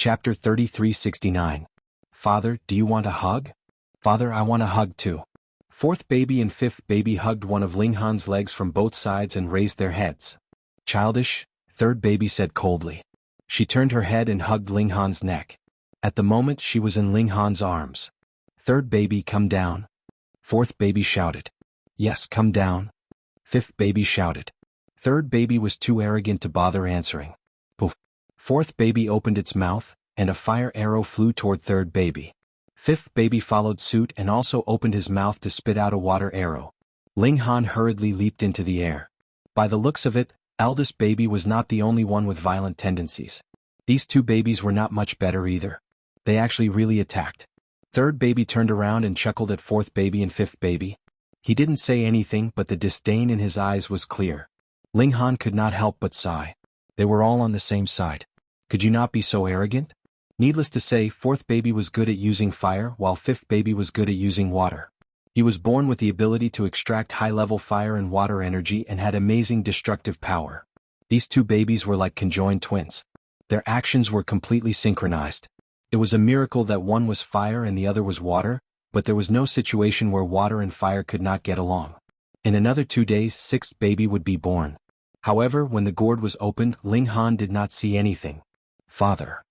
Chapter 3369. Father, do you want a hug? Father, I want a hug too. Fourth baby and fifth baby hugged one of Ling Han's legs from both sides and raised their heads. Childish, third baby said coldly. She turned her head and hugged Ling Han's neck. At the moment she was in Ling Han's arms. Third baby, come down. Fourth baby shouted. Yes, come down. Fifth baby shouted. Third baby was too arrogant to bother answering. Poof. Fourth baby opened its mouth, and a fire arrow flew toward third baby. Fifth baby followed suit and also opened his mouth to spit out a water arrow. Ling Han hurriedly leaped into the air. By the looks of it, eldest baby was not the only one with violent tendencies. These two babies were not much better either. They actually really attacked. Third baby turned around and chuckled at fourth baby and fifth baby. He didn't say anything, but the disdain in his eyes was clear. Ling Han could not help but sigh. They were all on the same side. Could you not be so arrogant? Needless to say, fourth baby was good at using fire while fifth baby was good at using water. He was born with the ability to extract high-level fire and water energy and had amazing destructive power. These two babies were like conjoined twins. Their actions were completely synchronized. It was a miracle that one was fire and the other was water, but there was no situation where water and fire could not get along. In another 2 days, sixth baby would be born. However, when the gourd was opened, Ling Han did not see anything. Father.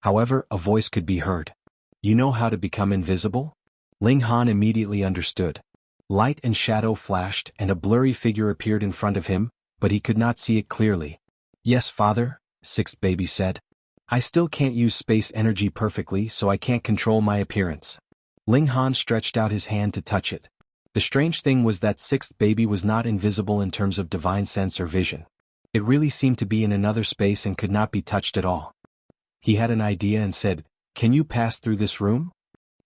However, a voice could be heard. You know how to become invisible? Ling Han immediately understood. Light and shadow flashed and a blurry figure appeared in front of him, but he could not see it clearly. Yes, father, sixth baby said. I still can't use space energy perfectly, so I can't control my appearance. Ling Han stretched out his hand to touch it. The strange thing was that sixth baby was not invisible in terms of divine sense or vision. It really seemed to be in another space and could not be touched at all. He had an idea and said, Can you pass through this room?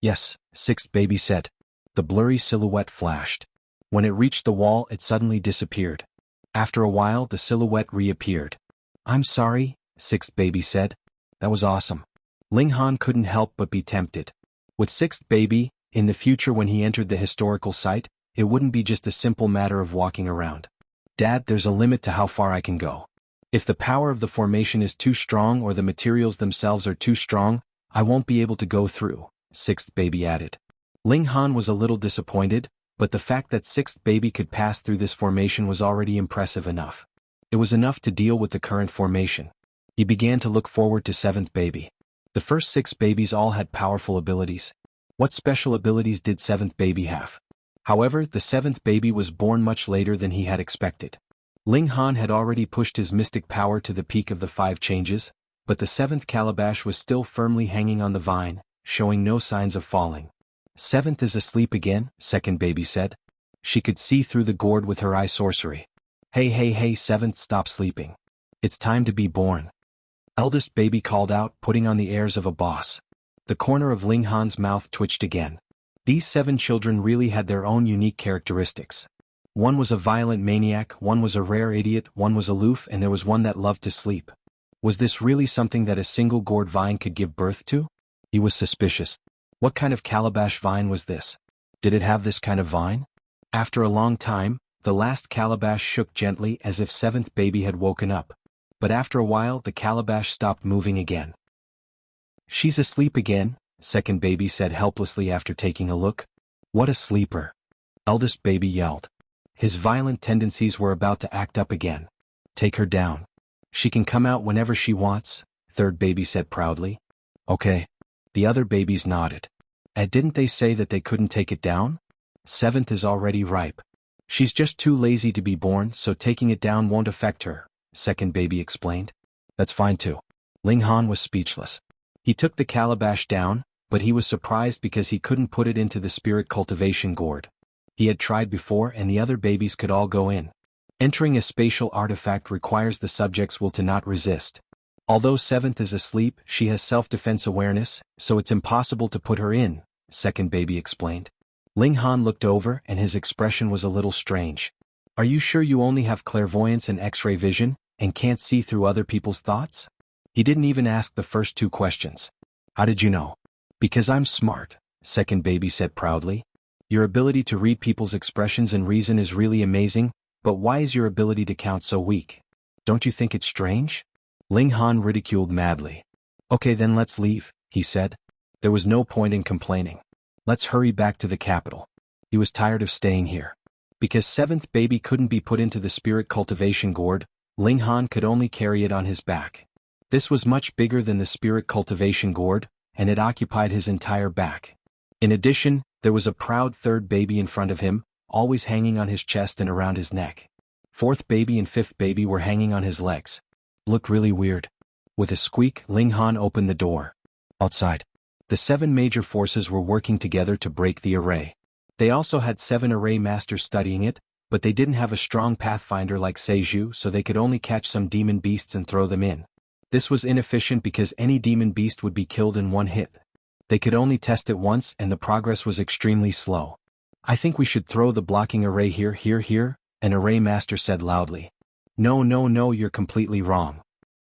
Yes, sixth baby said. The blurry silhouette flashed. When it reached the wall, it suddenly disappeared. After a while, the silhouette reappeared. I'm sorry, sixth baby said. That was awesome. Ling Han couldn't help but be tempted. With sixth baby, in the future when he entered the historical site, it wouldn't be just a simple matter of walking around. Dad, there's a limit to how far I can go. If the power of the formation is too strong or the materials themselves are too strong, I won't be able to go through, sixth baby added. Ling Han was a little disappointed, but the fact that sixth baby could pass through this formation was already impressive enough. It was enough to deal with the current formation. He began to look forward to seventh baby. The first 6 babies all had powerful abilities. What special abilities did seventh baby have? However, the seventh baby was born much later than he had expected. Ling Han had already pushed his mystic power to the peak of the 5 changes, but the 7th calabash was still firmly hanging on the vine, showing no signs of falling. Seventh is asleep again, second baby said. She could see through the gourd with her eye sorcery. Hey, seventh, stop sleeping. It's time to be born. Eldest baby called out, putting on the airs of a boss. The corner of Ling Han's mouth twitched again. These 7 children really had their own unique characteristics. One was a violent maniac, one was a rare idiot, one was aloof, and there was one that loved to sleep. Was this really something that a single gourd vine could give birth to? He was suspicious. What kind of calabash vine was this? Did it have this kind of vine? After a long time, the last calabash shook gently as if seventh baby had woken up. But after a while the calabash stopped moving again. She's asleep again, second baby said helplessly after taking a look. What a sleeper. Eldest baby yelled. His violent tendencies were about to act up again. Take her down. She can come out whenever she wants, third baby said proudly. Okay. The other babies nodded. Didn't they say that they couldn't take it down? Seventh is already ripe. She's just too lazy to be born, so taking it down won't affect her, second baby explained. That's fine too. Ling Han was speechless. He took the calabash down, but he was surprised because he couldn't put it into the spirit cultivation gourd. He had tried before and the other babies could all go in. Entering a spatial artifact requires the subject's will to not resist. Although seventh is asleep, she has self-defense awareness, so it's impossible to put her in, second baby explained. Ling Han looked over and his expression was a little strange. Are you sure you only have clairvoyance and X-ray vision, and can't see through other people's thoughts? He didn't even ask the first 2 questions. How did you know? Because I'm smart, second baby said proudly. Your ability to read people's expressions and reason is really amazing, but why is your ability to count so weak? Don't you think it's strange? Ling Han ridiculed madly. Okay, then let's leave, he said. There was no point in complaining. Let's hurry back to the capital. He was tired of staying here. Because seventh baby couldn't be put into the spirit cultivation gourd, Ling Han could only carry it on his back. This was much bigger than the spirit cultivation gourd, and it occupied his entire back. In addition, there was a proud third baby in front of him, always hanging on his chest and around his neck. Fourth baby and fifth baby were hanging on his legs. Looked really weird. With a squeak, Ling Han opened the door. Outside, the 7 major forces were working together to break the array. They also had 7 array masters studying it, but they didn't have a strong pathfinder like Seiju, so they could only catch some demon beasts and throw them in. This was inefficient because any demon beast would be killed in one hit. They could only test it once and the progress was extremely slow. I think we should throw the blocking array here, an array master said loudly. No, you're completely wrong.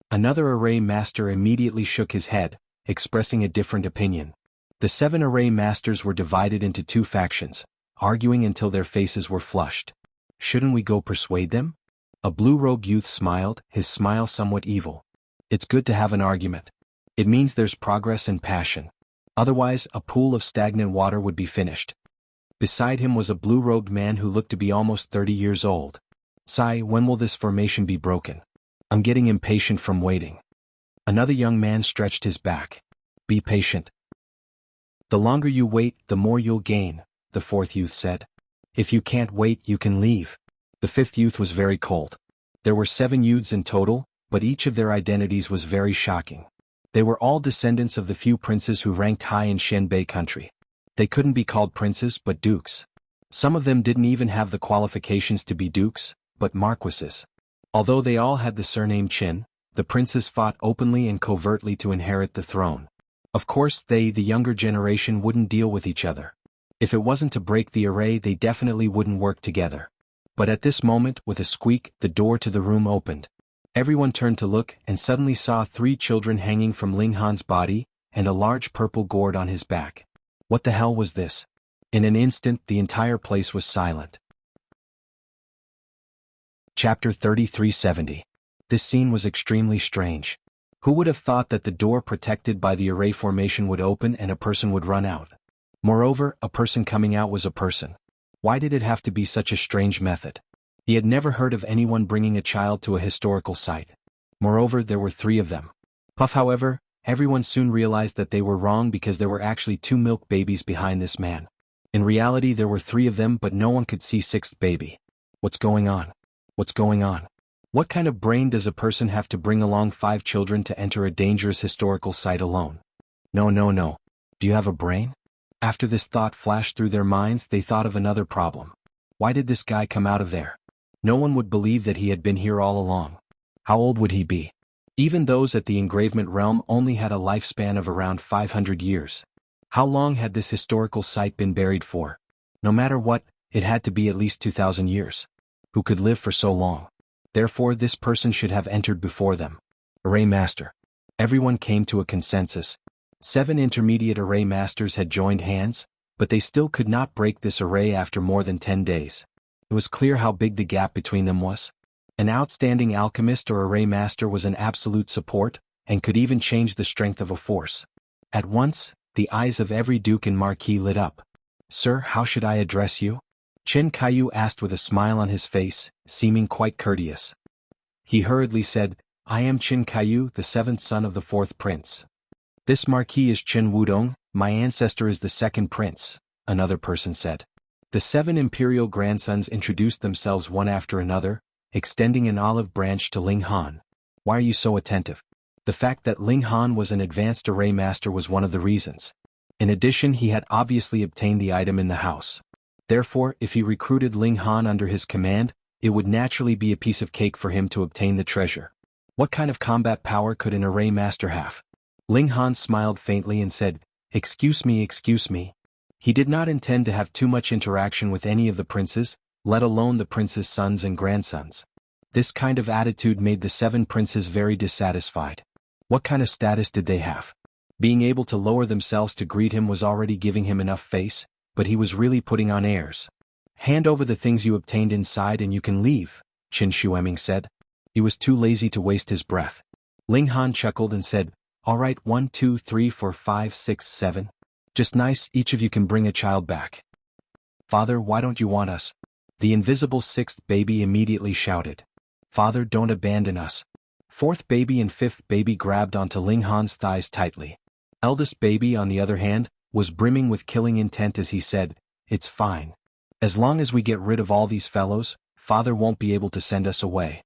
Another array master immediately shook his head, expressing a different opinion. The 7 array masters were divided into 2 factions, arguing until their faces were flushed. Shouldn't we go persuade them? A blue-robed youth smiled, his smile somewhat evil. It's good to have an argument. It means there's progress and passion. Otherwise, a pool of stagnant water would be finished. Beside him was a blue-robed man who looked to be almost 30 years old. Sai, when will this formation be broken? I'm getting impatient from waiting. Another young man stretched his back. Be patient. The longer you wait, the more you'll gain, the fourth youth said. If you can't wait, you can leave. The fifth youth was very cold. There were 7 youths in total, but each of their identities was very shocking. They were all descendants of the few princes who ranked high in Shenbei country. They couldn't be called princes but dukes. Some of them didn't even have the qualifications to be dukes, but marquises. Although they all had the surname Qin, the princes fought openly and covertly to inherit the throne. Of course they, the younger generation, wouldn't deal with each other. If it wasn't to break the array, they definitely wouldn't work together. But at this moment, with a squeak, the door to the room opened. Everyone turned to look and suddenly saw 3 children hanging from Ling Han's body, and a large purple gourd on his back. What the hell was this? In an instant, the entire place was silent. Chapter 3370. This scene was extremely strange. Who would have thought that the door protected by the array formation would open and a person would run out? Moreover, a person coming out was a person. Why did it have to be such a strange method? He had never heard of anyone bringing a child to a historical site. Moreover, there were 3 of them. Puff, however, everyone soon realized that they were wrong because there were actually 2 milk babies behind this man. In reality, there were 3 of them, but no one could see 6th baby. What's going on? What's going on? What kind of brain does a person have to bring along 5 children to enter a dangerous historical site alone? No. Do you have a brain? After this thought flashed through their minds, they thought of another problem. Why did this guy come out of there? No one would believe that he had been here all along. How old would he be? Even those at the engravement realm only had a lifespan of around 500 years. How long had this historical site been buried for? No matter what, it had to be at least 2,000 years. Who could live for so long? Therefore, this person should have entered before them. Array Master. Everyone came to a consensus. 7 intermediate array masters had joined hands, but they still could not break this array after more than 10 days. It was clear how big the gap between them was. An outstanding alchemist or array master was an absolute support, and could even change the strength of a force. At once, the eyes of every duke and marquis lit up. Sir, how should I address you? Chen Kaiyu asked with a smile on his face, seeming quite courteous. He hurriedly said, I am Chen Kaiyu, the 7th son of the 4th prince. This marquis is Chen Wudong, my ancestor is the 2nd prince, another person said. The 7 imperial grandsons introduced themselves one after another, extending an olive branch to Ling Han. Why are you so attentive? The fact that Ling Han was an advanced array master was one of the reasons. In addition, he had obviously obtained the item in the house. Therefore, if he recruited Ling Han under his command, it would naturally be a piece of cake for him to obtain the treasure. What kind of combat power could an array master have? Ling Han smiled faintly and said, Excuse me. He did not intend to have too much interaction with any of the princes, let alone the prince's sons and grandsons. This kind of attitude made the 7 princes very dissatisfied. What kind of status did they have? Being able to lower themselves to greet him was already giving him enough face, but he was really putting on airs. Hand over the things you obtained inside and you can leave, Qin Shueming said. He was too lazy to waste his breath. Ling Han chuckled and said, All right, 1, 2, 3, 4, 5, 6, 7. Just nice, each of you can bring a child back. Father, why don't you want us? The invisible sixth baby immediately shouted. Father, don't abandon us. Fourth baby and fifth baby grabbed onto Ling Han's thighs tightly. Eldest baby, on the other hand, was brimming with killing intent as he said, "It's fine. As long as we get rid of all these fellows, Father won't be able to send us away."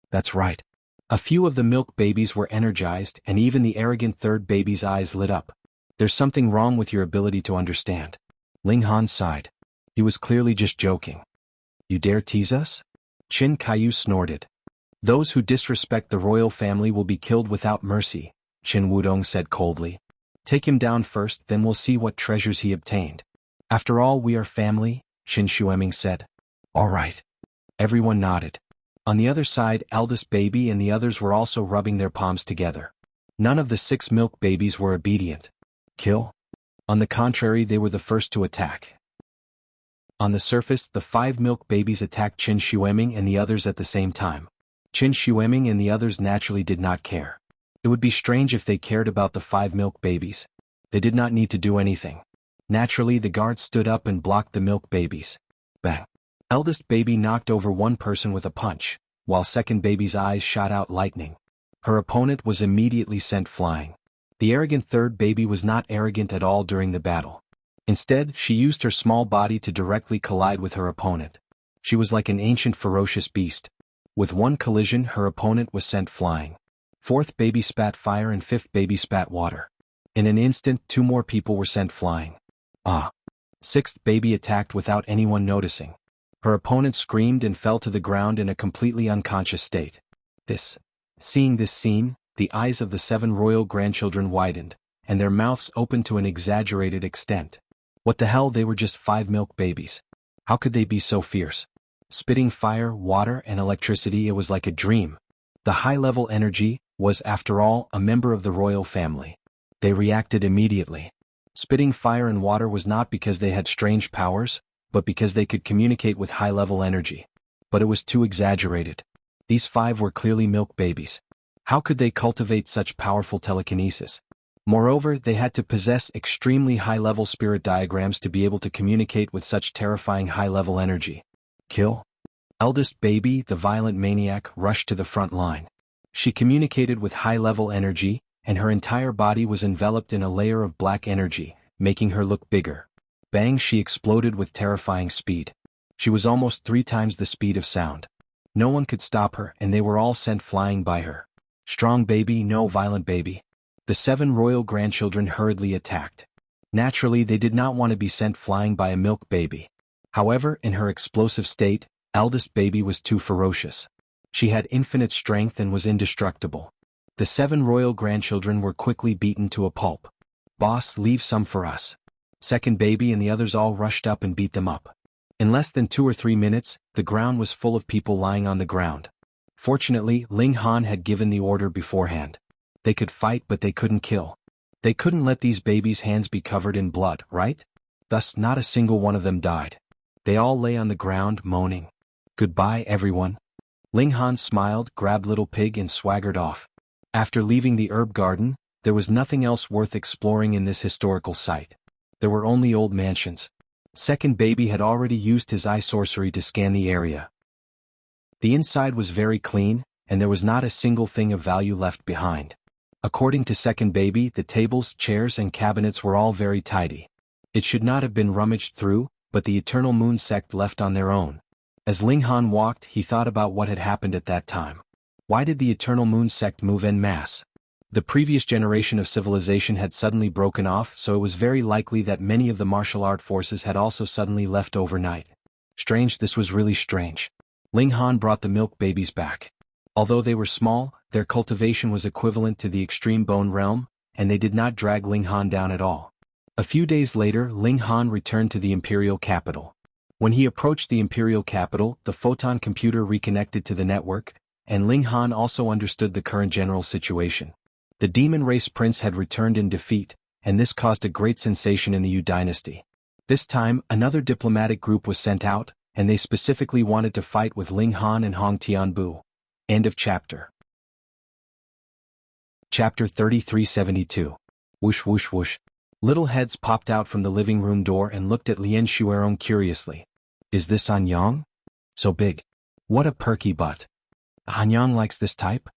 That's right. A few of the milk babies were energized, and even the arrogant third baby's eyes lit up. There's something wrong with your ability to understand. Ling Han sighed. He was clearly just joking. You dare tease us? Qin Kaiyu snorted. Those who disrespect the royal family will be killed without mercy, Qin Wudong said coldly. Take him down first, then we'll see what treasures he obtained. After all, we are family, Qin Shueming said. All right. Everyone nodded. On the other side, eldest baby and the others were also rubbing their palms together. None of the 6 milk babies were obedient. Kill? On the contrary, they were the first to attack. On the surface, the 5 milk babies attacked Qin Shueming and the others at the same time. Qin Shueming and the others naturally did not care. It would be strange if they cared about the 5 milk babies. They did not need to do anything. Naturally, the guards stood up and blocked the milk babies. Bang. Eldest baby knocked over one person with a punch, while second baby's eyes shot out lightning. Her opponent was immediately sent flying. The arrogant third baby was not arrogant at all during the battle. Instead, she used her small body to directly collide with her opponent. She was like an ancient ferocious beast. With one collision, her opponent was sent flying. Fourth baby spat fire and fifth baby spat water. In an instant, 2 more people were sent flying. Sixth baby attacked without anyone noticing. Her opponent screamed and fell to the ground in a completely unconscious state. Seeing this scene, the eyes of the 7 royal grandchildren widened, and their mouths opened to an exaggerated extent. What the hell, they were just 5 milk babies. How could they be so fierce? Spitting fire, water, and electricity, it was like a dream. The high-level energy was, after all, a member of the royal family. They reacted immediately. Spitting fire and water was not because they had strange powers, but because they could communicate with high-level energy. But it was too exaggerated. These 5 were clearly milk babies. How could they cultivate such powerful telekinesis? Moreover, they had to possess extremely high-level spirit diagrams to be able to communicate with such terrifying high-level energy. Kill? Eldest baby, the violent maniac, rushed to the front line. She communicated with high-level energy, and her entire body was enveloped in a layer of black energy, making her look bigger. Bang, she exploded with terrifying speed. She was almost 3 times the speed of sound. No one could stop her, and they were all sent flying by her. Strong baby, no violent baby. The 7 royal grandchildren hurriedly attacked. Naturally, they did not want to be sent flying by a milk baby. However, in her explosive state, eldest baby was too ferocious. She had infinite strength and was indestructible. The 7 royal grandchildren were quickly beaten to a pulp. Boss, leave some for us. Second baby and the others all rushed up and beat them up. In less than 2 or 3 minutes, the ground was full of people lying on the ground. Fortunately, Ling Han had given the order beforehand. They could fight, but they couldn't kill. They couldn't let these babies' hands be covered in blood, right? Thus, not a single one of them died. They all lay on the ground, moaning. Goodbye, everyone. Ling Han smiled, grabbed Little Pig and swaggered off. After leaving the herb garden, there was nothing else worth exploring in this historical site. There were only old mansions. Second baby had already used his eye sorcery to scan the area. The inside was very clean, and there was not a single thing of value left behind. According to second baby, the tables, chairs, and cabinets were all very tidy. It should not have been rummaged through, but the Eternal Moon sect left on their own. As Ling Han walked, he thought about what had happened at that time. Why did the Eternal Moon sect move en masse? The previous generation of civilization had suddenly broken off, so it was very likely that many of the martial art forces had also suddenly left overnight. Strange, this was really strange. Ling Han brought the milk babies back. Although they were small, their cultivation was equivalent to the extreme bone realm, and they did not drag Ling Han down at all. A few days later, Ling Han returned to the imperial capital. When he approached the imperial capital, the photon computer reconnected to the network, and Ling Han also understood the current general situation. The demon race prince had returned in defeat, and this caused a great sensation in the Yu dynasty. This time, another diplomatic group was sent out, and they specifically wanted to fight with Ling Han and Hong Tianbu. End of chapter. Chapter 3372. Whoosh whoosh whoosh. Little heads popped out from the living room door and looked at Lien Shuerong curiously. Is this Anyang? So big. What a perky butt. Anyang likes this type?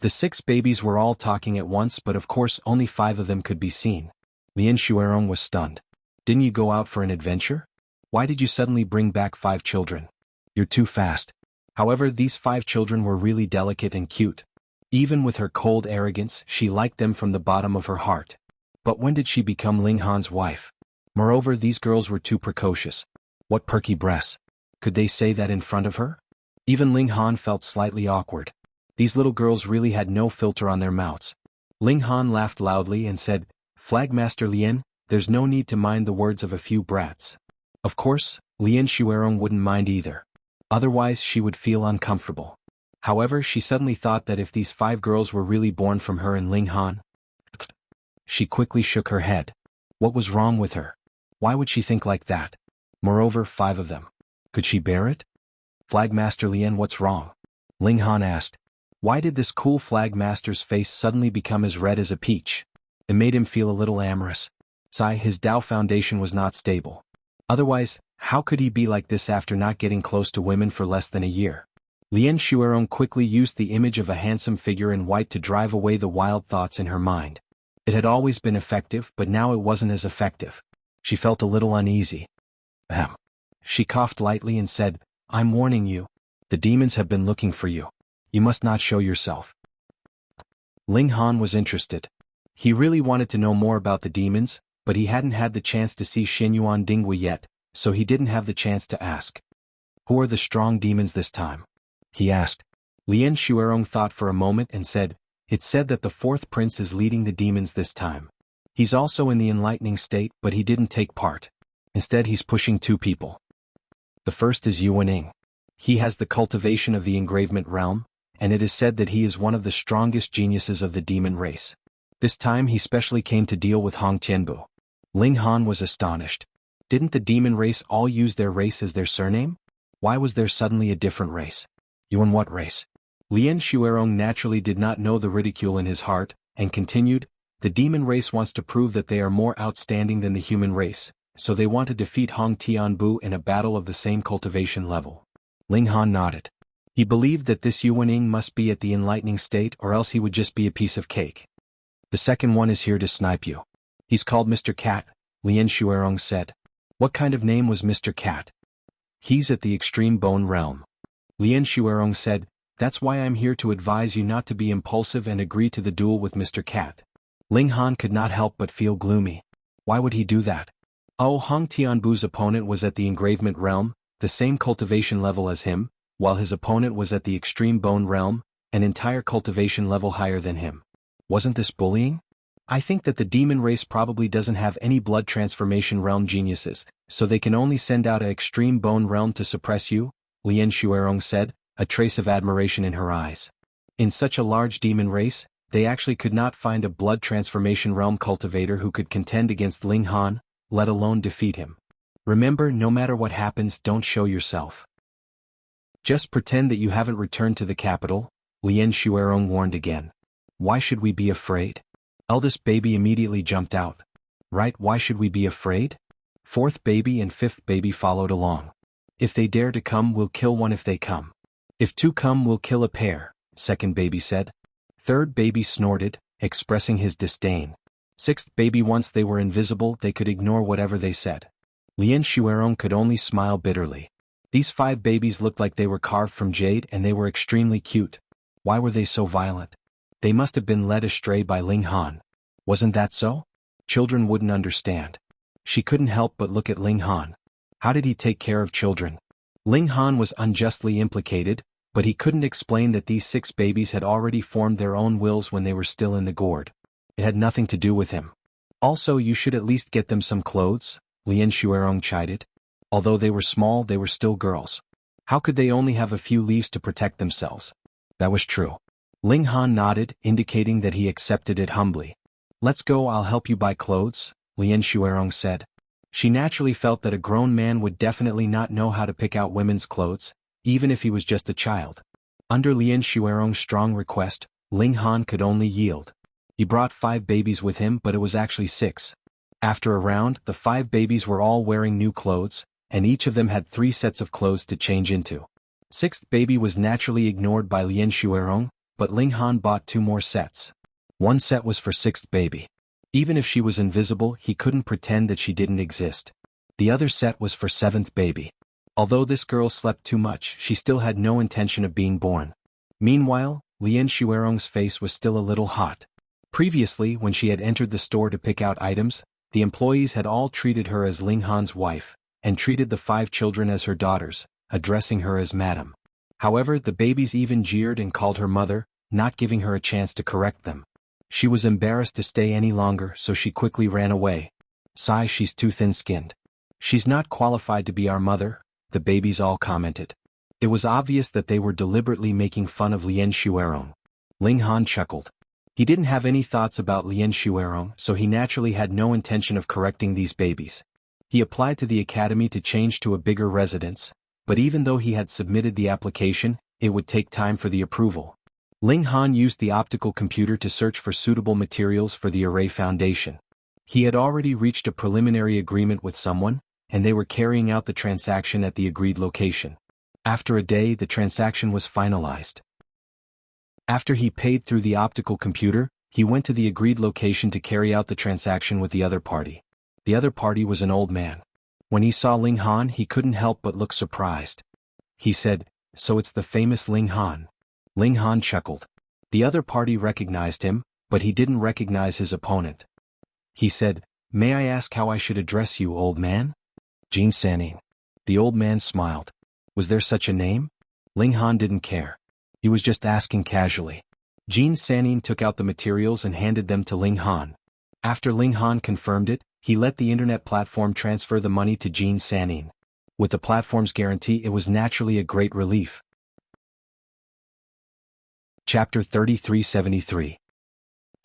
The 6 babies were all talking at once, but of course only 5 of them could be seen. Lien Shuerong was stunned. Didn't you go out for an adventure? Why did you suddenly bring back 5 children? You're too fast. However, these 5 children were really delicate and cute. Even with her cold arrogance, she liked them from the bottom of her heart. But when did she become Ling Han's wife? Moreover, these girls were too precocious. What perky breasts. Could they say that in front of her? Even Ling Han felt slightly awkward. These little girls really had no filter on their mouths. Ling Han laughed loudly and said, Flagmaster Lien, there's no need to mind the words of a few brats. Of course, Lien Shuerong wouldn't mind either. Otherwise she would feel uncomfortable. However, she suddenly thought that if these 5 girls were really born from her and Ling Han, she quickly shook her head. What was wrong with her? Why would she think like that? Moreover, 5 of them. Could she bear it? Flagmaster Lien, what's wrong? Ling Han asked. Why did this cool Flagmaster's face suddenly become as red as a peach? It made him feel a little amorous. His Tao foundation was not stable. Otherwise, how could he be like this after not getting close to women for less than a year? Lien Shuerong quickly used the image of a handsome figure in white to drive away the wild thoughts in her mind. It had always been effective, but now it wasn't as effective. She felt a little uneasy. Ahem. She coughed lightly and said, I'm warning you. The demons have been looking for you. You must not show yourself. Ling Han was interested. He really wanted to know more about the demons, but he hadn't had the chance to see Xinyuan Dinghui yet, so he didn't have the chance to ask. Who are the strong demons this time? He asked. Lien Shuerong thought for a moment and said, It's said that the 4th prince is leading the demons this time. He's also in the enlightening state, but he didn't take part. Instead, he's pushing 2 people. The first is Yuaning. He has the cultivation of the engravement realm, and it is said that he is one of the strongest geniuses of the demon race. This time he specially came to deal with Hong Tianbu. Ling Han was astonished. Didn't the demon race all use their race as their surname? Why was there suddenly a different race? You in what race? Lien Shuerong naturally did not know the ridicule in his heart, and continued, The demon race wants to prove that they are more outstanding than the human race, so they want to defeat Hong Tianbu in a battle of the same cultivation level. Ling Han nodded. He believed that this Yuaning must be at the enlightening state, or else he would just be a piece of cake. The second one is here to snipe you. He's called Mr. Cat, Lien Shuerong said. What kind of name was Mr. Cat? He's at the extreme bone realm. Lien Shuerong said, That's why I'm here to advise you not to be impulsive and agree to the duel with Mr. Cat. Ling Han could not help but feel gloomy. Why would he do that? Oh, Hong Tianbu's opponent was at the engravement realm, the same cultivation level as him, while his opponent was at the extreme bone realm, an entire cultivation level higher than him. Wasn't this bullying? I think that the demon race probably doesn't have any blood transformation realm geniuses, so they can only send out an extreme bone realm to suppress you, Lien Shuerong said, a trace of admiration in her eyes. In such a large demon race, they actually could not find a blood transformation realm cultivator who could contend against Ling Han, let alone defeat him. Remember, no matter what happens, don't show yourself. Just pretend that you haven't returned to the capital, Lien Shuerong warned again. Why should we be afraid? Eldest baby immediately jumped out. Right, why should we be afraid? 4th baby and 5th baby followed along. If they dare to come, we'll kill one if they come. If 2 come, we'll kill a pair, 2nd baby said. 3rd baby snorted, expressing his disdain. 6th baby, once they were invisible, they could ignore whatever they said. Lien Shuerong could only smile bitterly. These 5 babies looked like they were carved from jade and they were extremely cute. Why were they so violent? They must have been led astray by Ling Han. Wasn't that so? Children wouldn't understand. She couldn't help but look at Ling Han. How did he take care of children? Ling Han was unjustly implicated, but he couldn't explain that these 6 babies had already formed their own wills when they were still in the gourd. It had nothing to do with him. Also, you should at least get them some clothes, Lien Shuerong chided. Although they were small, they were still girls. How could they only have a few leaves to protect themselves? That was true. Ling Han nodded, indicating that he accepted it humbly. Let's go, I'll help you buy clothes, Lien Shuerong said. She naturally felt that a grown man would definitely not know how to pick out women's clothes, even if he was just a child. Under Lien Shuerong's strong request, Ling Han could only yield. He brought 5 babies with him, but it was actually 6. After a round, the 5 babies were all wearing new clothes, and each of them had 3 sets of clothes to change into. 6th baby was naturally ignored by Lien Shuerong, but Ling Han bought 2 more sets. One set was for 6th baby. Even if she was invisible, he couldn't pretend that she didn't exist. The other set was for 7th baby. Although this girl slept too much, she still had no intention of being born. Meanwhile, Lien Shuerong's face was still a little hot. Previously, when she had entered the store to pick out items, the employees had all treated her as Ling Han's wife, and treated the 5 children as her daughters, addressing her as madam. However, the babies even jeered and called her mother, not giving her a chance to correct them. She was embarrassed to stay any longer, so she quickly ran away. "Sigh, she's too thin-skinned. She's not qualified to be our mother," the babies all commented. It was obvious that they were deliberately making fun of Lien Shuerong. Ling Han chuckled. He didn't have any thoughts about Lien Shuerong, so he naturally had no intention of correcting these babies. He applied to the academy to change to a bigger residence, but even though he had submitted the application, it would take time for the approval. Ling Han used the optical computer to search for suitable materials for the array foundation. He had already reached a preliminary agreement with someone, and they were carrying out the transaction at the agreed location. After a day, the transaction was finalized. After he paid through the optical computer, he went to the agreed location to carry out the transaction with the other party. The other party was an old man. When he saw Ling Han, he couldn't help but look surprised. He said, "So it's the famous Ling Han." Ling Han chuckled. The other party recognized him, but he didn't recognize his opponent. He said, "May I ask how I should address you, old man?" "Jin Sanin." The old man smiled. Was there such a name? Ling Han didn't care. He was just asking casually. Jin Sanin took out the materials and handed them to Ling Han. After Ling Han confirmed it, he let the internet platform transfer the money to Jin Sanin. With the platform's guarantee, it was naturally a great relief. Chapter 3373.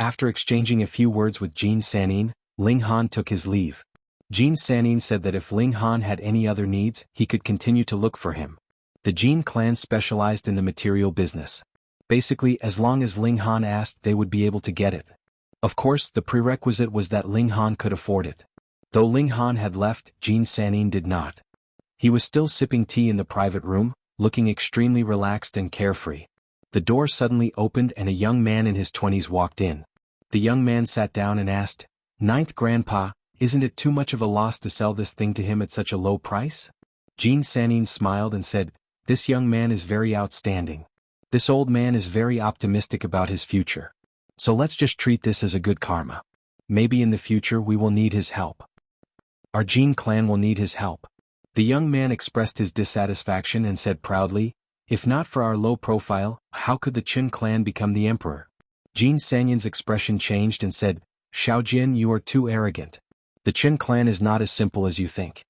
After exchanging a few words with Jin Sanin, Ling Han took his leave. Jin Sanin said that if Ling Han had any other needs, he could continue to look for him. The Jin clan specialized in the material business. Basically, as long as Ling Han asked, they would be able to get it. Of course, the prerequisite was that Ling Han could afford it. Though Ling Han had left, Jin Sanin did not. He was still sipping tea in the private room, looking extremely relaxed and carefree. The door suddenly opened and a young man in his 20s walked in. The young man sat down and asked, "Ninth Grandpa, isn't it too much of a loss to sell this thing to him at such a low price?" Jin Sanin smiled and said, "This young man is very outstanding. This old man is very optimistic about his future. So let's just treat this as a good karma. Maybe in the future we will need his help. Our Jin clan will need his help." The young man expressed his dissatisfaction and said proudly, "If not for our low profile, how could the Qin clan become the emperor?" Jin Sanyan's expression changed and said, "Xiaojin, you are too arrogant. The Qin clan is not as simple as you think."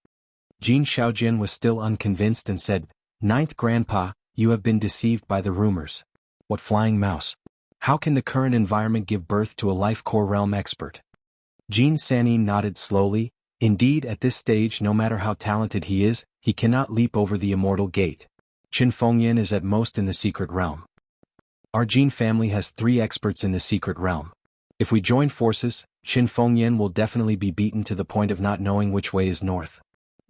Jin Xiaojin was still unconvinced and said, "Ninth Grandpa, you have been deceived by the rumors. What flying mouse? How can the current environment give birth to a life core realm expert?" Jin Sanin nodded slowly. Indeed, at this stage, no matter how talented he is, he cannot leap over the immortal gate. Qin Fengyan is at most in the secret realm. Our Jin family has 3 experts in the secret realm. If we join forces, Qin Fengyan will definitely be beaten to the point of not knowing which way is north.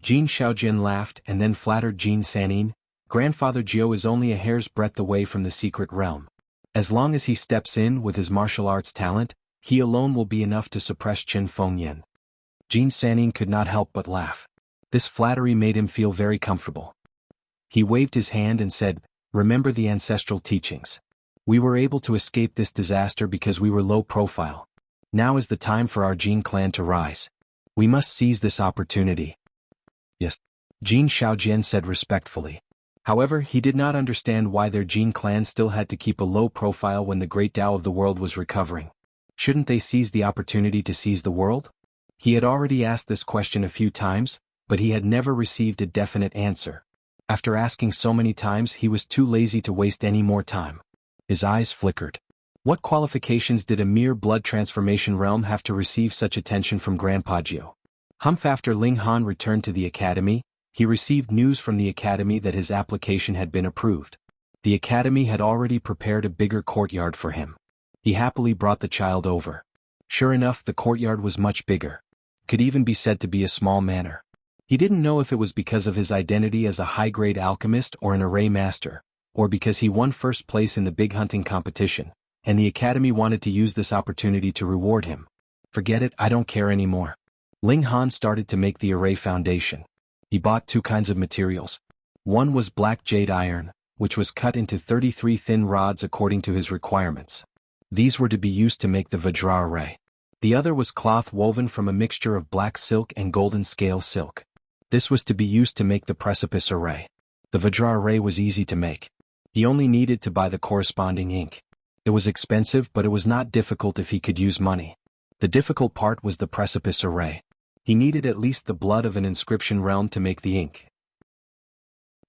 Jin Xiaojin laughed and then flattered Jin Sanin. Grandfather Jiao is only a hair's breadth away from the secret realm. As long as he steps in with his martial arts talent, he alone will be enough to suppress Qin Fengyan. Jin Sanin could not help but laugh. This flattery made him feel very comfortable. He waved his hand and said, "Remember the ancestral teachings. We were able to escape this disaster because we were low profile. Now is the time for our Jin clan to rise. We must seize this opportunity." "Yes," Jin Xiaojin said respectfully. However, he did not understand why their Jin clan still had to keep a low profile when the great Tao of the world was recovering. Shouldn't they seize the opportunity to seize the world? He had already asked this question a few times, but he had never received a definite answer. After asking so many times, he was too lazy to waste any more time. His eyes flickered. What qualifications did a mere blood transformation realm have to receive such attention from Grandpa Jiao? After Ling Han returned to the academy, he received news from the academy that his application had been approved. The academy had already prepared a bigger courtyard for him. He happily brought the child over. Sure enough, the courtyard was much bigger. Could even be said to be a small manor. He didn't know if it was because of his identity as a high-grade alchemist or an array master, or because he won first place in the big hunting competition, and the academy wanted to use this opportunity to reward him. Forget it, I don't care anymore. Ling Han started to make the array foundation. He bought 2 kinds of materials. One was black jade iron, which was cut into 33 thin rods according to his requirements. These were to be used to make the Vajra array. The other was cloth woven from a mixture of black silk and golden scale silk. This was to be used to make the precipice array. The Vajra array was easy to make. He only needed to buy the corresponding ink. It was expensive, but it was not difficult if he could use money. The difficult part was the precipice array. He needed at least the blood of an inscription realm to make the ink.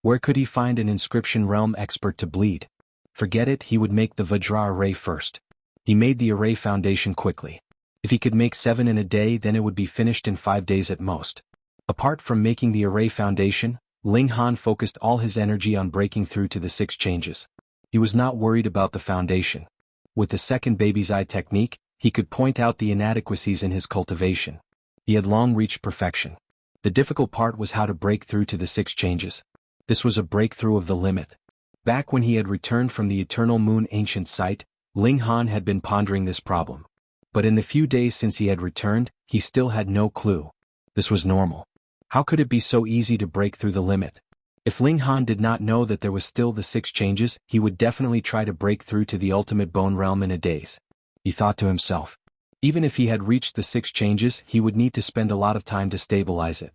Where could he find an inscription realm expert to bleed? Forget it, he would make the Vajra array first. He made the array foundation quickly. If he could make 7 in a day, then it would be finished in 5 days at most. Apart from making the array foundation, Ling Han focused all his energy on breaking through to the 6 changes. He was not worried about the foundation. With the second baby's eye technique, he could point out the inadequacies in his cultivation. He had long reached perfection. The difficult part was how to break through to the 6 changes. This was a breakthrough of the limit. Back when he had returned from the Eternal Moon ancient site, Ling Han had been pondering this problem. But in the few days since he had returned, he still had no clue. This was normal. How could it be so easy to break through the limit? If Ling Han did not know that there was still the 6 changes, he would definitely try to break through to the ultimate bone realm in a daze. He thought to himself. Even if he had reached the 6 changes, he would need to spend a lot of time to stabilize it.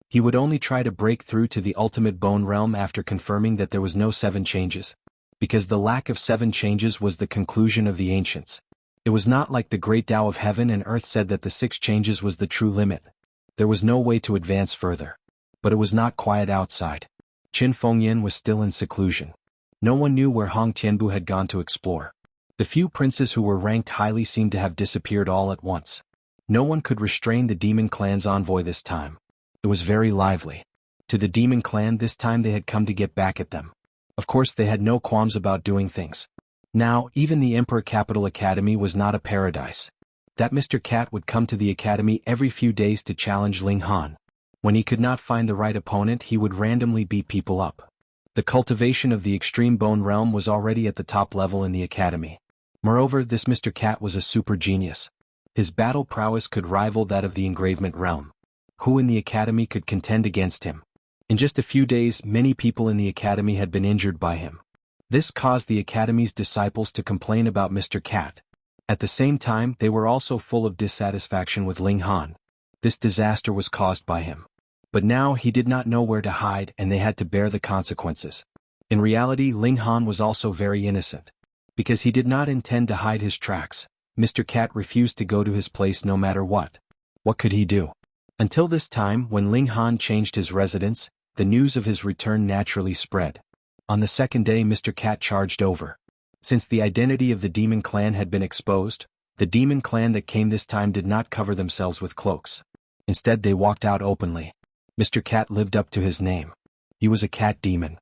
He would only try to break through to the ultimate bone realm after confirming that there was no 7 changes. Because the lack of 7 changes was the conclusion of the ancients. It was not like the great Tao of heaven and earth said that the 6 changes was the true limit. There was no way to advance further. But it was not quiet outside. Qin Fengyan was still in seclusion. No one knew where Hong Tianbu had gone to explore. The few princes who were ranked highly seemed to have disappeared all at once. No one could restrain the demon clan's envoy this time. It was very lively. To the demon clan this time they had come to get back at them. Of course they had no qualms about doing things. Now, even the Emperor Capital Academy was not a paradise. That Mr. Cat would come to the academy every few days to challenge Ling Han. When he could not find the right opponent, he would randomly beat people up. The cultivation of the extreme bone realm was already at the top level in the academy. Moreover, this Mr. Cat was a super genius. His battle prowess could rival that of the engravement realm. Who in the academy could contend against him? In just a few days, many people in the academy had been injured by him. This caused the academy's disciples to complain about Mr. Cat. At the same time, they were also full of dissatisfaction with Ling Han. This disaster was caused by him. But now he did not know where to hide and they had to bear the consequences. In reality, Ling Han was also very innocent. Because he did not intend to hide his tracks, Mr. Cat refused to go to his place no matter what. What could he do? Until this time, when Ling Han changed his residence, the news of his return naturally spread. On the second day, Mr. Cat charged over. Since the identity of the demon clan had been exposed, the demon clan that came this time did not cover themselves with cloaks. Instead, they walked out openly. Mr. Cat lived up to his name. He was a cat demon.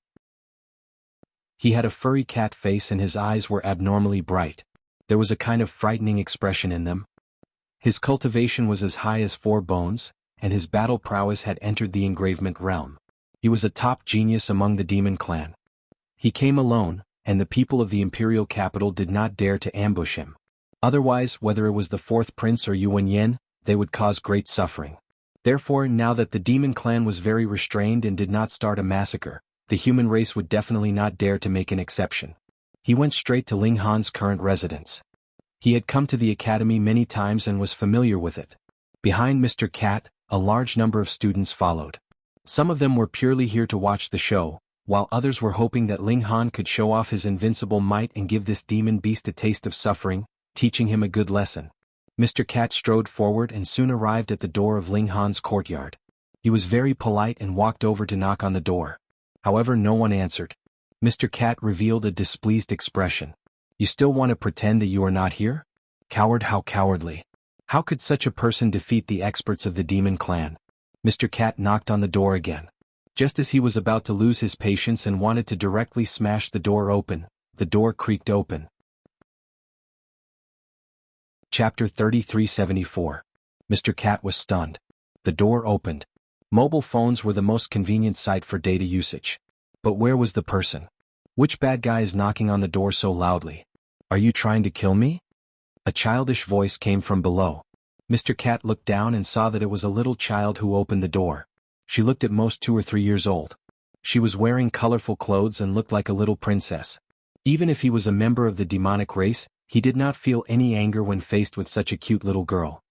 He had a furry cat face and his eyes were abnormally bright. There was a kind of frightening expression in them. His cultivation was as high as 4 bones, and his battle prowess had entered the engravement realm. He was a top genius among the demon clan. He came alone, and the people of the imperial capital did not dare to ambush him. Otherwise, whether it was the 4th prince or Yuan Yen, they would cause great suffering. Therefore, now that the demon clan was very restrained and did not start a massacre, the human race would definitely not dare to make an exception. He went straight to Ling Han's current residence. He had come to the academy many times and was familiar with it. Behind Mr. Cat, a large number of students followed. Some of them were purely here to watch the show, while others were hoping that Ling Han could show off his invincible might and give this demon beast a taste of suffering, teaching him a good lesson. Mr. Cat strode forward and soon arrived at the door of Ling Han's courtyard. He was very polite and walked over to knock on the door. However, no one answered. Mr. Cat revealed a displeased expression. You still want to pretend that you are not here? Coward, how cowardly. How could such a person defeat the experts of the demon clan? Mr. Cat knocked on the door again. Just as he was about to lose his patience and wanted to directly smash the door open, the door creaked open. Chapter 3374. Mr. Cat was stunned. The door opened. Mobile phones were the most convenient site for data usage. But where was the person? Which bad guy is knocking on the door so loudly? Are you trying to kill me? A childish voice came from below. Mr. Cat looked down and saw that it was a little child who opened the door. She looked at most 2 or 3 years old. She was wearing colorful clothes and looked like a little princess. Even if he was a member of the demonic race, he did not feel any anger when faced with such a cute little girl.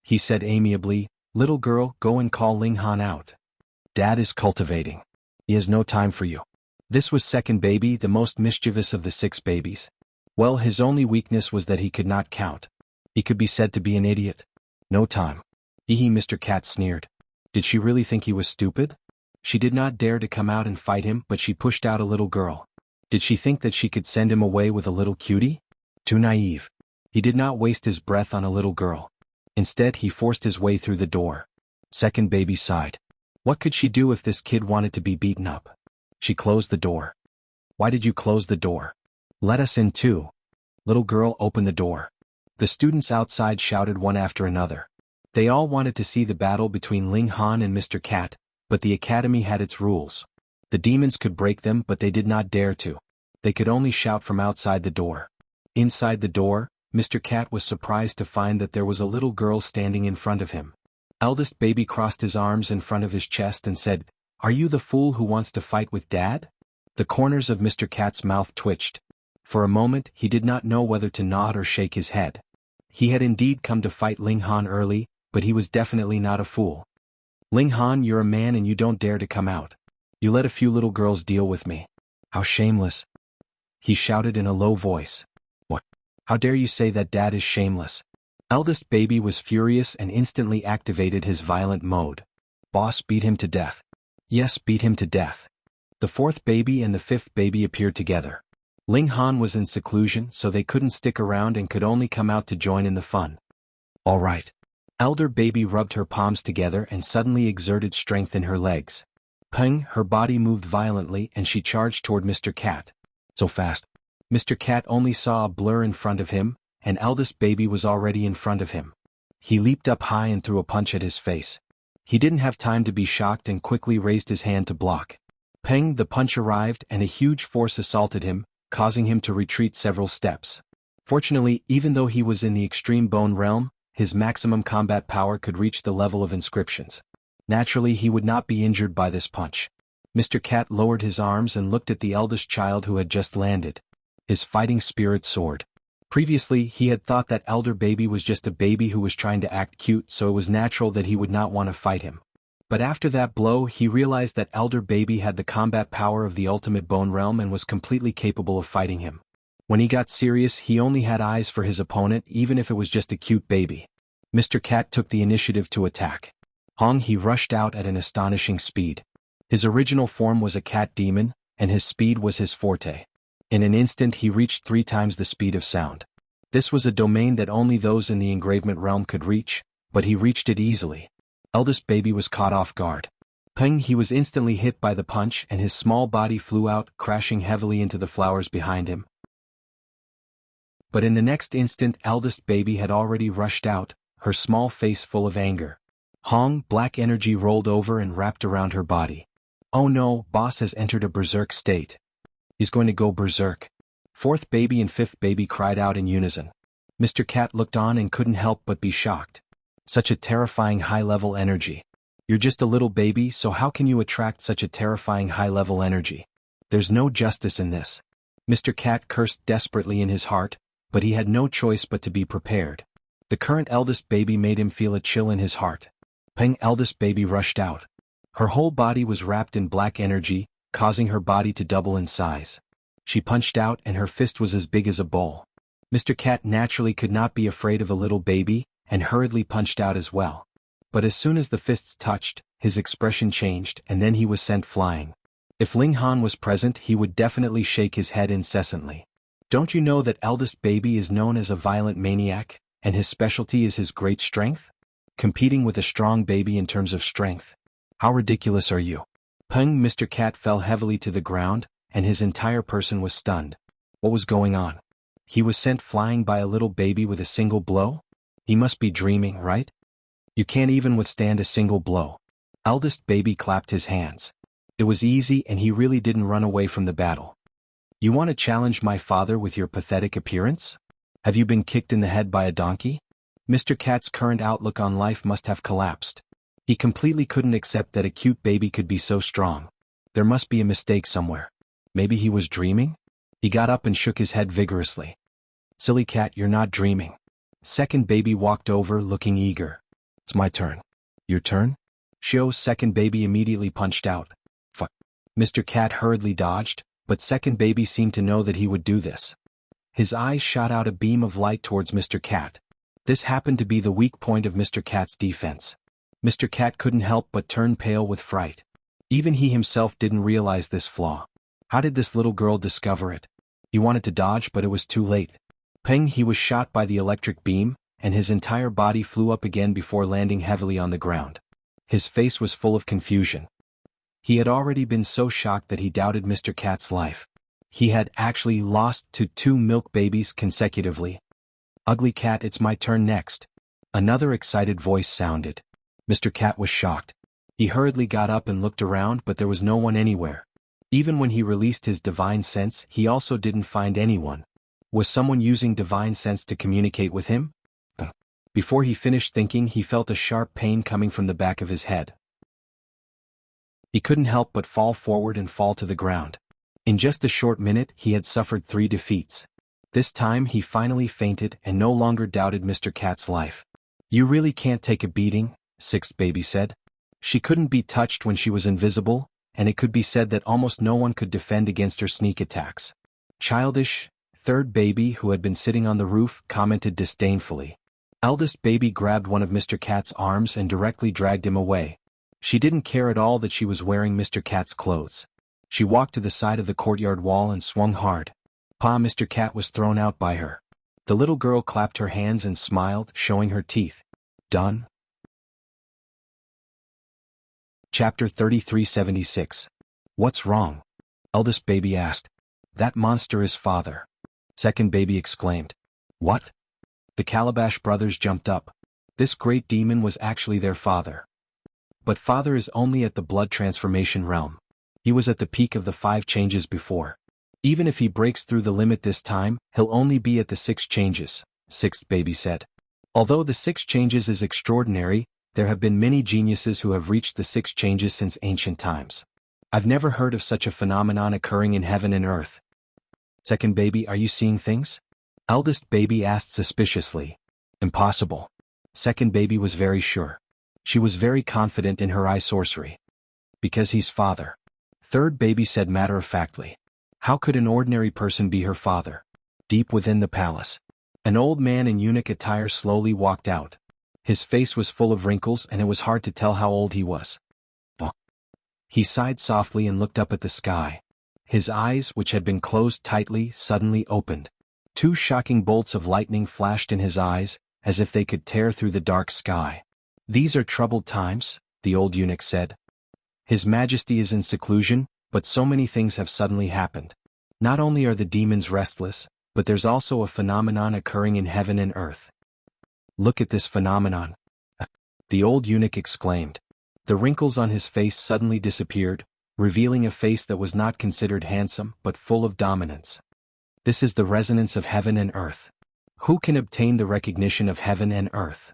He said amiably, "Little girl, go and call Ling Han out. Dad is cultivating. He has no time for you." This was second baby, the most mischievous of the 6 babies. Well, his only weakness was that he could not count. He could be said to be an idiot. No time. Hee, Mr. Cat sneered. Did she really think he was stupid? She did not dare to come out and fight him, but she pushed out a little girl. Did she think that she could send him away with a little cutie? Too naive. He did not waste his breath on a little girl. Instead, he forced his way through the door. Second baby sighed. What could she do if this kid wanted to be beaten up? She closed the door. Why did you close the door? Let us in too. Little girl, open the door. The students outside shouted one after another. They all wanted to see the battle between Ling Han and Mr. Cat, but the academy had its rules. The demons could break them, but they did not dare to. They could only shout from outside the door. Inside the door, Mr. Cat was surprised to find that there was a little girl standing in front of him. Eldest baby crossed his arms in front of his chest and said, "Are you the fool who wants to fight with Dad?" The corners of Mr. Cat's mouth twitched. For a moment, he did not know whether to nod or shake his head. He had indeed come to fight Ling Han early, but he was definitely not a fool. Ling Han, you're a man and you don't dare to come out. You let a few little girls deal with me. How shameless. He shouted in a low voice. What? How dare you say that Dad is shameless? Eldest baby was furious and instantly activated his violent mode. Boss, beat him to death. Yes, beat him to death. The 4th baby and the 5th baby appeared together. Ling Han was in seclusion, so they couldn't stick around and could only come out to join in the fun. All right. Elder baby rubbed her palms together and suddenly exerted strength in her legs. Peng, her body moved violently and she charged toward Mr. Cat. So fast. Mr. Cat only saw a blur in front of him, and eldest baby was already in front of him. He leaped up high and threw a punch at his face. He didn't have time to be shocked and quickly raised his hand to block. Peng, the punch arrived and a huge force assaulted him, causing him to retreat several steps. Fortunately, even though he was in the extreme bone realm, his maximum combat power could reach the level of inscriptions. Naturally, he would not be injured by this punch. Mr. Cat lowered his arms and looked at the eldest child who had just landed. His fighting spirit soared. Previously, he had thought that elder baby was just a baby who was trying to act cute, so it was natural that he would not want to fight him. But after that blow, he realized that elder baby had the combat power of the ultimate bone realm and was completely capable of fighting him. When he got serious, he only had eyes for his opponent, even if it was just a cute baby. Mr. Cat took the initiative to attack. He rushed out at an astonishing speed. His original form was a cat demon, and his speed was his forte. In an instant he reached 3 times the speed of sound. This was a domain that only those in the engravement realm could reach, but he reached it easily. Eldest baby was caught off guard. Peng, he was instantly hit by the punch and his small body flew out, crashing heavily into the flowers behind him. But in the next instant eldest baby had already rushed out, her small face full of anger. Black energy rolled over and wrapped around her body. Oh no, boss has entered a berserk state. He's going to go berserk. 4th baby and 5th baby cried out in unison. Mr. Cat looked on and couldn't help but be shocked. Such a terrifying high-level energy. You're just a little baby, so how can you attract such a terrifying high-level energy? There's no justice in this. Mr. Cat cursed desperately in his heart, but he had no choice but to be prepared. The current eldest baby made him feel a chill in his heart. Peng, eldest baby rushed out. Her whole body was wrapped in black energy, causing her body to double in size. She punched out and her fist was as big as a bowl. Mr. Cat naturally could not be afraid of a little baby, and hurriedly punched out as well. But as soon as the fists touched, his expression changed and then he was sent flying. If Ling Han was present, he would definitely shake his head incessantly. Don't you know that eldest baby is known as a violent maniac, and his specialty is his great strength? Competing with a strong baby in terms of strength. How ridiculous are you? Peng, Mr. Cat fell heavily to the ground, and his entire person was stunned. What was going on? He was sent flying by a little baby with a single blow? He must be dreaming, right? You can't even withstand a single blow. Eldest baby clapped his hands. It was easy and he really didn't run away from the battle. You want to challenge my father with your pathetic appearance? Have you been kicked in the head by a donkey? Mr. Cat's current outlook on life must have collapsed. He completely couldn't accept that a cute baby could be so strong. There must be a mistake somewhere. Maybe he was dreaming? He got up and shook his head vigorously. Silly cat, you're not dreaming. Second baby walked over, looking eager. It's my turn. Your turn? Shio's second baby immediately punched out. Fuck. Mr. Cat hurriedly dodged, but second baby seemed to know that he would do this. His eyes shot out a beam of light towards Mr. Cat. This happened to be the weak point of Mr. Cat's defense. Mr. Cat couldn't help but turn pale with fright. Even he himself didn't realize this flaw. How did this little girl discover it? He wanted to dodge, but it was too late. Peng, he was shot by the electric beam, and his entire body flew up again before landing heavily on the ground. His face was full of confusion. He had already been so shocked that he doubted Mr. Cat's life. He had actually lost to 2 milk babies consecutively. Ugly cat, it's my turn next. Another excited voice sounded. Mr. Cat was shocked. He hurriedly got up and looked around, but there was no one anywhere. Even when he released his divine sense, he also didn't find anyone. Was someone using divine sense to communicate with him? Before he finished thinking, he felt a sharp pain coming from the back of his head. He couldn't help but fall forward and fall to the ground. In just a short minute, he had suffered 3 defeats. This time he finally fainted and no longer doubted Mr. Cat's life. You really can't take a beating, sixth baby said. She couldn't be touched when she was invisible, and it could be said that almost no one could defend against her sneak attacks. Childish, third baby, who had been sitting on the roof, commented disdainfully. Eldest baby grabbed one of Mr. Cat's arms and directly dragged him away. She didn't care at all that she was wearing Mr. Cat's clothes. She walked to the side of the courtyard wall and swung hard. Pa, Mr. Cat was thrown out by her. The little girl clapped her hands and smiled, showing her teeth. Done? Chapter 3376. What's wrong? Eldest baby asked. That monster is father. Second baby exclaimed. What? The Calabash brothers jumped up. This great demon was actually their father. But father is only at the blood transformation realm. He was at the peak of the 5 changes before. Even if he breaks through the limit this time, he'll only be at the 6 changes, sixth baby said. Although the 6 changes is extraordinary, there have been many geniuses who have reached the 6 changes since ancient times. I've never heard of such a phenomenon occurring in heaven and earth. Second baby, are you seeing things? Eldest baby asked suspiciously. Impossible. Second baby was very sure. She was very confident in her eye sorcery. Because he's father. Third baby said matter-of-factly. How could an ordinary person be her father? Deep within the palace, an old man in eunuch attire slowly walked out. His face was full of wrinkles and it was hard to tell how old he was. He sighed softly and looked up at the sky. His eyes, which had been closed tightly, suddenly opened. 2 shocking bolts of lightning flashed in his eyes, as if they could tear through the dark sky. These are troubled times, the old eunuch said. His Majesty is in seclusion, but so many things have suddenly happened. Not only are the demons restless, but there's also a phenomenon occurring in heaven and earth. Look at this phenomenon. The old eunuch exclaimed. The wrinkles on his face suddenly disappeared, revealing a face that was not considered handsome but full of dominance. This is the resonance of heaven and earth. Who can obtain the recognition of heaven and earth?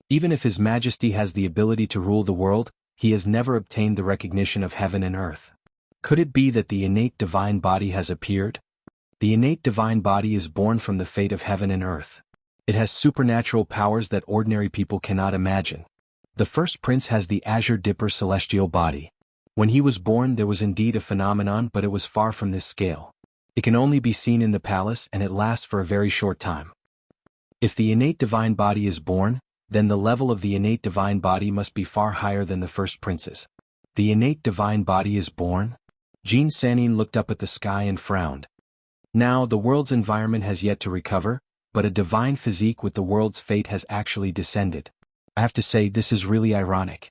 Even if His Majesty has the ability to rule the world, he has never obtained the recognition of heaven and earth. Could it be that the innate divine body has appeared? The innate divine body is born from the fate of heaven and earth. It has supernatural powers that ordinary people cannot imagine. The first prince has the Azure Dipper celestial body. When he was born there was indeed a phenomenon, but it was far from this scale. It can only be seen in the palace and it lasts for a very short time. If the innate divine body is born, then the level of the innate divine body must be far higher than the first prince's. The innate divine body is born? Jean Sanin looked up at the sky and frowned. Now the world's environment has yet to recover, but a divine physique with the world's fate has actually descended. I have to say this is really ironic.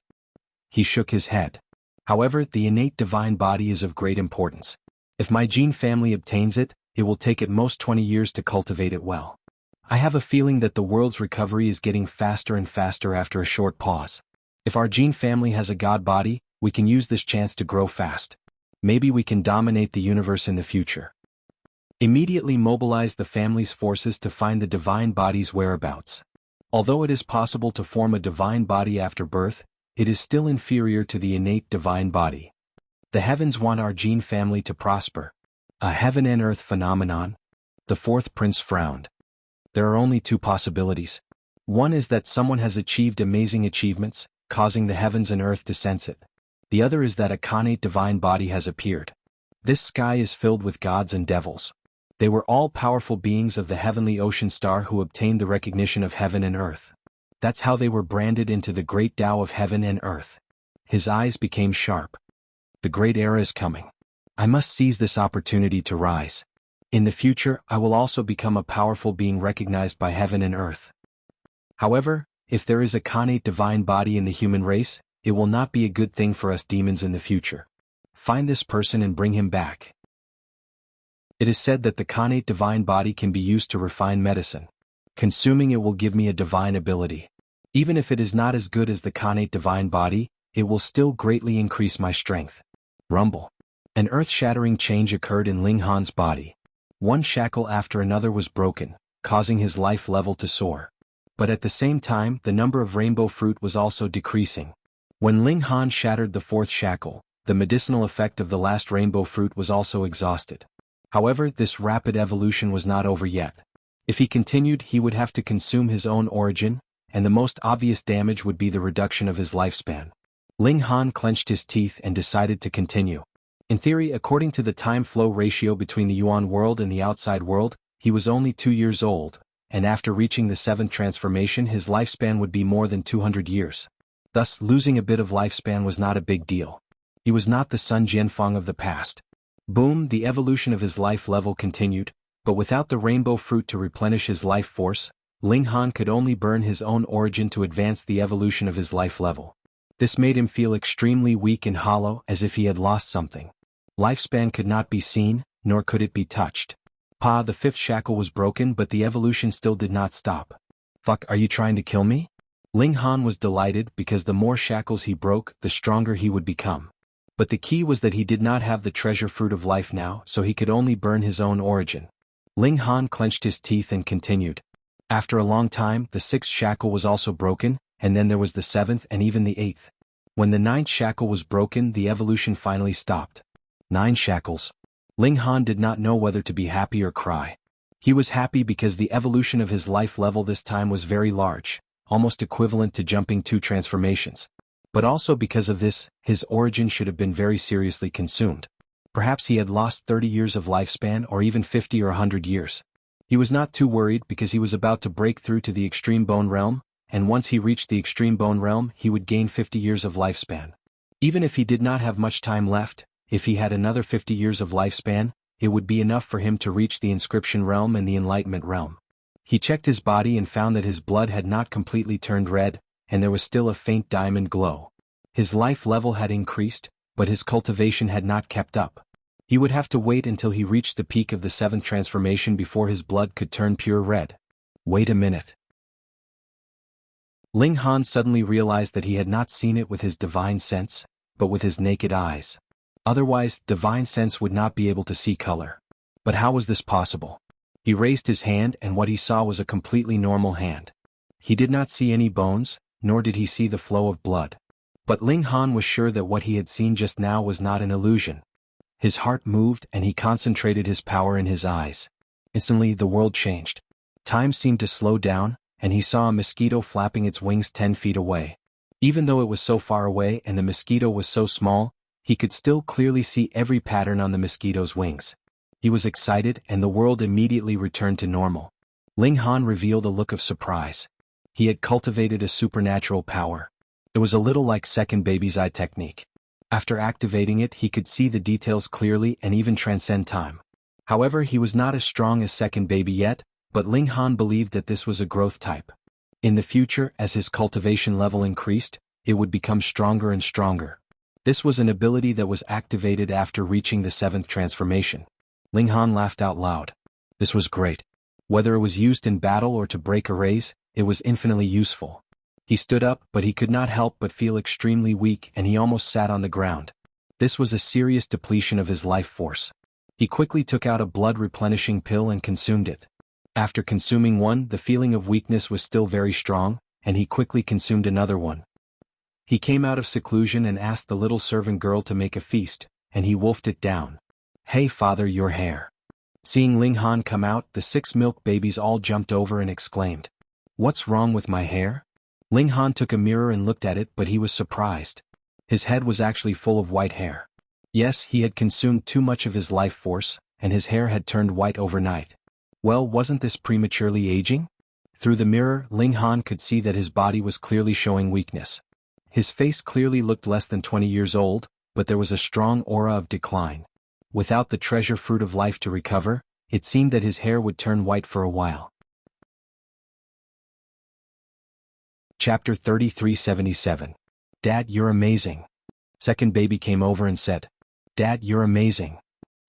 He shook his head. However, the innate divine body is of great importance. If my Jean family obtains it, it will take at most 20 years to cultivate it well. I have a feeling that the world's recovery is getting faster and faster after a short pause. If our gene family has a god body, we can use this chance to grow fast. Maybe we can dominate the universe in the future. Immediately mobilize the family's forces to find the divine body's whereabouts. Although it is possible to form a divine body after birth, it is still inferior to the innate divine body. The heavens want our gene family to prosper. A heaven and earth phenomenon? The fourth prince frowned. There are only two possibilities. One is that someone has achieved amazing achievements, causing the heavens and earth to sense it. The other is that a connate divine body has appeared. This sky is filled with gods and devils. They were all powerful beings of the heavenly ocean star who obtained the recognition of heaven and earth. That's how they were branded into the great Tao of heaven and earth. His eyes became sharp. The great era is coming. I must seize this opportunity to rise. In the future, I will also become a powerful being recognized by heaven and earth. However, if there is a connate divine body in the human race, it will not be a good thing for us demons in the future. Find this person and bring him back. It is said that the connate divine body can be used to refine medicine. Consuming it will give me a divine ability. Even if it is not as good as the connate divine body, it will still greatly increase my strength. Rumble. An earth-shattering change occurred in Ling Han's body. One shackle after another was broken, causing his life level to soar. But at the same time, the number of rainbow fruit was also decreasing. When Ling Han shattered the fourth shackle, the medicinal effect of the last rainbow fruit was also exhausted. However, this rapid evolution was not over yet. If he continued, he would have to consume his own origin, and the most obvious damage would be the reduction of his lifespan. Ling Han clenched his teeth and decided to continue. In theory, according to the time-flow ratio between the Yuan world and the outside world, he was only 2 years old, and after reaching the 7th transformation his lifespan would be more than 200 years. Thus, losing a bit of lifespan was not a big deal. He was not the Sun Jianfeng of the past. Boom, the evolution of his life level continued, but without the rainbow fruit to replenish his life force, Ling Han could only burn his own origin to advance the evolution of his life level. This made him feel extremely weak and hollow, as if he had lost something. Lifespan could not be seen, nor could it be touched. The 5th shackle was broken, but the evolution still did not stop. Fuck, are you trying to kill me? Ling Han was delighted because the more shackles he broke, the stronger he would become. But the key was that he did not have the treasure fruit of life now, so he could only burn his own origin. Ling Han clenched his teeth and continued. After a long time, the 6th shackle was also broken, and then there was the 7th and even the 8th. When the 9th shackle was broken, the evolution finally stopped. 9 shackles. Ling Han did not know whether to be happy or cry. He was happy because the evolution of his life level this time was very large, almost equivalent to jumping 2 transformations. But also because of this, his origin should have been very seriously consumed. Perhaps he had lost 30 years of lifespan or even 50 or 100 years. He was not too worried because he was about to break through to the extreme bone realm, and once he reached the extreme bone realm he would gain 50 years of lifespan. Even if he did not have much time left, if he had another 50 years of lifespan, it would be enough for him to reach the inscription realm and the enlightenment realm. He checked his body and found that his blood had not completely turned red, and there was still a faint diamond glow. His life level had increased, but his cultivation had not kept up. He would have to wait until he reached the peak of the 7th transformation before his blood could turn pure red. Wait a minute. Ling Han suddenly realized that he had not seen it with his divine sense, but with his naked eyes. Otherwise, divine sense would not be able to see color. But how was this possible? He raised his hand and what he saw was a completely normal hand. He did not see any bones, nor did he see the flow of blood. But Ling Han was sure that what he had seen just now was not an illusion. His heart moved and he concentrated his power in his eyes. Instantly the world changed. Time seemed to slow down, and he saw a mosquito flapping its wings 10 feet away. Even though it was so far away and the mosquito was so small, he could still clearly see every pattern on the mosquito's wings. He was excited and the world immediately returned to normal. Ling Han revealed a look of surprise. He had cultivated a supernatural power. It was a little like second baby's eye technique. After activating it he could see the details clearly and even transcend time. However, he was not as strong as second baby yet, but Ling Han believed that this was a growth type. In the future, as his cultivation level increased, it would become stronger and stronger. This was an ability that was activated after reaching the 7th transformation. Ling Han laughed out loud. This was great. Whether it was used in battle or to break arrays, it was infinitely useful. He stood up, but he could not help but feel extremely weak, and he almost sat on the ground. This was a serious depletion of his life force. He quickly took out a blood-replenishing pill and consumed it. After consuming one, the feeling of weakness was still very strong, and he quickly consumed another one. He came out of seclusion and asked the little servant girl to make a feast, and he wolfed it down. Hey father, your hair. Seeing Ling Han come out, the 6 milk babies all jumped over and exclaimed, "What's wrong with my hair?" Ling Han took a mirror and looked at it, but he was surprised. His head was actually full of white hair. Yes, he had consumed too much of his life force, and his hair had turned white overnight. Well, wasn't this prematurely aging? Through the mirror, Ling Han could see that his body was clearly showing weakness. His face clearly looked less than 20 years old, but there was a strong aura of decline. Without the treasure fruit of life to recover, it seemed that his hair would turn white for a while. Chapter 3377. Dad, you're amazing. Second baby came over and said, Dad, you're amazing.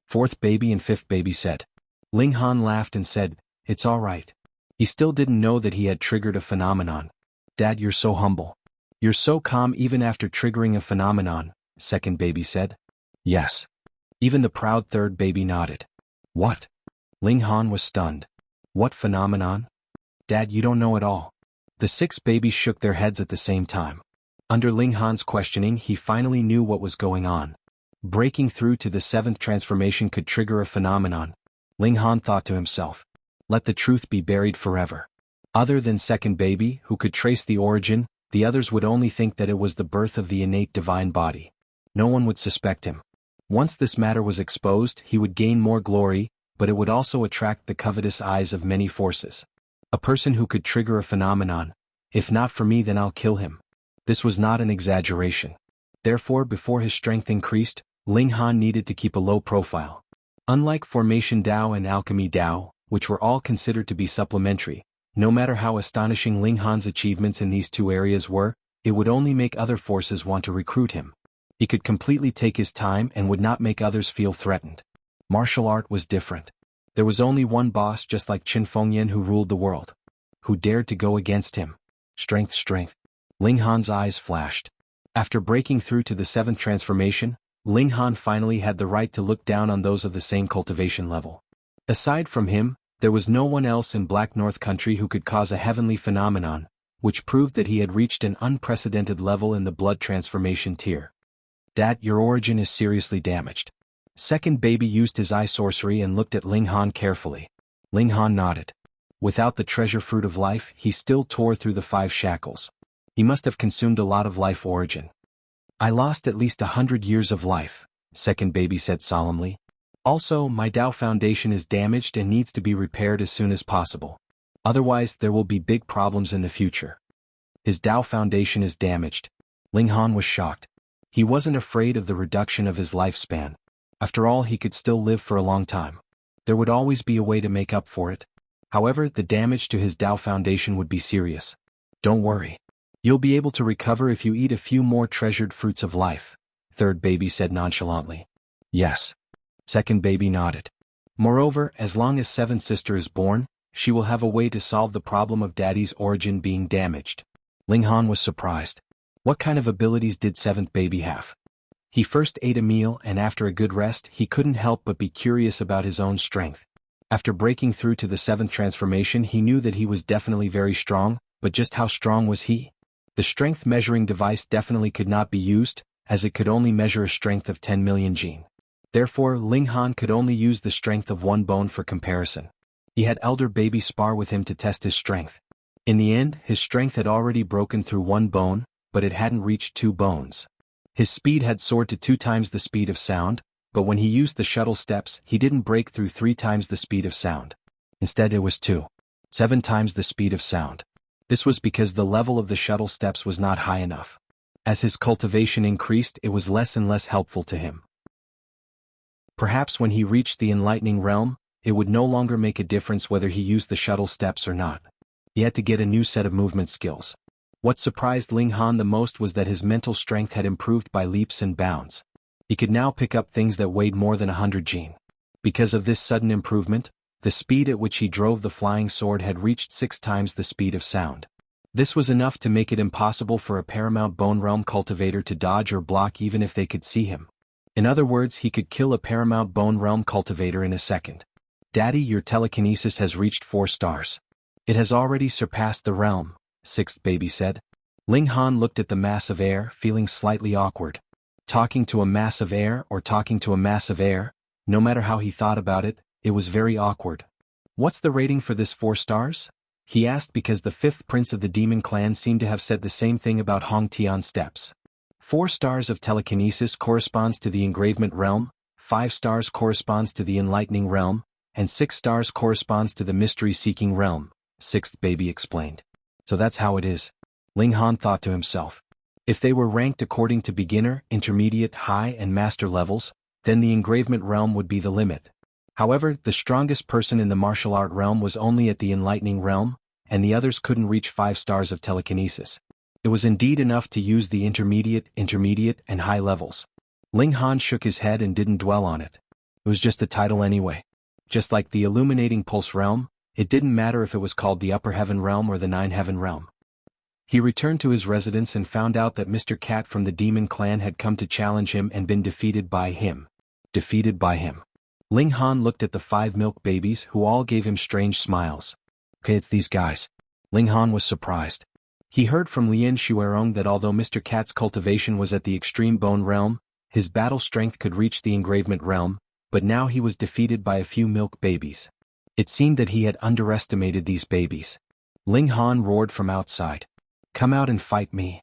Fourth baby and fifth baby said. Ling Han laughed and said, It's all right. He still didn't know that he had triggered a phenomenon. Dad, you're so humble. You're so calm even after triggering a phenomenon, second baby said. Yes. Even the proud third baby nodded. What? Ling Han was stunned. What phenomenon? Dad, you don't know at all. The 6 babies shook their heads at the same time. Under Ling Han's questioning, he finally knew what was going on. Breaking through to the 7th transformation could trigger a phenomenon. Ling Han thought to himself, let the truth be buried forever. Other than second baby, who could trace the origin, the others would only think that it was the birth of the innate divine body. No one would suspect him. Once this matter was exposed, he would gain more glory, but it would also attract the covetous eyes of many forces. A person who could trigger a phenomenon. If not for me, then I'll kill him. This was not an exaggeration. Therefore, before his strength increased, Ling Han needed to keep a low profile. Unlike Formation Dao and Alchemy Dao, which were all considered to be supplementary, no matter how astonishing Ling Han's achievements in these 2 areas were, it would only make other forces want to recruit him. He could completely take his time and would not make others feel threatened. Martial art was different. There was only one boss, just like Qin Fengyan, who ruled the world. Who dared to go against him? Strength, strength. Ling Han's eyes flashed. After breaking through to the 7th transformation, Ling Han finally had the right to look down on those of the same cultivation level. Aside from him, there was no one else in Black North Country who could cause a heavenly phenomenon, which proved that he had reached an unprecedented level in the blood transformation tier. Dad, your origin is seriously damaged. Second baby used his eye sorcery and looked at Ling Han carefully. Ling Han nodded. Without the treasure fruit of life, he still tore through the 5 shackles. He must have consumed a lot of life origin. I lost at least 100 years of life, second baby said solemnly. Also, my Dao foundation is damaged and needs to be repaired as soon as possible. Otherwise, there will be big problems in the future. His Dao foundation is damaged. Ling Han was shocked. He wasn't afraid of the reduction of his lifespan. After all, he could still live for a long time. There would always be a way to make up for it. However, the damage to his Dao foundation would be serious. Don't worry. You'll be able to recover if you eat a few more treasured fruits of life, third baby said nonchalantly. Yes. Second baby nodded. Moreover, as long as 7th sister is born, she will have a way to solve the problem of daddy's origin being damaged. Ling Han was surprised. What kind of abilities did 7th baby have? He first ate a meal, and after a good rest, he couldn't help but be curious about his own strength. After breaking through to the 7th transformation, he knew that he was definitely very strong, but just how strong was he? The strength measuring device definitely could not be used, as it could only measure a strength of 10 million gene. Therefore, Ling Han could only use the strength of 1 bone for comparison. He had elder baby spar with him to test his strength. In the end, his strength had already broken through 1 bone, but it hadn't reached 2 bones. His speed had soared to 2 times the speed of sound, but when he used the shuttle steps, he didn't break through 3 times the speed of sound. Instead, it was 7 times the speed of sound. This was because the level of the shuttle steps was not high enough. As his cultivation increased, it was less and less helpful to him. Perhaps when he reached the enlightening realm, it would no longer make a difference whether he used the shuttle steps or not. He had to get a new set of movement skills. What surprised Ling Han the most was that his mental strength had improved by leaps and bounds. He could now pick up things that weighed more than 100 gene. Because of this sudden improvement, the speed at which he drove the flying sword had reached 6 times the speed of sound. This was enough to make it impossible for a Paramount Bone Realm cultivator to dodge or block even if they could see him. In other words, he could kill a Paramount Bone Realm cultivator in a second. Daddy, your telekinesis has reached 4 stars. It has already surpassed the realm, 6th baby said. Ling Han looked at the mass of air, feeling slightly awkward. Talking to a mass of air or talking to a mass of air, no matter how he thought about it, it was very awkward. What's the rating for this 4 stars? He asked because the 5th prince of the demon clan seemed to have said the same thing about Hong Tian steps. 4 stars of telekinesis corresponds to the engravement realm, 5 stars corresponds to the enlightening realm, and 6 stars corresponds to the mystery-seeking realm, 6th baby explained. So that's how it is. Ling Han thought to himself. If they were ranked according to beginner, intermediate, high, and master levels, then the engravement realm would be the limit. However, the strongest person in the martial art realm was only at the enlightening realm, and the others couldn't reach 5 stars of telekinesis. It was indeed enough to use the intermediate, and high levels. Ling Han shook his head and didn't dwell on it. It was just a title anyway. Just like the Illuminating Pulse realm, it didn't matter if it was called the Upper Heaven realm or the Nine Heaven realm. He returned to his residence and found out that Mr. Cat from the Demon Clan had come to challenge him and been defeated by him. Defeated by him. Ling Han looked at the 5 milk babies who all gave him strange smiles. Okay, it's these guys. Ling Han was surprised. He heard from Lien Shuerong that although Mr. Cat's cultivation was at the extreme bone realm, his battle strength could reach the engravement realm, but now he was defeated by a few milk babies. It seemed that he had underestimated these babies. Ling Han roared from outside. Come out and fight me.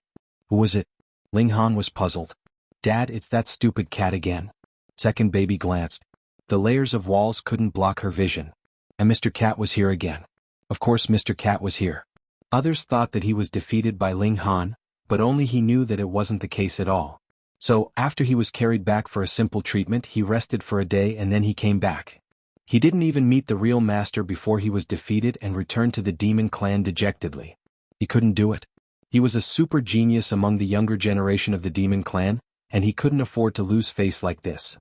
Who was it? Ling Han was puzzled. Dad, it's that stupid cat again. Second baby glanced. The layers of walls couldn't block her vision. And Mr. Cat was here again. Of course Mr. Cat was here. Others thought that he was defeated by Ling Han, but only he knew that it wasn't the case at all. So, after he was carried back for a simple treatment, he rested for a day and then he came back. He didn't even meet the real master before he was defeated and returned to the Demon Clan dejectedly. He couldn't do it. He was a super genius among the younger generation of the Demon Clan, and he couldn't afford to lose face like this.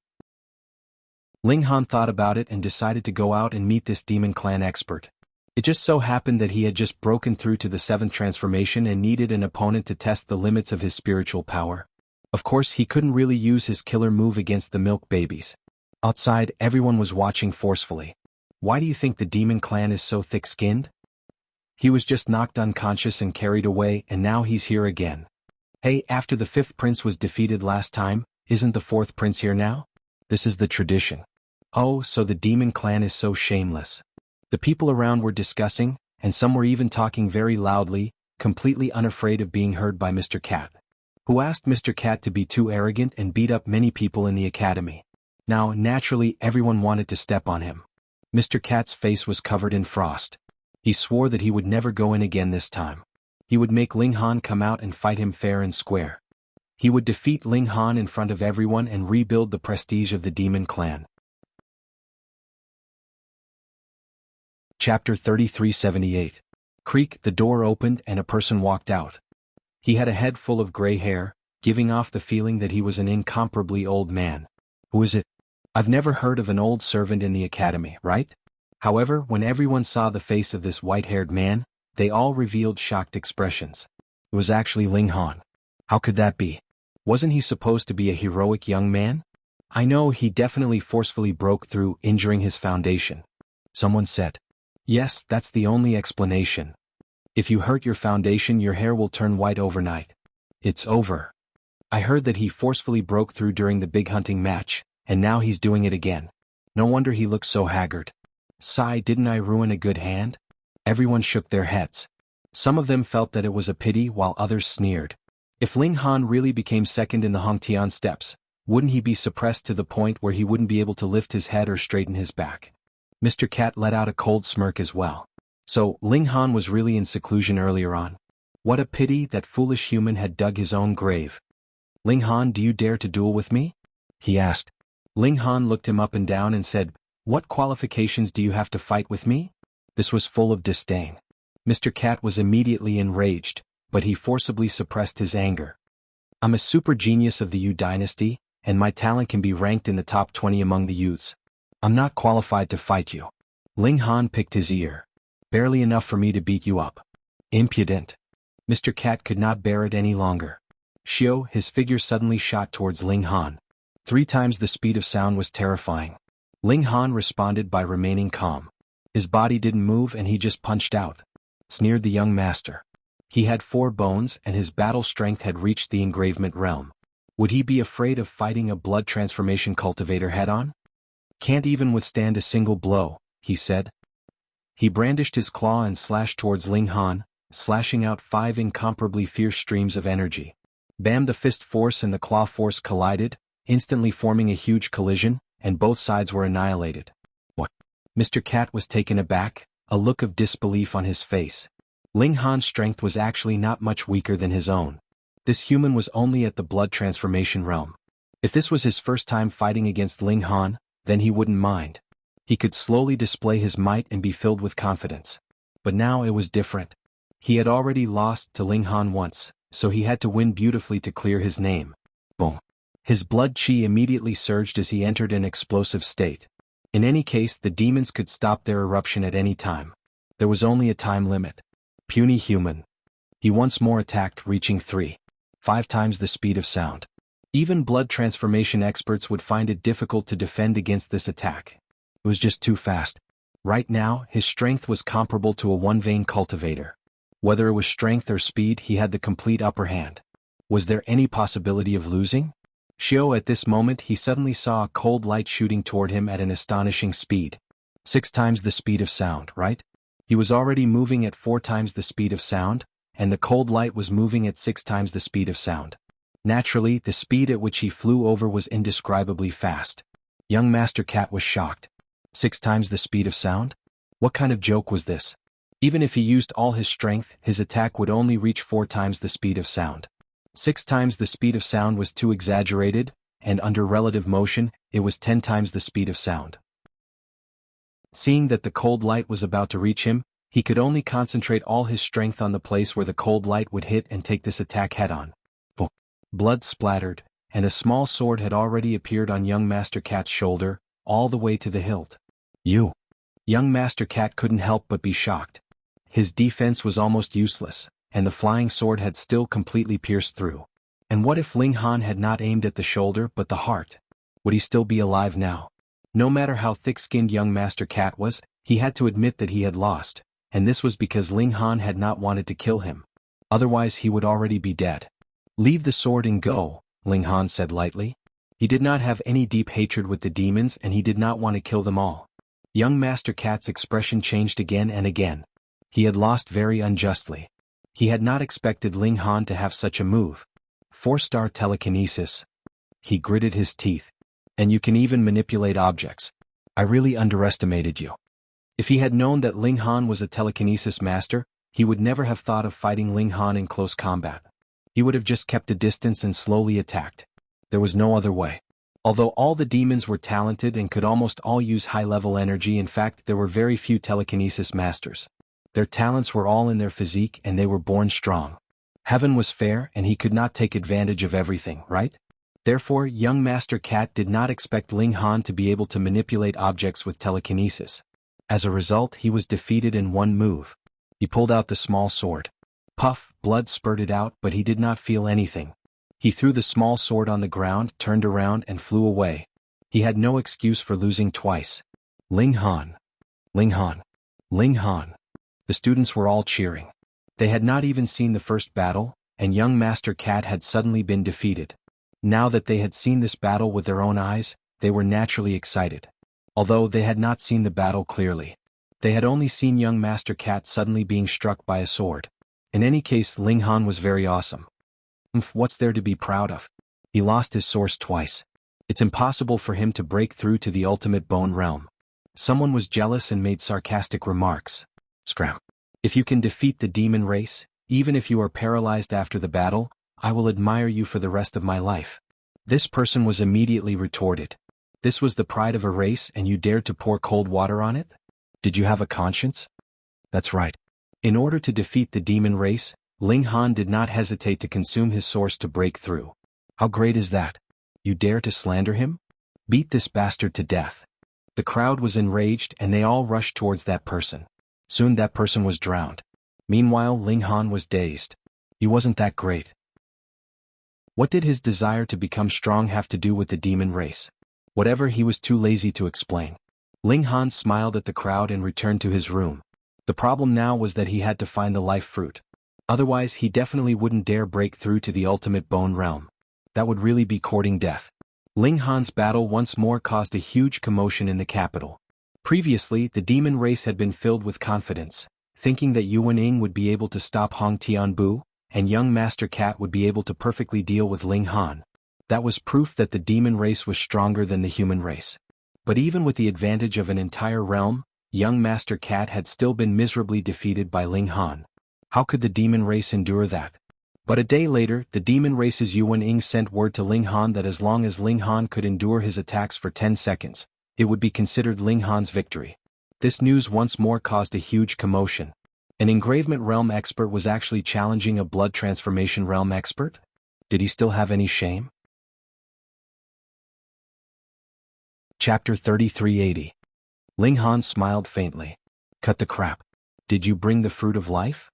Ling Han thought about it and decided to go out and meet this Demon Clan expert. It just so happened that he had just broken through to the 7th transformation and needed an opponent to test the limits of his spiritual power. Of course, he couldn't really use his killer move against the milk babies. Outside, everyone was watching forcefully. Why do you think the Demon Clan is so thick-skinned? He was just knocked unconscious and carried away, and now he's here again. Hey, after the 5th prince was defeated last time, isn't the 4th prince here now? This is the tradition. Oh, so the Demon Clan is so shameless. The people around were discussing, and some were even talking very loudly, completely unafraid of being heard by Mr. Cat, who asked Mr. Cat to be too arrogant and beat up many people in the academy. Now, naturally, everyone wanted to step on him. Mr. Cat's face was covered in frost. He swore that he would never go in again this time. He would make Ling Han come out and fight him fair and square. He would defeat Ling Han in front of everyone and rebuild the prestige of the Demon Clan. Chapter 3378. Creak, the door opened and a person walked out. He had a head full of gray hair, giving off the feeling that he was an incomparably old man. Who is it? I've never heard of an old servant in the academy, right? However, when everyone saw the face of this white-haired man, they all revealed shocked expressions. It was actually Ling Han. How could that be? Wasn't he supposed to be a heroic young man? I know, he definitely forcefully broke through, injuring his foundation. Someone said. Yes, that's the only explanation. If you hurt your foundation, your hair will turn white overnight. It's over. I heard that he forcefully broke through during the big hunting match, and now he's doing it again. No wonder he looks so haggard. Sigh, didn't I ruin a good hand? Everyone shook their heads. Some of them felt that it was a pity while others sneered. If Ling Han really became second in the Hongtian steps, wouldn't he be suppressed to the point where he wouldn't be able to lift his head or straighten his back? Mr. Cat let out a cold smirk as well. So, Ling Han was really in seclusion earlier on. What a pity that foolish human had dug his own grave. Ling Han, do you dare to duel with me? He asked. Ling Han looked him up and down and said, what qualifications do you have to fight with me? This was full of disdain. Mr. Cat was immediately enraged, but he forcibly suppressed his anger. I'm a super genius of the Yu dynasty, and my talent can be ranked in the top 20 among the youths. I'm not qualified to fight you. Ling Han picked his ear. Barely enough for me to beat you up. Impudent. Mr. Cat could not bear it any longer. Xiao, his figure suddenly shot towards Ling Han. 3 times the speed of sound was terrifying. Ling Han responded by remaining calm. His body didn't move and he just punched out. Sneered the young master. He had 4 bones and his battle strength had reached the engravement realm. Would he be afraid of fighting a blood transformation cultivator head-on? Can't even withstand a single blow, he said. He brandished his claw and slashed towards Ling Han, slashing out 5 incomparably fierce streams of energy. Bam! The fist force and the claw force collided, instantly forming a huge collision, and both sides were annihilated. What? Mr. Cat was taken aback, a look of disbelief on his face. Ling Han's strength was actually not much weaker than his own. This human was only at the blood transformation realm. If this was his first time fighting against Ling Han, then he wouldn't mind. He could slowly display his might and be filled with confidence. But now it was different. He had already lost to Ling Han once, so he had to win beautifully to clear his name. Boom. His blood qi immediately surged as he entered an explosive state. In any case, the demons could stop their eruption at any time. There was only a time limit. Puny human. He once more attacked, reaching 5 times the speed of sound. Even blood transformation experts would find it difficult to defend against this attack. It was just too fast. Right now, his strength was comparable to a one-vein cultivator. Whether it was strength or speed, he had the complete upper hand. Was there any possibility of losing? Xiao, at this moment he suddenly saw a cold light shooting toward him at an astonishing speed. 6 times the speed of sound, right? He was already moving at 4 times the speed of sound, and the cold light was moving at 6 times the speed of sound. Naturally, the speed at which he flew over was indescribably fast. Young Master Cat was shocked. 6 times the speed of sound? What kind of joke was this? Even if he used all his strength, his attack would only reach 4 times the speed of sound. 6 times the speed of sound was too exaggerated, and under relative motion, it was 10 times the speed of sound. Seeing that the cold light was about to reach him, he could only concentrate all his strength on the place where the cold light would hit and take this attack head-on. Boom. Blood splattered, and a small sword had already appeared on young Master Cat's shoulder, all the way to the hilt. You. Young Master Cat couldn't help but be shocked. His defense was almost useless, and the flying sword had still completely pierced through. And what if Ling Han had not aimed at the shoulder but the heart? Would he still be alive now? No matter how thick-skinned young Master Cat was, he had to admit that he had lost, and this was because Ling Han had not wanted to kill him. Otherwise he would already be dead. Leave the sword and go, Ling Han said lightly. He did not have any deep hatred with the demons and he did not want to kill them all. Young Master Cat's expression changed again and again. He had lost very unjustly. He had not expected Ling Han to have such a move. 4-star telekinesis. He gritted his teeth. And you can even manipulate objects. I really underestimated you. If he had known that Ling Han was a telekinesis master, he would never have thought of fighting Ling Han in close combat. He would have just kept a distance and slowly attacked. There was no other way. Although all the demons were talented and could almost all use high-level energy, in fact there were very few telekinesis masters. Their talents were all in their physique and they were born strong. Heaven was fair and he could not take advantage of everything, right? Therefore, young Master Cat did not expect Ling Han to be able to manipulate objects with telekinesis. As a result, he was defeated in one move. He pulled out the small sword. Puff, blood spurted out, but he did not feel anything. He threw the small sword on the ground, turned around and flew away. He had no excuse for losing twice. Ling Han. Ling Han. Ling Han. The students were all cheering. They had not even seen the first battle, and young Master Cat had suddenly been defeated. Now that they had seen this battle with their own eyes, they were naturally excited. Although they had not seen the battle clearly. They had only seen young Master Cat suddenly being struck by a sword. In any case, Ling Han was very awesome. What's there to be proud of? He lost his source twice. It's impossible for him to break through to the ultimate bone realm. Someone was jealous and made sarcastic remarks. Scram. If you can defeat the demon race, even if you are paralyzed after the battle, I will admire you for the rest of my life. This person was immediately retorted. This was the pride of a race and you dared to pour cold water on it? Did you have a conscience? That's right. In order to defeat the demon race, Ling Han did not hesitate to consume his source to break through. How great is that? You dare to slander him? Beat this bastard to death. The crowd was enraged and they all rushed towards that person. Soon that person was drowned. Meanwhile, Ling Han was dazed. He wasn't that great. What did his desire to become strong have to do with the demon race? Whatever, he was too lazy to explain. Ling Han smiled at the crowd and returned to his room. The problem now was that he had to find the life fruit. Otherwise, he definitely wouldn't dare break through to the ultimate bone realm. That would really be courting death. Ling Han's battle once more caused a huge commotion in the capital. Previously, the demon race had been filled with confidence, thinking that Yuan Ying would be able to stop Hong Tianbu, and young Master Cat would be able to perfectly deal with Ling Han. That was proof that the demon race was stronger than the human race. But even with the advantage of an entire realm, young Master Cat had still been miserably defeated by Ling Han. How could the demon race endure that? But a day later, the demon race's Yuan Ying sent word to Ling Han that as long as Ling Han could endure his attacks for 10 seconds, it would be considered Ling Han's victory. This news once more caused a huge commotion. An engravement realm expert was actually challenging a blood transformation realm expert? Did he still have any shame? Chapter 3380. Ling Han smiled faintly. Cut the crap. Did you bring the fruit of life?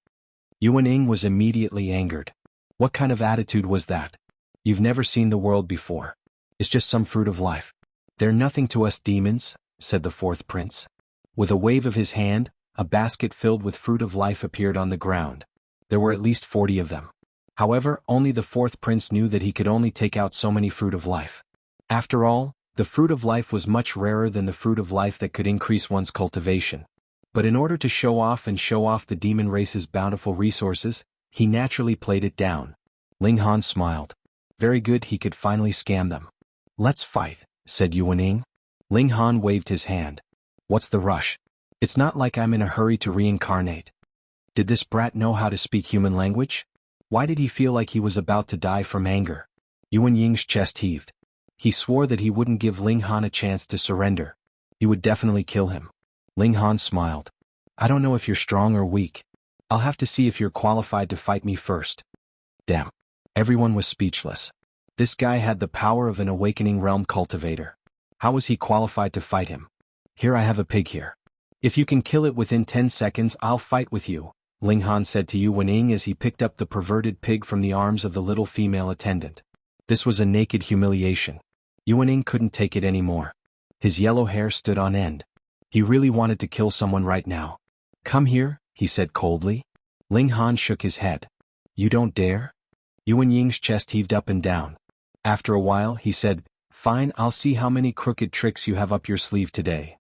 Yuan Ying was immediately angered. What kind of attitude was that? You've never seen the world before. It's just some fruit of life. They're nothing to us demons, said the fourth prince. With a wave of his hand, a basket filled with fruit of life appeared on the ground. There were at least 40 of them. However, only the fourth prince knew that he could only take out so many fruit of life. After all, the fruit of life was much rarer than the fruit of life that could increase one's cultivation. But in order to show off the demon race's bountiful resources, he naturally played it down. Ling Han smiled. Very good, he could finally scam them. Let's fight, said Yuan Ying. Ling Han waved his hand. What's the rush? It's not like I'm in a hurry to reincarnate. Did this brat know how to speak human language? Why did he feel like he was about to die from anger? Yuan Ying's chest heaved. He swore that he wouldn't give Ling Han a chance to surrender. He would definitely kill him. Ling Han smiled. I don't know if you're strong or weak. I'll have to see if you're qualified to fight me first. Damn. Everyone was speechless. This guy had the power of an awakening realm cultivator. How was he qualified to fight him? Here, I have a pig here. If you can kill it within 10 seconds, I'll fight with you, Ling Han said to Yuan Ying as he picked up the perverted pig from the arms of the little female attendant. This was a naked humiliation. Yuan Ying couldn't take it anymore. His yellow hair stood on end. He really wanted to kill someone right now. Come here, he said coldly. Ling Han shook his head. You don't dare? Yuan Ying's chest heaved up and down. After a while, he said, Fine, I'll see how many crooked tricks you have up your sleeve today.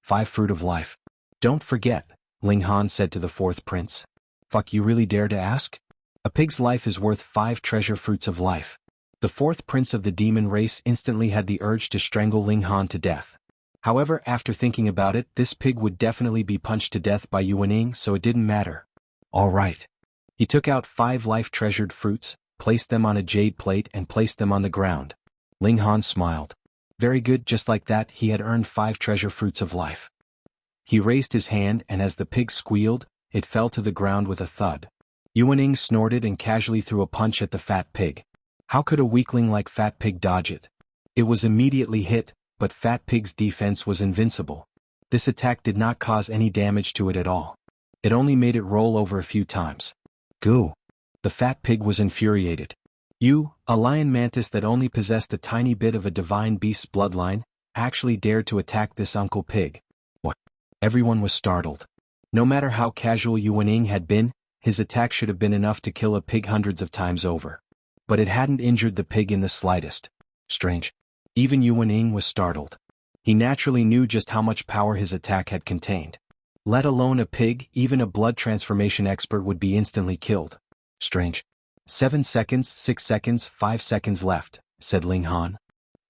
5 fruit of life. Don't forget, Ling Han said to the fourth prince. Fuck, you really dare to ask? A pig's life is worth 5 treasure fruits of life. The fourth prince of the demon race instantly had the urge to strangle Ling Han to death. However, after thinking about it, this pig would definitely be punched to death by Yuan Ying, so it didn't matter. All right. He took out 5 life-treasured fruits, placed them on a jade plate and placed them on the ground. Ling Han smiled. Very good, just like that, he had earned 5 treasure fruits of life. He raised his hand and as the pig squealed, it fell to the ground with a thud. Yuan Ying snorted and casually threw a punch at the fat pig. How could a weakling like Fat Pig dodge it? It was immediately hit, but Fat Pig's defense was invincible. This attack did not cause any damage to it at all. It only made it roll over a few times. Goo! The fat pig was infuriated. You, a lion mantis that only possessed a tiny bit of a divine beast's bloodline, actually dared to attack this Uncle Pig. What? Everyone was startled. No matter how casual Yuan Ying had been, his attack should have been enough to kill a pig hundreds of times over. But it hadn't injured the pig in the slightest. Strange. Even Yuan Ying was startled. He naturally knew just how much power his attack had contained. Let alone a pig, even a blood transformation expert would be instantly killed. Strange. 7 seconds, 6 seconds, 5 seconds left, said Ling Han.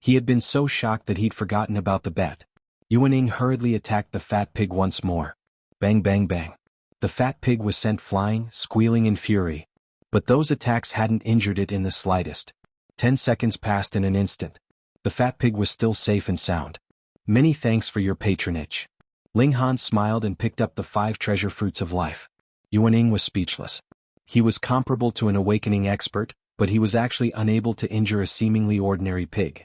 He had been so shocked that he'd forgotten about the bet. Yuan Ying hurriedly attacked the fat pig once more. Bang bang bang. The fat pig was sent flying, squealing in fury. But those attacks hadn't injured it in the slightest. 10 seconds passed in an instant. The fat pig was still safe and sound. Many thanks for your patronage. Ling Han smiled and picked up the 5 treasure fruits of life. Yuan Ying was speechless. He was comparable to an awakening expert, but he was actually unable to injure a seemingly ordinary pig.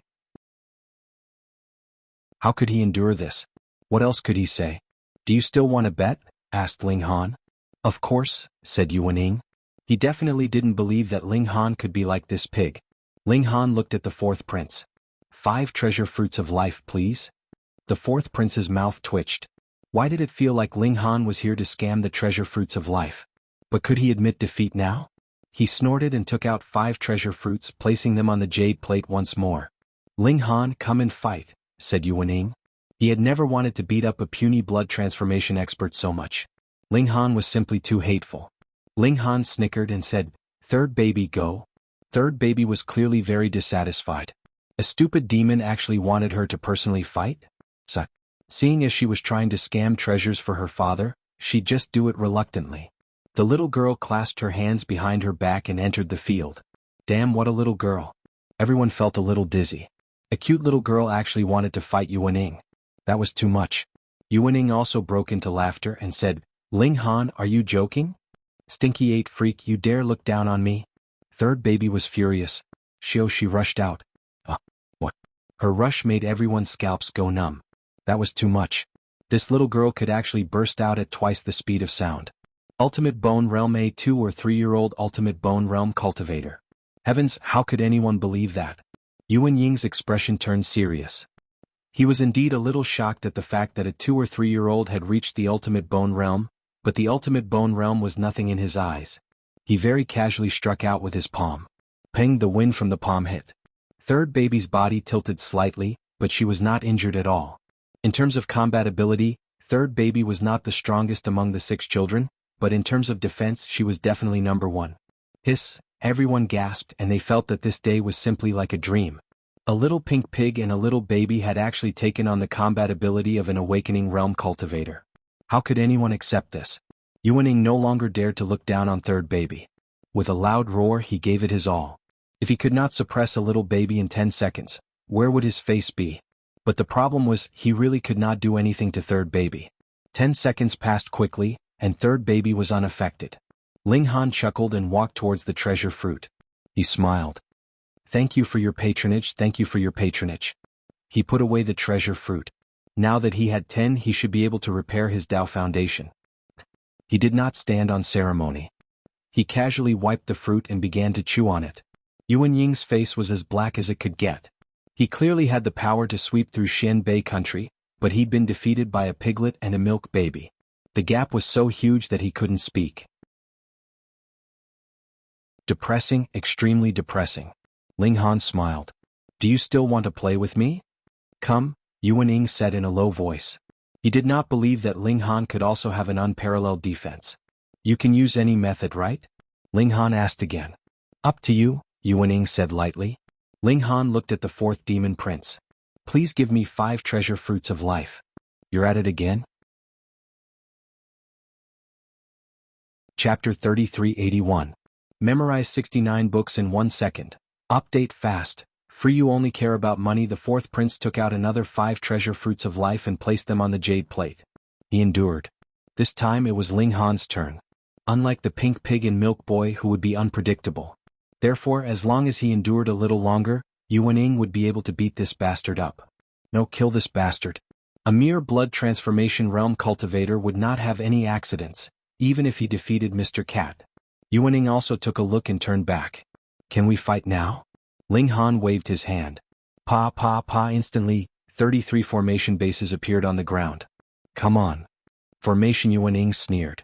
How could he endure this? What else could he say? Do you still want to bet? Asked Ling Han. Of course, said Yuaning. He definitely didn't believe that Ling Han could be like this pig. Ling Han looked at the fourth prince. 5 treasure fruits of life, please. The fourth prince's mouth twitched. Why did it feel like Ling Han was here to scam the treasure fruits of life? But could he admit defeat now? He snorted and took out 5 treasure fruits, placing them on the jade plate once more. Ling Han, come and fight, said Yuaning. He had never wanted to beat up a puny blood transformation expert so much. Ling Han was simply too hateful. Ling Han snickered and said, "Third baby, go." Third baby was clearly very dissatisfied. A stupid demon actually wanted her to personally fight? Seeing as she was trying to scam treasures for her father, she'd just do it reluctantly. The little girl clasped her hands behind her back and entered the field. Damn, what a little girl. Everyone felt a little dizzy. A cute little girl actually wanted to fight Yuaning. That was too much. Yuaning also broke into laughter and said, "Ling Han, are you joking? Stinky 8 freak, you dare look down on me?" Third baby was furious. She rushed out. What? Her rush made everyone's scalps go numb. That was too much. This little girl could actually burst out at twice the speed of sound. Ultimate Bone Realm, a 2 or 3-year-old Ultimate Bone Realm cultivator. Heavens, how could anyone believe that? Yuan Ying's expression turned serious. He was indeed a little shocked at the fact that a 2 or 3-year-old had reached the Ultimate Bone Realm, but the Ultimate Bone Realm was nothing in his eyes. He very casually struck out with his palm. Ping, the wind from the palm hit. Third baby's body tilted slightly, but she was not injured at all. In terms of combat ability, third baby was not the strongest among the 6 children, but in terms of defense she was definitely number 1. Hiss, everyone gasped and they felt that this day was simply like a dream. A little pink pig and a little baby had actually taken on the combat ability of an awakening realm cultivator. How could anyone accept this? Yuaning no longer dared to look down on third baby. With a loud roar he gave it his all. If he could not suppress a little baby in 10 seconds, where would his face be? But the problem was, he really could not do anything to third baby. 10 seconds passed quickly, and third baby was unaffected. Ling Han chuckled and walked towards the treasure fruit. He smiled. "Thank you for your patronage, thank you for your patronage." He put away the treasure fruit. Now that he had 10, he should be able to repair his Tao foundation. He did not stand on ceremony. He casually wiped the fruit and began to chew on it. Yuan Ying's face was as black as it could get. He clearly had the power to sweep through Xianbei country, but he'd been defeated by a piglet and a milk baby. The gap was so huge that he couldn't speak. Depressing, extremely depressing. Ling Han smiled. "Do you still want to play with me?" "Come," Yuan Ying said in a low voice. He did not believe that Ling Han could also have an unparalleled defense. "You can use any method, right?" Ling Han asked again. "Up to you," Yuan Ying said lightly. Ling Han looked at the fourth demon prince. "Please give me 5 treasure fruits of life." "You're at it again?" Chapter 3381. Memorize 69 books in 1 second. Update fast. Free. You only care about money. The fourth prince took out another 5 treasure fruits of life and placed them on the jade plate. He endured. This time it was Ling Han's turn. Unlike the pink pig and milk boy who would be unpredictable. Therefore, as long as he endured a little longer, Yuan Ying would be able to beat this bastard up. No, kill this bastard. A mere blood transformation realm cultivator would not have any accidents, even if he defeated Mr. Cat. Yuan Ying also took a look and turned back. "Can we fight now?" Ling Han waved his hand. Pa pa pa. Instantly, 33 formation bases appeared on the ground. "Come on." Formation. Yuan Ying sneered.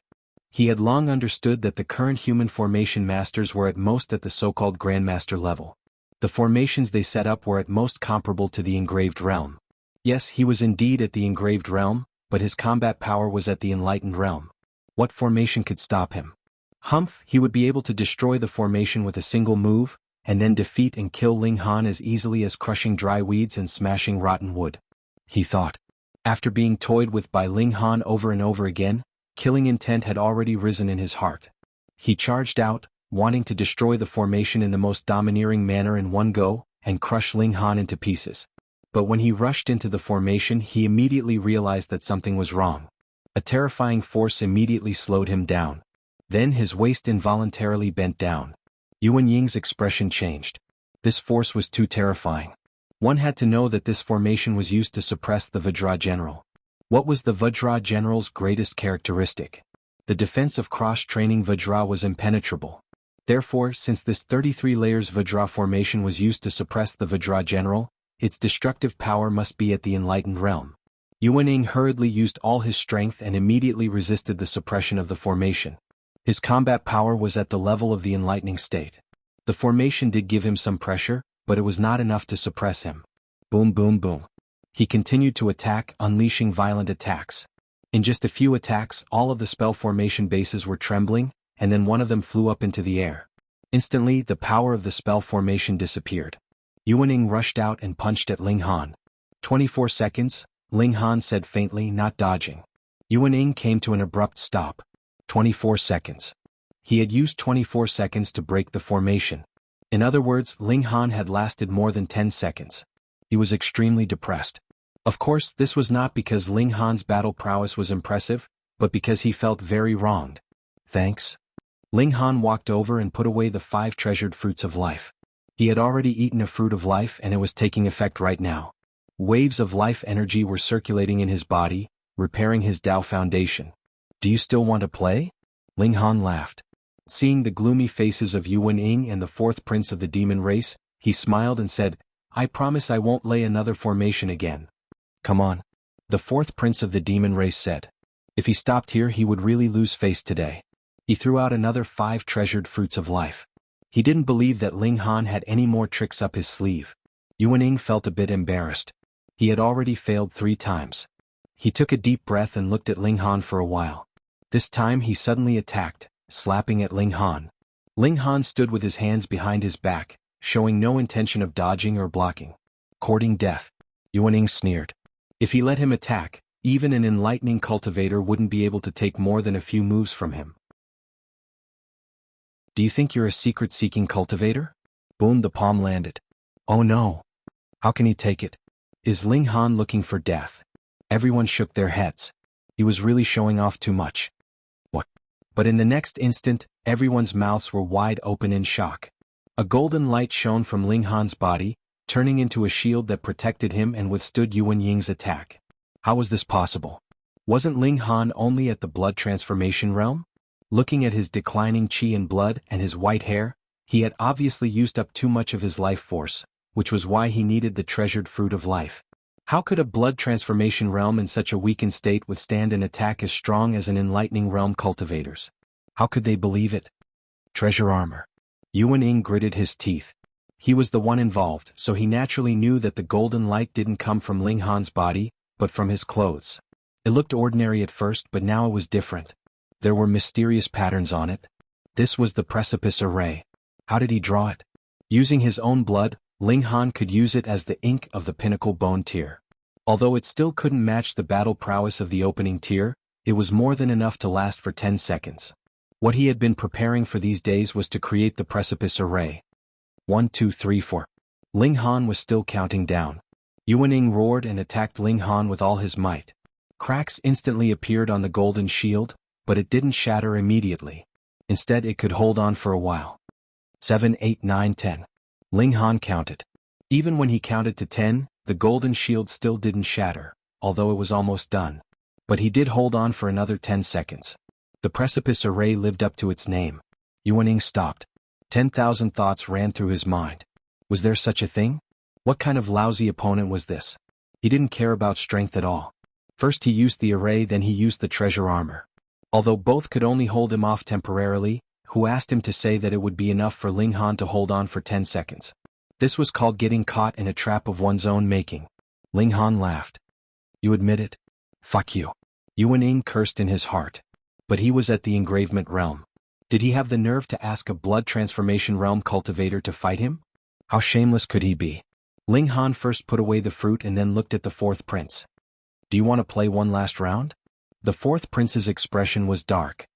He had long understood that the current human formation masters were at most at the so-called Grandmaster level. The formations they set up were at most comparable to the engraved realm. Yes, he was indeed at the engraved realm, but his combat power was at the enlightened realm. What formation could stop him? Humph, he would be able to destroy the formation with a single move, and then defeat and kill Ling Han as easily as crushing dry weeds and smashing rotten wood. He thought. After being toyed with by Ling Han over and over again, killing intent had already risen in his heart. He charged out, wanting to destroy the formation in the most domineering manner in one go, and crush Ling Han into pieces. But when he rushed into the formation, he immediately realized that something was wrong. A terrifying force immediately slowed him down. Then his waist involuntarily bent down. Yuan Ying's expression changed. This force was too terrifying. One had to know that this formation was used to suppress the Vajra general. What was the Vajra general's greatest characteristic? The defense of cross-training Vajra was impenetrable. Therefore, since this 33 layers Vajra formation was used to suppress the Vajra general, its destructive power must be at the enlightened realm. Yuan hurriedly used all his strength and immediately resisted the suppression of the formation. His combat power was at the level of the enlightening state. The formation did give him some pressure, but it was not enough to suppress him. Boom boom boom. He continued to attack, unleashing violent attacks. In just a few attacks, all of the spell formation bases were trembling, and then one of them flew up into the air. Instantly, the power of the spell formation disappeared. Yuan rushed out and punched at Ling Han. 24 seconds, Ling Han said faintly, not dodging. Yuan came to an abrupt stop. 24 seconds. He had used 24 seconds to break the formation. In other words, Ling Han had lasted more than 10 seconds. He was extremely depressed. Of course, this was not because Ling Han's battle prowess was impressive, but because he felt very wronged. Thanks. Ling Han walked over and put away the 5 treasured fruits of life. He had already eaten a fruit of life and it was taking effect right now. Waves of life energy were circulating in his body, repairing his Dao foundation. Do you still want to play? Ling Han laughed. Seeing the gloomy faces of Yuan and the 4th prince of the demon race, he smiled and said, I promise I won't lay another formation again. Come on. The 4th prince of the demon race said. If he stopped here he would really lose face today. He threw out another 5 treasured fruits of life. He didn't believe that Ling Han had any more tricks up his sleeve. Yuan felt a bit embarrassed. He had already failed 3 times. He took a deep breath and looked at Ling Han for a while. This time he suddenly attacked, slapping at Ling Han. Ling Han stood with his hands behind his back, showing no intention of dodging or blocking. Courting death. Yuan sneered. If he let him attack, even an enlightening cultivator wouldn't be able to take more than a few moves from him. Do you think you're a secret-seeking cultivator? Boom, the palm landed. Oh no. How can he take it? Is Ling Han looking for death? Everyone shook their heads. He was really showing off too much. What? But in the next instant, everyone's mouths were wide open in shock. A golden light shone from Ling Han's body, turning into a shield that protected him and withstood Yuan Ying's attack. How was this possible? Wasn't Ling Han only at the blood transformation realm? Looking at his declining qi and blood and his white hair, he had obviously used up too much of his life force, which was why he needed the treasured fruit of life. How could a blood transformation realm in such a weakened state withstand an attack as strong as an enlightening realm cultivator's? How could they believe it? Treasure armor. Yuan gritted his teeth. He was the one involved, so he naturally knew that the golden light didn't come from Ling Han's body, but from his clothes. It looked ordinary at first, but now it was different. There were mysterious patterns on it. This was the precipice array. How did he draw it? Using his own blood, Ling Han could use it as the ink of the pinnacle bone tier. Although it still couldn't match the battle prowess of the opening tier, it was more than enough to last for 10 seconds. What he had been preparing for these days was to create the precipice array. 1, 2, 3, 4. Ling Han was still counting down. Yuan roared and attacked Ling Han with all his might. Cracks instantly appeared on the golden shield, but it didn't shatter immediately. Instead it could hold on for a while. 7, 8, 9, 10. Ling Han counted. Even when he counted to 10, the golden shield still didn't shatter, although it was almost done. But he did hold on for another 10 seconds. The precipice array lived up to its name. Yuan stopped. 10,000 thoughts ran through his mind. Was there such a thing? What kind of lousy opponent was this? He didn't care about strength at all. First he used the array, then he used the treasure armor. Although both could only hold him off temporarily, who asked him to say that it would be enough for Ling Han to hold on for 10 seconds. This was called getting caught in a trap of one's own making. Ling Han laughed. You admit it? Fuck you. Yuan cursed in his heart. But he was at the engravement realm. Did he have the nerve to ask a blood transformation realm cultivator to fight him? How shameless could he be? Ling Han first put away the fruit and then looked at the 4th prince. Do you want to play one last round? The 4th prince's expression was dark.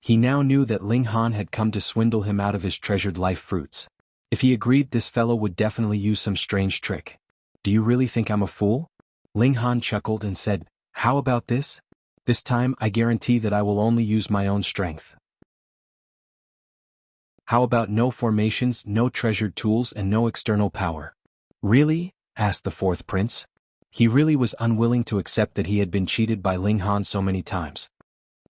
He now knew that Ling Han had come to swindle him out of his treasured life fruits. If he agreed, this fellow would definitely use some strange trick. Do you really think I'm a fool? Ling Han chuckled and said, how about this? This time I guarantee that I will only use my own strength. How about no formations, no treasured tools and no external power? Really? asked the fourth prince. He really was unwilling to accept that he had been cheated by Ling Han so many times.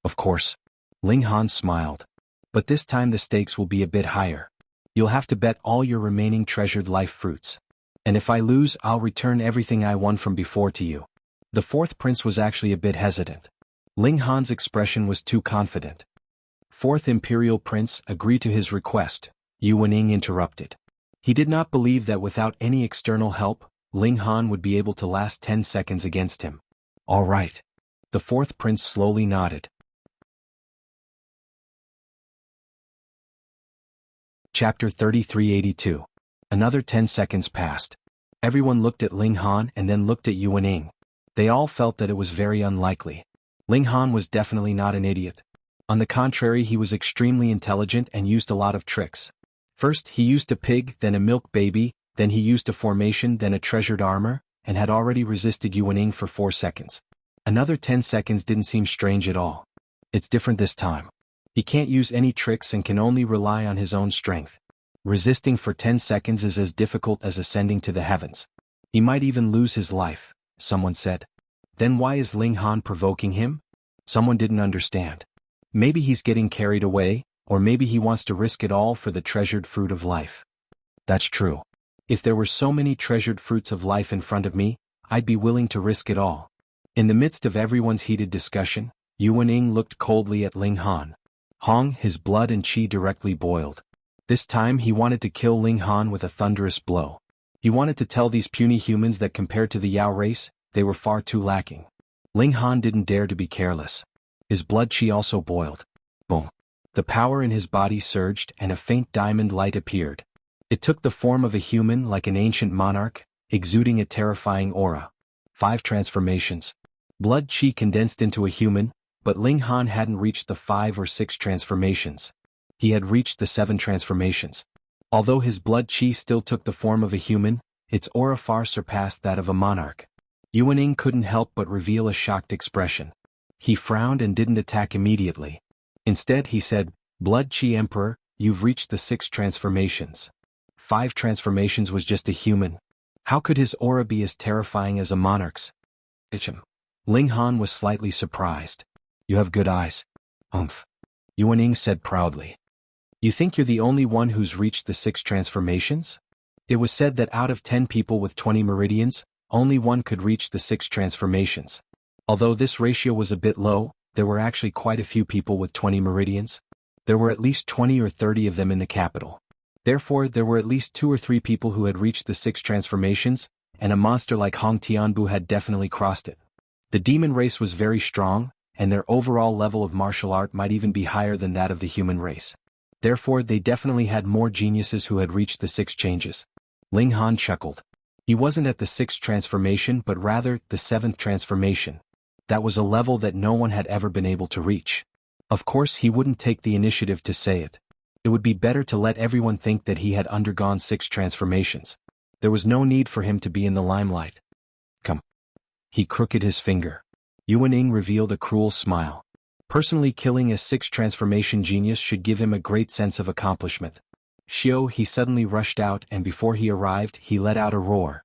Of course. Ling Han smiled. But this time the stakes will be a bit higher. You'll have to bet all your remaining treasured life fruits. And if I lose, I'll return everything I won from before to you. The fourth prince was actually a bit hesitant. Ling Han's expression was too confident. Fourth imperial prince, agree to his request, Yu Wening interrupted. He did not believe that without any external help, Ling Han would be able to last 10 seconds against him. All right. The fourth prince slowly nodded. Chapter 3382. Another 10 seconds passed. Everyone looked at Ling Han and then looked at Yu Wening. They all felt that it was very unlikely. Ling Han was definitely not an idiot. On the contrary, he was extremely intelligent and used a lot of tricks. First, he used a pig, then a milk baby, then he used a formation, then a treasured armor, and had already resisted Yu Wening for 4 seconds. Another 10 seconds didn't seem strange at all. It's different this time. He can't use any tricks and can only rely on his own strength. Resisting for 10 seconds is as difficult as ascending to the heavens. He might even lose his life, someone said. Then why is Ling Han provoking him? Someone didn't understand. Maybe he's getting carried away, or maybe he wants to risk it all for the treasured fruit of life. That's true. If there were so many treasured fruits of life in front of me, I'd be willing to risk it all. In the midst of everyone's heated discussion, Yu Wening looked coldly at Ling Han. His blood and qi directly boiled. This time he wanted to kill Ling Han with a thunderous blow. He wanted to tell these puny humans that compared to the Yao race, they were far too lacking. Ling Han didn't dare to be careless. His blood qi also boiled. Boom. The power in his body surged and a faint diamond light appeared. It took the form of a human like an ancient monarch, exuding a terrifying aura. 5 transformations. Blood qi condensed into a human, but Ling Han hadn't reached the 5 or 6 transformations. He had reached the 7 transformations. Although his blood qi still took the form of a human, its aura far surpassed that of a monarch. Yu Wening couldn't help but reveal a shocked expression. He frowned and didn't attack immediately. Instead he said, Blood qi Emperor, you've reached the 6 transformations. 5 transformations was just a human. How could his aura be as terrifying as a monarch's? Ling Han was slightly surprised. You have good eyes. Yu Wening said proudly. You think you're the only one who's reached the 6 transformations? It was said that out of 10 people with 20 meridians, only one could reach the 6 transformations. Although this ratio was a bit low, there were actually quite a few people with 20 meridians. There were at least 20 or 30 of them in the capital. Therefore, there were at least 2 or 3 people who had reached the 6 transformations, and a monster like Hong Tianbu had definitely crossed it. The demon race was very strong, and their overall level of martial art might even be higher than that of the human race. Therefore, they definitely had more geniuses who had reached the 6 changes. Ling Han chuckled. He wasn't at the 6th transformation but rather the 7th transformation. That was a level that no one had ever been able to reach. Of course he wouldn't take the initiative to say it. It would be better to let everyone think that he had undergone 6 transformations. There was no need for him to be in the limelight. Come. He crooked his finger. Yu Wening revealed a cruel smile. Personally killing a 6 transformation genius should give him a great sense of accomplishment. He suddenly rushed out and before he arrived he let out a roar.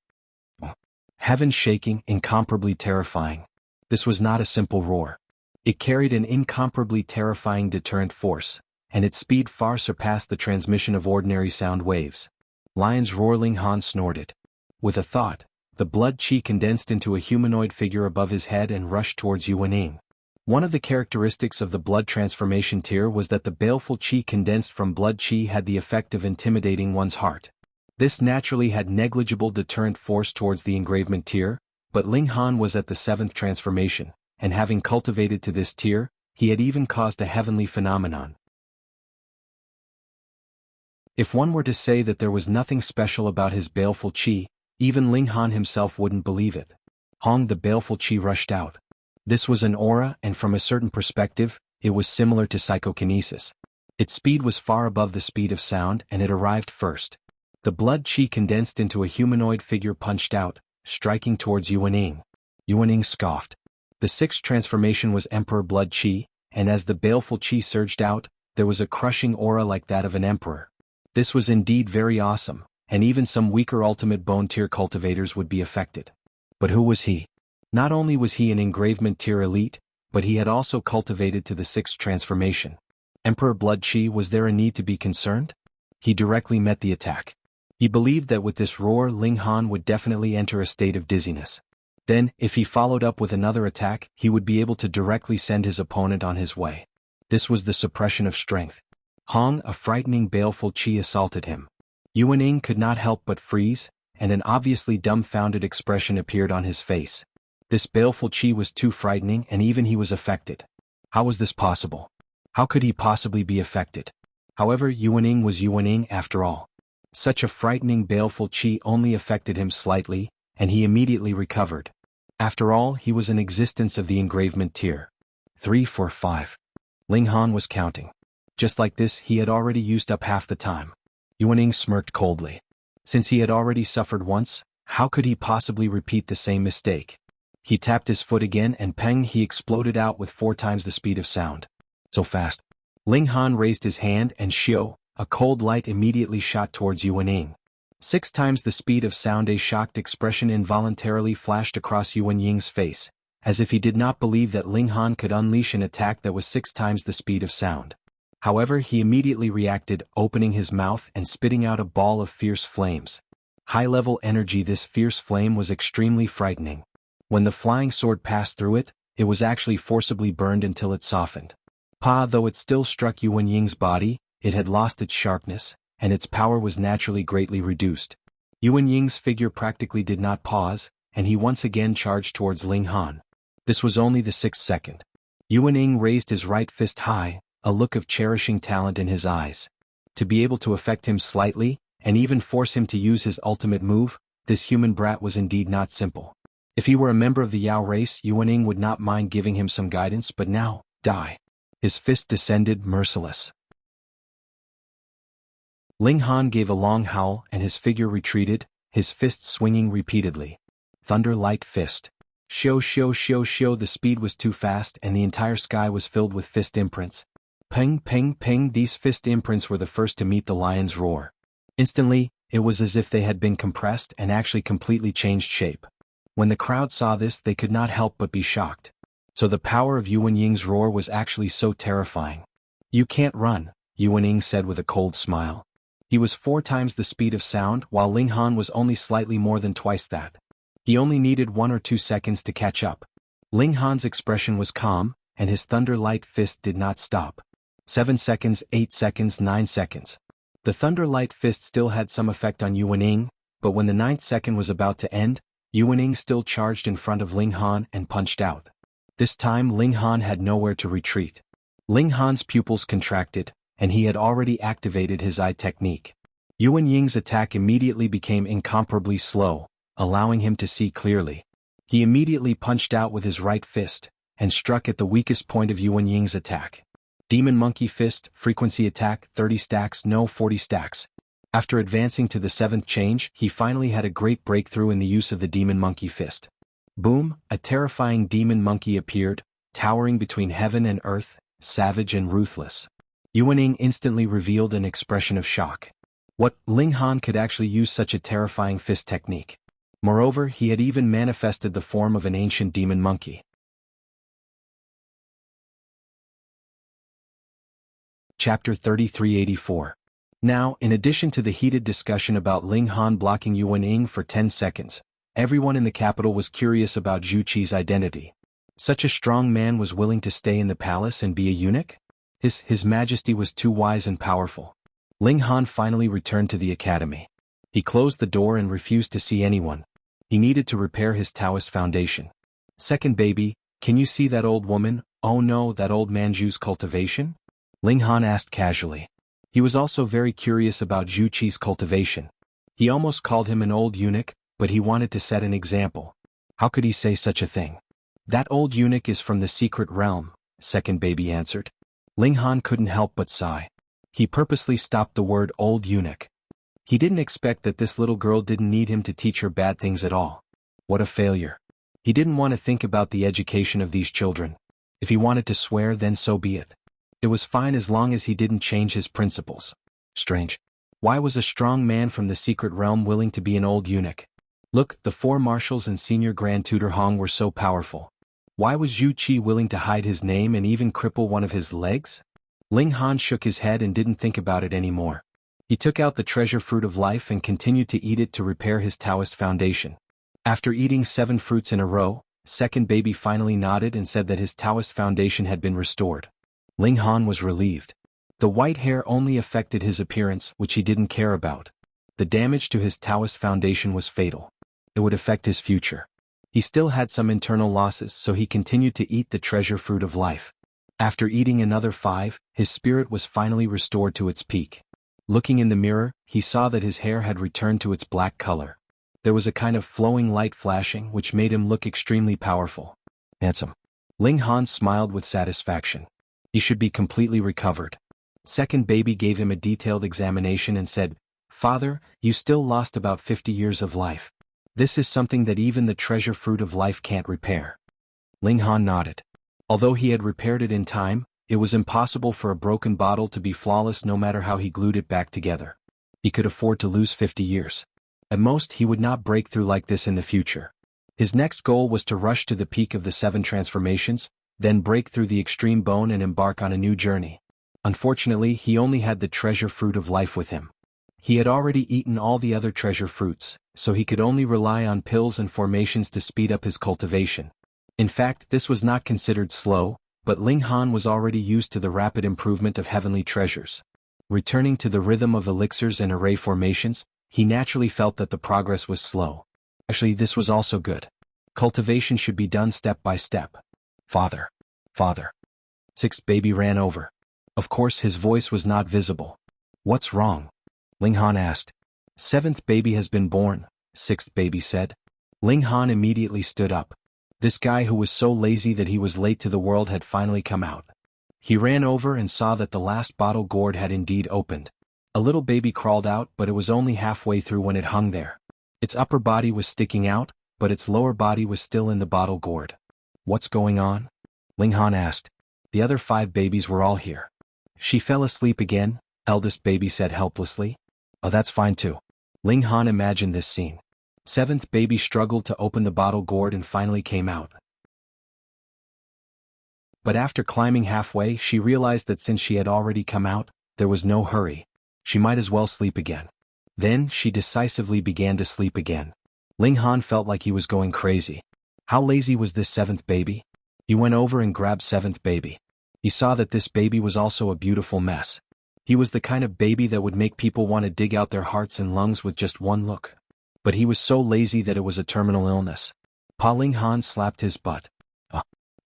Heaven shaking, incomparably terrifying. This was not a simple roar. It carried an incomparably terrifying deterrent force, and its speed far surpassed the transmission of ordinary sound waves. Lion's roar. Ling Han snorted. With a thought, the blood qi condensed into a humanoid figure above his head and rushed towards Yu Wening. One of the characteristics of the blood transformation tier was that the baleful qi condensed from blood qi had the effect of intimidating one's heart. This naturally had negligible deterrent force towards the engravement tier, but Ling Han was at the 7th transformation, and having cultivated to this tier, he had even caused a heavenly phenomenon. If one were to say that there was nothing special about his baleful qi, even Ling Han himself wouldn't believe it. The baleful qi rushed out. This was an aura and from a certain perspective, it was similar to psychokinesis. Its speed was far above the speed of sound and it arrived first. The blood qi condensed into a humanoid figure punched out, striking towards Yu Wening. Yu Wening scoffed. The 6th transformation was Emperor blood qi, and as the baleful qi surged out, there was a crushing aura like that of an emperor. This was indeed very awesome, and even some weaker ultimate bone tier cultivators would be affected. But who was he? Not only was he an engravement tier elite, but he had also cultivated to the 6th transformation. Emperor Blood Chi, was there a need to be concerned? He directly met the attack. He believed that with this roar Ling Han would definitely enter a state of dizziness. Then, if he followed up with another attack, he would be able to directly send his opponent on his way. This was the suppression of strength. Hong, a frightening baleful chi assaulted him. Yuaning could not help but freeze, and an obviously dumbfounded expression appeared on his face. This baleful chi was too frightening and even he was affected. How was this possible? How could he possibly be affected? However, Yuaning was Yuaning after all. Such a frightening baleful chi only affected him slightly, and he immediately recovered. After all, he was an existence of the engravement tier. 3, 4, 5. Ling Han was counting. Just like this, he had already used up half the time. Yuaning smirked coldly. Since he had already suffered once, how could he possibly repeat the same mistake? He tapped his foot again and peng, he exploded out with 4 times the speed of sound. So fast. Ling Han raised his hand and shio, a cold light immediately shot towards Yuaning. 6 times the speed of sound. A shocked expression involuntarily flashed across Yuanying's face, as if he did not believe that Ling Han could unleash an attack that was 6 times the speed of sound. However, he immediately reacted, opening his mouth and spitting out a ball of fierce flames. High-level energy. This fierce flame was extremely frightening. When the flying sword passed through it, it was actually forcibly burned until it softened. Though it still struck Yuanying's body, it had lost its sharpness, and its power was naturally greatly reduced. Yuanying's figure practically did not pause, and he once again charged towards Ling Han. This was only the 6th second. Yuaning raised his right fist high, a look of cherishing talent in his eyes. To be able to affect him slightly, and even force him to use his ultimate move, this human brat was indeed not simple. If he were a member of the Yao race, Yuaning would not mind giving him some guidance, but now, die. His fist descended, merciless. Ling Han gave a long howl and his figure retreated, his fists swinging repeatedly. Thunder Light Fist. Shio shio shio shio. The speed was too fast and the entire sky was filled with fist imprints. Ping ping ping. These fist imprints were the first to meet the lion's roar. Instantly, it was as if they had been compressed and actually completely changed shape. When the crowd saw this, they could not help but be shocked. So the power of Yuanying's roar was actually so terrifying. You can't run, Yuanying said with a cold smile. He was 4 times the speed of sound, while Ling Han was only slightly more than twice that. He only needed 1 or 2 seconds to catch up. Ling Han's expression was calm, and his Thunder Light Fist did not stop. 7 seconds, 8 seconds, 9 seconds. The Thunder Light Fist still had some effect on Yuaning, but when the 9th second was about to end, Yuaning still charged in front of Ling Han and punched out. This time Ling Han had nowhere to retreat. Ling Han's pupils contracted, and he had already activated his eye technique. Yuanying's attack immediately became incomparably slow, allowing him to see clearly. He immediately punched out with his right fist, and struck at the weakest point of Yuanying's attack. Demon Monkey Fist, frequency attack, 30 stacks, no 40 stacks. After advancing to the 7th change, he finally had a great breakthrough in the use of the Demon Monkey Fist. Boom, a terrifying demon monkey appeared, towering between heaven and earth, savage and ruthless. Yuaning instantly revealed an expression of shock. What, Ling Han could actually use such a terrifying fist technique. Moreover, he had even manifested the form of an ancient demon monkey. Chapter 3384. Now, in addition to the heated discussion about Ling Han blocking Yuaning for 10 seconds, everyone in the capital was curious about Zhu Qi's identity. Such a strong man was willing to stay in the palace and be a eunuch? His Majesty was too wise and powerful. Ling Han finally returned to the academy. He closed the door and refused to see anyone. He needed to repair his Taoist foundation. Second baby, can you see that old woman? Oh no, that old Manju's cultivation? Ling Han asked casually. He was also very curious about Zhu Qi's cultivation. He almost called him an old eunuch, but he wanted to set an example. How could he say such a thing? That old eunuch is from the secret realm, second baby answered. Ling Han couldn't help but sigh. He purposely stopped the word old eunuch. He didn't expect that this little girl didn't need him to teach her bad things at all. What a failure. He didn't want to think about the education of these children. If he wanted to swear, then so be it. It was fine as long as he didn't change his principles. Strange. Why was a strong man from the secret realm willing to be an old eunuch? Look, the 4 marshals and senior Grand Tutor Hong were so powerful. Why was Yu Qi willing to hide his name and even cripple one of his legs? Ling Han shook his head and didn't think about it anymore. He took out the treasure fruit of life and continued to eat it to repair his Taoist foundation. After eating 7 fruits in a row, second baby finally nodded and said that his Taoist foundation had been restored. Ling Han was relieved. The white hair only affected his appearance, which he didn't care about. The damage to his Taoist foundation was fatal. It would affect his future. He still had some internal losses, so he continued to eat the treasure fruit of life. After eating another 5, his spirit was finally restored to its peak. Looking in the mirror, he saw that his hair had returned to its black color. There was a kind of flowing light flashing which made him look extremely powerful. Handsome. Ling Han smiled with satisfaction. He should be completely recovered. Second baby gave him a detailed examination and said, "Father, you still lost about 50 years of life. This is something that even the treasure fruit of life can't repair." Ling Han nodded. Although he had repaired it in time, it was impossible for a broken bottle to be flawless no matter how he glued it back together. He could afford to lose 50 years. At most, he would not break through like this in the future. His next goal was to rush to the peak of the 7 transformations, then break through the extreme bone and embark on a new journey. Unfortunately, he only had the treasure fruit of life with him. He had already eaten all the other treasure fruits, so he could only rely on pills and formations to speed up his cultivation. In fact, this was not considered slow, but Ling Han was already used to the rapid improvement of heavenly treasures. Returning to the rhythm of elixirs and array formations, he naturally felt that the progress was slow. Actually, this was also good. Cultivation should be done step by step. Father. Father. Sixth baby ran over. Of course, his voice was not visible. What's wrong? Ling Han asked. 7th baby has been born, 6th baby said. Ling Han immediately stood up. This guy who was so lazy that he was late to the world had finally come out. He ran over and saw that the last bottle gourd had indeed opened. A little baby crawled out, but it was only halfway through when it hung there. Its upper body was sticking out, but its lower body was still in the bottle gourd. What's going on? Ling Han asked. The other 5 babies were all here. She fell asleep again, eldest baby said helplessly. Oh, that's fine too. Ling Han imagined this scene. 7th baby struggled to open the bottle gourd and finally came out. But after climbing halfway, she realized that since she had already come out, there was no hurry. She might as well sleep again. Then, she decisively began to sleep again. Ling Han felt like he was going crazy. How lazy was this 7th baby? He went over and grabbed 7th baby. He saw that this baby was also a beautiful mess. He was the kind of baby that would make people want to dig out their hearts and lungs with just one look. But he was so lazy that it was a terminal illness. Pa Ling Han slapped his butt.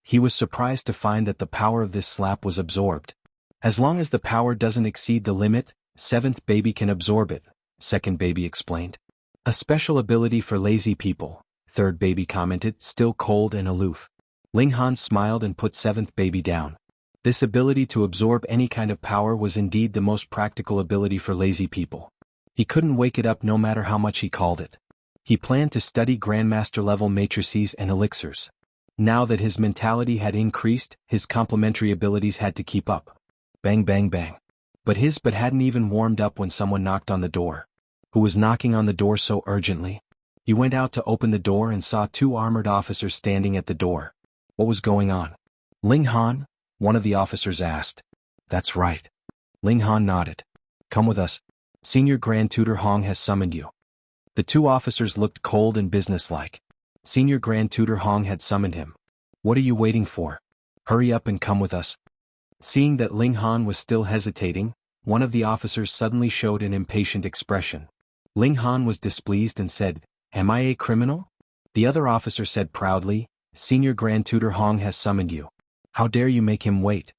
He was surprised to find that the power of this slap was absorbed. As long as the power doesn't exceed the limit, 7th baby can absorb it, 2nd baby explained. A special ability for lazy people, 3rd baby commented, still cold and aloof. Ling Han smiled and put 7th baby down. This ability to absorb any kind of power was indeed the most practical ability for lazy people. He couldn't wake it up no matter how much he called it. He planned to study Grandmaster-level matrices and elixirs. Now that his mentality had increased, his complementary abilities had to keep up. Bang bang bang. But hadn't even warmed up when someone knocked on the door. Who was knocking on the door so urgently? He went out to open the door and saw 2 armored officers standing at the door. What was going on? Ling Han? One of the officers asked. That's right. Ling Han nodded. Come with us. Senior Grand Tutor Hong has summoned you. The 2 officers looked cold and businesslike. Senior Grand Tutor Hong had summoned him. What are you waiting for? Hurry up and come with us. Seeing that Ling Han was still hesitating, one of the officers suddenly showed an impatient expression. Ling Han was displeased and said, Am I a criminal? The other officer said proudly, Senior Grand Tutor Hong has summoned you. How dare you make him wait?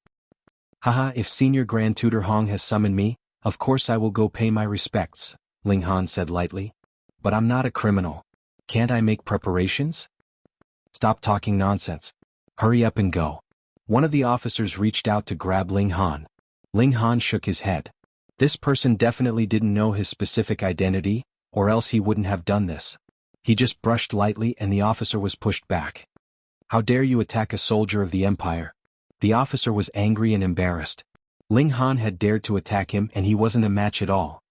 Haha, if Senior Grand Tutor Hong has summoned me, of course I will go pay my respects, Ling Han said lightly. But I'm not a criminal. Can't I make preparations? Stop talking nonsense. Hurry up and go. One of the officers reached out to grab Ling Han. Ling Han shook his head. This person definitely didn't know his specific identity, or else he wouldn't have done this. He just brushed lightly and the officer was pushed back. How dare you attack a soldier of the Empire? The officer was angry and embarrassed. Ling Han had dared to attack him and he wasn't a match at all.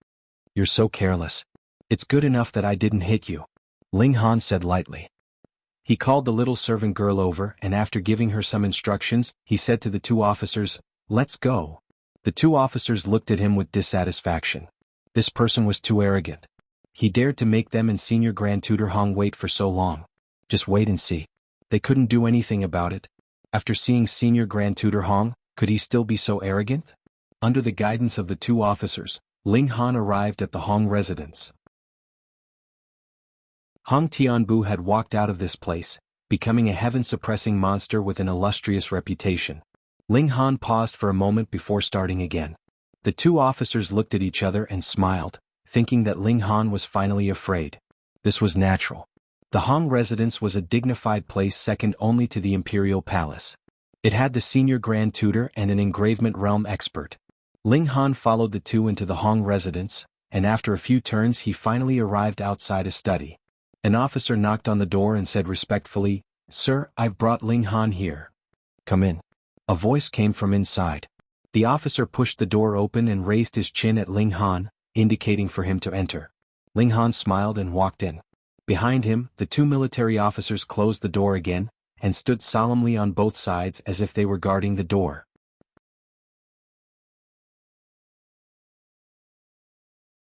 You're so careless. It's good enough that I didn't hit you, Ling Han said lightly. He called the little servant girl over and after giving her some instructions, he said to the two officers, "Let's go." The two officers looked at him with dissatisfaction. This person was too arrogant. He dared to make them and Senior Grand Tutor Hong wait for so long. Just wait and see. They couldn't do anything about it. After seeing Senior Grand Tutor Hong, could he still be so arrogant? Under the guidance of the two officers, Ling Han arrived at the Hong residence. Hong Tianbu had walked out of this place, becoming a heaven-suppressing monster with an illustrious reputation. Ling Han paused for a moment before starting again. The two officers looked at each other and smiled, thinking that Ling Han was finally afraid. This was natural. The Hong residence was a dignified place second only to the imperial palace. It had the senior grand tutor and an engravement realm expert. Ling Han followed the two into the Hong residence, and after a few turns he finally arrived outside a study. An officer knocked on the door and said respectfully, "Sir, I've brought Ling Han here." "Come in." A voice came from inside. The officer pushed the door open and raised his chin at Ling Han, indicating for him to enter. Ling Han smiled and walked in. Behind him, the two military officers closed the door again, and stood solemnly on both sides as if they were guarding the door.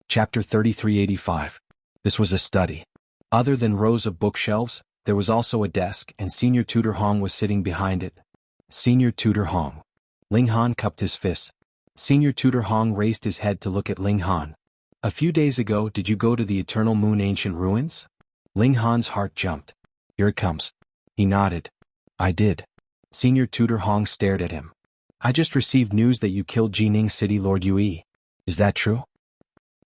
Chapter 3385. This was a study. Other than rows of bookshelves, there was also a desk and Senior Tutor Hong was sitting behind it. Senior Tutor Hong. Ling Han cupped his fists. Senior Tutor Hong raised his head to look at Ling Han. "A few days ago did you go to the Eternal Moon Ancient Ruins?" Ling Han's heart jumped. "Here it comes." He nodded. "I did." Senior Tutor Hong stared at him. "I just received news that you killed Jining City Lord Yue. Is that true?"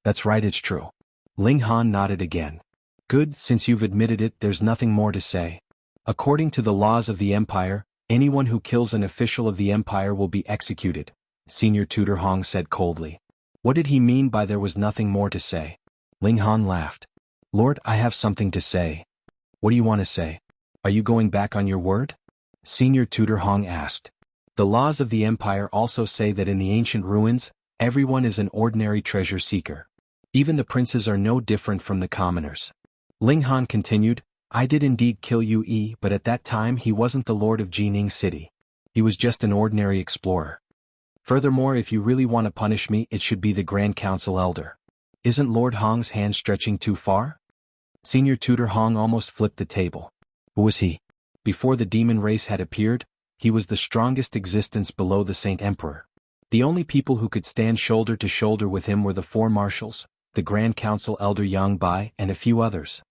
"That's right, it's true." Ling Han nodded again. "Good, since you've admitted it, there's nothing more to say. According to the laws of the Empire, anyone who kills an official of the Empire will be executed," Senior Tutor Hong said coldly. What did he mean by there was nothing more to say? Ling Han laughed. "Lord, I have something to say." "What do you want to say? Are you going back on your word?" Senior Tutor Hong asked. "The laws of the Empire also say that in the ancient ruins, everyone is an ordinary treasure seeker. Even the princes are no different from the commoners." Ling Han continued, "I did indeed kill Yue, but at that time he wasn't the lord of Jining City. He was just an ordinary explorer. Furthermore, if you really want to punish me, it should be the Grand Council Elder. Isn't Lord Hong's hand stretching too far?" Senior Tutor Hong almost flipped the table. Who was he? Before the demon race had appeared, he was the strongest existence below the Saint Emperor. The only people who could stand shoulder to shoulder with him were the four marshals, the Grand Council Elder Yang Bai and a few others.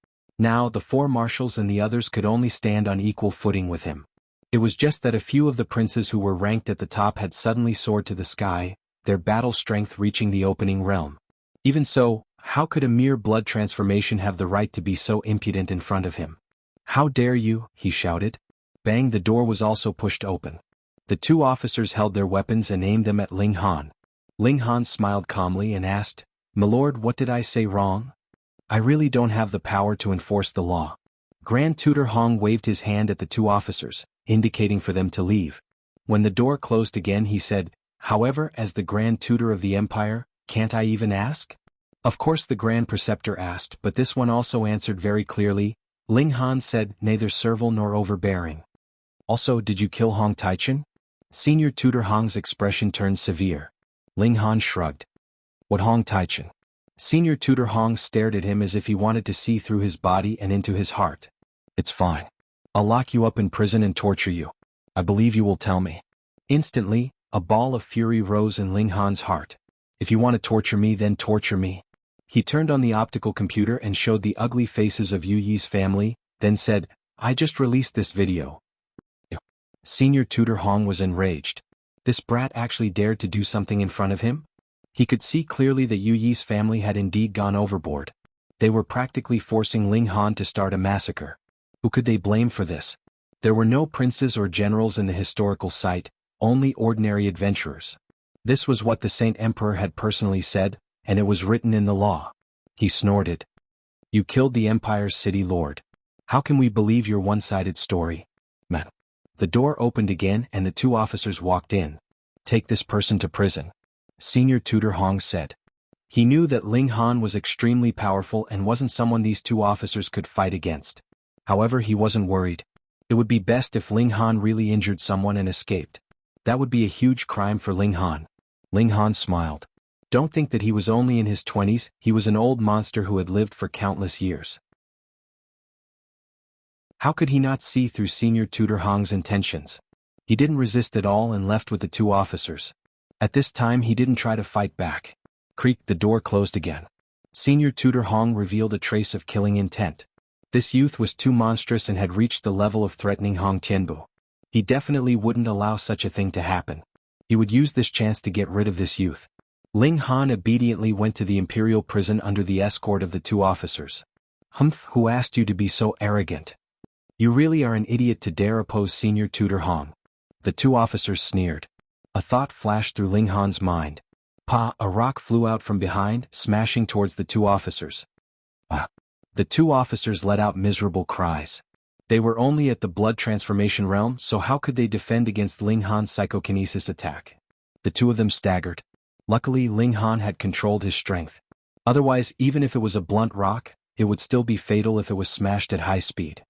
Now the four marshals and the others could only stand on equal footing with him. It was just that a few of the princes who were ranked at the top had suddenly soared to the sky, their battle strength reaching the opening realm. Even so, how could a mere blood transformation have the right to be so impudent in front of him? "How dare you?" he shouted. Bang, the door was also pushed open. The two officers held their weapons and aimed them at Ling Han. Ling Han smiled calmly and asked, "Milord, what did I say wrong? I really don't have the power to enforce the law." Grand Tutor Hong waved his hand at the two officers, indicating for them to leave. When the door closed again he said, "However, as the Grand Tutor of the Empire, can't I even ask?" Of course the Grand Preceptor asked, but this one also answered very clearly. Ling Han said, "Neither servile nor overbearing." "Also, did you kill Hong Taichen?" Senior Tutor Hong's expression turned severe. Ling Han shrugged. "What Hong Taichen?" Senior Tutor Hong stared at him as if he wanted to see through his body and into his heart. "It's fine. I'll lock you up in prison and torture you. I believe you will tell me." Instantly, a ball of fury rose in Ling Han's heart. "If you want to torture me, then torture me." He turned on the optical computer and showed the ugly faces of Yu Yi's family, then said, "I just released this video." Senior Tutor Hong was enraged. This brat actually dared to do something in front of him? He could see clearly that Yu Yi's family had indeed gone overboard. They were practically forcing Ling Han to start a massacre. Who could they blame for this? There were no princes or generals in the historical site, only ordinary adventurers. This was what the Saint Emperor had personally said, and it was written in the law. He snorted. "You killed the Empire's city lord. How can we believe your one-sided story?" Man. The door opened again and the two officers walked in. "Take this person to prison," Senior Tutor Hong said. He knew that Ling Han was extremely powerful and wasn't someone these two officers could fight against. However, he wasn't worried. It would be best if Ling Han really injured someone and escaped. That would be a huge crime for Ling Han. Ling Han smiled. Don't think that he was only in his 20s, he was an old monster who had lived for countless years. How could he not see through Senior Tutor Hong's intentions? He didn't resist at all and left with the two officers. At this time he didn't try to fight back. Creaked, the door closed again. Senior Tutor Hong revealed a trace of killing intent. This youth was too monstrous and had reached the level of threatening Hong Tianbu. He definitely wouldn't allow such a thing to happen. He would use this chance to get rid of this youth. Ling Han obediently went to the imperial prison under the escort of the two officers. Humph, who asked you to be so arrogant? You really are an idiot to dare oppose Senior Tutor Hong. The two officers sneered. A thought flashed through Ling Han's mind. Pa! A rock flew out from behind, smashing towards the two officers. Ah! The two officers let out miserable cries. They were only at the blood transformation realm, so how could they defend against Ling Han's psychokinesis attack? The two of them staggered. Luckily, Ling Han had controlled his strength. Otherwise, even if it was a blunt rock, it would still be fatal if it was smashed at high speed.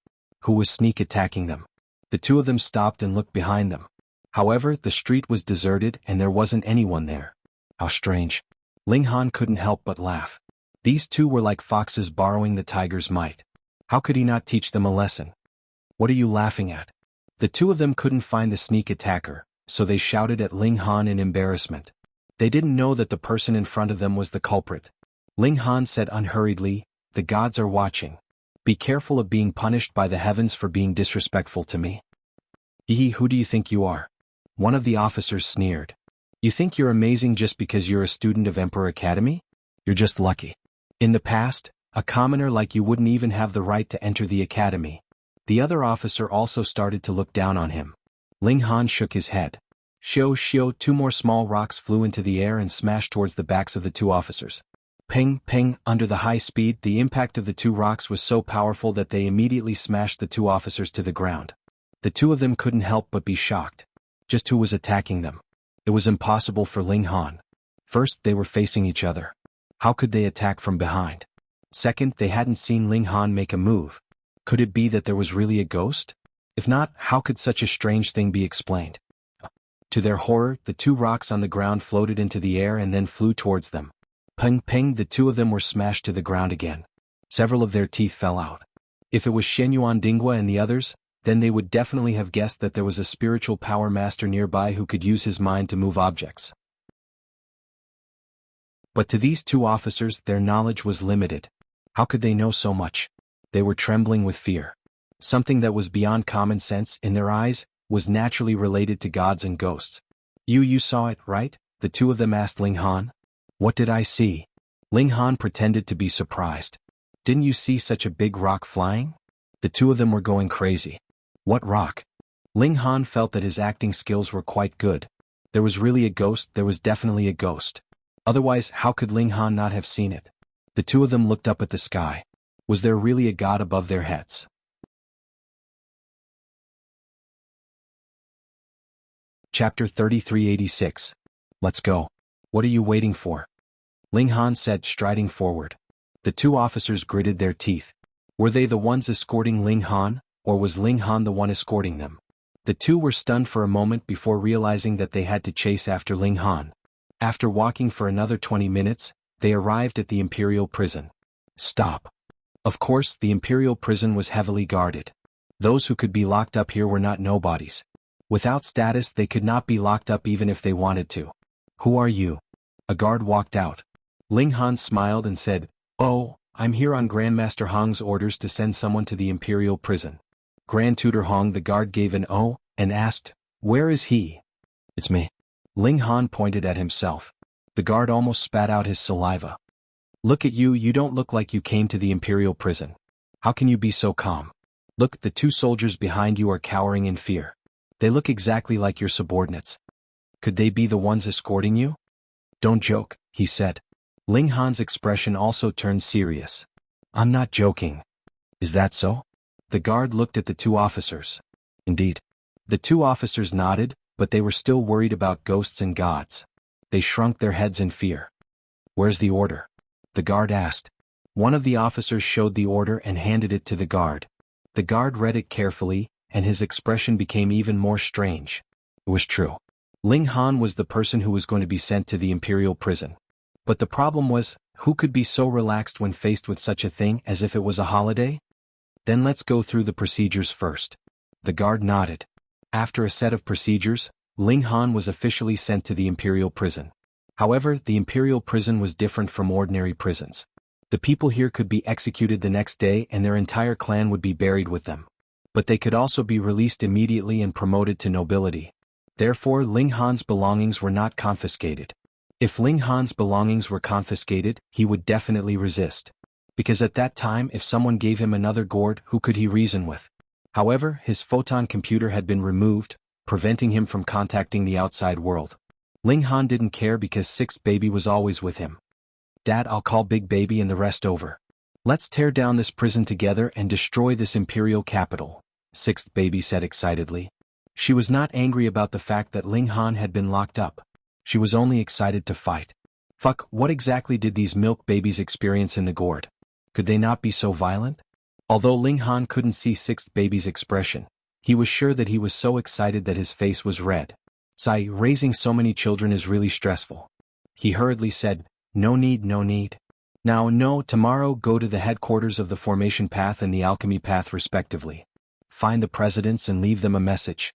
Who was sneak attacking them? The two of them stopped and looked behind them. However, the street was deserted and there wasn't anyone there. How strange. Ling Han couldn't help but laugh. These two were like foxes borrowing the tiger's might. How could he not teach them a lesson? What are you laughing at? The two of them couldn't find the sneak attacker, so they shouted at Ling Han in embarrassment. They didn't know that the person in front of them was the culprit. Ling Han said unhurriedly, "The gods are watching. Be careful of being punished by the heavens for being disrespectful to me." Who do you think you are? One of the officers sneered. You think you're amazing just because you're a student of Emperor Academy? You're just lucky. In the past, a commoner like you wouldn't even have the right to enter the academy. The other officer also started to look down on him. Ling Han shook his head. Shio, two more small rocks flew into the air and smashed towards the backs of the two officers. Ping, ping, under the high speed, the impact of the two rocks was so powerful that they immediately smashed the two officers to the ground. The two of them couldn't help but be shocked. Just who was attacking them? It was impossible for Ling Han. First, they were facing each other. How could they attack from behind? Second, they hadn't seen Ling Han make a move. Could it be that there was really a ghost? If not, how could such a strange thing be explained? To their horror, the two rocks on the ground floated into the air and then flew towards them. Ping, ping, the two of them were smashed to the ground again. Several of their teeth fell out. If it was Shenyuan Dingwa and the others, then they would definitely have guessed that there was a spiritual power master nearby who could use his mind to move objects. But to these two officers, their knowledge was limited. How could they know so much? They were trembling with fear. Something that was beyond common sense, in their eyes, was naturally related to gods and ghosts. You saw it, right? The two of them asked Ling Han. What did I see? Ling Han pretended to be surprised. Didn't you see such a big rock flying? The two of them were going crazy. What rock? Ling Han felt that his acting skills were quite good. There was really a ghost, there was definitely a ghost. Otherwise, how could Ling Han not have seen it? The two of them looked up at the sky. Was there really a god above their heads? Chapter 3386. Let's go. What are you waiting for? Ling Han said, striding forward. The two officers gritted their teeth. Were they the ones escorting Ling Han, or was Ling Han the one escorting them? The two were stunned for a moment before realizing that they had to chase after Ling Han. After walking for another 20 minutes, they arrived at the imperial prison. Stop. Of course, the imperial prison was heavily guarded. Those who could be locked up here were not nobodies. Without status, they could not be locked up even if they wanted to. Who are you? A guard walked out. Ling Han smiled and said, Oh, I'm here on Grandmaster Hong's orders to send someone to the imperial prison. Grand Tutor Hong, the guard gave an "oh" and asked, Where is he? It's me. Ling Han pointed at himself. The guard almost spat out his saliva. Look at you, you don't look like you came to the imperial prison. How can you be so calm? Look, the two soldiers behind you are cowering in fear. They look exactly like your subordinates. Could they be the ones escorting you? Don't joke, he said. Ling Han's expression also turned serious. I'm not joking. Is that so? The guard looked at the two officers. Indeed. The two officers nodded, but they were still worried about ghosts and gods. They shrunk their heads in fear. Where's the order? The guard asked. One of the officers showed the order and handed it to the guard. The guard read it carefully, and his expression became even more strange. It was true. Ling Han was the person who was going to be sent to the imperial prison. But the problem was, who could be so relaxed when faced with such a thing as if it was a holiday? Then let's go through the procedures first. The guard nodded. After a set of procedures, Ling Han was officially sent to the imperial prison. However, the imperial prison was different from ordinary prisons. The people here could be executed the next day and their entire clan would be buried with them. But they could also be released immediately and promoted to nobility. Therefore, Ling Han's belongings were not confiscated. If Ling Han's belongings were confiscated, he would definitely resist. Because at that time, if someone gave him another gourd, who could he reason with? However, his photon computer had been removed, preventing him from contacting the outside world. Ling Han didn't care because Sixth Baby was always with him. Dad, I'll call Big Baby and the rest over. Let's tear down this prison together and destroy this imperial capital, Sixth Baby said excitedly. She was not angry about the fact that Ling Han had been locked up. She was only excited to fight. Fuck, what exactly did these milk babies experience in the gourd? Could they not be so violent? Although Ling Han couldn't see Sixth Baby's expression, he was sure that he was so excited that his face was red. Sigh, raising so many children is really stressful. He hurriedly said, no need, no need. Now, no, tomorrow go to the headquarters of the Formation Path and the Alchemy Path respectively. Find the presidents and leave them a message.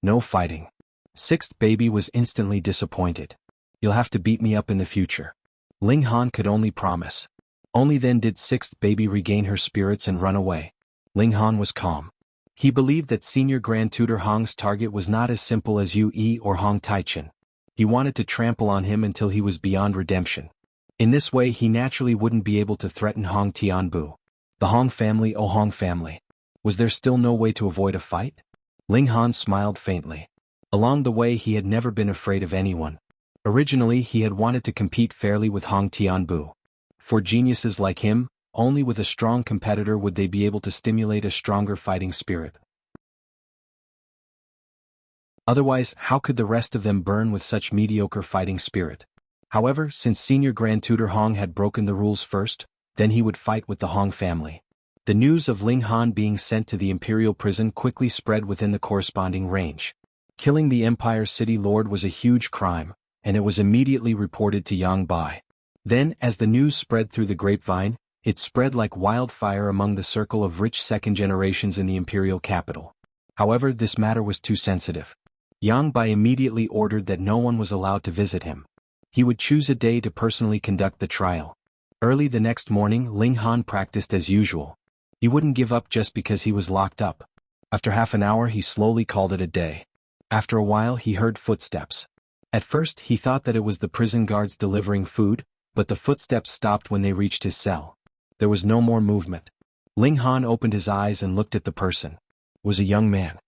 No fighting. Sixth Baby was instantly disappointed. You'll have to beat me up in the future. Ling Han could only promise. Only then did Sixth Baby regain her spirits and run away. Ling Han was calm. He believed that Senior Grand Tutor Hong's target was not as simple as Yu Yi or Hong Taichin. He wanted to trample on him until he was beyond redemption. In this way he naturally wouldn't be able to threaten Hong Tianbu. The Hong family, oh Hong family. Was there still no way to avoid a fight? Ling Han smiled faintly. Along the way he had never been afraid of anyone. Originally he had wanted to compete fairly with Hong Tianbu. For geniuses like him, only with a strong competitor would they be able to stimulate a stronger fighting spirit. Otherwise, how could the rest of them burn with such mediocre fighting spirit? However, since Senior Grand Tutor Hong had broken the rules first, then he would fight with the Hong family. The news of Ling Han being sent to the imperial prison quickly spread within the corresponding range. Killing the Empire City Lord was a huge crime, and it was immediately reported to Yang Bai. Then, as the news spread through the grapevine, it spread like wildfire among the circle of rich second generations in the imperial capital. However, this matter was too sensitive. Yang Bai immediately ordered that no one was allowed to visit him. He would choose a day to personally conduct the trial. Early the next morning, Ling Han practiced as usual. He wouldn't give up just because he was locked up. After half an hour he slowly called it a day. After a while he heard footsteps. At first he thought that it was the prison guards delivering food, but the footsteps stopped when they reached his cell. There was no more movement. Ling Han opened his eyes and looked at the person. It was a young man.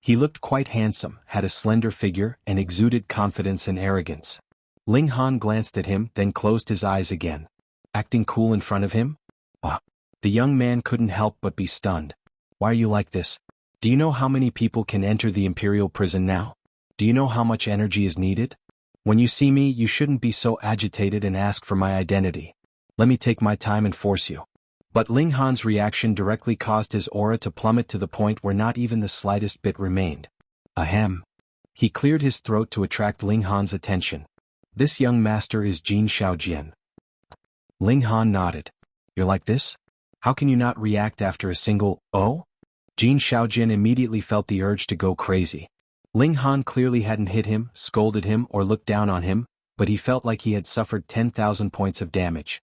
He looked quite handsome, had a slender figure, and exuded confidence and arrogance. Ling Han glanced at him, then closed his eyes again. Acting cool in front of him? Ah. The young man couldn't help but be stunned. Why are you like this? Do you know how many people can enter the imperial prison now? Do you know how much energy is needed? When you see me, you shouldn't be so agitated and ask for my identity. Let me take my time and force you. But Ling Han's reaction directly caused his aura to plummet to the point where not even the slightest bit remained. Ahem. He cleared his throat to attract Ling Han's attention. This young master is Jin Shaojian. Ling Han nodded. You're like this? How can you not react after a single, oh? Jin Shaojian immediately felt the urge to go crazy. Ling Han clearly hadn't hit him, scolded him, or looked down on him, but he felt like he had suffered 10,000 points of damage.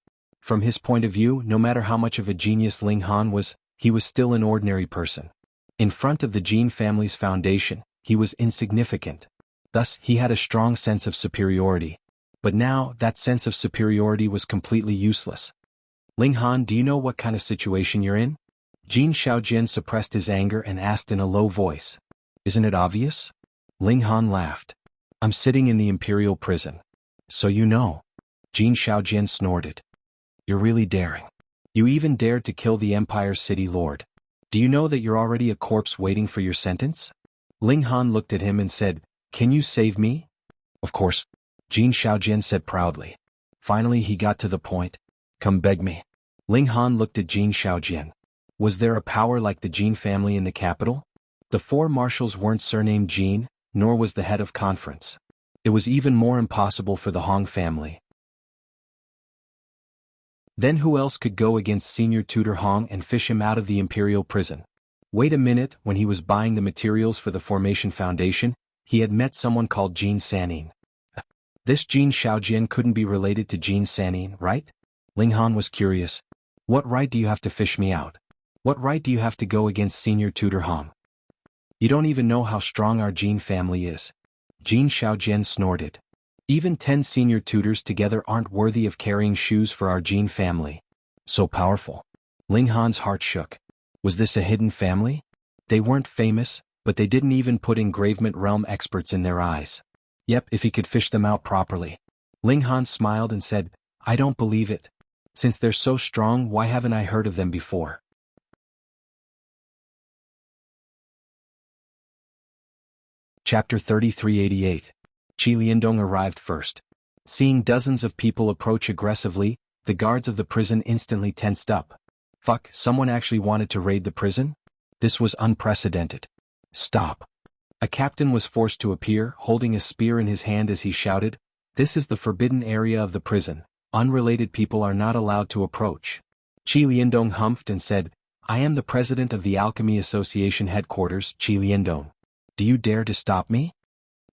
From his point of view, no matter how much of a genius Ling Han was, he was still an ordinary person. In front of the Jin family's foundation, he was insignificant. Thus, he had a strong sense of superiority. But now, that sense of superiority was completely useless. Ling Han, do you know what kind of situation you're in? Jin Shaojian suppressed his anger and asked in a low voice. Isn't it obvious? Ling Han laughed. I'm sitting in the imperial prison. So you know. Jin Shaojian snorted. You're really daring. You even dared to kill the Empire City Lord. Do you know that you're already a corpse waiting for your sentence? Ling Han looked at him and said, Can you save me? Of course. Jin Shaojian said proudly. Finally he got to the point. Come beg me. Ling Han looked at Jin Shaojian. Was there a power like the Jin family in the capital? The four marshals weren't surnamed Jin, nor was the head of conference. It was even more impossible for the Hong family. Then who else could go against Senior Tutor Hong and fish him out of the imperial prison? Wait a minute, when he was buying the materials for the Formation Foundation, he had met someone called Jin Sanin. This Jin Shaojian couldn't be related to Jin Sanin, right? Ling Han was curious. What right do you have to fish me out? What right do you have to go against Senior Tutor Hong? You don't even know how strong our Jin family is. Jin Shaojian snorted. Even 10 senior tutors together aren't worthy of carrying shoes for our Jin family. So powerful. Ling Han's heart shook. Was this a hidden family? They weren't famous, but they didn't even put engravement realm experts in their eyes. Yep, if he could fish them out properly. Ling Han smiled and said, I don't believe it. Since they're so strong, why haven't I heard of them before? Chapter 3388. Qi Liandong arrived first. Seeing dozens of people approach aggressively, the guards of the prison instantly tensed up. Fuck, someone actually wanted to raid the prison? This was unprecedented. Stop. A captain was forced to appear, holding a spear in his hand as he shouted, This is the forbidden area of the prison. Unrelated people are not allowed to approach. Qi Liandong humphed and said, I am the president of the Alchemy Association headquarters, Qi Liandong. Do you dare to stop me?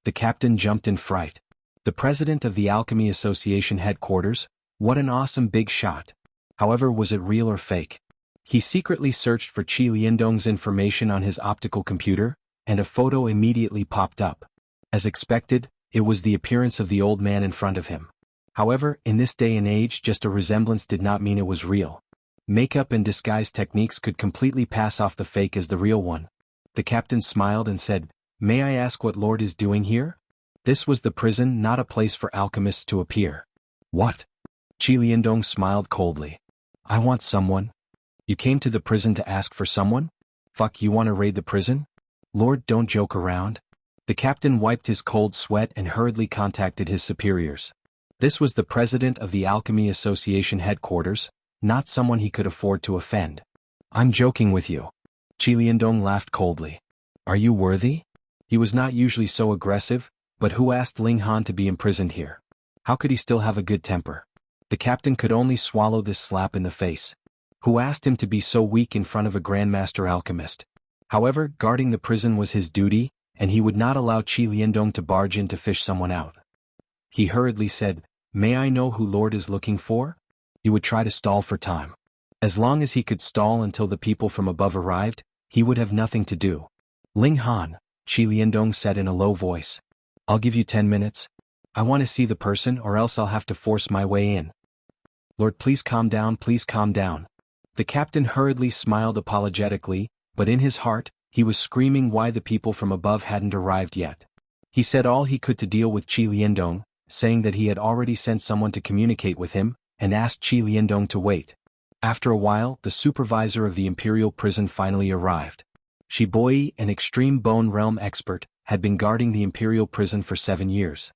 The captain jumped in fright. The president of the Alchemy Association headquarters? What an awesome big shot. However, was it real or fake? He secretly searched for Qi Liandong's information on his optical computer, and a photo immediately popped up. As expected, it was the appearance of the old man in front of him. However, in this day and age, just a resemblance did not mean it was real. Makeup and disguise techniques could completely pass off the fake as the real one. The captain smiled and said, May I ask what Lord is doing here? This was the prison, not a place for alchemists to appear. What? Qi Liandong smiled coldly. I want someone. You came to the prison to ask for someone? Fuck, you want to raid the prison? Lord, don't joke around. The captain wiped his cold sweat and hurriedly contacted his superiors. This was the president of the Alchemy Association headquarters, not someone he could afford to offend. I'm joking with you. Qi Liandong laughed coldly. Are you worthy? He was not usually so aggressive, but who asked Ling Han to be imprisoned here? How could he still have a good temper? The captain could only swallow this slap in the face. Who asked him to be so weak in front of a grandmaster alchemist? However, guarding the prison was his duty, and he would not allow Qi Liandong to barge in to fish someone out. He hurriedly said, May I know who Lord is looking for? He would try to stall for time. As long as he could stall until the people from above arrived, he would have nothing to do. Ling Han, Qi Liandong said in a low voice. I'll give you 10 minutes. I want to see the person or else I'll have to force my way in. Lord, please calm down, please calm down. The captain hurriedly smiled apologetically, but in his heart, he was screaming why the people from above hadn't arrived yet. He said all he could to deal with Qi Liandong, saying that he had already sent someone to communicate with him, and asked Qi Liandong to wait. After a while, the supervisor of the imperial prison finally arrived. Shiboi, an extreme bone realm expert, had been guarding the imperial prison for 7 years.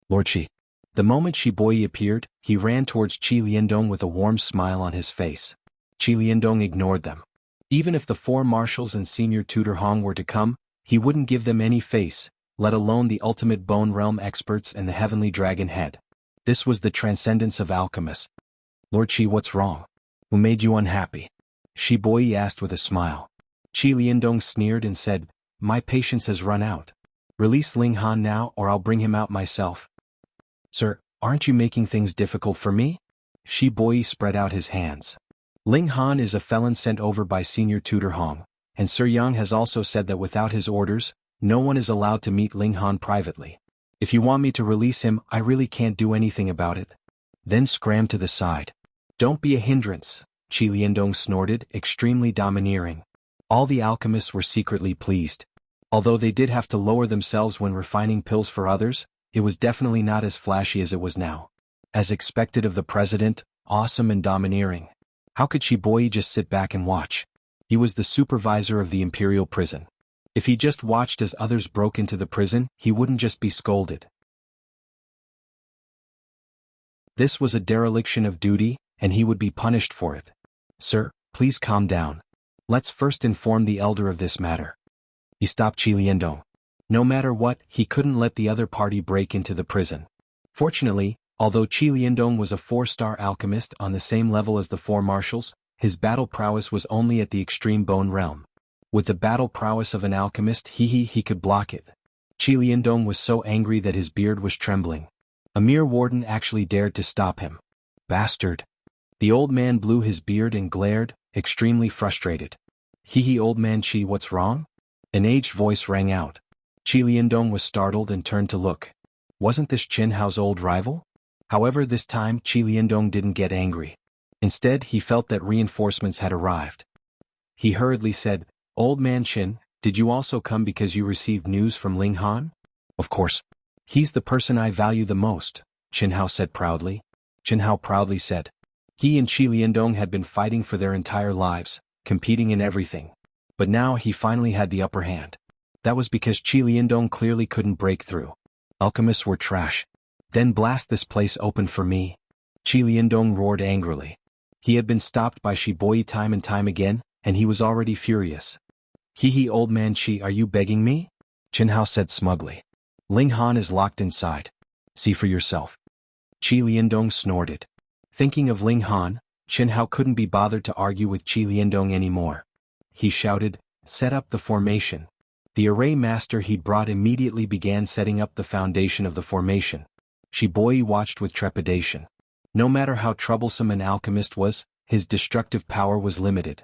Lord Qi. The moment Shiboi appeared, he ran towards Qi Liandong with a warm smile on his face. Qi Liandong ignored them. Even if the 4 marshals and senior tutor Hong were to come, he wouldn't give them any face, let alone the ultimate bone realm experts and the heavenly dragon head. This was the transcendence of alchemists. Lord Qi, what's wrong? Who made you unhappy? Shiboi asked with a smile. Qi Liandong sneered and said, My patience has run out. Release Ling Han now or I'll bring him out myself. Sir, aren't you making things difficult for me? Shiboi spread out his hands. Ling Han is a felon sent over by senior tutor Hong, and Sir Yang has also said that without his orders, no one is allowed to meet Ling Han privately. If you want me to release him, I really can't do anything about it. Then scram to the side. Don't be a hindrance, Qi Liandong snorted, extremely domineering. All the alchemists were secretly pleased. Although they did have to lower themselves when refining pills for others, it was definitely not as flashy as it was now. As expected of the president, awesome and domineering. How could Shiboi just sit back and watch? He was the supervisor of the imperial prison. If he just watched as others broke into the prison, he wouldn't just be scolded. This was a dereliction of duty, and he would be punished for it. Sir, please calm down. Let's first inform the elder of this matter. He stopped Qi Liandong. No matter what, he couldn't let the other party break into the prison. Fortunately, although Qi Liandong was a 4-star alchemist on the same level as the 4 marshals, his battle prowess was only at the extreme bone realm. With the battle prowess of an alchemist, he could block it. Qi Liandong was so angry that his beard was trembling. A mere warden actually dared to stop him. Bastard. The old man blew his beard and glared, extremely frustrated. Old man Qi, what's wrong? An aged voice rang out. Qi Liandong was startled and turned to look. Wasn't this Qin Hao's old rival? However, this time Qi Liandong didn't get angry. Instead, he felt that reinforcements had arrived. He hurriedly said, Old man Qin, did you also come because you received news from Ling Han? Of course. He's the person I value the most, Qin Hao said proudly. Qin Hao proudly said. He and Qi Liandong had been fighting for their entire lives, competing in everything. But now he finally had the upper hand. That was because Qi Liandong clearly couldn't break through. Alchemists were trash. Then blast this place open for me. Qi Liandong roared angrily. He had been stopped by Shibuyi time and time again, and he was already furious. Old man Qi, are you begging me? Qin Hao said smugly. Ling Han is locked inside. See for yourself. Qi Liandong snorted. Thinking of Ling Han, Qin Hao couldn't be bothered to argue with Qi Liandong anymore. He shouted, set up the formation. The array master he'd brought immediately began setting up the foundation of the formation. Shibuyi watched with trepidation. No matter how troublesome an alchemist was, his destructive power was limited.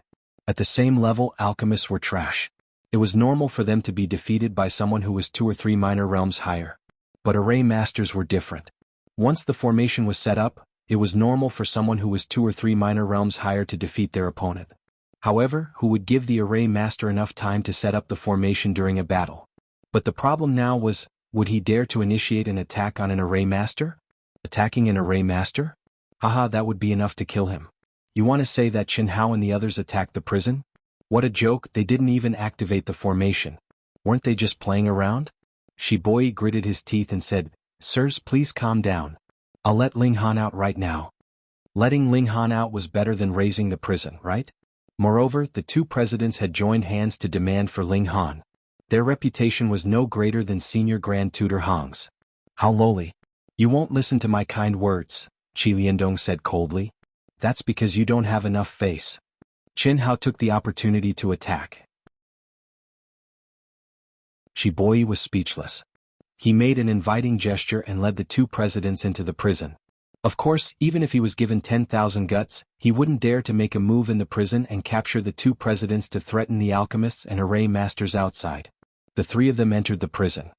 At the same level, alchemists were trash. It was normal for them to be defeated by someone who was 2 or 3 minor realms higher. But array masters were different. Once the formation was set up, it was normal for someone who was 2 or 3 minor realms higher to defeat their opponent. However, who would give the array master enough time to set up the formation during a battle? But the problem now was, would he dare to initiate an attack on an array master? Attacking an array master? Haha, that would be enough to kill him. You want to say that Qin Hao and the others attacked the prison? What a joke, they didn't even activate the formation. Weren't they just playing around? Shibuyi gritted his teeth and said, Sirs, please calm down. I'll let Ling Han out right now. Letting Ling Han out was better than raising the prison, right? Moreover, the 2 presidents had joined hands to demand for Ling Han. Their reputation was no greater than Senior Grand Tutor Hong's. How lowly. You won't listen to my kind words, Qi Liandong said coldly. That's because you don't have enough face. Qin Hao took the opportunity to attack. Shibuyi was speechless. He made an inviting gesture and led the 2 presidents into the prison. Of course, even if he was given 10,000 guts, he wouldn't dare to make a move in the prison and capture the 2 presidents to threaten the alchemists and array masters outside. The 3 of them entered the prison.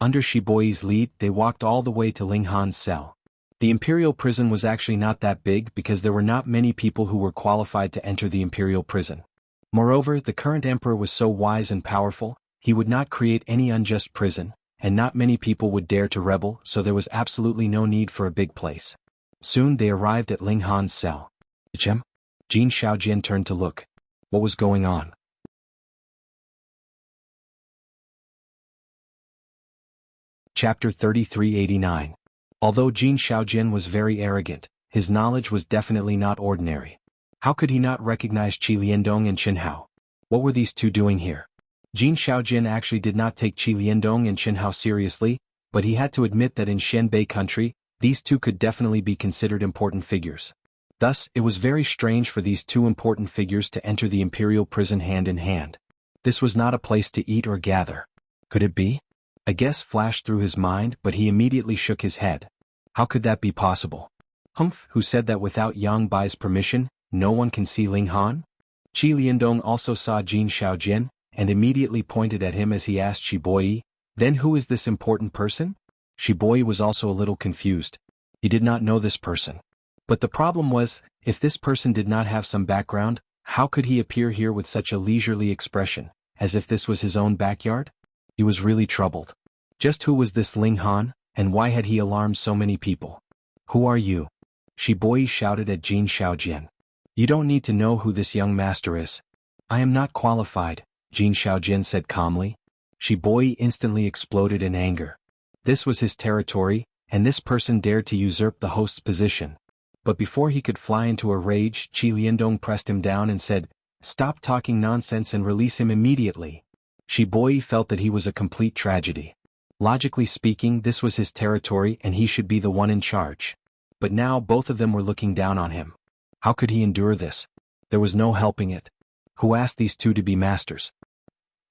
Under Shibuyi's lead, they walked all the way to Ling Han's cell. The imperial prison was actually not that big because there were not many people who were qualified to enter the imperial prison. Moreover, the current emperor was so wise and powerful, he would not create any unjust prison, and not many people would dare to rebel, so there was absolutely no need for a big place. Soon they arrived at Ling Han's cell. Jin Shaojian turned to look. What was going on? Chapter 3389. Although Jin Shaojian was very arrogant, his knowledge was definitely not ordinary. How could he not recognize Qi Liandong and Qin Hao? What were these 2 doing here? Jin Shaojian actually did not take Qi Liandong and Qin Hao seriously, but he had to admit that in Xianbei country, these 2 could definitely be considered important figures. Thus, it was very strange for these 2 important figures to enter the imperial prison hand in hand. This was not a place to eat or gather. Could it be? A guess flashed through his mind, but he immediately shook his head. How could that be possible? Humph, who said that without Yang Bai's permission, no one can see Ling Han? Qi Liandong also saw Jin Shaojian, and immediately pointed at him as he asked Shibuyi, then who is this important person? Shibuyi was also a little confused. He did not know this person. But the problem was, if this person did not have some background, how could he appear here with such a leisurely expression, as if this was his own backyard? He was really troubled. Just who was this Ling Han, and why had he alarmed so many people? Who are you? Shibuyi shouted at Jin Shaojian. You don't need to know who this young master is. I am not qualified, Jin Shaojian said calmly. Shibuyi instantly exploded in anger. This was his territory, and this person dared to usurp the host's position. But before he could fly into a rage, Qi Liandong pressed him down and said, "Stop talking nonsense and release him immediately." Shiboi felt that he was a complete tragedy. Logically speaking, this was his territory and he should be the one in charge. But now both of them were looking down on him. How could he endure this? There was no helping it. Who asked these two to be masters?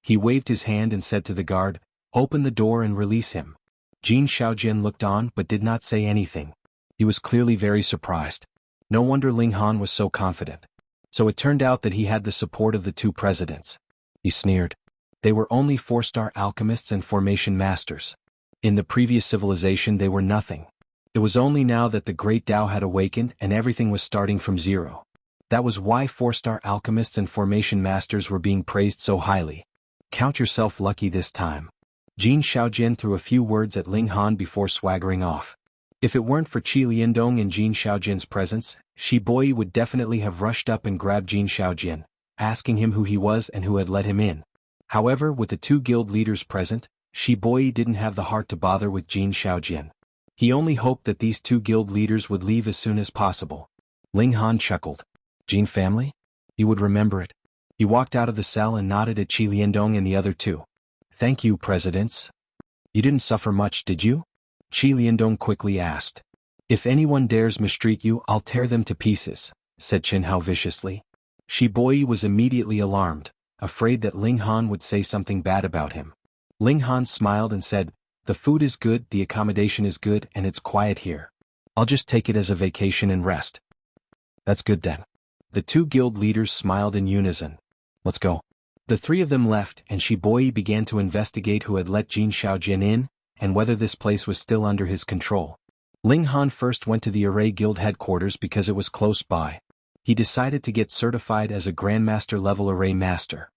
He waved his hand and said to the guard, "Open the door and release him." Jin Shaojian looked on but did not say anything. He was clearly very surprised. No wonder Ling Han was so confident. So it turned out that he had the support of the two presidents. He sneered. They were only 4-star alchemists and formation masters. In the previous civilization they were nothing. It was only now that the great Tao had awakened and everything was starting from zero. That was why 4-star alchemists and formation masters were being praised so highly. Count yourself lucky this time. Jin Shaojian threw a few words at Ling Han before swaggering off. If it weren't for Qi Liandong and Jin Shaojian's presence, Shiboi would definitely have rushed up and grabbed Jin Shaojian, asking him who he was and who had let him in. However, with the two guild leaders present, Shiboi didn't have the heart to bother with Jin Shaojian. He only hoped that these two guild leaders would leave as soon as possible. Ling Han chuckled. Jin family? He would remember it. He walked out of the cell and nodded at Qi Liandong and the other two. "Thank you, presidents. You didn't suffer much, did you?" Qi Liandong quickly asked. "If anyone dares mistreat you, I'll tear them to pieces," said Chen Hao viciously. Shiboi was immediately alarmed, afraid that Ling Han would say something bad about him. Ling Han smiled and said, "The food is good, the accommodation is good, and it's quiet here. I'll just take it as a vacation and rest." "That's good then." The two guild leaders smiled in unison. "Let's go." The three of them left and Shiboi began to investigate who had let Jin Shaojian in, and whether this place was still under his control. Ling Han first went to the Array Guild headquarters because it was close by. He decided to get certified as a Grandmaster level Array Master.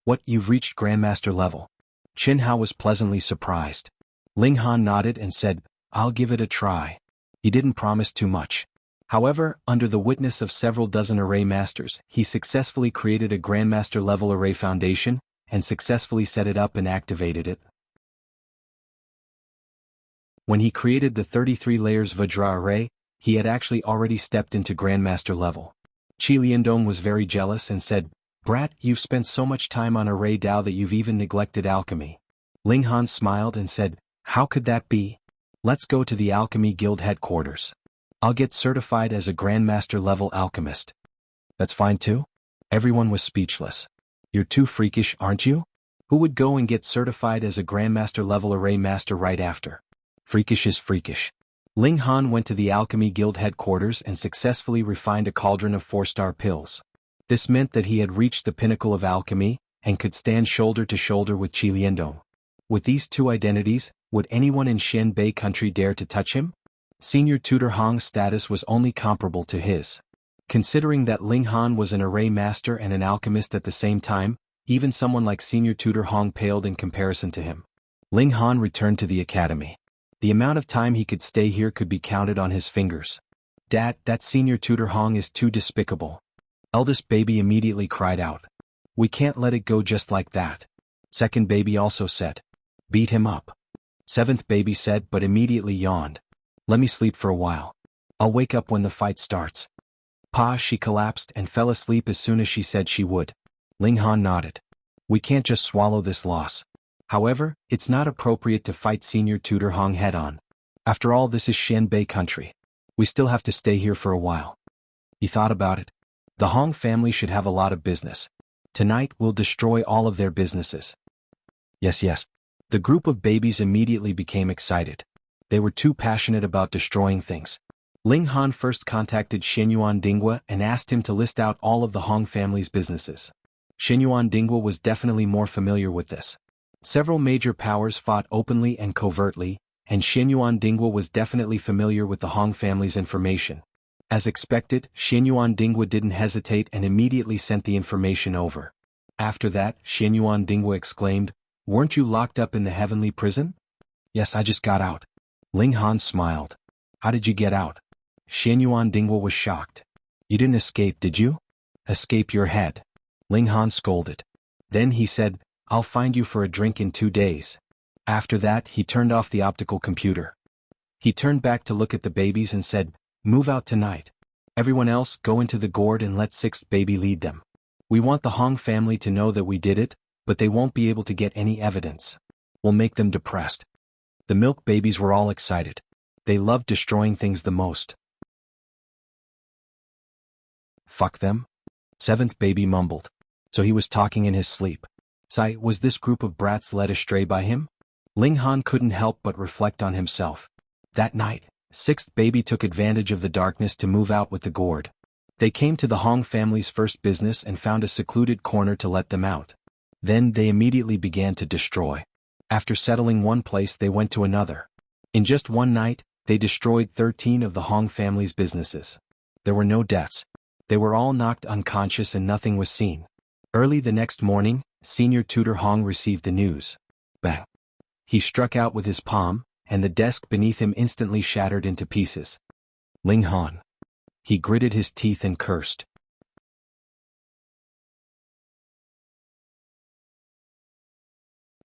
"What, you've reached Grandmaster level?" Chen Hao was pleasantly surprised. Ling Han nodded and said, "I'll give it a try." He didn't promise too much. However, under the witness of several dozen Array Masters, he successfully created a Grandmaster level Array Foundation, and successfully set it up and activated it. When he created the 33 layers Vajra Array, he had actually already stepped into Grandmaster level. Qi Liandong was very jealous and said, "Brat, you've spent so much time on Array Dao that you've even neglected alchemy." Ling Han smiled and said, "How could that be? Let's go to the Alchemy Guild headquarters. I'll get certified as a Grandmaster level alchemist." "That's fine too?" Everyone was speechless. "You're too freakish, aren't you? Who would go and get certified as a Grandmaster level Array Master right after? Freakish is freakish." Ling Han went to the Alchemy Guild headquarters and successfully refined a cauldron of 4-star pills. This meant that he had reached the pinnacle of alchemy, and could stand shoulder to shoulder with Qi Liandong. With these two identities, would anyone in Xianbei country dare to touch him? Senior Tutor Hong's status was only comparable to his. Considering that Ling Han was an Array Master and an alchemist at the same time, even someone like Senior Tutor Hong paled in comparison to him. Ling Han returned to the academy. The amount of time he could stay here could be counted on his fingers. "Dad, that Senior Tutor Hong is too despicable." Eldest baby immediately cried out. "We can't let it go just like that." Second baby also said, "Beat him up." Seventh baby said but immediately yawned. "Let me sleep for a while. I'll wake up when the fight starts." She collapsed and fell asleep as soon as she said she would. Ling Han nodded. "We can't just swallow this loss. However, it's not appropriate to fight Senior Tutor Hong head-on. After all, this is Xianbei country. We still have to stay here for a while." He thought about it. The Hong family should have a lot of business. Tonight we'll destroy all of their businesses. Yes. The group of babies immediately became excited. They were too passionate about destroying things. Ling Han first contacted Xianyuan Dinghua and asked him to list out all of the Hong family's businesses. Xianyuan Dinghua was definitely more familiar with this. Several major powers fought openly and covertly, and Xianyuan Dinghua was definitely familiar with the Hong family's information. As expected, Xianyuan Dinghua didn't hesitate and immediately sent the information over. After that, Xianyuan Dinghua exclaimed, "Weren't you locked up in the heavenly prison?" "Yes, I just got out." Ling Han smiled. "How did you get out?" Xianyuan Dinghua was shocked. "You didn't escape, did you?" "Escape your head." Ling Han scolded. Then he said, "I'll find you for a drink in 2 days." After that, he turned off the optical computer. He turned back to look at the babies and said, "Move out tonight. Everyone else go into the gourd and let sixth baby lead them. We want the Hong family to know that we did it, but they won't be able to get any evidence. We'll make them depressed." The milk babies were all excited. They loved destroying things the most. "Fuck them?" Seventh baby mumbled. So he was talking in his sleep. Was this group of brats led astray by him? Ling Han couldn't help but reflect on himself. That night, sixth baby took advantage of the darkness to move out with the gourd. They came to the Hong family's first business and found a secluded corner to let them out. Then they immediately began to destroy. After settling one place, they went to another. In just one night, they destroyed 13 of the Hong family's businesses. There were no deaths. They were all knocked unconscious and nothing was seen. Early the next morning, Senior Tutor Hong received the news. Bang! He struck out with his palm, and the desk beneath him instantly shattered into pieces. Ling Han. He gritted his teeth and cursed.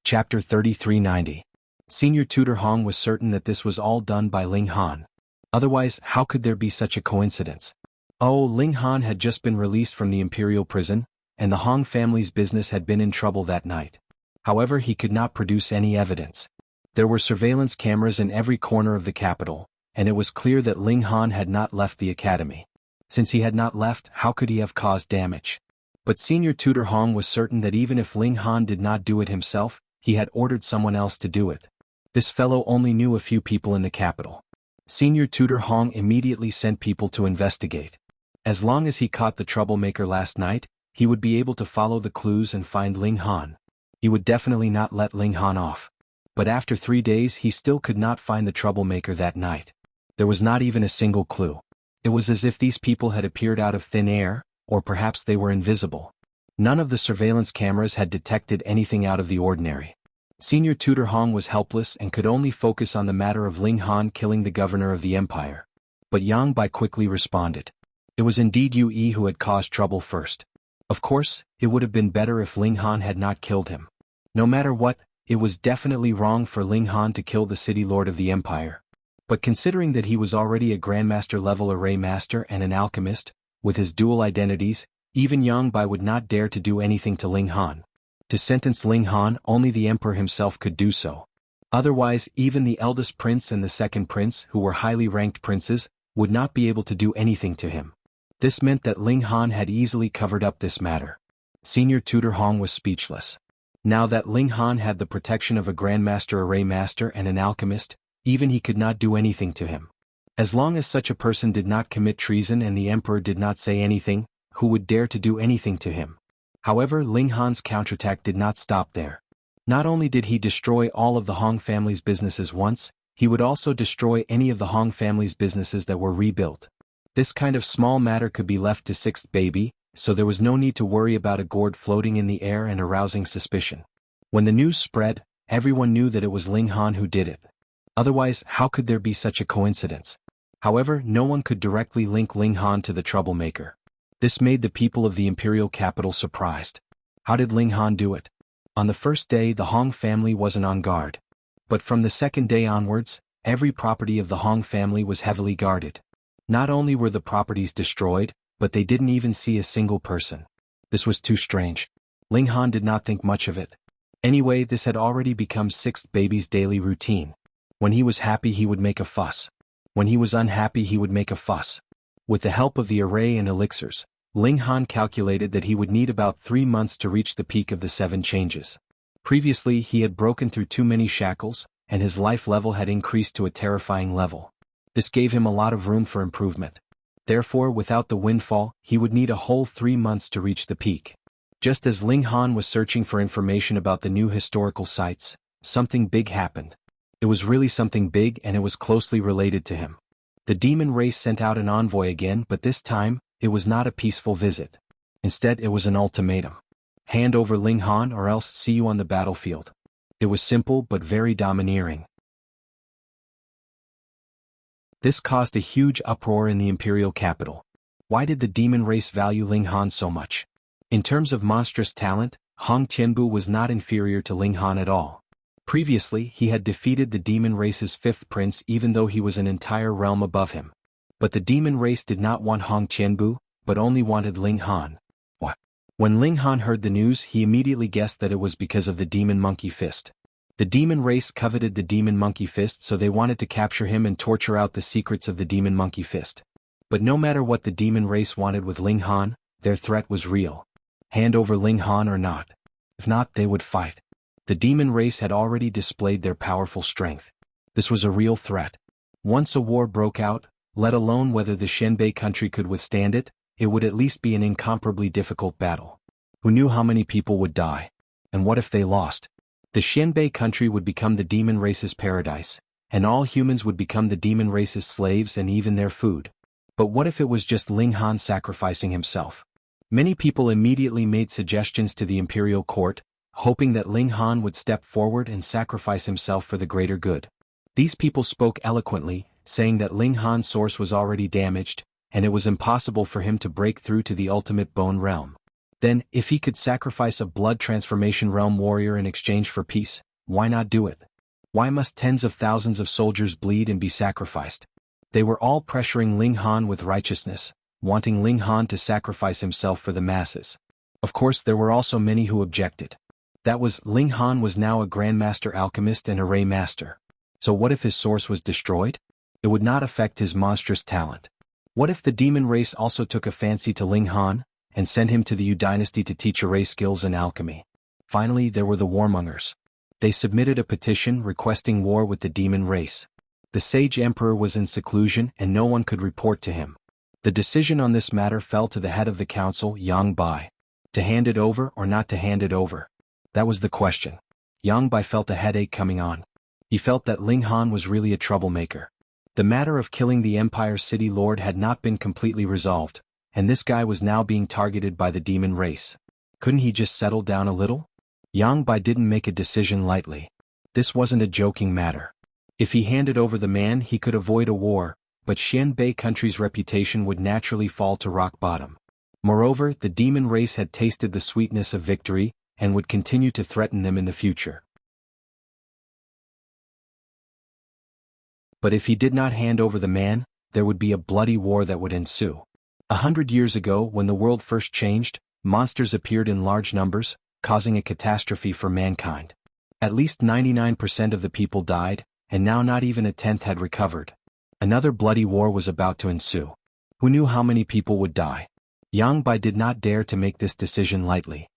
Chapter 3390. Senior Tutor Hong was certain that this was all done by Ling Han. Otherwise, how could there be such a coincidence? Oh, Ling Han had just been released from the imperial prison, and the Hong family's business had been in trouble that night. However, he could not produce any evidence. There were surveillance cameras in every corner of the capital, and it was clear that Ling Han had not left the academy. Since he had not left, how could he have caused damage? But Senior Tutor Hong was certain that even if Ling Han did not do it himself, he had ordered someone else to do it. This fellow only knew a few people in the capital. Senior Tutor Hong immediately sent people to investigate. As long as he caught the troublemaker last night, he would be able to follow the clues and find Ling Han. He would definitely not let Ling Han off. But after 3 days he still could not find the troublemaker that night. There was not even a single clue. It was as if these people had appeared out of thin air, or perhaps they were invisible. None of the surveillance cameras had detected anything out of the ordinary. Senior Tutor Hong was helpless and could only focus on the matter of Ling Han killing the governor of the empire. But Yang Bai quickly responded. It was indeed Yue who had caused trouble first. Of course, it would have been better if Ling Han had not killed him. No matter what, it was definitely wrong for Ling Han to kill the city lord of the empire. But considering that he was already a Grandmaster-level array master and an alchemist, with his dual identities, even Yang Bai would not dare to do anything to Ling Han. To sentence Ling Han, only the emperor himself could do so. Otherwise, even the eldest prince and the second prince, who were highly ranked princes, would not be able to do anything to him. This meant that Ling Han had easily covered up this matter. Senior Tutor Hong was speechless. Now that Ling Han had the protection of a Grandmaster Array Master and an alchemist, even he could not do anything to him. As long as such a person did not commit treason and the emperor did not say anything, who would dare to do anything to him? However, Ling Han's counterattack did not stop there. Not only did he destroy all of the Hong family's businesses once, he would also destroy any of the Hong family's businesses that were rebuilt. This kind of small matter could be left to sixth baby, so there was no need to worry about a gourd floating in the air and arousing suspicion. When the news spread, everyone knew that it was Ling Han who did it. Otherwise, how could there be such a coincidence? However, no one could directly link Ling Han to the troublemaker. This made the people of the imperial capital surprised. How did Ling Han do it? On the first day the Hong family wasn't on guard. But from the second day onwards, every property of the Hong family was heavily guarded. Not only were the properties destroyed, but they didn't even see a single person. This was too strange. Ling Han did not think much of it. Anyway, this had already become sixth baby's daily routine. When he was happy he would make a fuss. When he was unhappy he would make a fuss. With the help of the array and elixirs, Ling Han calculated that he would need about 3 months to reach the peak of the 7 changes. Previously he had broken through too many shackles, and his life level had increased to a terrifying level. This gave him a lot of room for improvement. Therefore, without the windfall, he would need a whole 3 months to reach the peak. Just as Ling Han was searching for information about the new historical sites, something big happened. It was really something big and it was closely related to him. The demon race sent out an envoy again, but this time, it was not a peaceful visit. Instead, it was an ultimatum. Hand over Ling Han or else see you on the battlefield. It was simple but very domineering. This caused a huge uproar in the imperial capital. Why did the demon race value Ling Han so much? In terms of monstrous talent, Hong Tianbu was not inferior to Ling Han at all. Previously, he had defeated the demon race's fifth prince even though he was an entire realm above him. But the demon race did not want Hong Qianbu, but only wanted Ling Han. What? When Ling Han heard the news, he immediately guessed that it was because of the demon monkey fist. The demon race coveted the demon monkey fist, so they wanted to capture him and torture out the secrets of the demon monkey fist. But no matter what the demon race wanted with Ling Han, their threat was real. Hand over Ling Han or not. If not, they would fight. The demon race had already displayed their powerful strength. This was a real threat. Once a war broke out, let alone whether the Xianbei country could withstand it, it would at least be an incomparably difficult battle. Who knew how many people would die? And what if they lost? The Xianbei country would become the demon race's paradise, and all humans would become the demon race's slaves and even their food. But what if it was just Ling Han sacrificing himself? Many people immediately made suggestions to the imperial court, hoping that Ling Han would step forward and sacrifice himself for the greater good. These people spoke eloquently, saying that Ling Han's source was already damaged, and it was impossible for him to break through to the ultimate bone realm. Then, if he could sacrifice a blood transformation realm warrior in exchange for peace, why not do it? Why must tens of thousands of soldiers bleed and be sacrificed? They were all pressuring Ling Han with righteousness, wanting Ling Han to sacrifice himself for the masses. Of course, there were also many who objected. That was, Ling Han was now a Grandmaster Alchemist and Array Master. So what if his source was destroyed? It would not affect his monstrous talent. What if the demon race also took a fancy to Ling Han, and sent him to the Yu dynasty to teach array skills and alchemy? Finally, there were the warmongers. They submitted a petition requesting war with the demon race. The sage emperor was in seclusion and no one could report to him. The decision on this matter fell to the head of the council, Yang Bai. To hand it over or not to hand it over? That was the question. Yang Bai felt a headache coming on. He felt that Ling Han was really a troublemaker. The matter of killing the Empire's city lord had not been completely resolved, and this guy was now being targeted by the demon race. Couldn't he just settle down a little? Yang Bai didn't make a decision lightly. This wasn't a joking matter. If he handed over the man, he could avoid a war, but Xianbei country's reputation would naturally fall to rock bottom. Moreover, the demon race had tasted the sweetness of victory, and would continue to threaten them in the future. But if he did not hand over the man, there would be a bloody war that would ensue. 100 years ago, when the world first changed, monsters appeared in large numbers, causing a catastrophe for mankind. At least 99% of the people died, and now not even a tenth had recovered. Another bloody war was about to ensue. Who knew how many people would die? Yang Bai did not dare to make this decision lightly.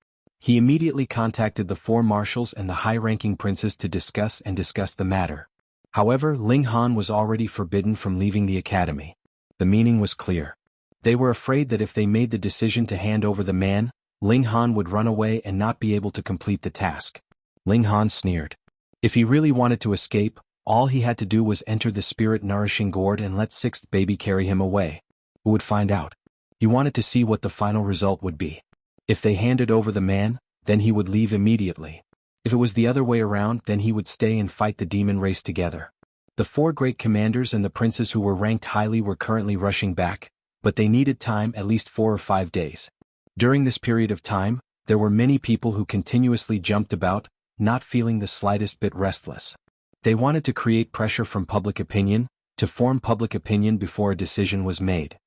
He immediately contacted the four marshals and the high-ranking princes to discuss the matter. However, Ling Han was already forbidden from leaving the academy. The meaning was clear. They were afraid that if they made the decision to hand over the man, Ling Han would run away and not be able to complete the task. Ling Han sneered. If he really wanted to escape, all he had to do was enter the spirit-nourishing gourd and let sixth baby carry him away. Who would find out? He wanted to see what the final result would be. If they handed over the man, then he would leave immediately. If it was the other way around, then he would stay and fight the demon race together. The four great commanders and the princes who were ranked highly were currently rushing back, but they needed time, at least 4 or 5 days. During this period of time, there were many people who continuously jumped about, not feeling the slightest bit restless. They wanted to create pressure from public opinion, to form public opinion before a decision was made.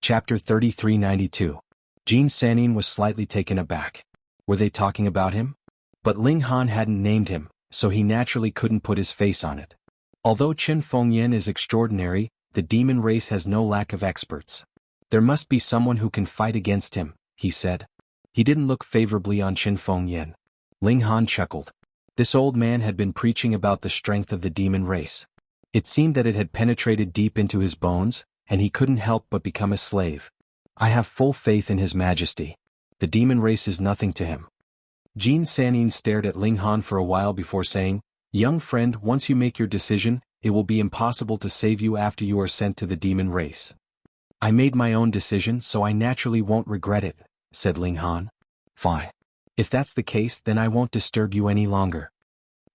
Chapter 3392. Jin Sanin was slightly taken aback. Were they talking about him? But Ling Han hadn't named him, so he naturally couldn't put his face on it. Although Qin Fengyan is extraordinary, the demon race has no lack of experts. There must be someone who can fight against him, he said. He didn't look favorably on Qin Fengyan. Ling Han chuckled. This old man had been preaching about the strength of the demon race. It seemed that it had penetrated deep into his bones, and he couldn't help but become a slave. I have full faith in His Majesty. The demon race is nothing to him. Jin Sanin stared at Ling Han for a while before saying, Young friend, once you make your decision, it will be impossible to save you after you are sent to the demon race. I made my own decision, so I naturally won't regret it, said Ling Han. Fine. If that's the case, then I won't disturb you any longer.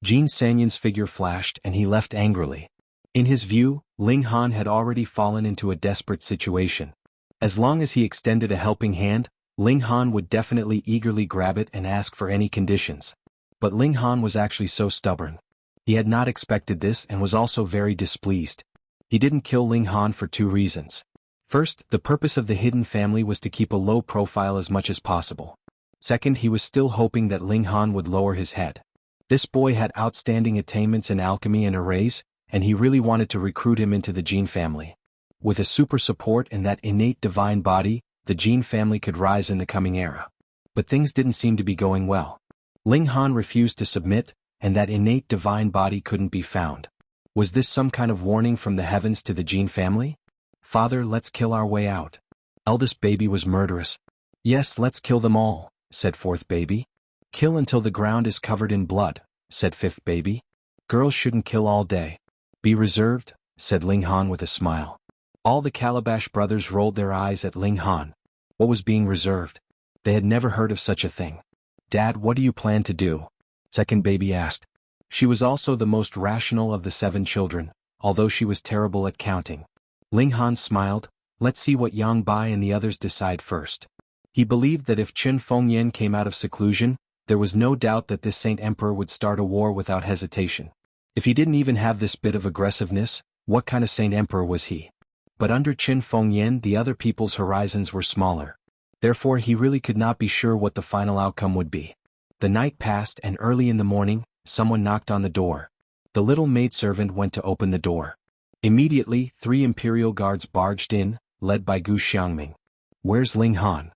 Jin Sanyan's figure flashed and he left angrily. In his view, Ling Han had already fallen into a desperate situation. As long as he extended a helping hand, Ling Han would definitely eagerly grab it and ask for any conditions. But Ling Han was actually so stubborn. He had not expected this and was also very displeased. He didn't kill Ling Han for two reasons. First, the purpose of the hidden family was to keep a low profile as much as possible. Second, he was still hoping that Ling Han would lower his head. This boy had outstanding attainments in alchemy and arrays, and he really wanted to recruit him into the Jin family. With a super support and that innate divine body, the Jin family could rise in the coming era. But things didn't seem to be going well. Ling Han refused to submit, and that innate divine body couldn't be found. Was this some kind of warning from the heavens to the Jin family? Father, let's kill our way out. Eldest baby was murderous. Yes, let's kill them all, said fourth baby. Kill until the ground is covered in blood, said fifth baby. Girls shouldn't kill all day. Be reserved, said Ling Han with a smile. All the Calabash brothers rolled their eyes at Ling Han. What was being reserved? They had never heard of such a thing. Dad, what do you plan to do? Second baby asked. She was also the most rational of the 7 children, although she was terrible at counting. Ling Han smiled. Let's see what Yang Bai and the others decide first. He believed that if Qin Fengyan came out of seclusion, there was no doubt that this Saint Emperor would start a war without hesitation. If he didn't even have this bit of aggressiveness, what kind of Saint Emperor was he? But under Qin Fengyan the other people's horizons were smaller. Therefore he really could not be sure what the final outcome would be. The night passed and early in the morning, someone knocked on the door. The little maidservant went to open the door. Immediately, 3 imperial guards barged in, led by Gu Xiangming. Where's Ling Han?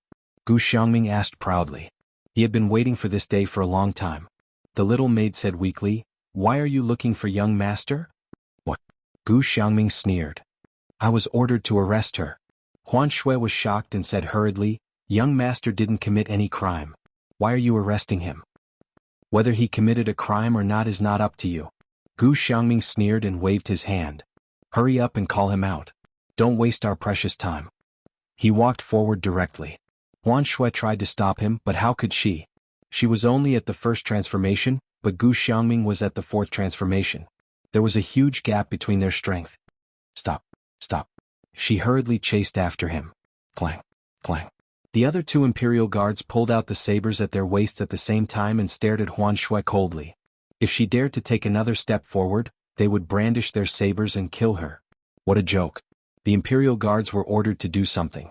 Gu Xiangming asked proudly. He had been waiting for this day for a long time. The little maid said weakly, Why are you looking for young master? What? Gu Xiangming sneered. I was ordered to arrest her. Huan Shui was shocked and said hurriedly, Young master didn't commit any crime. Why are you arresting him? Whether he committed a crime or not is not up to you. Gu Xiangming sneered and waved his hand. Hurry up and call him out. Don't waste our precious time. He walked forward directly. Huan Shui tried to stop him, but how could she? She was only at the first transformation, but Gu Xiangming was at the 4th transformation. There was a huge gap between their strength. Stop. Stop. She hurriedly chased after him. Clang. Clang. The other 2 imperial guards pulled out the sabers at their waists at the same time and stared at Huan Shui coldly. If she dared to take another step forward, they would brandish their sabers and kill her. What a joke. The imperial guards were ordered to do something.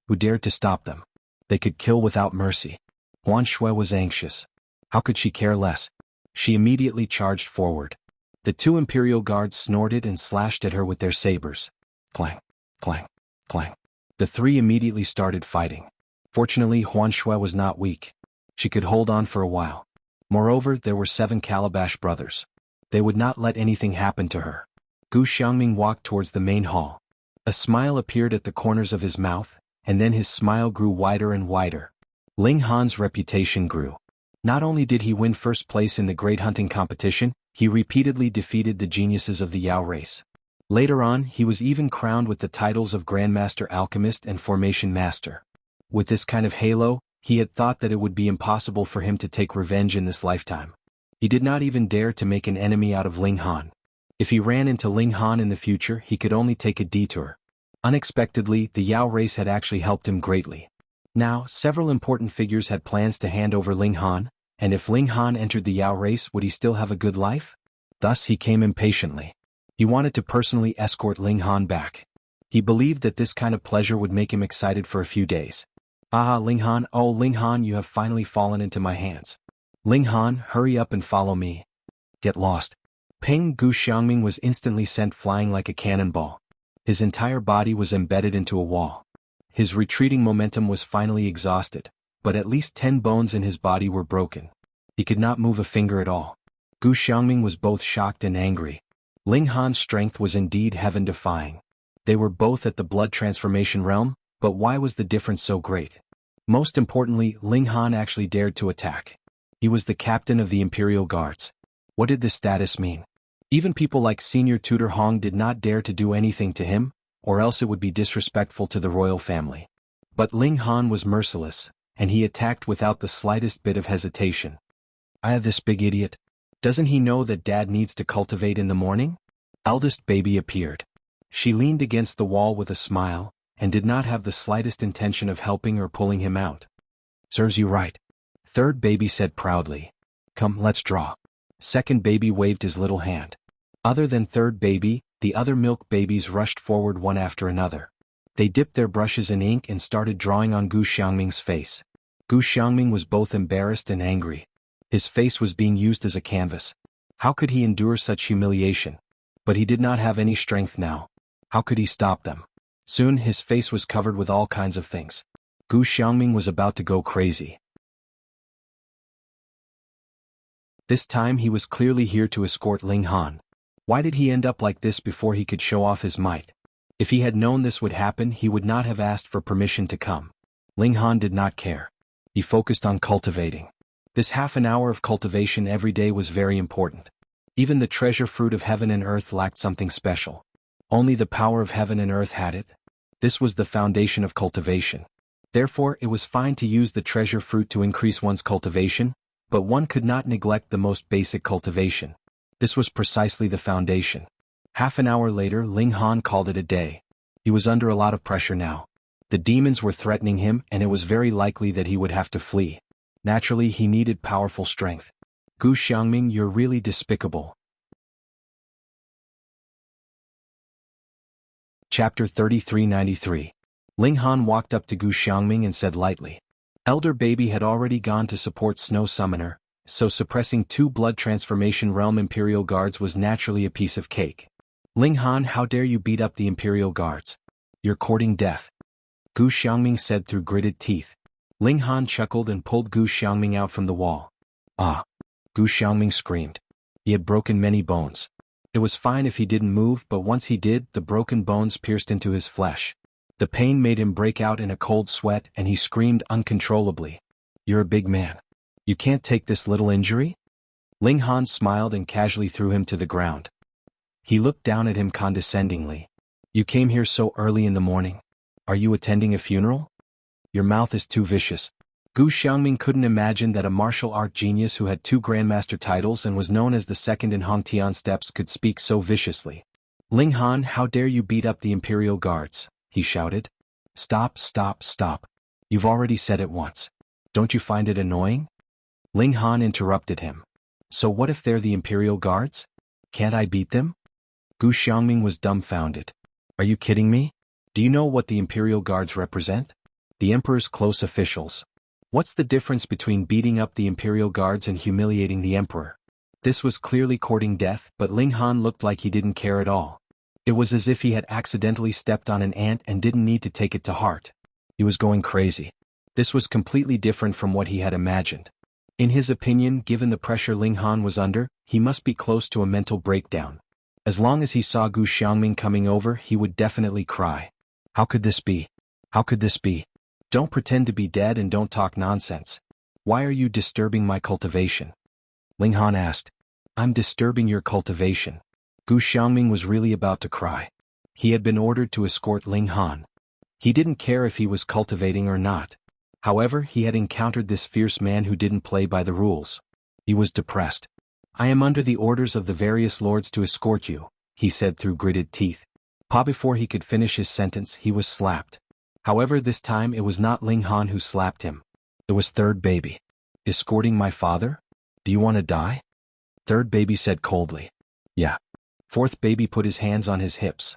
Who dared to stop them? They could kill without mercy. Huan Shui was anxious. How could she care less? She immediately charged forward. The 2 imperial guards snorted and slashed at her with their sabers. Clang. Clang. Clang. The 3 immediately started fighting. Fortunately, Huan Shui was not weak. She could hold on for a while. Moreover, there were 7 Calabash brothers. They would not let anything happen to her. Gu Xiangming walked towards the main hall. A smile appeared at the corners of his mouth, and then his smile grew wider and wider. Ling Han's reputation grew. Not only did he win first place in the great hunting competition, he repeatedly defeated the geniuses of the Yao race. Later on, he was even crowned with the titles of Grandmaster Alchemist and Formation Master. With this kind of halo, he had thought that it would be impossible for him to take revenge in this lifetime. He did not even dare to make an enemy out of Ling Han. If he ran into Ling Han in the future, he could only take a detour. Unexpectedly, the Yao race had actually helped him greatly. Now, several important figures had plans to hand over Ling Han, and if Ling Han entered the Yao race, would he still have a good life? Thus he came impatiently. He wanted to personally escort Ling Han back. He believed that this kind of pleasure would make him excited for a few days. Ah, Ling Han, oh Ling Han, you have finally fallen into my hands. Ling Han, hurry up and follow me. Get lost. Peng Gu Xiangming was instantly sent flying like a cannonball. His entire body was embedded into a wall. His retreating momentum was finally exhausted, but at least 10 bones in his body were broken. He could not move a finger at all. Gu Xiangming was both shocked and angry. Ling Han's strength was indeed heaven-defying. They were both at the blood transformation realm, but why was the difference so great? Most importantly, Ling Han actually dared to attack. He was the captain of the Imperial Guards. What did this status mean? Even people like Senior Tutor Hong did not dare to do anything to him, or else it would be disrespectful to the royal family. But Ling Han was merciless, and he attacked without the slightest bit of hesitation. This big idiot. Doesn't he know that Dad needs to cultivate in the morning? Eldest baby appeared. She leaned against the wall with a smile, and did not have the slightest intention of helping or pulling him out. Serves you right. Third baby said proudly. Come, let's draw. Second baby waved his little hand. Other than third baby, the other milk babies rushed forward one after another. They dipped their brushes in ink and started drawing on Gu Xiangming's face. Gu Xiangming was both embarrassed and angry. His face was being used as a canvas. How could he endure such humiliation? But he did not have any strength now. How could he stop them? Soon his face was covered with all kinds of things. Gu Xiangming was about to go crazy. This time he was clearly here to escort Ling Han. Why did he end up like this before he could show off his might? If he had known this would happen, he would not have asked for permission to come. Ling Han did not care. He focused on cultivating. This half an hour of cultivation every day was very important. Even the treasure fruit of heaven and earth lacked something special. Only the power of heaven and earth had it. This was the foundation of cultivation. Therefore, it was fine to use the treasure fruit to increase one's cultivation, but one could not neglect the most basic cultivation. This was precisely the foundation. Half an hour later, Ling Han called it a day. He was under a lot of pressure now. The demons were threatening him, and it was very likely that he would have to flee. Naturally, he needed powerful strength. Gu Xiangming, you're really despicable. Chapter 3393. Ling Han walked up to Gu Xiangming and said lightly. Elder baby had already gone to support Snow Summoner, so suppressing 2 blood transformation realm Imperial Guards was naturally a piece of cake. Ling Han, how dare you beat up the Imperial Guards? You're courting death. Gu Xiangming said through gritted teeth. Ling Han chuckled and pulled Gu Xiangming out from the wall. Ah! Gu Xiangming screamed. He had broken many bones. It was fine if he didn't move, but once he did, the broken bones pierced into his flesh. The pain made him break out in a cold sweat and he screamed uncontrollably. You're a big man. You can't take this little injury? Ling Han smiled and casually threw him to the ground. He looked down at him condescendingly. You came here so early in the morning. Are you attending a funeral? Your mouth is too vicious. Gu Xiangming couldn't imagine that a martial art genius who had 2 grandmaster titles and was known as the second in Hongtian steps could speak so viciously. Ling Han, how dare you beat up the Imperial Guards? He shouted. Stop, stop, stop. You've already said it once. Don't you find it annoying? Ling Han interrupted him. So what if they're the Imperial Guards? Can't I beat them? Gu Xiangming was dumbfounded. Are you kidding me? Do you know what the Imperial Guards represent? The Emperor's close officials. What's the difference between beating up the Imperial Guards and humiliating the Emperor? This was clearly courting death, but Ling Han looked like he didn't care at all. It was as if he had accidentally stepped on an ant and didn't need to take it to heart. He was going crazy. This was completely different from what he had imagined. In his opinion, given the pressure Ling Han was under, he must be close to a mental breakdown. As long as he saw Gu Xiangming coming over, he would definitely cry. How could this be? How could this be? Don't pretend to be dead and don't talk nonsense. Why are you disturbing my cultivation? Ling Han asked. I'm disturbing your cultivation. Gu Xiangming was really about to cry. He had been ordered to escort Ling Han. He didn't care if he was cultivating or not. However, he had encountered this fierce man who didn't play by the rules. He was depressed. I am under the orders of the various lords to escort you, he said through gritted teeth. Before he could finish his sentence, he was slapped. However, this time it was not Ling Han who slapped him. It was third baby. Escorting my father? Do you want to die? Third baby said coldly. Yeah. Fourth baby put his hands on his hips.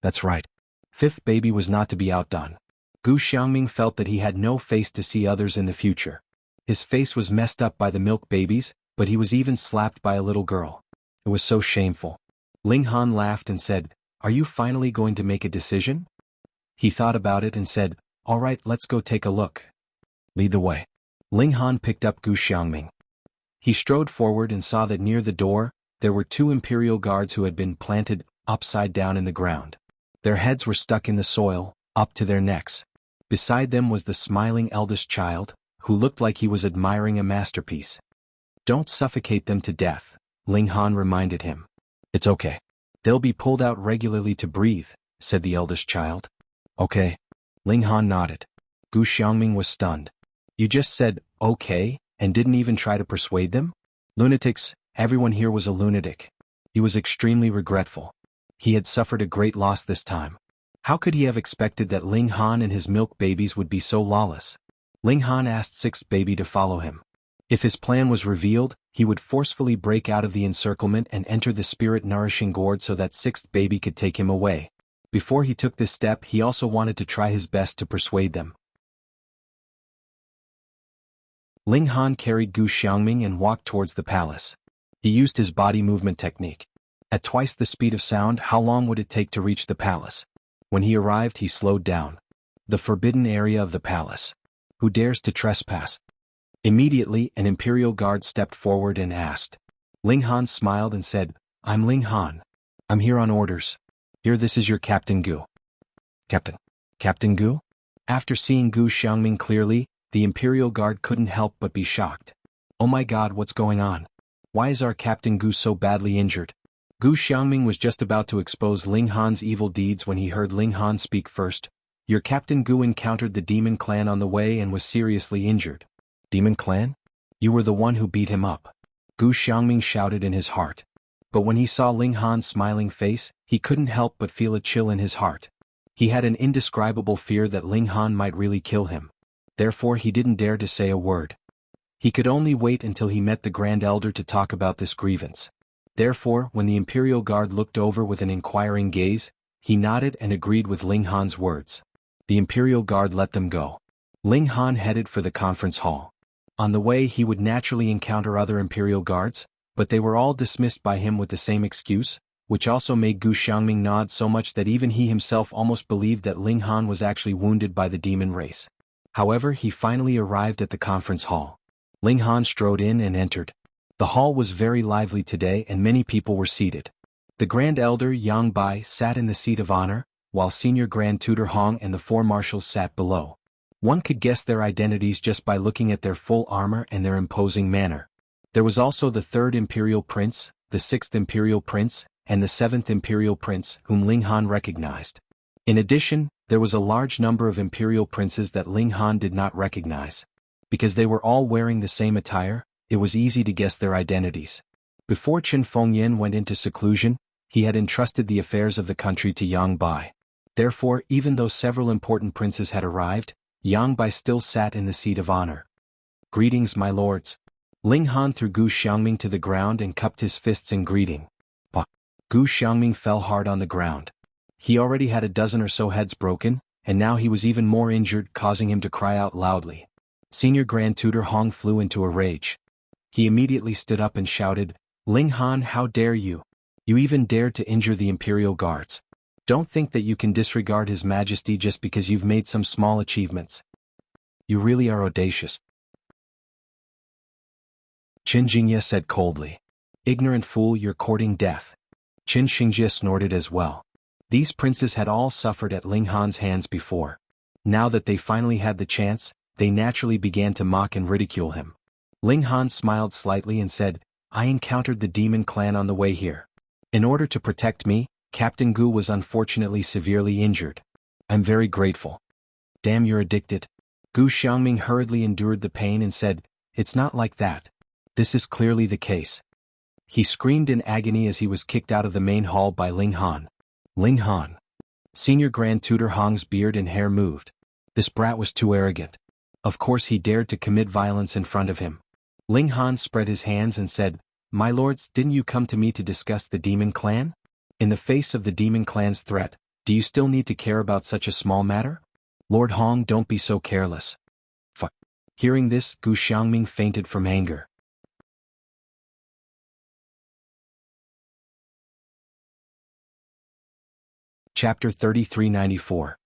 That's right. Fifth baby was not to be outdone. Gu Xiangming felt that he had no face to see others in the future. His face was messed up by the milk babies, but he was even slapped by a little girl. It was so shameful. Ling Han laughed and said, Are you finally going to make a decision? He thought about it and said, All right, let's go take a look. Lead the way. Ling Han picked up Gu Xiangming. He strode forward and saw that near the door, there were 2 Imperial Guards who had been planted upside down in the ground. Their heads were stuck in the soil, up to their necks. Beside them was the smiling eldest child, who looked like he was admiring a masterpiece. Don't suffocate them to death, Ling Han reminded him. It's okay. They'll be pulled out regularly to breathe, said the eldest child. Okay. Ling Han nodded. Gu Xiangming was stunned. You just said, okay, and didn't even try to persuade them? Lunatics, everyone here was a lunatic. He was extremely regretful. He had suffered a great loss this time. How could he have expected that Ling Han and his milk babies would be so lawless? Ling Han asked sixth baby to follow him. If his plan was revealed, he would forcefully break out of the encirclement and enter the spirit-nourishing gourd so that sixth baby could take him away. Before he took this step, he also wanted to try his best to persuade them. Ling Han carried Gu Xiangming and walked towards the palace. He used his body movement technique. At twice the speed of sound, how long would it take to reach the palace? When he arrived, he slowed down. The forbidden area of the palace. Who dares to trespass? Immediately, an imperial guard stepped forward and asked. Ling Han smiled and said, I'm Ling Han. I'm here on orders. Here, this is your Captain Gu. Captain Gu? After seeing Gu Xiangming clearly, the imperial guard couldn't help but be shocked. Oh my god, what's going on? Why is our Captain Gu so badly injured? Gu Xiangming was just about to expose Ling Han's evil deeds when he heard Ling Han speak first. Your Captain Gu encountered the demon clan on the way and was seriously injured. Demon clan? You were the one who beat him up. Gu Xiangming shouted in his heart. But when he saw Ling Han's smiling face, he couldn't help but feel a chill in his heart. He had an indescribable fear that Ling Han might really kill him. Therefore he didn't dare to say a word. He could only wait until he met the Grand Elder to talk about this grievance. Therefore, when the Imperial Guard looked over with an inquiring gaze, he nodded and agreed with Ling Han's words. The Imperial Guard let them go. Ling Han headed for the conference hall. On the way he would naturally encounter other Imperial Guards, but they were all dismissed by him with the same excuse, which also made Gu Xiangming nod so much that even he himself almost believed that Ling Han was actually wounded by the demon race. However, he finally arrived at the conference hall. Ling Han strode in and entered. The hall was very lively today and many people were seated. The Grand Elder Yang Bai sat in the seat of honor, while Senior Grand Tutor Hong and the four marshals sat below. One could guess their identities just by looking at their full armor and their imposing manner. There was also the 3rd Imperial Prince, the 6th Imperial Prince, and the 7th Imperial Prince, whom Ling Han recognized. In addition, there was a large number of Imperial Princes that Ling Han did not recognize. Because they were all wearing the same attire, it was easy to guess their identities. Before Chen Fengyan went into seclusion, he had entrusted the affairs of the country to Yang Bai. Therefore, even though several important princes had arrived, Yang Bai still sat in the seat of honor. Greetings, my lords. Ling Han threw Gu Xiangming to the ground and cupped his fists in greeting. But Gu Xiangming fell hard on the ground. He already had a dozen or so heads broken, and now he was even more injured, causing him to cry out loudly. Senior Grand Tutor Hong flew into a rage. He immediately stood up and shouted, Ling Han, how dare you? You even dared to injure the Imperial Guards. Don't think that you can disregard His Majesty just because you've made some small achievements. You really are audacious. Qin Jingjie said coldly. Ignorant fool, you're courting death. Qin Xingjie snorted as well. These princes had all suffered at Ling Han's hands before. Now that they finally had the chance, they naturally began to mock and ridicule him. Ling Han smiled slightly and said, I encountered the demon clan on the way here. In order to protect me, Captain Gu was unfortunately severely injured. I'm very grateful. Damn, you're addicted. Gu Xiangming hurriedly endured the pain and said, It's not like that. This is clearly the case. He screamed in agony as he was kicked out of the main hall by Ling Han. Ling Han. Senior Grand Tutor Hong's beard and hair moved. This brat was too arrogant. Of course he dared to commit violence in front of him. Ling Han spread his hands and said, My lords, didn't you come to me to discuss the demon clan? In the face of the demon clan's threat, do you still need to care about such a small matter? Lord Hong, don't be so careless. Fuck. Hearing this, Gu Xiangming fainted from anger. Chapter 3394.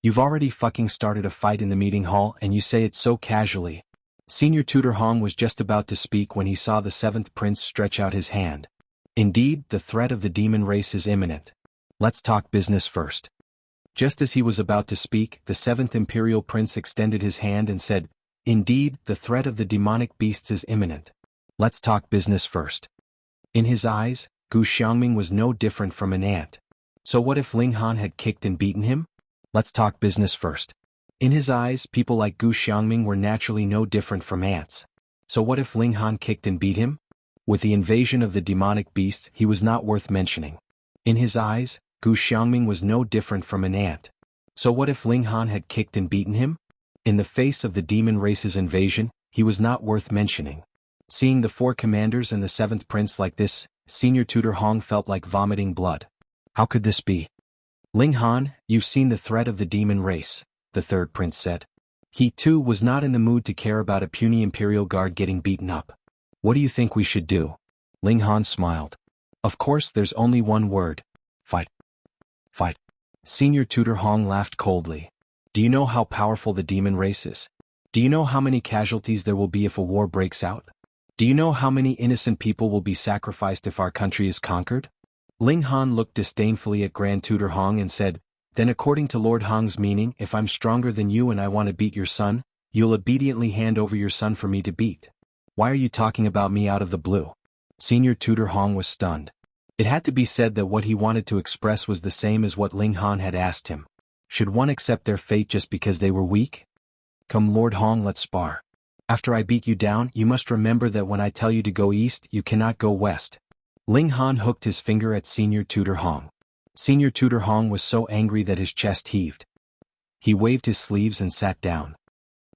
You've already fucking started a fight in the meeting hall and you say it so casually. Senior Tutor Hong was just about to speak when he saw the 7th prince stretch out his hand. Indeed, the threat of the demon race is imminent. Let's talk business first. Just as he was about to speak, the 7th Imperial Prince extended his hand and said, Indeed, the threat of the demonic beasts is imminent. Let's talk business first. In his eyes, Gu Xiangming was no different from an ant. So what if Ling Han had kicked and beaten him? Let's talk business first. In his eyes, people like Gu Xiangming were naturally no different from ants. So what if Ling Han kicked and beat him? With the invasion of the demonic beasts, he was not worth mentioning. In his eyes, Gu Xiangming was no different from an ant. So what if Ling Han had kicked and beaten him? In the face of the demon race's invasion, he was not worth mentioning. Seeing the 4 commanders and the 7th prince like this, Senior Tutor Hong felt like vomiting blood. How could this be? Ling Han, you've seen the threat of the demon race, the 3rd prince said. He too was not in the mood to care about a puny imperial guard getting beaten up. What do you think we should do? Ling Han smiled. Of course there's only one word. Fight. Fight. Senior Tutor Hong laughed coldly. Do you know how powerful the demon race is? Do you know how many casualties there will be if a war breaks out? Do you know how many innocent people will be sacrificed if our country is conquered? Ling Han looked disdainfully at Grand Tutor Hong and said, then according to Lord Hong's meaning, if I'm stronger than you and I want to beat your son, you'll obediently hand over your son for me to beat. Why are you talking about me out of the blue? Senior Tutor Hong was stunned. It had to be said that what he wanted to express was the same as what Ling Han had asked him. Should one accept their fate just because they were weak? Come Lord Hong, let's spar. After I beat you down, you must remember that when I tell you to go east, you cannot go west. Ling Han hooked his finger at Senior Tutor Hong. Senior Tutor Hong was so angry that his chest heaved. He waved his sleeves and sat down.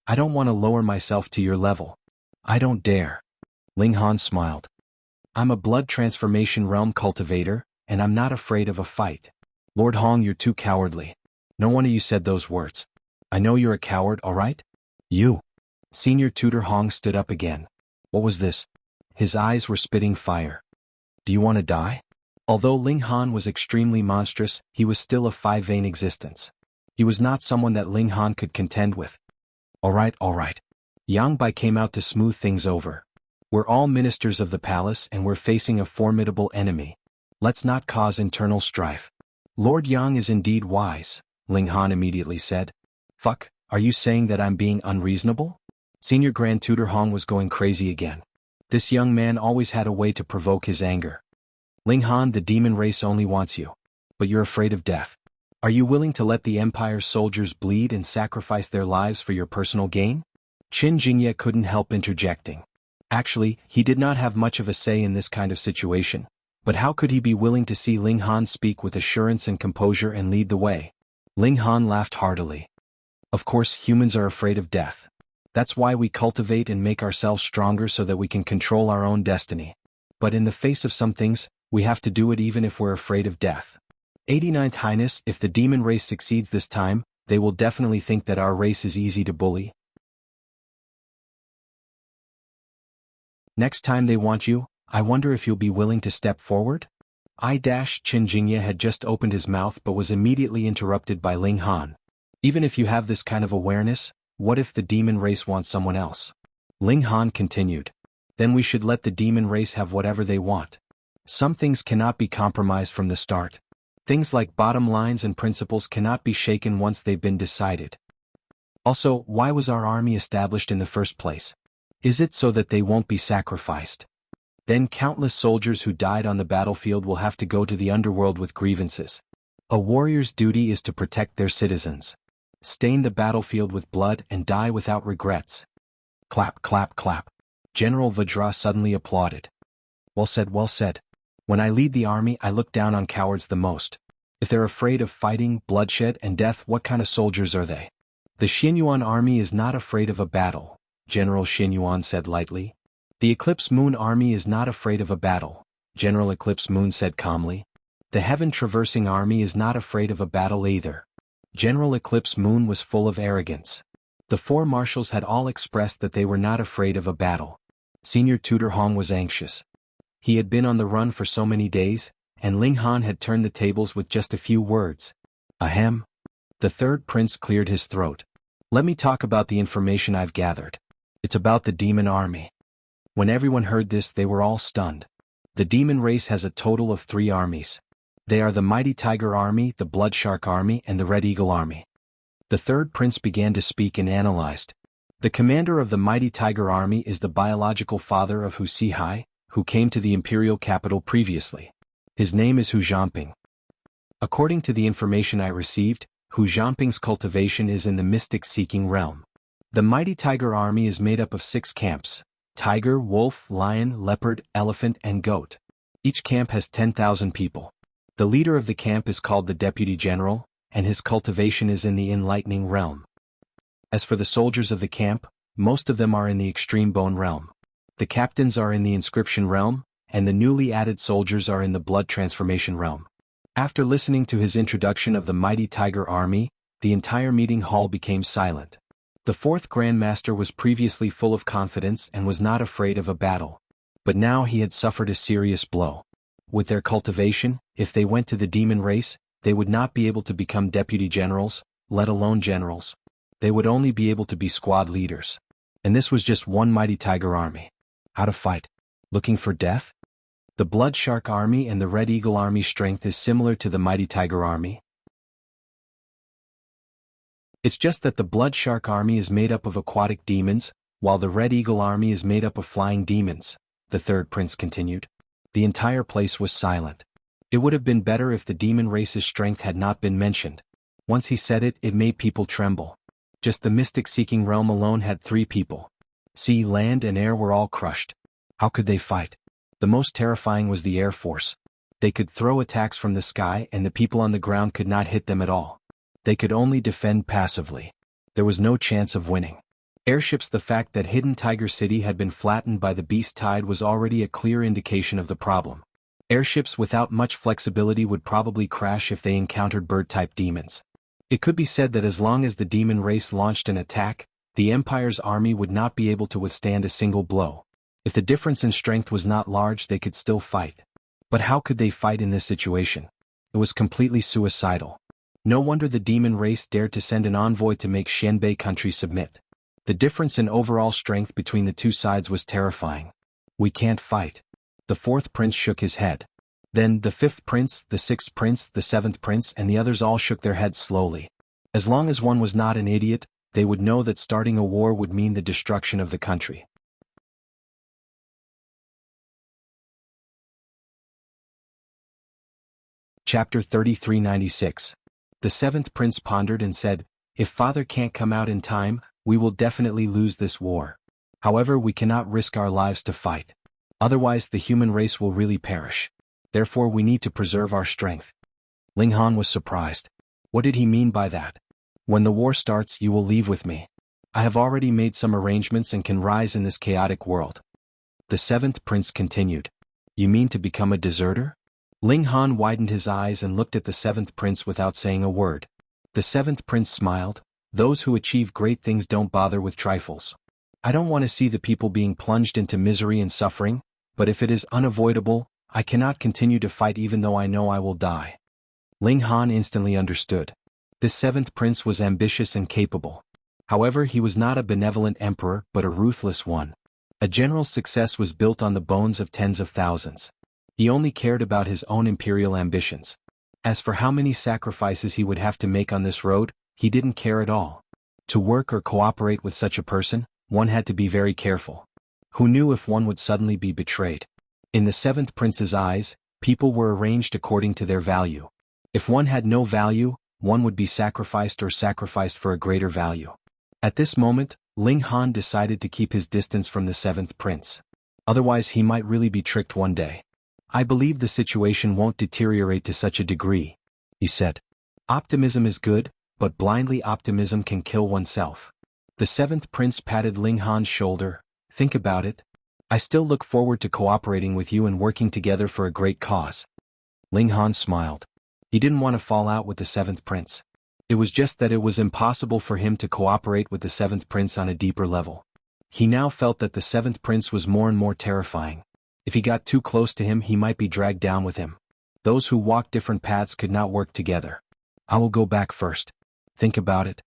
I don't want to lower myself to your level. I don't dare. Ling Han smiled. I'm a blood transformation realm cultivator, and I'm not afraid of a fight. Lord Hong, you're too cowardly. No one of you said those words. I know you're a coward, all right? You. Senior Tutor Hong stood up again. What was this? His eyes were spitting fire. Do you want to die? Although Ling Han was extremely monstrous, he was still of 5-vein existence. He was not someone that Ling Han could contend with. All right. Yang Bai came out to smooth things over. We're all ministers of the palace and we're facing a formidable enemy. Let's not cause internal strife. Lord Yang is indeed wise, Ling Han immediately said. Fuck, are you saying that I'm being unreasonable? Senior Grand Tutor Hong was going crazy again. This young man always had a way to provoke his anger. Ling Han, the demon race only wants you. But you're afraid of death. Are you willing to let the Empire's soldiers bleed and sacrifice their lives for your personal gain? Qin Jingye couldn't help interjecting. Actually, he did not have much of a say in this kind of situation. But how could he be willing to see Ling Han speak with assurance and composure and lead the way? Ling Han laughed heartily. Of course, humans are afraid of death. That's why we cultivate and make ourselves stronger so that we can control our own destiny. But in the face of some things, we have to do it even if we're afraid of death. 89th Highness, if the demon race succeeds this time, they will definitely think that our race is easy to bully. Next time they want you, I wonder if you'll be willing to step forward? Qin Jingye had just opened his mouth but was immediately interrupted by Ling Han. Even if you have this kind of awareness, what if the demon race wants someone else? Ling Han continued. Then we should let the demon race have whatever they want. Some things cannot be compromised from the start. Things like bottom lines and principles cannot be shaken once they've been decided. Also, why was our army established in the first place? Is it so that they won't be sacrificed? Then countless soldiers who died on the battlefield will have to go to the underworld with grievances. A warrior's duty is to protect their citizens. Stain the battlefield with blood and die without regrets. Clap, clap, clap. General Vajra suddenly applauded. Well said, well said. When I lead the army, I look down on cowards the most. If they're afraid of fighting, bloodshed, and death, what kind of soldiers are they? The Xinyuan army is not afraid of a battle, General Xinyuan said lightly. The Eclipse Moon army is not afraid of a battle, General Eclipse Moon said calmly. The Heaven Traversing army is not afraid of a battle either. General Eclipse Moon was full of arrogance. The 4 marshals had all expressed that they were not afraid of a battle. Senior Tutor Hong was anxious. He had been on the run for so many days, and Ling Han had turned the tables with just a few words. Ahem. The 3rd prince cleared his throat. Let me talk about the information I've gathered. It's about the demon army. When everyone heard this, they were all stunned. The demon race has a total of 3 armies. They are the Mighty Tiger Army, the Blood Shark Army, and the Red Eagle Army. The 3rd prince began to speak and analyzed. The commander of the Mighty Tiger Army is the biological father of Hu Sihai, who came to the imperial capital previously. His name is Hu Zhanping. According to the information I received, Hu Zhanping's cultivation is in the mystic-seeking realm. The Mighty Tiger Army is made up of 6 camps: tiger, wolf, lion, leopard, elephant, and goat. Each camp has 10,000 people. The leader of the camp is called the Deputy General, and his cultivation is in the enlightening realm. As for the soldiers of the camp, most of them are in the extreme bone realm. The captains are in the inscription realm, and the newly added soldiers are in the blood transformation realm. After listening to his introduction of the mighty Tiger Army, the entire meeting hall became silent. The fourth Grand Master was previously full of confidence and was not afraid of a battle. But now he had suffered a serious blow. With their cultivation, if they went to the demon race, they would not be able to become deputy generals, let alone generals. They would only be able to be squad leaders. And this was just one mighty Tiger Army. How to fight? Looking for death? The Blood Shark Army and the Red Eagle Army strength is similar to the mighty Tiger Army. It's just that the Blood Shark Army is made up of aquatic demons, while the Red Eagle Army is made up of flying demons, the third prince continued. The entire place was silent. It would have been better if the demon race's strength had not been mentioned. Once he said it, it made people tremble. Just the mystic-seeking realm alone had 3 people. Sea, land, and air were all crushed. How could they fight? The most terrifying was the Air Force. They could throw attacks from the sky and the people on the ground could not hit them at all. They could only defend passively. There was no chance of winning. Airships. The fact that Hidden Tiger City had been flattened by the beast tide was already a clear indication of the problem. Airships without much flexibility would probably crash if they encountered bird-type demons. It could be said that as long as the demon race launched an attack, the Empire's army would not be able to withstand a single blow. If the difference in strength was not large, they could still fight. But how could they fight in this situation? It was completely suicidal. No wonder the demon race dared to send an envoy to make Xianbei country submit. The difference in overall strength between the two sides was terrifying. We can't fight. The fourth prince shook his head. Then the fifth prince, the sixth prince, the seventh prince, and the others all shook their heads slowly. As long as one was not an idiot, they would know that starting a war would mean the destruction of the country. Chapter 3396. The seventh prince pondered and said, "If father can't come out in time, we will definitely lose this war. However, we cannot risk our lives to fight. Otherwise the human race will really perish. Therefore we need to preserve our strength." Ling Han was surprised. What did he mean by that? When the war starts, you will leave with me. I have already made some arrangements and can rise in this chaotic world. The seventh prince continued. You mean to become a deserter? Ling Han widened his eyes and looked at the seventh prince without saying a word. The seventh prince smiled. Those who achieve great things don't bother with trifles. I don't want to see the people being plunged into misery and suffering, but if it is unavoidable, I cannot continue to fight even though I know I will die. Ling Han instantly understood. This seventh prince was ambitious and capable. However, he was not a benevolent emperor but a ruthless one. A general's success was built on the bones of tens of thousands. He only cared about his own imperial ambitions. As for how many sacrifices he would have to make on this road, he didn't care at all. To work or cooperate with such a person, one had to be very careful. Who knew if one would suddenly be betrayed? In the seventh prince's eyes, people were arranged according to their value. If one had no value, one would be sacrificed or sacrificed for a greater value. At this moment, Ling Han decided to keep his distance from the seventh prince. Otherwise he might really be tricked one day. I believe the situation won't deteriorate to such a degree, he said. Optimism is good, but blindly optimism can kill oneself. The seventh prince patted Ling Han's shoulder. Think about it. I still look forward to cooperating with you and working together for a great cause. Ling Han smiled. He didn't want to fall out with the seventh prince. It was just that it was impossible for him to cooperate with the seventh prince on a deeper level. He now felt that the seventh prince was more and more terrifying. If he got too close to him, he might be dragged down with him. Those who walk different paths could not work together. I will go back first. Think about it.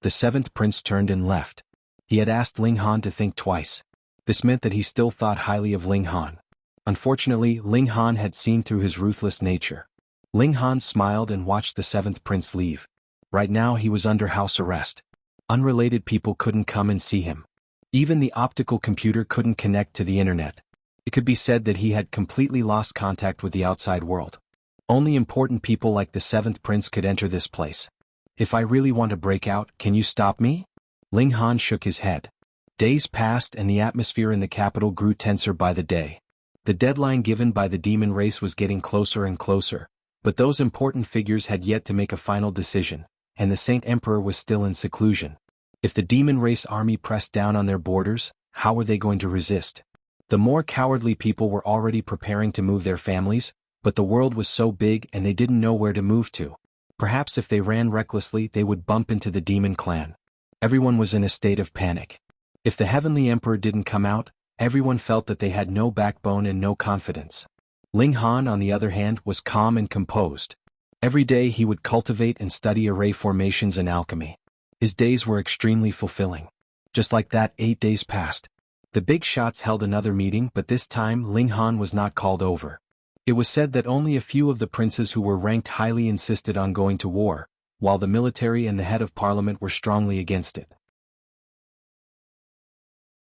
The seventh prince turned and left. He had asked Ling Han to think twice. This meant that he still thought highly of Ling Han. Unfortunately, Ling Han had seen through his ruthless nature. Ling Han smiled and watched the seventh prince leave. Right now he was under house arrest. Unrelated people couldn't come and see him. Even the optical computer couldn't connect to the internet. It could be said that he had completely lost contact with the outside world. Only important people like the seventh prince could enter this place. If I really want to break out, can you stop me? Ling Han shook his head. Days passed and the atmosphere in the capital grew tenser by the day. The deadline given by the demon race was getting closer and closer. But those important figures had yet to make a final decision, and the Saint Emperor was still in seclusion. If the demon race army pressed down on their borders, how were they going to resist? The more cowardly people were already preparing to move their families, but the world was so big and they didn't know where to move to. Perhaps if they ran recklessly they would bump into the demon clan. Everyone was in a state of panic. If the Heavenly Emperor didn't come out, everyone felt that they had no backbone and no confidence. Ling Han, on the other hand, was calm and composed. Every day he would cultivate and study array formations and alchemy. His days were extremely fulfilling. Just like that, 8 days passed. The big shots held another meeting, but this time Ling Han was not called over. It was said that only a few of the princes who were ranked highly insisted on going to war, while the military and the head of parliament were strongly against it.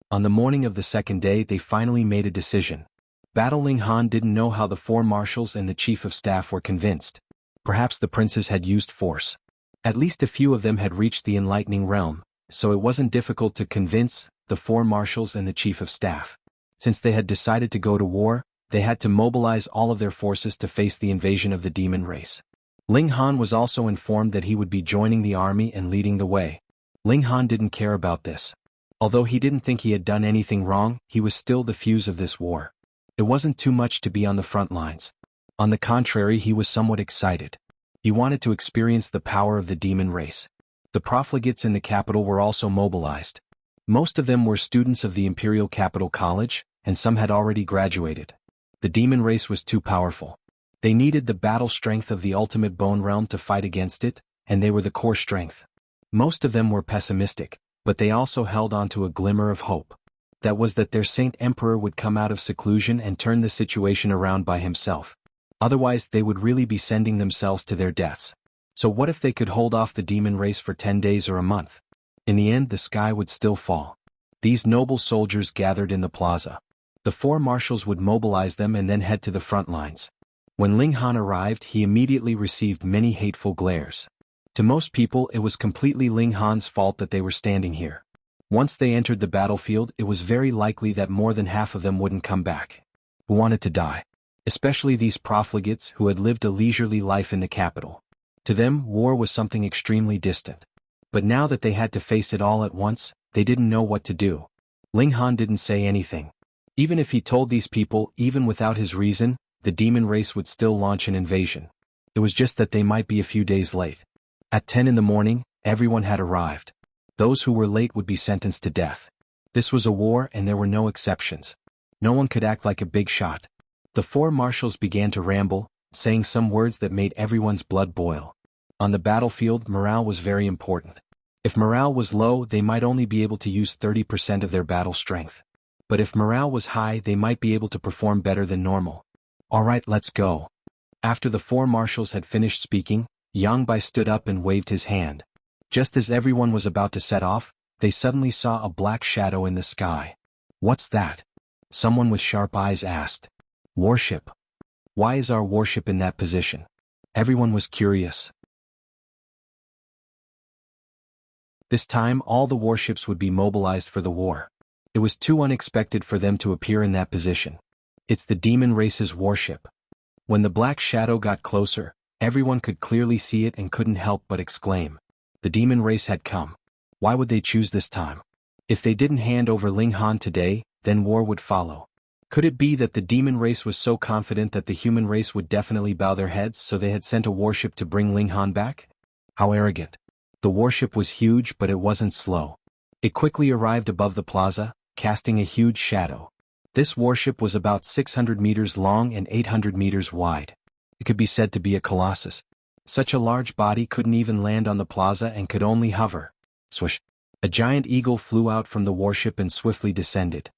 On the morning of the second day they finally made a decision. Ling Han didn't know how the 4 marshals and the chief of staff were convinced. Perhaps the princes had used force. At least a few of them had reached the enlightening realm, so it wasn't difficult to convince the 4 marshals and the chief of staff. Since they had decided to go to war, they had to mobilize all of their forces to face the invasion of the demon race. Ling Han was also informed that he would be joining the army and leading the way. Ling Han didn't care about this. Although he didn't think he had done anything wrong, he was still the fuse of this war. It wasn't too much to be on the front lines. On the contrary, he was somewhat excited. He wanted to experience the power of the demon race. The profligates in the capital were also mobilized. Most of them were students of the Imperial Capital College, and some had already graduated. The demon race was too powerful. They needed the battle strength of the ultimate bone realm to fight against it, and they were the core strength. Most of them were pessimistic, but they also held on to a glimmer of hope. That was that their Saint Emperor would come out of seclusion and turn the situation around by himself. Otherwise they would really be sending themselves to their deaths. So what if they could hold off the demon race for 10 days or a month? In the end the sky would still fall. These noble soldiers gathered in the plaza. The 4 marshals would mobilize them and then head to the front lines. When Ling Han arrived he immediately received many hateful glares. To most people it was completely Ling Han's fault that they were standing here. Once they entered the battlefield it was very likely that more than half of them wouldn't come back. Who wanted to die? Especially these profligates who had lived a leisurely life in the capital. To them war was something extremely distant. But now that they had to face it all at once, they didn't know what to do. Ling Han didn't say anything. Even if he told these people, even without his reason, the demon race would still launch an invasion. It was just that they might be a few days late. At 10 in the morning, everyone had arrived. Those who were late would be sentenced to death. This was a war and there were no exceptions. No one could act like a big shot. The 4 marshals began to ramble, saying some words that made everyone's blood boil. On the battlefield, morale was very important. If morale was low, they might only be able to use 30% of their battle strength. But if morale was high, they might be able to perform better than normal. Alright, let's go. After the 4 marshals had finished speaking, Yang Bai stood up and waved his hand. Just as everyone was about to set off, they suddenly saw a black shadow in the sky. What's that? Someone with sharp eyes asked. Warship. Why is our warship in that position? Everyone was curious. This time all the warships would be mobilized for the war. It was too unexpected for them to appear in that position. It's the demon race's warship. When the black shadow got closer, everyone could clearly see it and couldn't help but exclaim. The demon race had come. Why would they choose this time? If they didn't hand over Ling Han today, then war would follow. Could it be that the demon race was so confident that the human race would definitely bow their heads, so they had sent a warship to bring Ling Han back? How arrogant. The warship was huge, but it wasn't slow. It quickly arrived above the plaza, casting a huge shadow. This warship was about 600 meters long and 800 meters wide. It could be said to be a colossus. Such a large body couldn't even land on the plaza and could only hover. Swish! A giant eagle flew out from the warship and swiftly descended.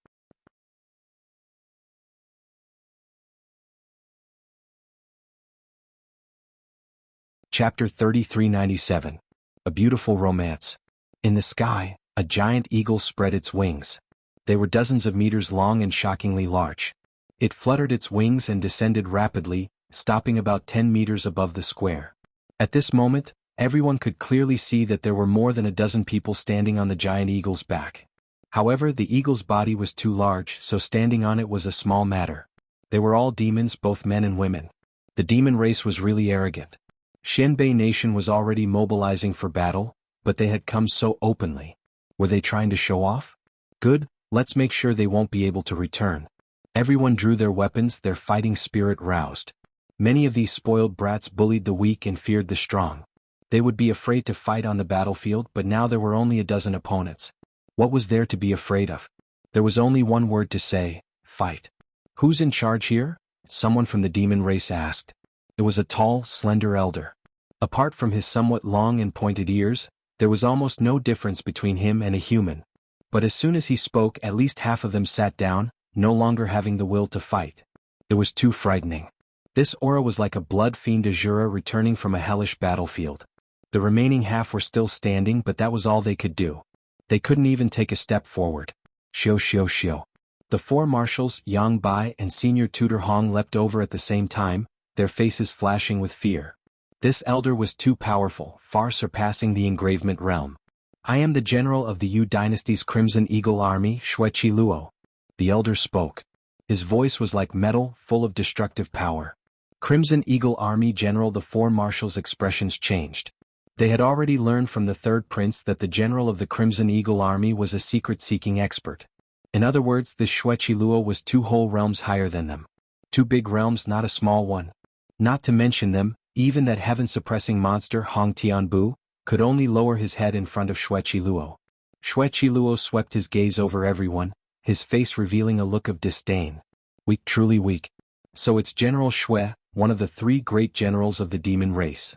Chapter 3397. A Beautiful Romance. In the sky, a giant eagle spread its wings. They were dozens of meters long and shockingly large. It fluttered its wings and descended rapidly, stopping about 10 meters above the square. At this moment, everyone could clearly see that there were more than a dozen people standing on the giant eagle's back. However, the eagle's body was too large, so standing on it was a small matter. They were all demons, both men and women. The demon race was really arrogant. Xianbei Nation was already mobilizing for battle, but they had come so openly. Were they trying to show off? Good, let's make sure they won't be able to return. Everyone drew their weapons, their fighting spirit roused. Many of these spoiled brats bullied the weak and feared the strong. They would be afraid to fight on the battlefield, but now there were only a dozen opponents. What was there to be afraid of? There was only one word to say: fight. Who's in charge here? Someone from the demon race asked. It was a tall, slender elder. Apart from his somewhat long and pointed ears, there was almost no difference between him and a human. But as soon as he spoke, at least half of them sat down, no longer having the will to fight. It was too frightening. This aura was like a blood fiend Azura returning from a hellish battlefield. The remaining half were still standing, but that was all they could do. They couldn't even take a step forward. Xiao xiao xiao. The four marshals, Yang Bai and Senior Tutor Hong, leapt over at the same time, their faces flashing with fear. This elder was too powerful, far surpassing the engravement realm. I am the general of the Yu Dynasty's Crimson Eagle Army, Xueqi Luo. The elder spoke. His voice was like metal, full of destructive power. Crimson Eagle Army General. The four marshals' expressions changed. They had already learned from the third prince that the general of the Crimson Eagle Army was a secret-seeking expert. In other words, this Xueqi Luo was 2 whole realms higher than them. 2 big realms, not a small one. Not to mention them, even that heaven-suppressing monster Hong Tianbu could only lower his head in front of Xueqi Luo. Xueqi Luo swept his gaze over everyone, his face revealing a look of disdain. Weak, truly weak. So it's General Xue, one of the 3 great generals of the demon race.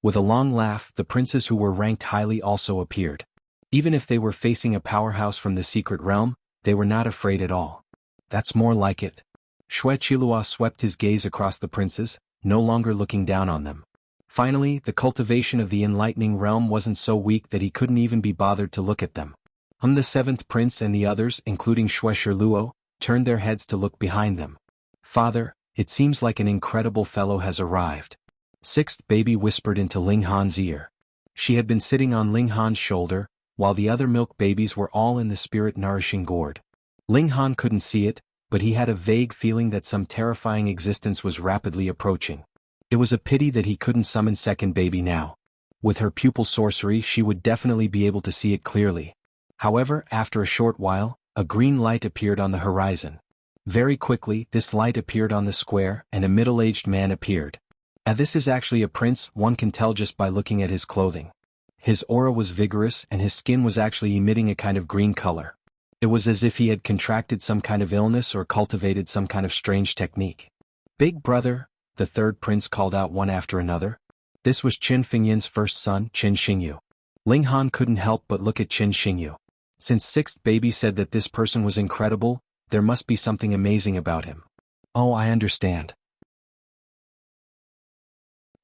With a long laugh, the princes who were ranked highly also appeared. Even if they were facing a powerhouse from the secret realm, they were not afraid at all. That's more like it. Xueqi Luo swept his gaze across the princes, no longer looking down on them. Finally, the cultivation of the enlightening realm wasn't so weak that he couldn't even be bothered to look at them. The 7th prince and the others, including Xueqi Luo, turned their heads to look behind them. Father, it seems like an incredible fellow has arrived. 6th baby whispered into Ling Han's ear. She had been sitting on Ling Han's shoulder, while the other milk babies were all in the spirit-nourishing gourd. Ling Han couldn't see it, but he had a vague feeling that some terrifying existence was rapidly approaching. It was a pity that he couldn't summon second baby now. With her pupil sorcery, she would definitely be able to see it clearly. However, after a short while, a green light appeared on the horizon. Very quickly, this light appeared on the square, and a middle-aged man appeared. This is actually a prince, one can tell just by looking at his clothing. His aura was vigorous, and his skin was actually emitting a kind of green color. It was as if he had contracted some kind of illness or cultivated some kind of strange technique. Big brother, the third prince called out one after another. This was Qin Fengyan's first son, Qin Xingyu. Ling Han couldn't help but look at Qin Xingyu. Since 6th baby said that this person was incredible, there must be something amazing about him. Oh, I understand.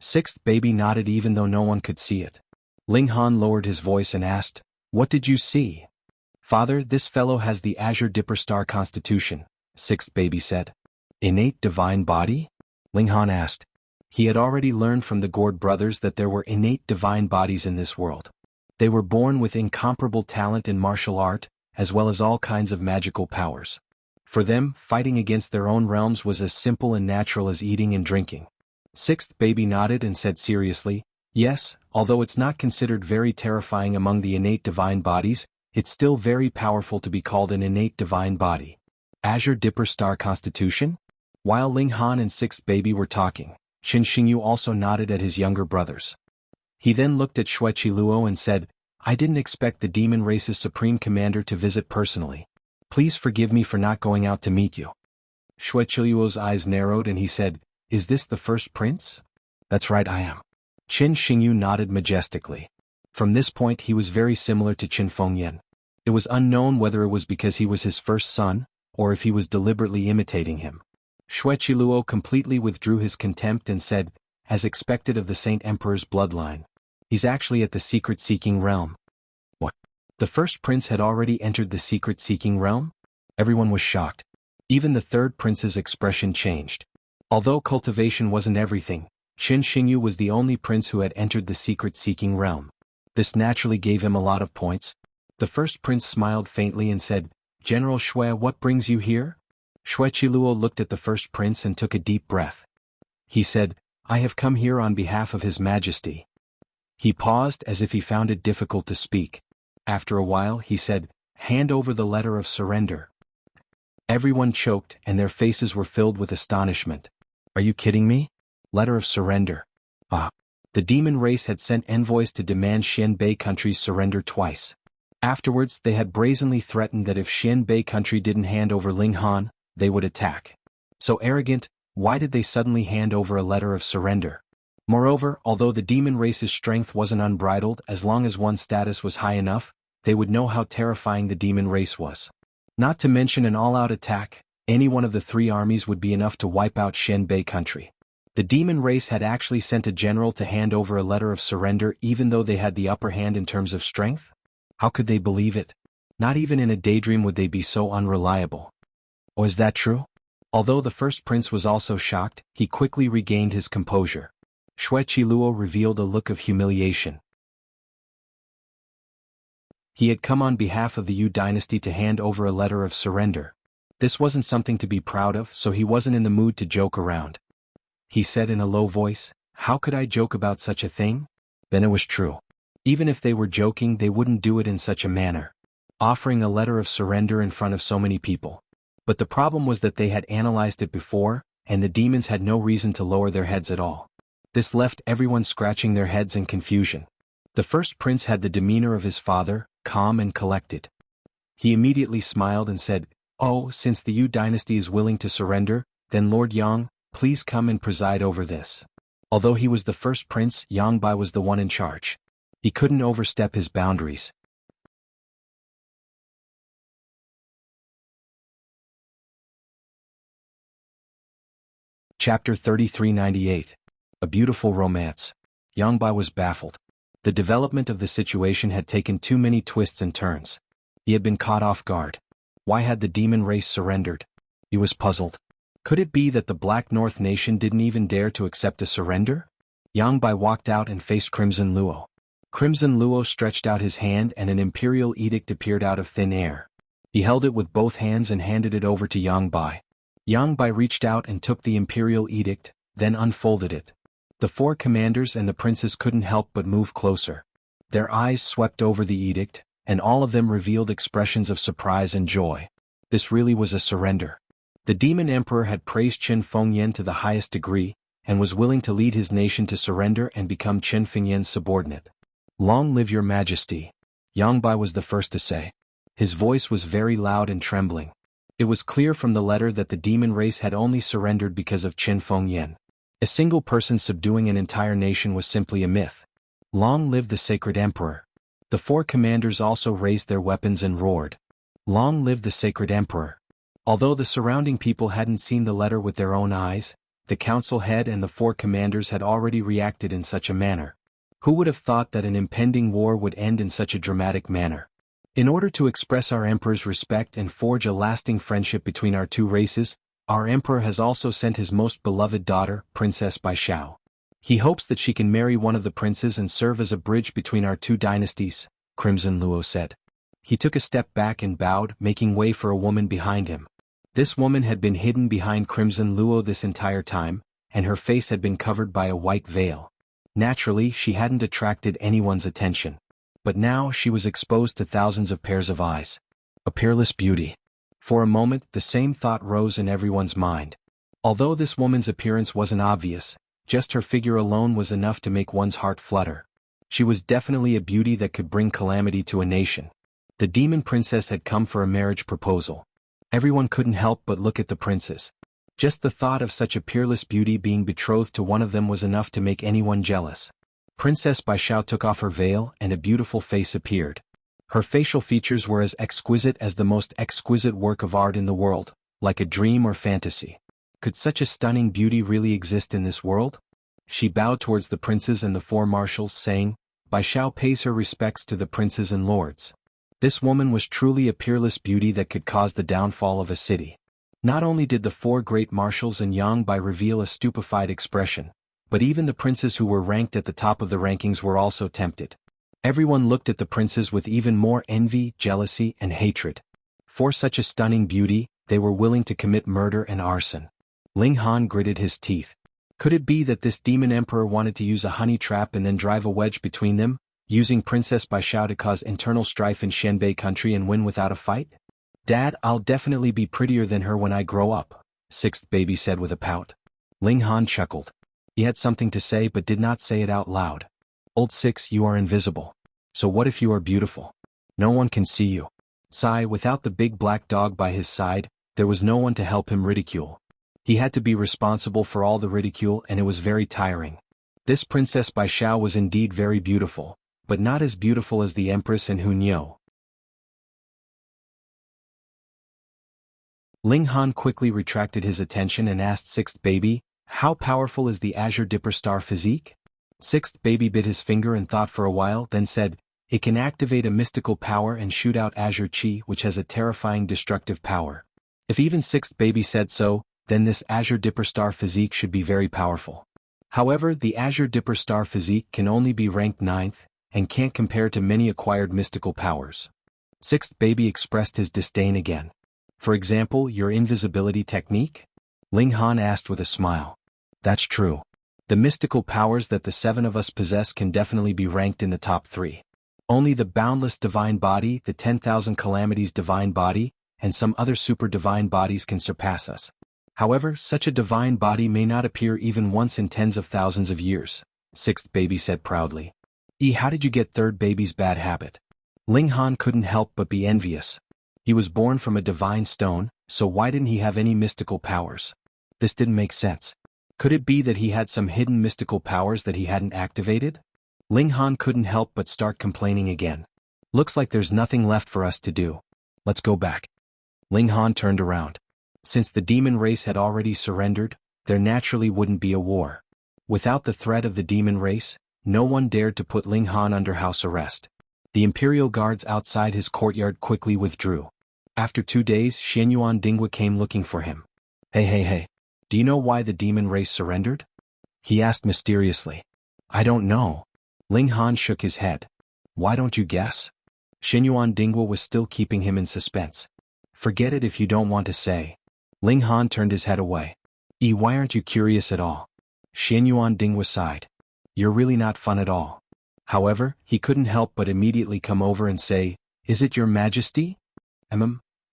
6th baby nodded even though no one could see it. Ling Han lowered his voice and asked, "What did you see?" "Father, this fellow has the Azure Dipper Star constitution," 6th baby said. "Innate divine body?" Ling Han asked. He had already learned from the Gourd brothers that there were innate divine bodies in this world. They were born with incomparable talent in martial art, as well as all kinds of magical powers. For them, fighting against their own realms was as simple and natural as eating and drinking. 6th baby nodded and said seriously, "Yes, although it's not considered very terrifying among the innate divine bodies, it's still very powerful to be called an innate divine body." Azure Dipper Star Constitution? While Ling Han and 6th baby were talking, Qin Xingyu also nodded at his younger brothers. He then looked at Xueqi Luo and said, "I didn't expect the demon race's supreme commander to visit personally. Please forgive me for not going out to meet you." Xueqi Luo's eyes narrowed and he said, "Is this the first prince?" "That's right, I am." Qin Xingyu nodded majestically. From this point he was very similar to Qin Fengyan. It was unknown whether it was because he was his first son, or if he was deliberately imitating him. Xueqi Luo completely withdrew his contempt and said, "As expected of the Saint Emperor's bloodline. He's actually at the secret-seeking realm." What? The first prince had already entered the secret-seeking realm? Everyone was shocked. Even the third prince's expression changed. Although cultivation wasn't everything, Qin Xingyu was the only prince who had entered the secret-seeking realm. This naturally gave him a lot of points. The first prince smiled faintly and said, "General Xue, what brings you here?" Xueqi Luo looked at the first prince and took a deep breath. He said, "I have come here on behalf of His Majesty." He paused as if he found it difficult to speak. After a while he said, "Hand over the letter of surrender." Everyone choked and their faces were filled with astonishment. "Are you kidding me? Letter of surrender? Ah." The demon race had sent envoys to demand Xianbei country's surrender twice. Afterwards they had brazenly threatened that if Xianbei country didn't hand over Linghan, they would attack. So arrogant, why did they suddenly hand over a letter of surrender? Moreover, although the demon race's strength wasn't unbridled, as long as one's status was high enough, they would know how terrifying the demon race was. Not to mention an all-out attack, any one of the three armies would be enough to wipe out Xianbei country. The demon race had actually sent a general to hand over a letter of surrender even though they had the upper hand in terms of strength? How could they believe it? Not even in a daydream would they be so unreliable. Or is that true? Although the first prince was also shocked, he quickly regained his composure. Xue Qiluo revealed a look of humiliation. He had come on behalf of the Yu dynasty to hand over a letter of surrender. This wasn't something to be proud of, so he wasn't in the mood to joke around. He said in a low voice, "How could I joke about such a thing?" Then it was true. Even if they were joking, they wouldn't do it in such a manner. Offering a letter of surrender in front of so many people. But the problem was that they had analyzed it before, and the demons had no reason to lower their heads at all. This left everyone scratching their heads in confusion. The first prince had the demeanor of his father, calm and collected. He immediately smiled and said, "Oh, since the Yu dynasty is willing to surrender, then Lord Yang, please come and preside over this." Although he was the first prince, Yang Bai was the one in charge. He couldn't overstep his boundaries. Chapter 3398. A Beautiful Romance. Yang Bai was baffled. The development of the situation had taken too many twists and turns. He had been caught off guard. Why had the demon race surrendered? He was puzzled. Could it be that the Black North nation didn't even dare to accept a surrender? Yang Bai walked out and faced Crimson Luo. Crimson Luo stretched out his hand and an imperial edict appeared out of thin air. He held it with both hands and handed it over to Yang Bai. Yang Bai reached out and took the imperial edict, then unfolded it. The four commanders and the princes couldn't help but move closer. Their eyes swept over the edict, and all of them revealed expressions of surprise and joy. This really was a surrender. The demon emperor had praised Qin Fengyan to the highest degree, and was willing to lead his nation to surrender and become Qin Fengyan's subordinate. "Long live your majesty," Yang Bai was the first to say. His voice was very loud and trembling. It was clear from the letter that the demon race had only surrendered because of Qin Fengyan. A single person subduing an entire nation was simply a myth. "Long live the sacred emperor." The four commanders also raised their weapons and roared, "Long live the sacred emperor." Although the surrounding people hadn't seen the letter with their own eyes, the council head and the four commanders had already reacted in such a manner. Who would have thought that an impending war would end in such a dramatic manner? In order to express our emperor's respect and forge a lasting friendship between our two races, our emperor has also sent his most beloved daughter, Princess Baishao. He hopes that she can marry one of the princes and serve as a bridge between our two dynasties, Crimson Luo said. He took a step back and bowed, making way for a woman behind him. This woman had been hidden behind Crimson Luo this entire time, and her face had been covered by a white veil. Naturally, she hadn't attracted anyone's attention. But now she was exposed to thousands of pairs of eyes. A peerless beauty. For a moment, the same thought rose in everyone's mind. Although this woman's appearance wasn't obvious, just her figure alone was enough to make one's heart flutter. She was definitely a beauty that could bring calamity to a nation. The demon princess had come for a marriage proposal. Everyone couldn't help but look at the princess. Just the thought of such a peerless beauty being betrothed to one of them was enough to make anyone jealous. Princess Baishao took off her veil and a beautiful face appeared. Her facial features were as exquisite as the most exquisite work of art in the world, like a dream or fantasy. Could such a stunning beauty really exist in this world? She bowed towards the princes and the four marshals, saying, "Baishao pays her respects to the princes and lords." This woman was truly a peerless beauty that could cause the downfall of a city. Not only did the four great marshals and Yang Bai reveal a stupefied expression, but even the princes who were ranked at the top of the rankings were also tempted. Everyone looked at the princes with even more envy, jealousy, and hatred. For such a stunning beauty, they were willing to commit murder and arson. Ling Han gritted his teeth. Could it be that this demon emperor wanted to use a honey trap and then drive a wedge between them, using Princess Baishao to cause internal strife in Xianbei country and win without a fight? Dad, I'll definitely be prettier than her when I grow up, sixth baby said with a pout. Ling Han chuckled. He had something to say but did not say it out loud. Old six, you are invisible. So what if you are beautiful? No one can see you. Sigh, without the big black dog by his side, there was no one to help him ridicule. He had to be responsible for all the ridicule and it was very tiring. This Princess Baishao was indeed very beautiful, but not as beautiful as the Empress in Hunyo. Ling Han quickly retracted his attention and asked sixth baby, how powerful is the Azure Dipper Star physique? Sixth baby bit his finger and thought for a while, then said, it can activate a mystical power and shoot out Azure Chi, which has a terrifying destructive power. If even sixth baby said so, then this Azure Dipper Star physique should be very powerful. However, the Azure Dipper Star physique can only be ranked 9th, and can't compare to many acquired mystical powers. Sixth baby expressed his disdain again. For example, your invisibility technique? Ling Han asked with a smile. That's true. The mystical powers that the 7 of us possess can definitely be ranked in the top 3. Only the Boundless Divine Body, the 10,000 Calamities Divine Body, and some other super divine bodies can surpass us. However, such a divine body may not appear even once in tens of thousands of years, sixth baby said proudly. How did you get third baby's bad habit? Ling Han couldn't help but be envious. He was born from a divine stone, so why didn't he have any mystical powers? This didn't make sense. Could it be that he had some hidden mystical powers that he hadn't activated? Ling Han couldn't help but start complaining again. Looks like there's nothing left for us to do. Let's go back. Ling Han turned around. Since the demon race had already surrendered, there naturally wouldn't be a war. Without the threat of the demon race, no one dared to put Ling Han under house arrest. The imperial guards outside his courtyard quickly withdrew. After 2 days, Xianyuan Dingwa came looking for him. Hey. Do you know why the demon race surrendered? He asked mysteriously. I don't know. Ling Han shook his head. Why don't you guess? Xianyuan Dingwa was still keeping him in suspense. Forget it if you don't want to say. Ling Han turned his head away. Why aren't you curious at all? Xianyuan Dingwa sighed. You're really not fun at all. However, he couldn't help but immediately come over and say, Is it your majesty?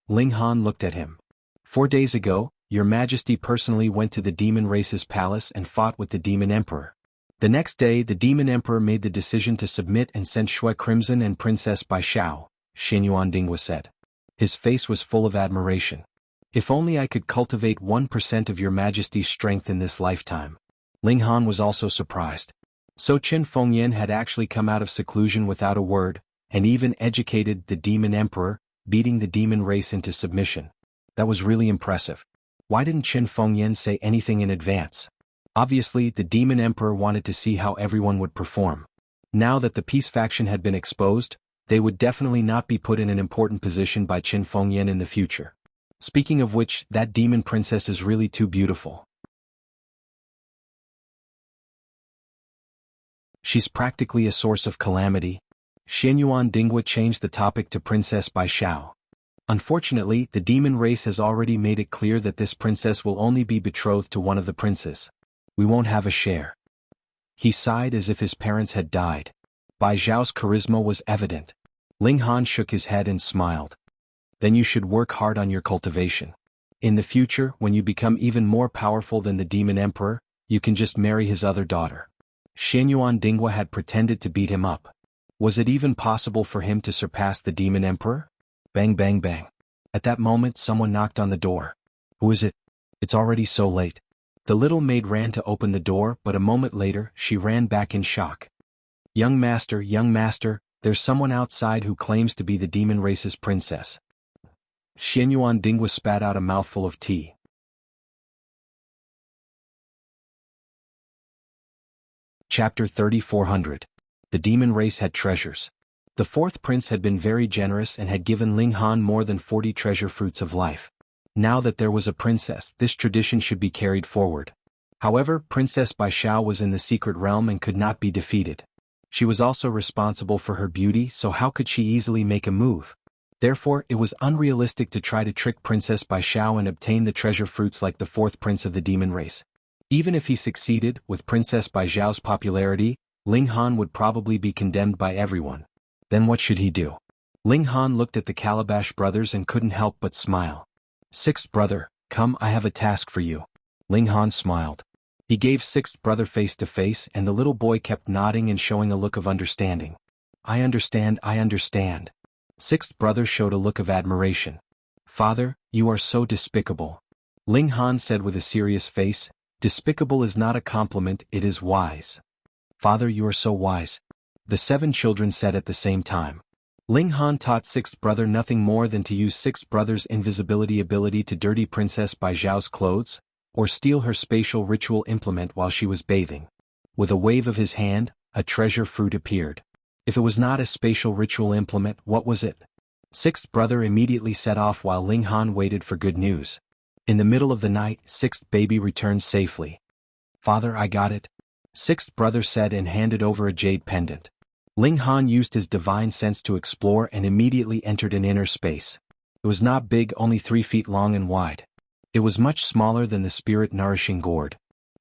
Ling Han looked at him. 4 days ago, your majesty personally went to the demon race's palace and fought with the demon emperor. The next day the demon emperor made the decision to submit and send Shui Crimson and Princess Baishao, Xianyuan Dingwa said. His face was full of admiration. If only I could cultivate 1% of your majesty's strength in this lifetime. Ling Han was also surprised. So Qin Fengyan had actually come out of seclusion without a word, and even educated the demon emperor, beating the demon race into submission. That was really impressive. Why didn't Qin Fengyan say anything in advance? Obviously, the demon emperor wanted to see how everyone would perform. Now that the peace faction had been exposed, they would definitely not be put in an important position by Qin Fengyan in the future. Speaking of which, that demon princess is really too beautiful. She's practically a source of calamity. Xianyuan Dingwa changed the topic to Princess Baishao. Unfortunately, the demon race has already made it clear that this princess will only be betrothed to one of the princes. We won't have a share. He sighed as if his parents had died. Bai Zhao's charisma was evident. Ling Han shook his head and smiled. Then you should work hard on your cultivation. In the future, when you become even more powerful than the demon emperor, you can just marry his other daughter. Xianyuan Dingwa had pretended to beat him up. Was it even possible for him to surpass the demon emperor? Bang bang bang. At that moment someone knocked on the door. Who is it? It's already so late. The little maid ran to open the door, but a moment later she ran back in shock. Young master, there's someone outside who claims to be the demon race's princess. Xianyuan Dingwa spat out a mouthful of tea. Chapter 3400. The demon race had treasures. The 4th prince had been very generous and had given Ling Han more than 40 treasure fruits of life. Now that there was a princess, this tradition should be carried forward. However, Princess Baishao was in the secret realm and could not be defeated. She was also responsible for her beauty, so how could she easily make a move? Therefore, it was unrealistic to try to trick Princess Baishao and obtain the treasure fruits like the 4th prince of the demon race. Even if he succeeded, with Princess Baijiao's popularity, Ling Han would probably be condemned by everyone. Then what should he do? Ling Han looked at the Calabash brothers and couldn't help but smile. Sixth brother, come, I have a task for you. Ling Han smiled. He gave sixth brother face to face, and the little boy kept nodding and showing a look of understanding. I understand, I understand. Sixth brother showed a look of admiration. Father, you are so despicable. Ling Han said with a serious face, despicable is not a compliment, it is wise. Father, you are so wise. The 7 children said at the same time. Ling Han taught sixth brother nothing more than to use sixth brother's invisibility ability to dirty Princess Baijiao's clothes, or steal her spatial ritual implement while she was bathing. With a wave of his hand, a treasure fruit appeared. If it was not a spatial ritual implement, what was it? Sixth brother immediately set off while Ling Han waited for good news. In the middle of the night, sixth baby returned safely. Father, I got it. Sixth brother said and handed over a jade pendant. Ling Han used his divine sense to explore and immediately entered an inner space. It was not big, only 3 feet long and wide. It was much smaller than the spirit-nourishing gourd.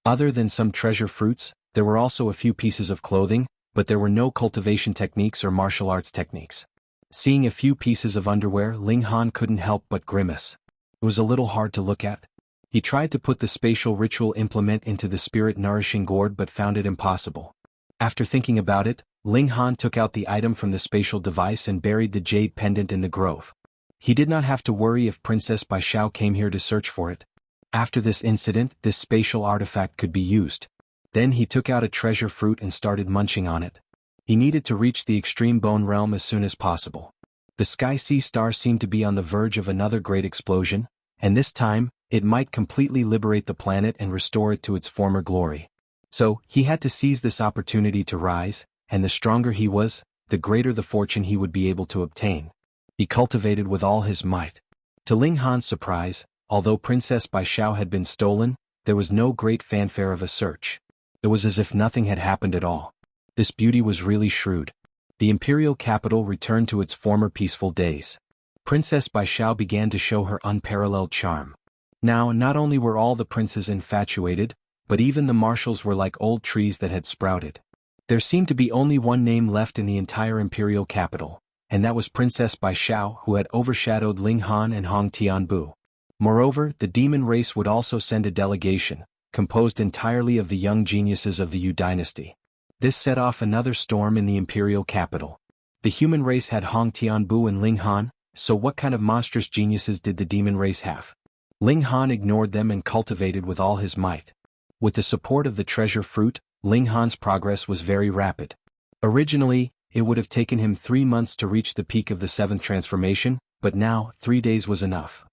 Other than some treasure fruits, there were also a few pieces of clothing, but there were no cultivation techniques or martial arts techniques. Seeing a few pieces of underwear, Ling Han couldn't help but grimace. It was a little hard to look at. He tried to put the spatial ritual implement into the spirit-nourishing gourd but found it impossible. After thinking about it, Ling Han took out the item from the spatial device and buried the jade pendant in the grove. He did not have to worry if Princess Baijiao came here to search for it. After this incident, this spatial artifact could be used. Then he took out a treasure fruit and started munching on it. He needed to reach the extreme bone realm as soon as possible. The Sky Sea Star seemed to be on the verge of another great explosion, and this time, it might completely liberate the planet and restore it to its former glory. So, he had to seize this opportunity to rise, and the stronger he was, the greater the fortune he would be able to obtain. He cultivated with all his might. To Ling Han's surprise, although Princess Baijiao had been stolen, there was no great fanfare of a search. It was as if nothing had happened at all. This beauty was really shrewd. The imperial capital returned to its former peaceful days. Princess Baijiao began to show her unparalleled charm. Now, not only were all the princes infatuated, but even the marshals were like old trees that had sprouted. There seemed to be only one name left in the entire imperial capital, and that was Princess Baijiao, who had overshadowed Ling Han and Hong Tianbu. Moreover, the demon race would also send a delegation, composed entirely of the young geniuses of the Yu dynasty. This set off another storm in the imperial capital. The human race had Hong Tianbu and Ling Han, so what kind of monstrous geniuses did the demon race have? Ling Han ignored them and cultivated with all his might. With the support of the treasure fruit, Ling Han's progress was very rapid. Originally, it would have taken him 3 months to reach the peak of the 7th transformation, but now, 3 days was enough.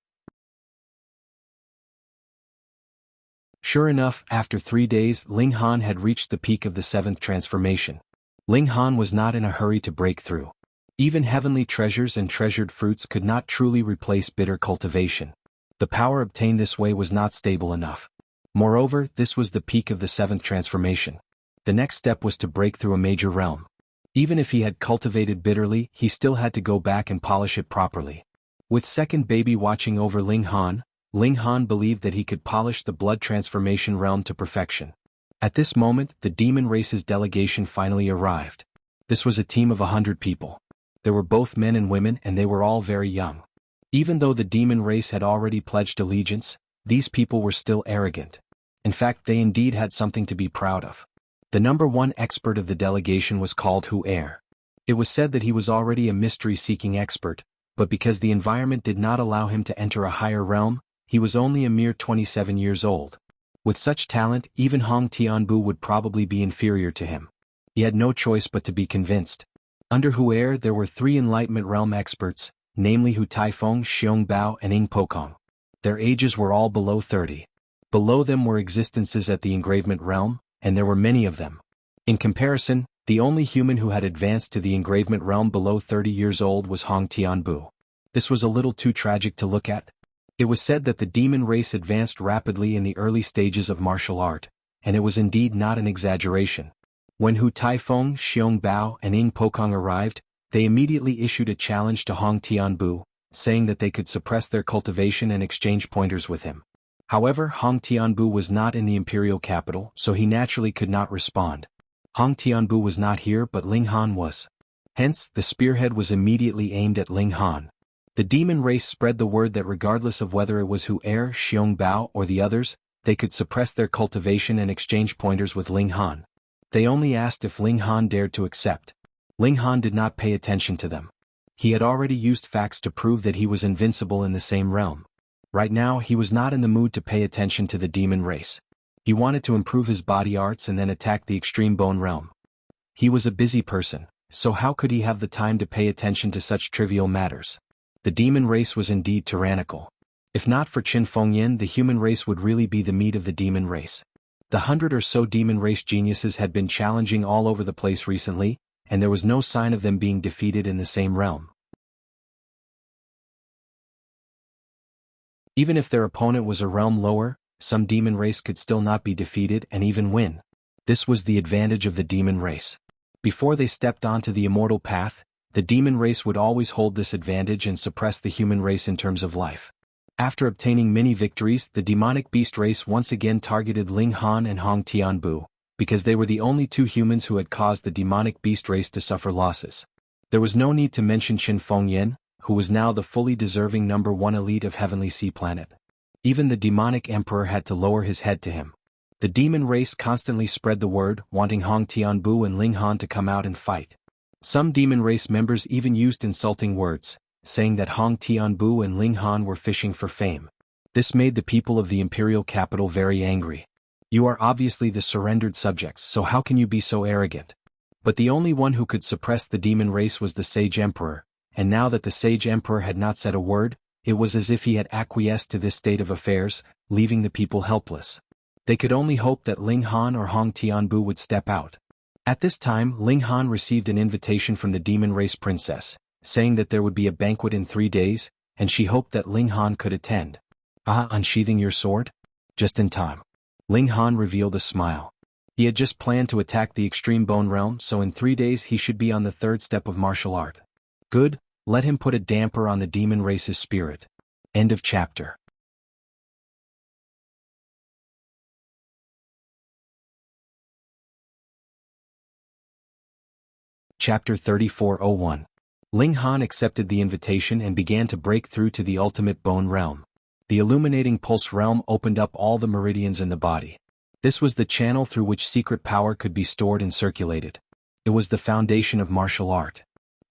Sure enough, after 3 days, Ling Han had reached the peak of the 7th transformation. Ling Han was not in a hurry to break through. Even heavenly treasures and treasured fruits could not truly replace bitter cultivation. The power obtained this way was not stable enough. Moreover, this was the peak of the 7th transformation. The next step was to break through a major realm. Even if he had cultivated bitterly, he still had to go back and polish it properly. With second baby watching over Ling Han believed that he could polish the blood transformation realm to perfection. At this moment, the demon race's delegation finally arrived. This was a team of 100 people. There were both men and women, and they were all very young. Even though the demon race had already pledged allegiance, these people were still arrogant. In fact, they indeed had something to be proud of. The number 1 expert of the delegation was called Wuxia. It was said that he was already a mystery-seeking expert, but because the environment did not allow him to enter a higher realm, he was only a mere 27 years old. With such talent, even Hong Tianbu would probably be inferior to him. He had no choice but to be convinced. Under Wuxia there were 3 Enlightenment Realm experts, namely Hu Taifeng, Xiong Bao and Ying Pokong. Their ages were all below 30. Below them were existences at the Engravement Realm, and there were many of them. In comparison, the only human who had advanced to the Engravement Realm below 30 years old was Hong Tianbu. This was a little too tragic to look at. It was said that the demon race advanced rapidly in the early stages of martial art, and it was indeed not an exaggeration. When Hu Taifeng, Xiong Bao and Ying Pokong arrived, they immediately issued a challenge to Hong Tianbu, saying that they could suppress their cultivation and exchange pointers with him. However, Hong Tianbu was not in the imperial capital, so he naturally could not respond. Hong Tianbu was not here, but Ling Han was. Hence, the spearhead was immediately aimed at Ling Han. The demon race spread the word that regardless of whether it was Hu Er, Xiong Bao, or the others, they could suppress their cultivation and exchange pointers with Ling Han. They only asked if Ling Han dared to accept. Ling Han did not pay attention to them. He had already used facts to prove that he was invincible in the same realm. Right now, he was not in the mood to pay attention to the demon race. He wanted to improve his body arts and then attack the extreme bone realm. He was a busy person, so how could he have the time to pay attention to such trivial matters? The demon race was indeed tyrannical. If not for Qin Fengyan, the human race would really be the meat of the demon race. The 100 or so demon race geniuses had been challenging all over the place recently, and there was no sign of them being defeated in the same realm. Even if their opponent was a realm lower, some demon race could still not be defeated and even win. This was the advantage of the demon race. Before they stepped onto the immortal path, the demon race would always hold this advantage and suppress the human race in terms of life. After obtaining many victories, the demonic beast race once again targeted Ling Han and Hong Tianbu, because they were the only two humans who had caused the demonic beast race to suffer losses. There was no need to mention Qin Fengyan, who was now the fully deserving #1 elite of Heavenly Sea Planet. Even the demonic emperor had to lower his head to him. The demon race constantly spread the word, wanting Hong Tianbu and Ling Han to come out and fight. Some demon race members even used insulting words, saying that Hong Tianbu and Ling Han were fishing for fame. This made the people of the imperial capital very angry. You are obviously the surrendered subjects, so how can you be so arrogant? But the only one who could suppress the demon race was the sage emperor, and now that the sage emperor had not said a word, it was as if he had acquiesced to this state of affairs, leaving the people helpless. They could only hope that Ling Han or Hong Tianbu would step out. At this time, Ling Han received an invitation from the demon race princess, saying that there would be a banquet in 3 days, and she hoped that Ling Han could attend. Unsheathing your sword? Just in time. Ling Han revealed a smile. He had just planned to attack the extreme bone realm, so in 3 days he should be on the 3rd step of martial art. Good, let him put a damper on the demon race's spirit. End of chapter. Chapter 3401. Ling Han accepted the invitation and began to break through to the ultimate bone realm. The illuminating pulse realm opened up all the meridians in the body. This was the channel through which secret power could be stored and circulated. It was the foundation of martial art.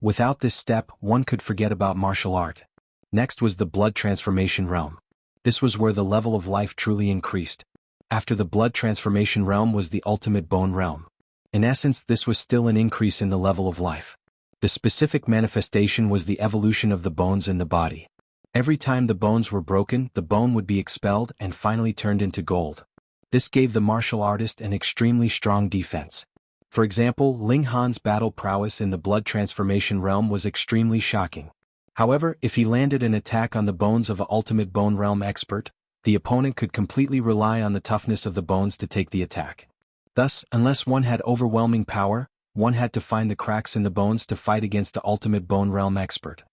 Without this step, one could forget about martial art. Next was the blood transformation realm. This was where the level of life truly increased. After the blood transformation realm was the ultimate bone realm. In essence, this was still an increase in the level of life. The specific manifestation was the evolution of the bones in the body. Every time the bones were broken, the bone would be expelled and finally turned into gold. This gave the martial artist an extremely strong defense. For example, Ling Han's battle prowess in the blood transformation realm was extremely shocking. However, if he landed an attack on the bones of an ultimate bone realm expert, the opponent could completely rely on the toughness of the bones to take the attack. Thus, unless one had overwhelming power, one had to find the cracks in the bones to fight against the ultimate bone realm expert.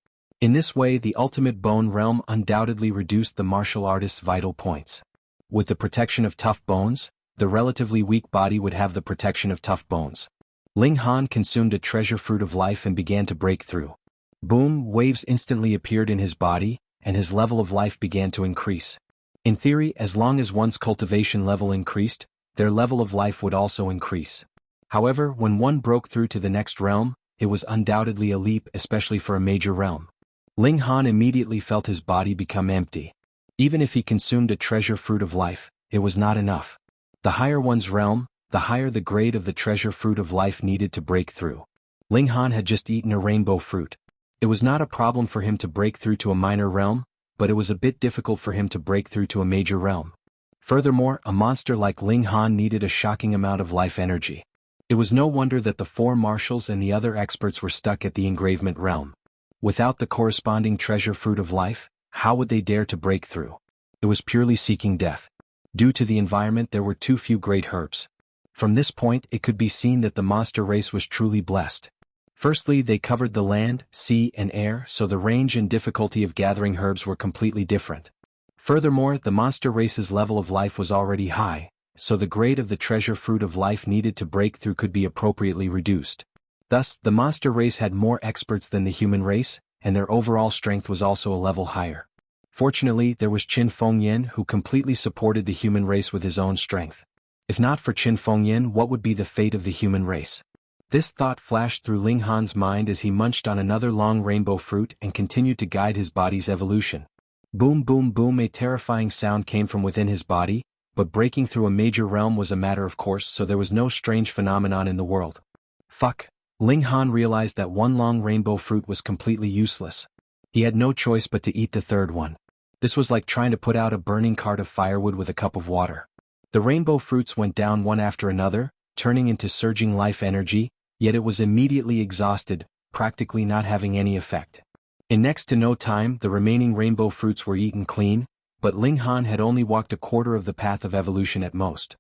In this way, the ultimate bone realm undoubtedly reduced the martial artist's vital points. With the protection of tough bones, the relatively weak body would have the protection of tough bones. Ling Han consumed a treasure fruit of life and began to break through. Boom, waves instantly appeared in his body, and his level of life began to increase. In theory, as long as one's cultivation level increased, their level of life would also increase. However, when one broke through to the next realm, it was undoubtedly a leap, especially for a major realm. Ling Han immediately felt his body become empty. Even if he consumed a treasure fruit of life, it was not enough. The higher one's realm, the higher the grade of the treasure fruit of life needed to break through. Ling Han had just eaten a rainbow fruit. It was not a problem for him to break through to a minor realm, but it was a bit difficult for him to break through to a major realm. Furthermore, a monster like Ling Han needed a shocking amount of life energy. It was no wonder that the 4 marshals and the other experts were stuck at the engravement realm. Without the corresponding treasure fruit of life, how would they dare to break through? It was purely seeking death. Due to the environment, there were too few great herbs. From this point, it could be seen that the monster race was truly blessed. Firstly, they covered the land, sea, and air, so the range and difficulty of gathering herbs were completely different. Furthermore, the monster race's level of life was already high, so the grade of the treasure fruit of life needed to break through could be appropriately reduced. Thus, the monster race had more experts than the human race, and their overall strength was also a level higher. Fortunately, there was Qin Fengyan who completely supported the human race with his own strength. If not for Qin Fengyan, what would be the fate of the human race? This thought flashed through Ling Han's mind as he munched on another long rainbow fruit and continued to guide his body's evolution. Boom boom boom, a terrifying sound came from within his body, but breaking through a major realm was a matter of course, so there was no strange phenomenon in the world. Fuck. Ling Han realized that one long rainbow fruit was completely useless. He had no choice but to eat the third one. This was like trying to put out a burning cart of firewood with a cup of water. The rainbow fruits went down one after another, turning into surging life energy, yet it was immediately exhausted, practically not having any effect. In next to no time, the remaining rainbow fruits were eaten clean, but Ling Han had only walked a quarter of the path of evolution at most.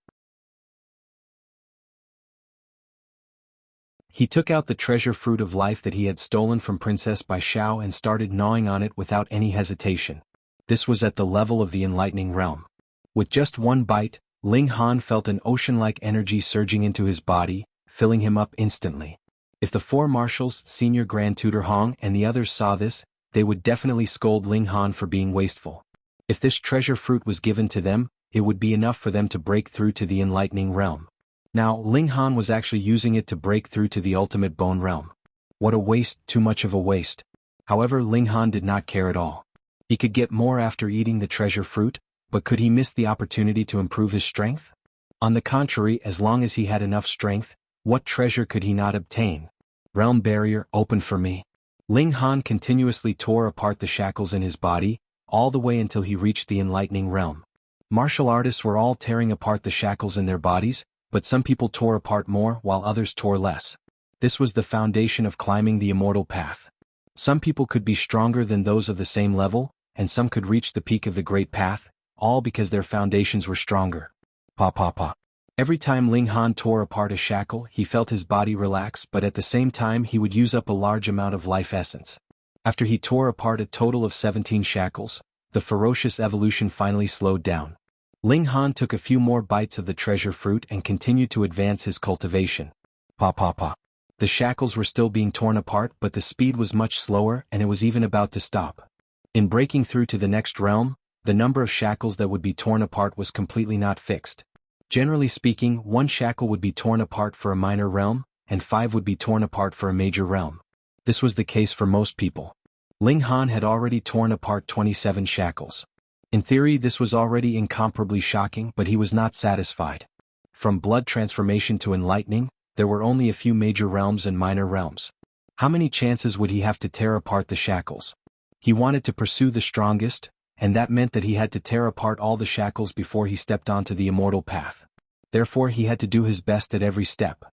He took out the treasure fruit of life that he had stolen from Princess Bai Xiao and started gnawing on it without any hesitation. This was at the level of the enlightening realm. With just one bite, Ling Han felt an ocean-like energy surging into his body, filling him up instantly. If the four marshals, Senior Grand Tutor Hong and the others saw this, they would definitely scold Ling Han for being wasteful. If this treasure fruit was given to them, it would be enough for them to break through to the enlightening realm. Now, Ling Han was actually using it to break through to the ultimate bone realm. What a waste, too much of a waste. However, Ling Han did not care at all. He could get more after eating the treasure fruit, but could he miss the opportunity to improve his strength? On the contrary, as long as he had enough strength, what treasure could he not obtain? Realm barrier, open for me. Ling Han continuously tore apart the shackles in his body, all the way until he reached the enlightening realm. Martial artists were all tearing apart the shackles in their bodies, but some people tore apart more while others tore less. This was the foundation of climbing the immortal path. Some people could be stronger than those of the same level, and some could reach the peak of the great path, all because their foundations were stronger. Pa pa pa. Every time Ling Han tore apart a shackle, he felt his body relax, but at the same time he would use up a large amount of life essence. After he tore apart a total of 17 shackles, the ferocious evolution finally slowed down. Ling Han took a few more bites of the treasure fruit and continued to advance his cultivation. Pa pa pa. The shackles were still being torn apart, but the speed was much slower and it was even about to stop. In breaking through to the next realm, the number of shackles that would be torn apart was completely not fixed. Generally speaking, one shackle would be torn apart for a minor realm, and 5 would be torn apart for a major realm. This was the case for most people. Ling Han had already torn apart 27 shackles. In theory, this was already incomparably shocking, but he was not satisfied. From blood transformation to enlightening, there were only a few major realms and minor realms. How many chances would he have to tear apart the shackles? He wanted to pursue the strongest, and that meant that he had to tear apart all the shackles before he stepped onto the immortal path. Therefore, he had to do his best at every step.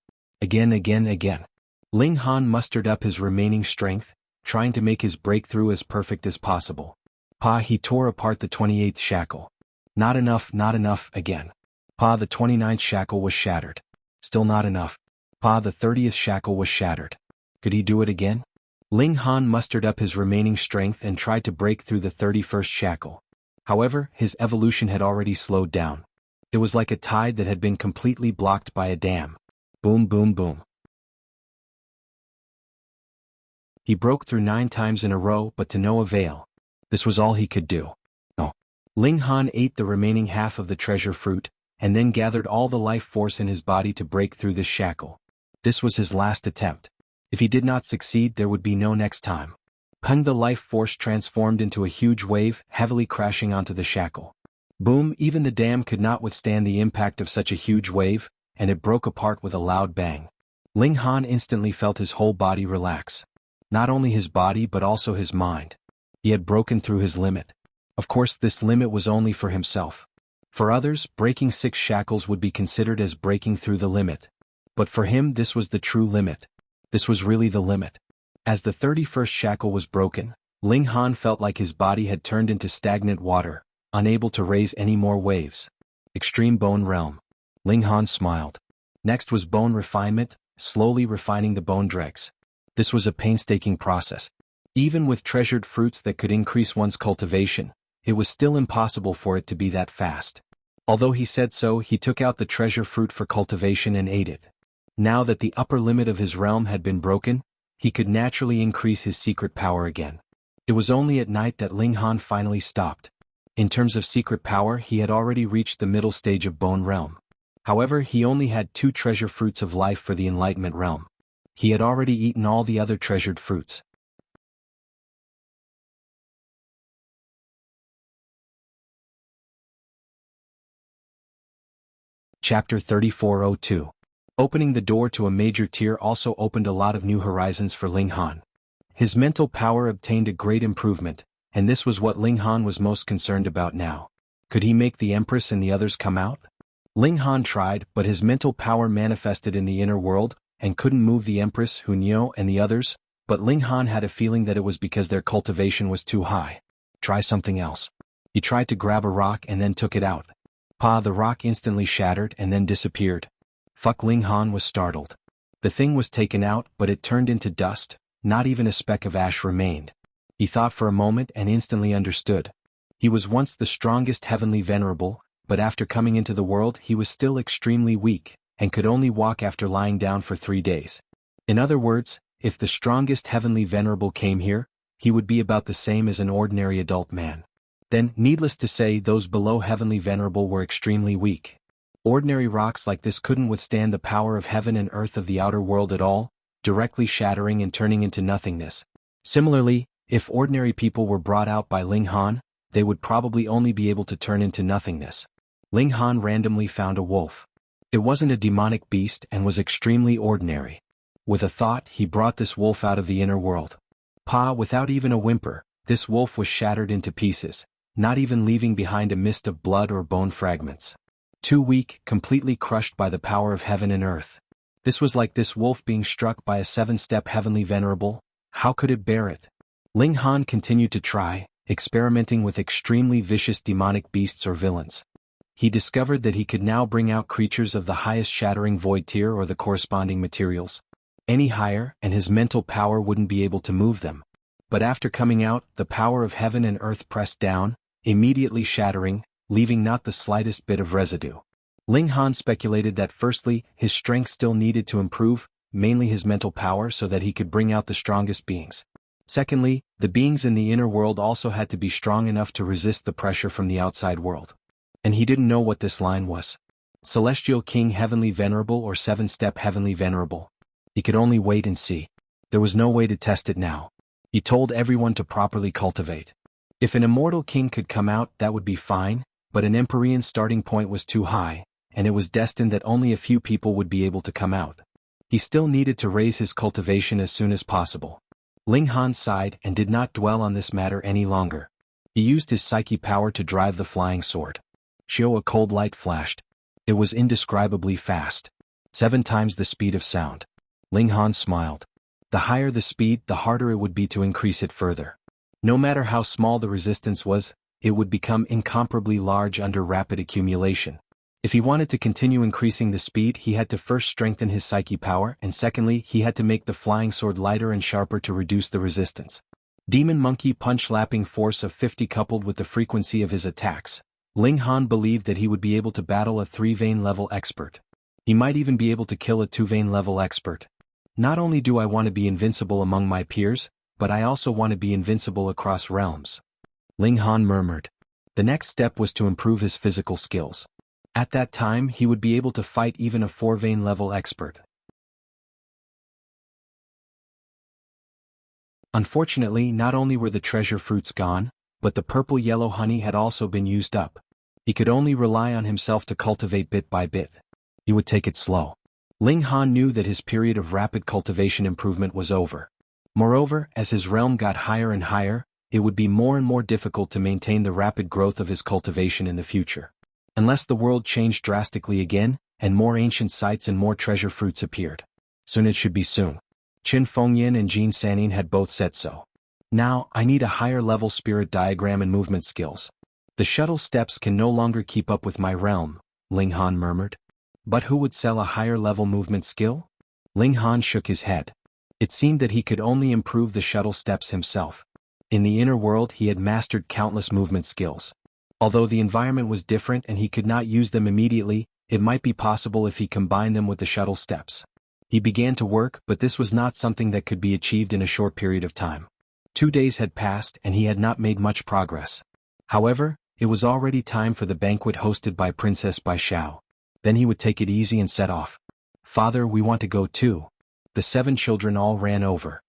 Again. Ling Han mustered up his remaining strength, trying to make his breakthrough as perfect as possible. He tore apart the 28th shackle. Not enough, again. The 29th shackle was shattered. Still not enough. The 30th shackle was shattered. Could he do it again? Ling Han mustered up his remaining strength and tried to break through the 31st shackle. However, his evolution had already slowed down. It was like a tide that had been completely blocked by a dam. Boom boom boom. He broke through 9 times in a row, but to no avail. This was all he could do. No. Ling Han ate the remaining half of the treasure fruit, and then gathered all the life force in his body to break through this shackle. This was his last attempt. If he did not succeed, there would be no next time. The life force transformed into a huge wave, heavily crashing onto the shackle. Boom, even the dam could not withstand the impact of such a huge wave, and it broke apart with a loud bang. Ling Han instantly felt his whole body relax. Not only his body but also his mind. He had broken through his limit. Of course, this limit was only for himself. For others, breaking 6 shackles would be considered as breaking through the limit. But for him, this was the true limit. This was really the limit. As the 31st shackle was broken, Ling Han felt like his body had turned into stagnant water, unable to raise any more waves. Extreme Bone Realm. Ling Han smiled. Next was bone refinement, slowly refining the bone dregs. This was a painstaking process. Even with treasured fruits that could increase one's cultivation, it was still impossible for it to be that fast. Although he said so, he took out the treasure fruit for cultivation and ate it. Now that the upper limit of his realm had been broken, he could naturally increase his secret power again. It was only at night that Ling Han finally stopped. In terms of secret power, he had already reached the middle stage of Bone Realm. However, he only had 2 treasure fruits of life for the Enlightenment Realm. He had already eaten all the other treasured fruits. Chapter 3402. Opening the door to a major tier also opened a lot of new horizons for Ling Han. His mental power obtained a great improvement, and this was what Ling Han was most concerned about now. Could he make the Empress and the others come out? Ling Han tried, but his mental power manifested in the inner world, and couldn't move the Empress, Hunyo, and the others, but Ling Han had a feeling that it was because their cultivation was too high. Try something else. He tried to grab a rock and then took it out. The rock instantly shattered and then disappeared. Ling Han was startled. The thing was taken out, but it turned into dust, not even a speck of ash remained. He thought for a moment and instantly understood. He was once the strongest heavenly venerable, but after coming into the world he was still extremely weak, and could only walk after lying down for 3 days. In other words, if the strongest heavenly venerable came here, he would be about the same as an ordinary adult man. Then, needless to say, those below heavenly venerable were extremely weak. Ordinary rocks like this couldn't withstand the power of heaven and earth of the outer world at all, directly shattering and turning into nothingness. Similarly, if ordinary people were brought out by Ling Han, they would probably only be able to turn into nothingness. Ling Han randomly found a wolf. It wasn't a demonic beast and was extremely ordinary. With a thought, he brought this wolf out of the inner world. Without even a whimper, this wolf was shattered into pieces, not even leaving behind a mist of blood or bone fragments. Too weak, completely crushed by the power of heaven and earth. This was like this wolf being struck by a 7-step heavenly venerable. How could it bear it? Ling Han continued to try, experimenting with extremely vicious demonic beasts or villains. He discovered that he could now bring out creatures of the highest shattering void tier or the corresponding materials. Any higher, and his mental power wouldn't be able to move them. But after coming out, the power of heaven and earth pressed down, immediately shattering, leaving not the slightest bit of residue. Ling Han speculated that firstly, his strength still needed to improve, mainly his mental power, so that he could bring out the strongest beings. Secondly, the beings in the inner world also had to be strong enough to resist the pressure from the outside world. And he didn't know what this line was. Celestial King Heavenly Venerable or 7-step Heavenly Venerable. He could only wait and see. There was no way to test it now. He told everyone to properly cultivate. If an immortal king could come out, that would be fine, but an Empyrean starting point was too high, and it was destined that only a few people would be able to come out. He still needed to raise his cultivation as soon as possible. Ling Han sighed and did not dwell on this matter any longer. He used his psyche power to drive the flying sword. A cold light flashed. It was indescribably fast. 7 times the speed of sound. Ling Han smiled. The higher the speed, the harder it would be to increase it further. No matter how small the resistance was, it would become incomparably large under rapid accumulation. If he wanted to continue increasing the speed, he had to first strengthen his psyche power, and secondly, he had to make the flying sword lighter and sharper to reduce the resistance. Demon Monkey Punch lapping force of 50 coupled with the frequency of his attacks. Ling Han believed that he would be able to battle a 3-vein level expert. He might even be able to kill a 2-vein level expert. Not only do I want to be invincible among my peers, but I also want to be invincible across realms. Ling Han murmured. The next step was to improve his physical skills. At that time, he would be able to fight even a 4-vein level expert. Unfortunately, not only were the treasure fruits gone, but the purple-yellow honey had also been used up. He could only rely on himself to cultivate bit by bit. He would take it slow. Ling Han knew that his period of rapid cultivation improvement was over. Moreover, as his realm got higher and higher, it would be more and more difficult to maintain the rapid growth of his cultivation in the future. Unless the world changed drastically again, and more ancient sites and more treasure fruits appeared. Soon it should be soon. Qin Fengyin and Jin Sanin had both said so. Now, I need a higher level spirit diagram and movement skills. The shuttle steps can no longer keep up with my realm, Ling Han murmured. But who would sell a higher level movement skill? Ling Han shook his head. It seemed that he could only improve the shuttle steps himself. In the inner world he had mastered countless movement skills. Although the environment was different and he could not use them immediately, it might be possible if he combined them with the shuttle steps. He began to work, but this was not something that could be achieved in a short period of time. 2 days had passed and he had not made much progress. However, it was already time for the banquet hosted by Princess Bai Xiao. Then he would take it easy and set off. "Father, we want to go too." The 7 children all ran over.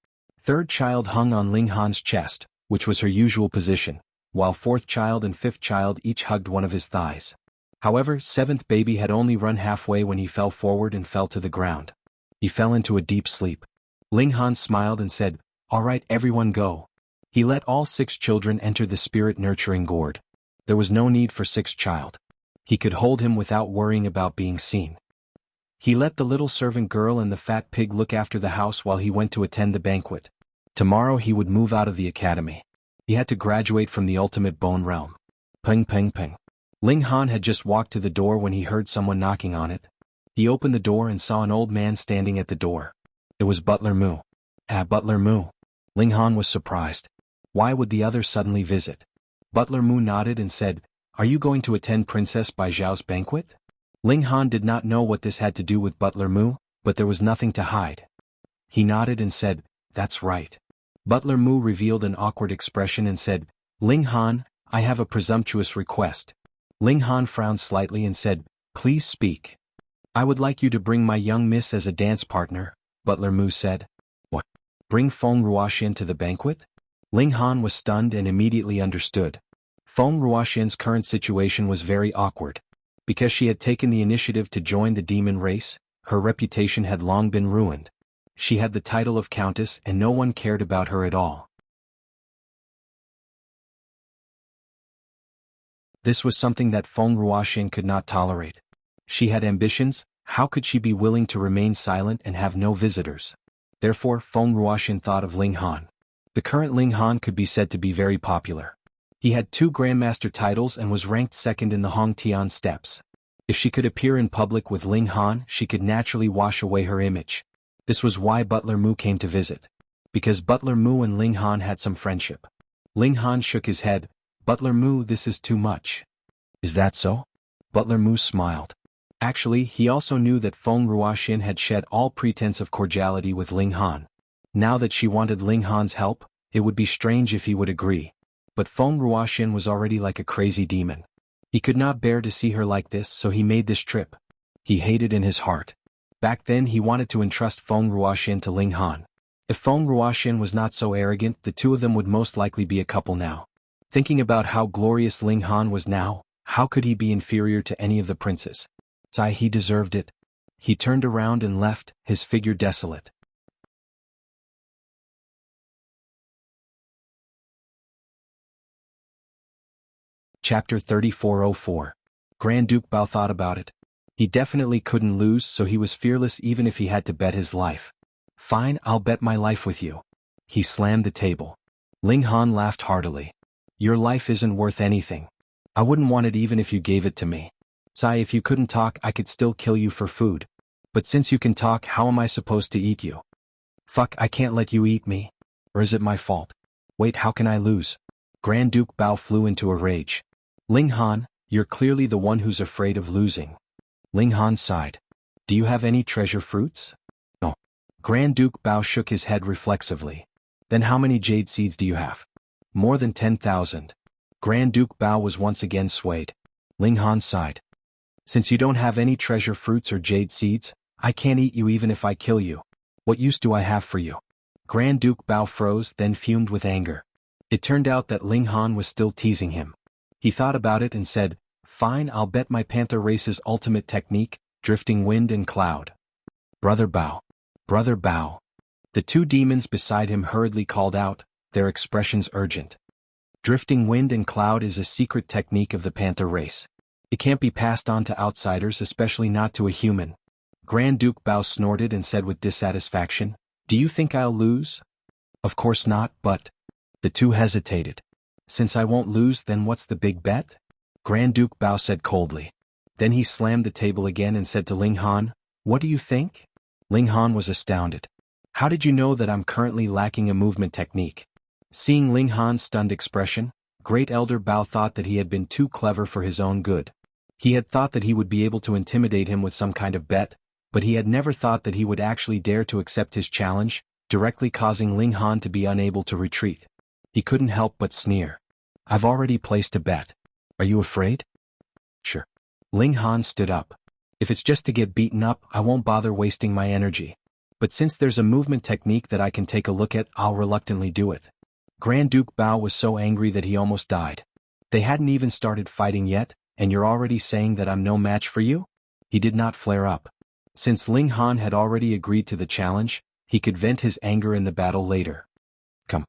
Third child hung on Ling Han's chest, which was her usual position, while fourth child and fifth child each hugged one of his thighs. However, seventh baby had only run halfway when he fell forward and fell to the ground. He fell into a deep sleep. Ling Han smiled and said, "All right, everyone go." He let all 6 children enter the spirit-nurturing gourd. There was no need for 6th child. He could hold him without worrying about being seen. He let the little servant girl and the fat pig look after the house while he went to attend the banquet. Tomorrow he would move out of the academy. He had to graduate from the ultimate bone realm. Ping ping ping. Ling Han had just walked to the door when he heard someone knocking on it. He opened the door and saw an old man standing at the door. It was Butler Mu. "Ah, Butler Mu." Ling Han was surprised. Why would the others suddenly visit? Butler Mu nodded and said, "Are you going to attend Princess Bai Xiao's banquet?" Ling Han did not know what this had to do with Butler Mu, but there was nothing to hide. He nodded and said, "That's right." Butler Mu revealed an awkward expression and said, "Ling Han, I have a presumptuous request." Ling Han frowned slightly and said, "Please speak." "I would like you to bring my young miss as a dance partner," Butler Mu said. "What? Bring Feng Ruoxian to the banquet?" Ling Han was stunned and immediately understood. Feng Ruoxian's current situation was very awkward. Because she had taken the initiative to join the demon race, her reputation had long been ruined. She had the title of countess and no one cared about her at all. This was something that Feng Ruoxian could not tolerate. She had ambitions. How could she be willing to remain silent and have no visitors? Therefore Feng Ruoxian thought of Ling Han. The current Ling Han could be said to be very popular. He had 2 Grandmaster titles and was ranked 2nd in the Hongtian steps. If she could appear in public with Ling Han, she could naturally wash away her image. This was why Butler Mu came to visit. Because Butler Mu and Ling Han had some friendship. Ling Han shook his head. "Butler Mu, this is too much." "Is that so?" Butler Mu smiled. Actually, he also knew that Feng Ruoxian had shed all pretense of cordiality with Ling Han. Now that she wanted Ling Han's help, it would be strange if he would agree. But Feng Ruoxian was already like a crazy demon. He could not bear to see her like this, so he made this trip. He hated in his heart. Back then he wanted to entrust Feng Ruoxian to Ling Han. If Feng Ruoxian was not so arrogant, the 2 of them would most likely be a couple now. Thinking about how glorious Ling Han was now, how could he be inferior to any of the princes? He deserved it. He turned around and left, his figure desolate. Chapter 3404. Grand Duke Bao thought about it. He definitely couldn't lose, so he was fearless even if he had to bet his life. "Fine, I'll bet my life with you." He slammed the table. Ling Han laughed heartily. "Your life isn't worth anything. I wouldn't want it even if you gave it to me. If you couldn't talk, I could still kill you for food. But since you can talk, how am I supposed to eat you? Fuck, I can't let you eat me. Or is it my fault? Wait, how can I lose?" Grand Duke Bao flew into a rage. "Ling Han, you're clearly the one who's afraid of losing." Ling Han sighed. "Do you have any treasure fruits?" "No." Grand Duke Bao shook his head reflexively. "Then how many jade seeds do you have?" "More than 10,000. Grand Duke Bao was once again swayed. Ling Han sighed. "Since you don't have any treasure fruits or jade seeds, I can't eat you even if I kill you. What use do I have for you?" Grand Duke Bao froze, then fumed with anger. It turned out that Ling Han was still teasing him. He thought about it and said, "Fine, I'll bet my Panther Race's ultimate technique, Drifting Wind and Cloud." "Brother Bao. Brother Bao." The 2 demons beside him hurriedly called out, their expressions urgent. Drifting Wind and Cloud is a secret technique of the Panther Race. It can't be passed on to outsiders, especially not to a human. Grand Duke Bao snorted and said with dissatisfaction, "Do you think I'll lose?" "Of course not, but..." The 2 hesitated. "Since I won't lose, then what's the big bet?" Grand Duke Bao said coldly. Then he slammed the table again and said to Ling Han, "What do you think?" Ling Han was astounded. "How did you know that I'm currently lacking a movement technique?" Seeing Ling Han's stunned expression, Great Elder Bao thought that he had been too clever for his own good. He had thought that he would be able to intimidate him with some kind of bet, but he had never thought that he would actually dare to accept his challenge, directly causing Ling Han to be unable to retreat. He couldn't help but sneer. I've already placed a bet. Are you afraid? Sure. Ling Han stood up. If it's just to get beaten up, I won't bother wasting my energy. But since there's a movement technique that I can take a look at, I'll reluctantly do it. Grand Duke Bao was so angry that he almost died. They hadn't even started fighting yet, and you're already saying that I'm no match for you? He did not flare up. Since Ling Han had already agreed to the challenge, he could vent his anger in the battle later. Come.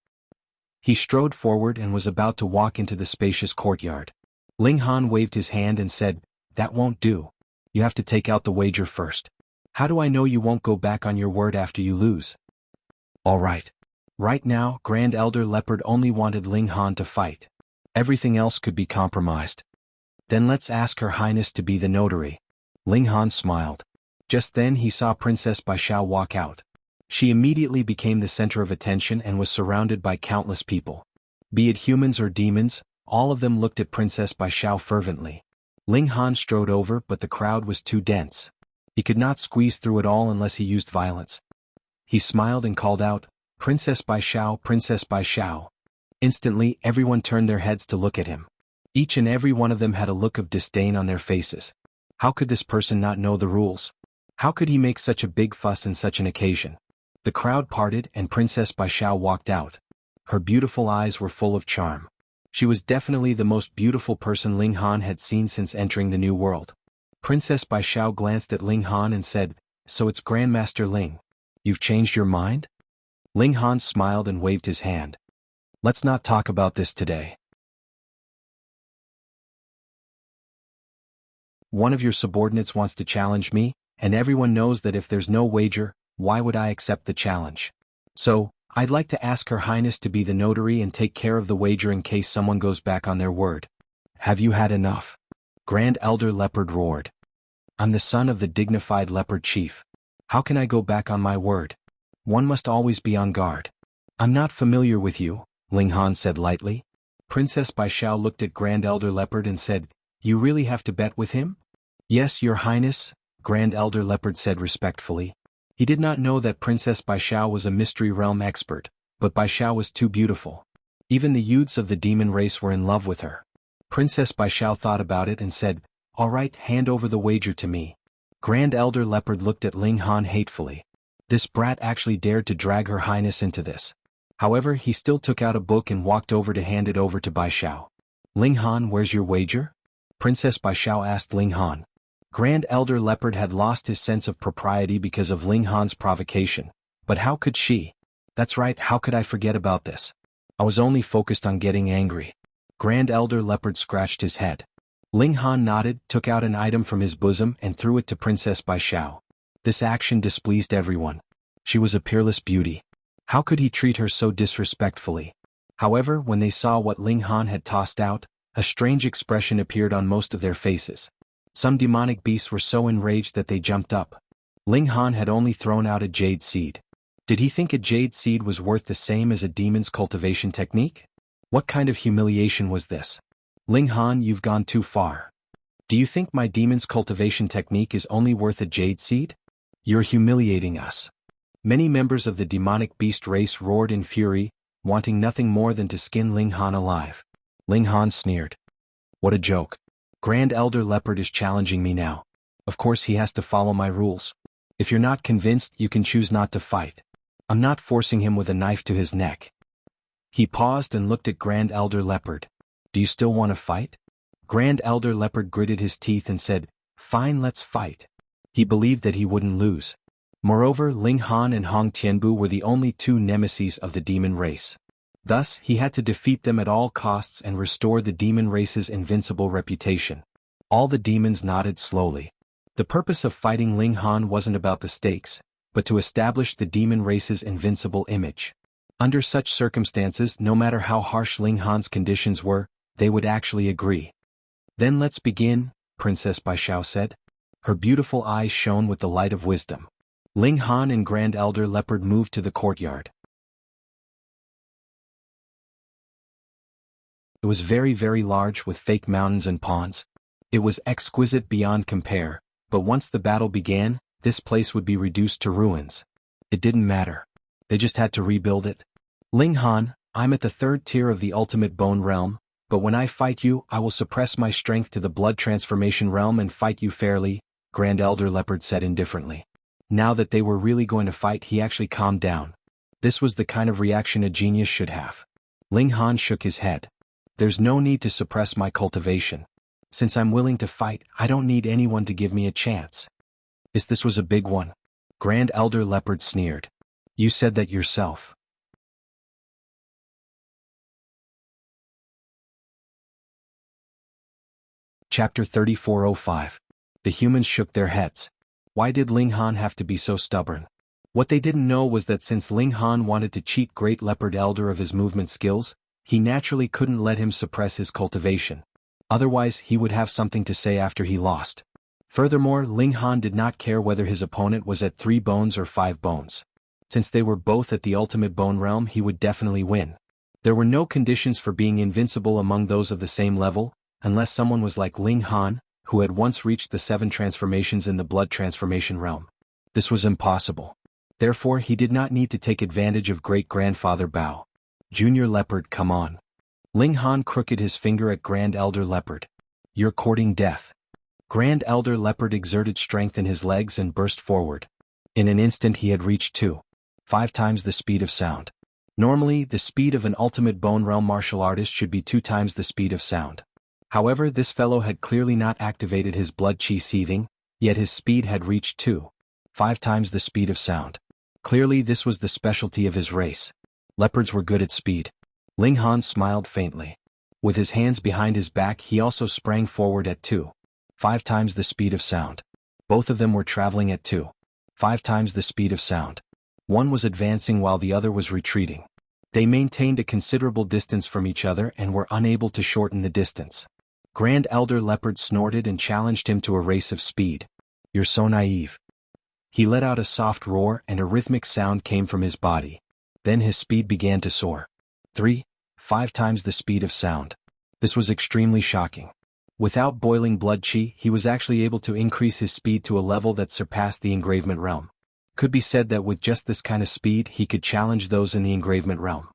He strode forward and was about to walk into the spacious courtyard. Ling Han waved his hand and said, That won't do. You have to take out the wager first. How do I know you won't go back on your word after you lose? All right. Right now, Grand Elder Leopard only wanted Ling Han to fight. Everything else could be compromised. Then let's ask Her Highness to be the notary. Ling Han smiled. Just then he saw Princess Baishao walk out. She immediately became the center of attention and was surrounded by countless people. Be it humans or demons, all of them looked at Princess Baishao fervently. Ling Han strode over, but the crowd was too dense. He could not squeeze through it all unless he used violence. He smiled and called out, Princess Baishao, Princess Baishao. Instantly, everyone turned their heads to look at him. Each and every one of them had a look of disdain on their faces. How could this person not know the rules? How could he make such a big fuss in such an occasion? The crowd parted and Princess Baishao walked out. Her beautiful eyes were full of charm. She was definitely the most beautiful person Ling Han had seen since entering the new world. Princess Baishao glanced at Ling Han and said, So it's Grandmaster Ling. You've changed your mind? Ling Han smiled and waved his hand. Let's not talk about this today. One of your subordinates wants to challenge me, and everyone knows that if there's no wager, why would I accept the challenge? So, I'd like to ask Her Highness to be the notary and take care of the wager in case someone goes back on their word. Have you had enough? Grand Elder Leopard roared. I'm the son of the dignified Leopard Chief. How can I go back on my word? One must always be on guard. I'm not familiar with you, Ling Han said lightly. Princess Baishao looked at Grand Elder Leopard and said, You really have to bet with him? Yes, Your Highness, Grand Elder Leopard said respectfully. He did not know that Princess Baishao was a mystery realm expert, but Baishao was too beautiful. Even the youths of the demon race were in love with her. Princess Baishao thought about it and said, All right, hand over the wager to me. Grand Elder Leopard looked at Ling Han hatefully. This brat actually dared to drag Her Highness into this. However, he still took out a book and walked over to hand it over to Baishao. Ling Han, where's your wager? Princess Baishao asked Ling Han. Grand Elder Leopard had lost his sense of propriety because of Ling Han's provocation. But how could she? That's right, how could I forget about this? I was only focused on getting angry. Grand Elder Leopard scratched his head. Ling Han nodded, took out an item from his bosom and threw it to Princess Baishao. This action displeased everyone. She was a peerless beauty. How could he treat her so disrespectfully? However, when they saw what Ling Han had tossed out, a strange expression appeared on most of their faces. Some demonic beasts were so enraged that they jumped up. Ling Han had only thrown out a jade seed. Did he think a jade seed was worth the same as a demon's cultivation technique? What kind of humiliation was this? Ling Han, you've gone too far. Do you think my demon's cultivation technique is only worth a jade seed? You're humiliating us. Many members of the demonic beast race roared in fury, wanting nothing more than to skin Ling Han alive. Ling Han sneered. What a joke. Grand Elder Leopard is challenging me now. Of course he has to follow my rules. If you're not convinced, you can choose not to fight. I'm not forcing him with a knife to his neck. He paused and looked at Grand Elder Leopard. Do you still want to fight? Grand Elder Leopard gritted his teeth and said, Fine, let's fight. He believed that he wouldn't lose. Moreover, Ling Han and Hong Tianbu were the only two nemesis of the demon race. Thus, he had to defeat them at all costs and restore the demon race's invincible reputation. All the demons nodded slowly. The purpose of fighting Ling Han wasn't about the stakes, but to establish the demon race's invincible image. Under such circumstances, no matter how harsh Ling Han's conditions were, they would actually agree. Then let's begin, Princess Baishao said. Her beautiful eyes shone with the light of wisdom. Ling Han and Grand Elder Leopard moved to the courtyard. It was very very large with fake mountains and ponds. It was exquisite beyond compare, but once the battle began, this place would be reduced to ruins. It didn't matter. They just had to rebuild it. Ling Han, I'm at the 3rd tier of the ultimate bone realm, but when I fight you I will suppress my strength to the blood transformation realm and fight you fairly, Grand Elder Leopard said indifferently. Now that they were really going to fight, he actually calmed down. This was the kind of reaction a genius should have. Ling Han shook his head. There's no need to suppress my cultivation. Since I'm willing to fight, I don't need anyone to give me a chance. This was a big one. Grand Elder Leopard sneered. You said that yourself. Chapter 3405. The humans shook their heads. Why did Ling Han have to be so stubborn? What they didn't know was that since Ling Han wanted to cheat Great Leopard Elder of his movement skills, he naturally couldn't let him suppress his cultivation. Otherwise he would have something to say after he lost. Furthermore, Ling Han did not care whether his opponent was at 3 bones or 5 bones. Since they were both at the ultimate bone realm, he would definitely win. There were no conditions for being invincible among those of the same level, unless someone was like Ling Han, who had once reached the 7 transformations in the blood transformation realm. This was impossible. Therefore he did not need to take advantage of Great-Grandfather Bao. Junior Leopard, come on. Ling Han crooked his finger at Grand Elder Leopard. You're courting death. Grand Elder Leopard exerted strength in his legs and burst forward. In an instant he had reached 5 times the speed of sound. Normally, the speed of an ultimate bone realm martial artist should be 2 times the speed of sound. However, this fellow had clearly not activated his blood chi seething, yet his speed had reached 5 times the speed of sound. Clearly this was the specialty of his race. Leopards were good at speed. Ling Han smiled faintly. With his hands behind his back he also sprang forward at 5 times the speed of sound. Both of them were traveling at 5 times the speed of sound. One was advancing while the other was retreating. They maintained a considerable distance from each other and were unable to shorten the distance. Grand Elder Leopard snorted and challenged him to a race of speed. You're so naive. He let out a soft roar and a rhythmic sound came from his body. Then his speed began to soar. 5 times the speed of sound. This was extremely shocking. Without boiling blood chi, he was actually able to increase his speed to a level that surpassed the engravement realm. Could be said that with just this kind of speed he could challenge those in the engravement realm.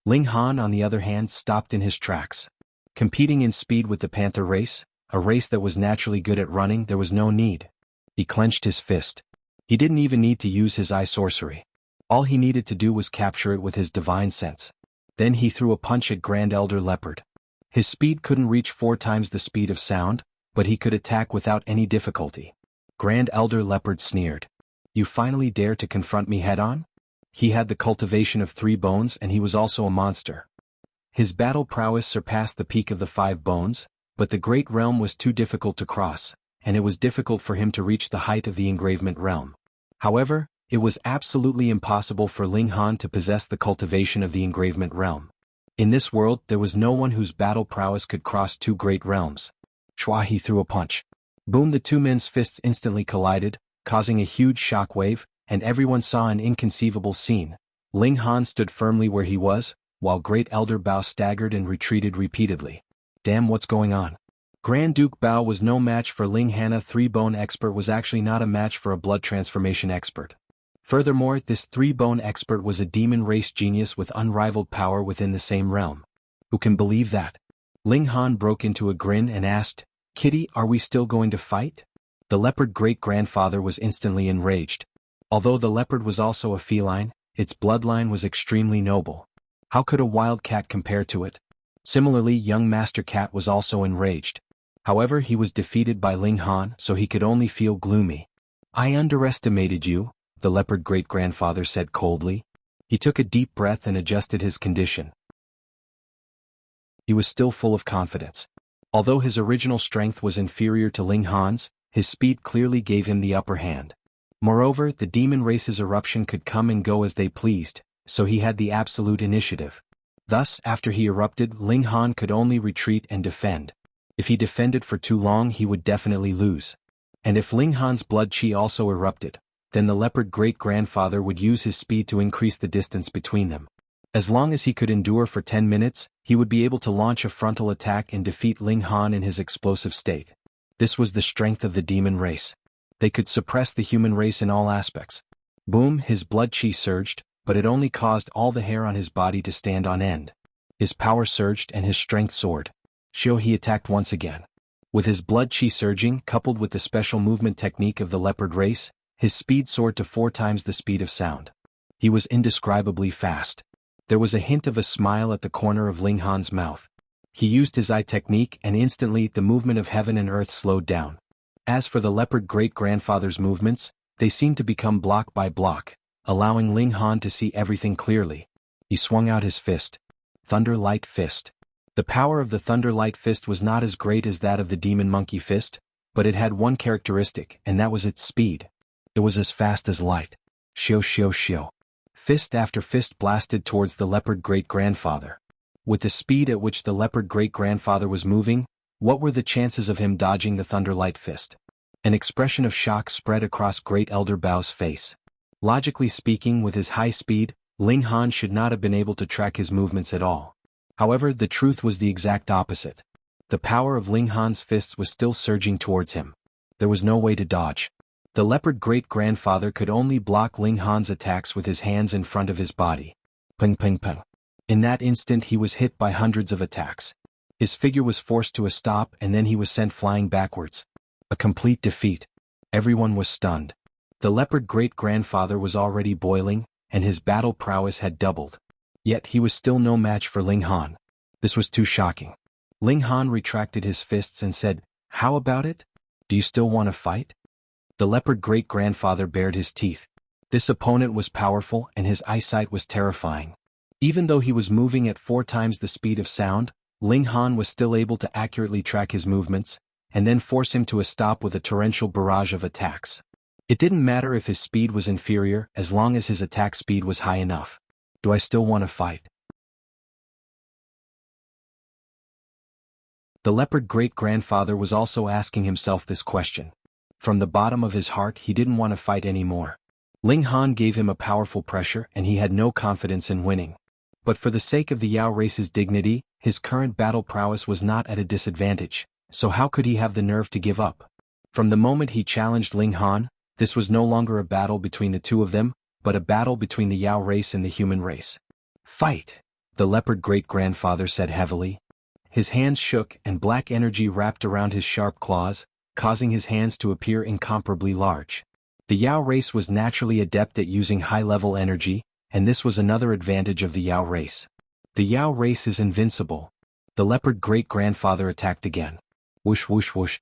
Ling Han on the other hand stopped in his tracks. Competing in speed with the Panther race, a race that was naturally good at running, there was no need. He clenched his fist. He didn't even need to use his eye sorcery. All he needed to do was capture it with his divine sense. Then he threw a punch at Grand Elder Leopard. His speed couldn't reach 4 times the speed of sound, but he could attack without any difficulty. Grand Elder Leopard sneered. You finally dare to confront me head-on? He had the cultivation of 3 bones and he was also a monster. His battle prowess surpassed the peak of the 5 bones, but the great realm was too difficult to cross, and it was difficult for him to reach the height of the engravement realm. However, it was absolutely impossible for Ling Han to possess the cultivation of the engravement realm. In this world there was no one whose battle prowess could cross 2 great realms. Shua, he threw a punch. Boom, the 2 men's fists instantly collided, causing a huge shockwave, and everyone saw an inconceivable scene. Ling Han stood firmly where he was, while Great Elder Bao staggered and retreated repeatedly. Damn, what's going on? Grand Duke Bao was no match for Ling Han. A 3-bone expert was actually not a match for a blood transformation expert. Furthermore, this 3-bone expert was a demon race genius with unrivaled power within the same realm. Who can believe that? Ling Han broke into a grin and asked, Kitty, are we still going to fight? The leopard great-grandfather was instantly enraged. Although the leopard was also a feline, its bloodline was extremely noble. How could a wild cat compare to it? Similarly, young Master Cat was also enraged. However, he was defeated by Ling Han, so he could only feel gloomy. I underestimated you, the leopard great-grandfather said coldly. He took a deep breath and adjusted his condition. He was still full of confidence. Although his original strength was inferior to Ling Han's, his speed clearly gave him the upper hand. Moreover, the demon race's eruption could come and go as they pleased, so he had the absolute initiative. Thus, after he erupted, Ling Han could only retreat and defend. If he defended for too long he would definitely lose. And if Ling Han's blood chi also erupted, then the leopard great-grandfather would use his speed to increase the distance between them. As long as he could endure for 10 minutes, he would be able to launch a frontal attack and defeat Ling Han in his explosive state. This was the strength of the demon race. They could suppress the human race in all aspects. Boom, his blood chi surged, but it only caused all the hair on his body to stand on end. His power surged and his strength soared. He attacked once again. With his blood chi surging, coupled with the special movement technique of the leopard race, his speed soared to 4 times the speed of sound. He was indescribably fast. There was a hint of a smile at the corner of Ling Han's mouth. He used his eye technique and instantly the movement of heaven and earth slowed down. As for the leopard great-grandfather's movements, they seemed to become block by block, allowing Ling Han to see everything clearly. He swung out his fist. Thunder Light Fist. The power of the Thunder Light Fist was not as great as that of the Demon Monkey Fist, but it had one characteristic, and that was its speed. It was as fast as light. Shio shio shio. Fist after fist blasted towards the leopard great-grandfather. With the speed at which the leopard great-grandfather was moving, what were the chances of him dodging the Thunder Light Fist? An expression of shock spread across Great Elder Bao's face. Logically speaking, with his high speed, Ling Han should not have been able to track his movements at all. However, the truth was the exact opposite. The power of Ling Han's fists was still surging towards him. There was no way to dodge. The leopard great-grandfather could only block Ling Han's attacks with his hands in front of his body. Ping ping ping. In that instant he was hit by hundreds of attacks. His figure was forced to a stop and then he was sent flying backwards. A complete defeat. Everyone was stunned. The leopard great-grandfather was already boiling, and his battle prowess had doubled. Yet he was still no match for Ling Han. This was too shocking. Ling Han retracted his fists and said, "How about it? Do you still want to fight?" The leopard great-grandfather bared his teeth. This opponent was powerful and his eyesight was terrifying. Even though he was moving at 4 times the speed of sound, Ling Han was still able to accurately track his movements, and then force him to a stop with a torrential barrage of attacks. It didn't matter if his speed was inferior as long as his attack speed was high enough. Do I still want to fight? The leopard great-grandfather was also asking himself this question. From the bottom of his heart he didn't want to fight anymore. Ling Han gave him a powerful pressure and he had no confidence in winning. But for the sake of the Yao race's dignity, his current battle prowess was not at a disadvantage, so how could he have the nerve to give up? From the moment he challenged Ling Han, this was no longer a battle between the two of them, but a battle between the Yao race and the human race. "Fight!" the leopard great-grandfather said heavily. His hands shook and black energy wrapped around his sharp claws, causing his hands to appear incomparably large. The Yao race was naturally adept at using high-level energy, and this was another advantage of the Yao race. The Yao race is invincible. The leopard great-grandfather attacked again. Whoosh whoosh whoosh.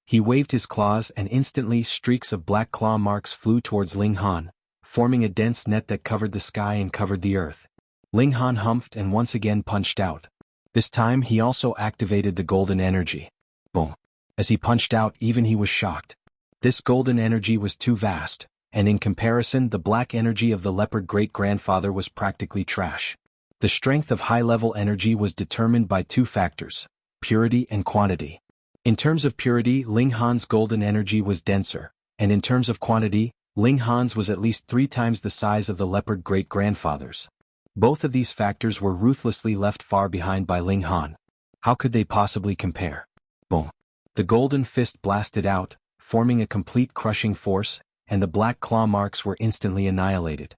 He waved his claws and instantly streaks of black claw marks flew towards Ling Han, forming a dense net that covered the sky and covered the earth. Ling Han humphed and once again punched out. This time he also activated the golden energy. Boom. As he punched out, even he was shocked. This golden energy was too vast, and in comparison the black energy of the leopard great-grandfather was practically trash. The strength of high-level energy was determined by 2 factors, purity and quantity. In terms of purity, Ling Han's golden energy was denser, and in terms of quantity, Ling Han's was at least 3 times the size of the leopard great-grandfather's. Both of these factors were ruthlessly left far behind by Ling Han. How could they possibly compare? Boom. The golden fist blasted out, forming a complete crushing force, and the black claw marks were instantly annihilated.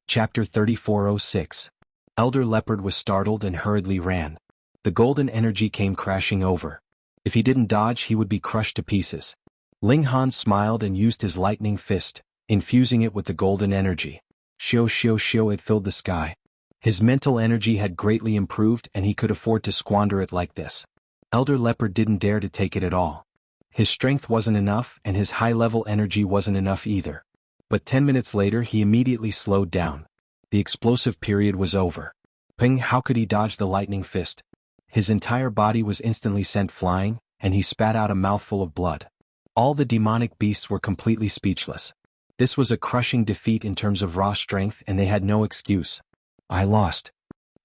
Chapter 3406. Elder Leopard was startled and hurriedly ran. The golden energy came crashing over. If he didn't dodge, he would be crushed to pieces. Ling Han smiled and used his lightning fist, infusing it with the golden energy. Shio shio shio, it filled the sky. His mental energy had greatly improved and he could afford to squander it like this. Elder Leopard didn't dare to take it at all. His strength wasn't enough and his high-level energy wasn't enough either. But 10 minutes later he immediately slowed down. The explosive period was over. Ping, how could he dodge the lightning fist? His entire body was instantly sent flying, and he spat out a mouthful of blood. All the demonic beasts were completely speechless. This was a crushing defeat in terms of raw strength and they had no excuse. I lost.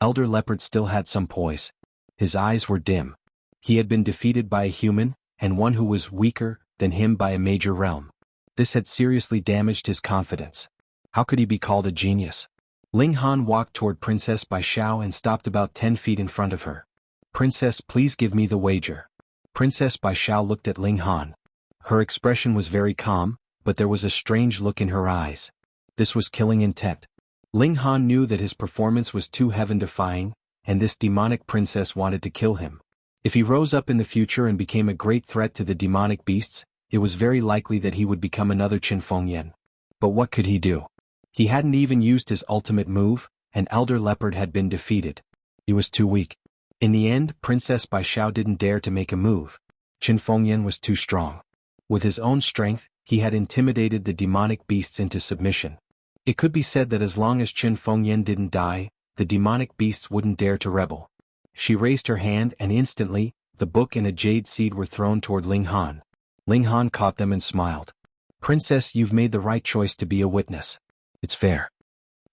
Elder Leopard still had some poise. His eyes were dim. He had been defeated by a human, and one who was weaker than him by a major realm. This had seriously damaged his confidence. How could he be called a genius? Ling Han walked toward Princess Bai Xiao and stopped about 10 feet in front of her. Princess, please give me the wager. Princess Bai Xiao looked at Ling Han. Her expression was very calm, but there was a strange look in her eyes. This was killing intent. Ling Han knew that his performance was too heaven-defying, and this demonic princess wanted to kill him. If he rose up in the future and became a great threat to the demonic beasts, it was very likely that he would become another Qin Fengyan. But what could he do? He hadn't even used his ultimate move, and Elder Leopard had been defeated. He was too weak. In the end, Princess Bai Xiao didn't dare to make a move. Qin Fengyan was too strong. With his own strength, he had intimidated the demonic beasts into submission. It could be said that as long as Qin Fengyan didn't die, the demonic beasts wouldn't dare to rebel. She raised her hand and instantly, the book and a jade seed were thrown toward Ling Han. Ling Han caught them and smiled. Princess, you've made the right choice to be a witness. It's fair.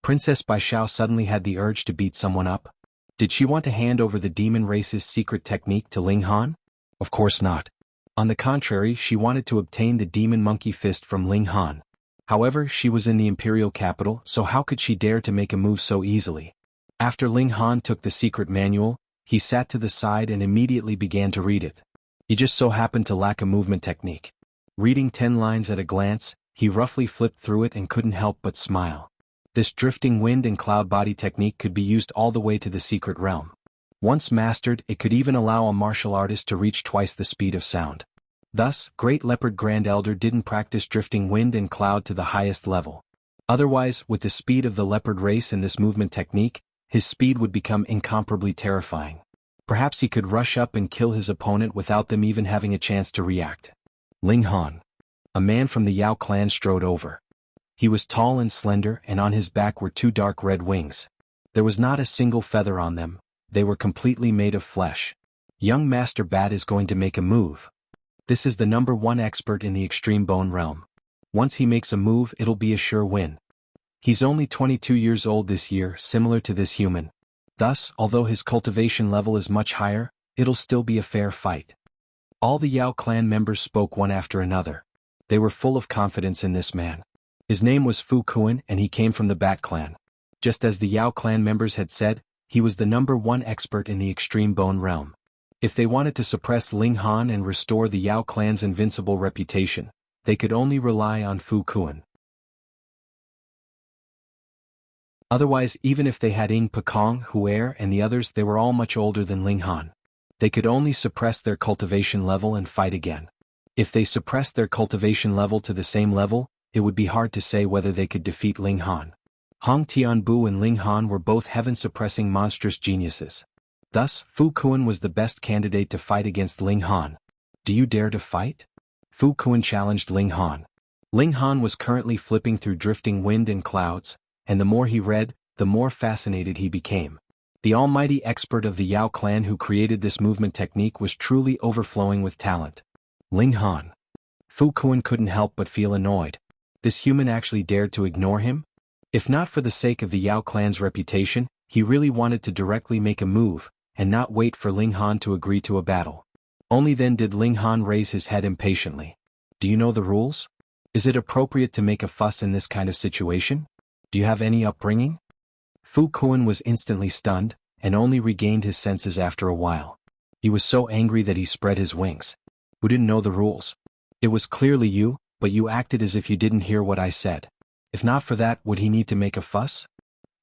Princess Bai Xiao suddenly had the urge to beat someone up. Did she want to hand over the demon race's secret technique to Ling Han? Of course not. On the contrary, she wanted to obtain the demon monkey fist from Ling Han. However, she was in the imperial capital, so how could she dare to make a move so easily? After Ling Han took the secret manual, he sat to the side and immediately began to read it. He just so happened to lack a movement technique. Reading 10 lines at a glance, he roughly flipped through it and couldn't help but smile. This drifting wind and cloud body technique could be used all the way to the secret realm. Once mastered, it could even allow a martial artist to reach twice the speed of sound. Thus, Great Leopard Grand Elder didn't practice drifting wind and cloud to the highest level. Otherwise, with the speed of the leopard race and this movement technique, his speed would become incomparably terrifying. Perhaps he could rush up and kill his opponent without them even having a chance to react. Ling Han. A man from the Yao clan strode over. He was tall and slender, and on his back were 2 dark red wings. There was not a single feather on them, they were completely made of flesh. Young Master Bat is going to make a move. This is the #1 expert in the extreme bone realm. Once he makes a move, it'll be a sure win. He's only 22 years old this year, similar to this human. Thus, although his cultivation level is much higher, it'll still be a fair fight. All the Yao clan members spoke one after another. They were full of confidence in this man. His name was Fu Kuan and he came from the Bat clan. Just as the Yao clan members had said, he was the #1 expert in the extreme bone realm. If they wanted to suppress Ling Han and restore the Yao clan's invincible reputation, they could only rely on Fu Kuan. Otherwise, even if they had Ying Pekong, Huer and the others, they were all much older than Ling Han. They could only suppress their cultivation level and fight again. If they suppressed their cultivation level to the same level, it would be hard to say whether they could defeat Ling Han. Hong Tianbu and Ling Han were both heaven-suppressing monstrous geniuses. Thus, Fu Kuan was the best candidate to fight against Ling Han. Do you dare to fight? Fu Kuan challenged Ling Han. Ling Han was currently flipping through drifting wind and clouds, and the more he read, the more fascinated he became. The almighty expert of the Yao clan who created this movement technique was truly overflowing with talent. Ling Han. Fu Kuan couldn't help but feel annoyed. This human actually dared to ignore him? If not for the sake of the Yao clan's reputation, he really wanted to directly make a move, and not wait for Ling Han to agree to a battle. Only then did Ling Han raise his head impatiently. Do you know the rules? Is it appropriate to make a fuss in this kind of situation? Do you have any upbringing? Fu Kuan was instantly stunned, and only regained his senses after a while. He was so angry that he spread his wings. Who didn't know the rules? It was clearly you, but you acted as if you didn't hear what I said. If not for that, would he need to make a fuss?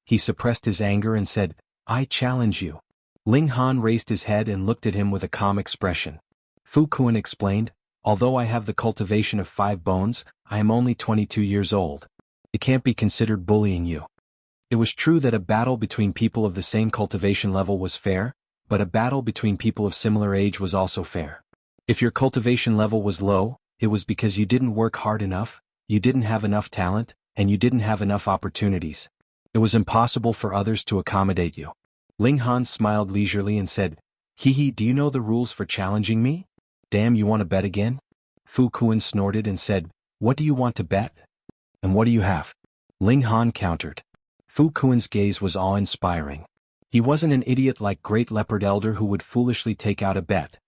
He suppressed his anger and said, I challenge you. Ling Han raised his head and looked at him with a calm expression. Fu Kuan explained, although I have the cultivation of 5 bones, I am only 22 years old. It can't be considered bullying you. It was true that a battle between people of the same cultivation level was fair, but a battle between people of similar age was also fair. If your cultivation level was low, it was because you didn't work hard enough, you didn't have enough talent, and you didn't have enough opportunities. It was impossible for others to accommodate you. Ling Han smiled leisurely and said, Hee, do you know the rules for challenging me? Damn, you want to bet again? Fu Kuan snorted and said, What do you want to bet? And what do you have? Ling Han countered. Fu Kuan's gaze was awe-inspiring. He wasn't an idiot like Great Leopard Elder who would foolishly take out a bet.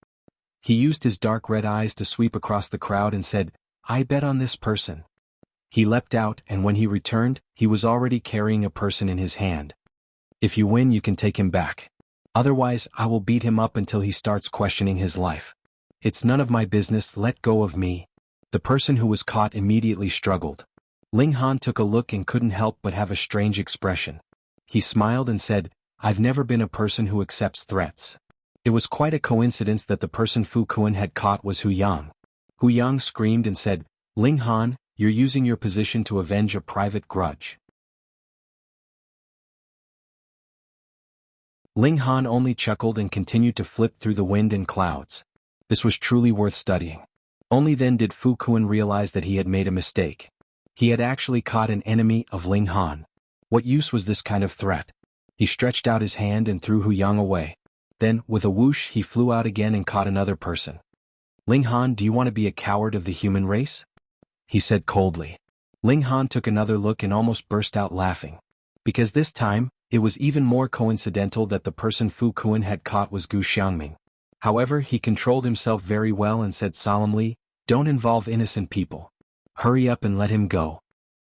He used his dark red eyes to sweep across the crowd and said, "I bet on this person." He leapt out, and when he returned, he was already carrying a person in his hand. "If you win, you can take him back. Otherwise, I will beat him up until he starts questioning his life." "It's none of my business, let go of me." The person who was caught immediately struggled. Ling Han took a look and couldn't help but have a strange expression. He smiled and said, "I've never been a person who accepts threats." It was quite a coincidence that the person Fu Kun had caught was Hu Yang. Hu Yang screamed and said, "Ling Han, you're using your position to avenge a private grudge." Ling Han only chuckled and continued to flip through the wind and clouds. This was truly worth studying. Only then did Fu Kun realize that he had made a mistake. He had actually caught an enemy of Ling Han. What use was this kind of threat? He stretched out his hand and threw Hu Yang away. Then, with a whoosh, he flew out again and caught another person. "Ling Han, do you want to be a coward of the human race?" he said coldly. Ling Han took another look and almost burst out laughing. Because this time, it was even more coincidental that the person Fu Kun had caught was Gu Xiangming. However, he controlled himself very well and said solemnly, "Don't involve innocent people. Hurry up and let him go."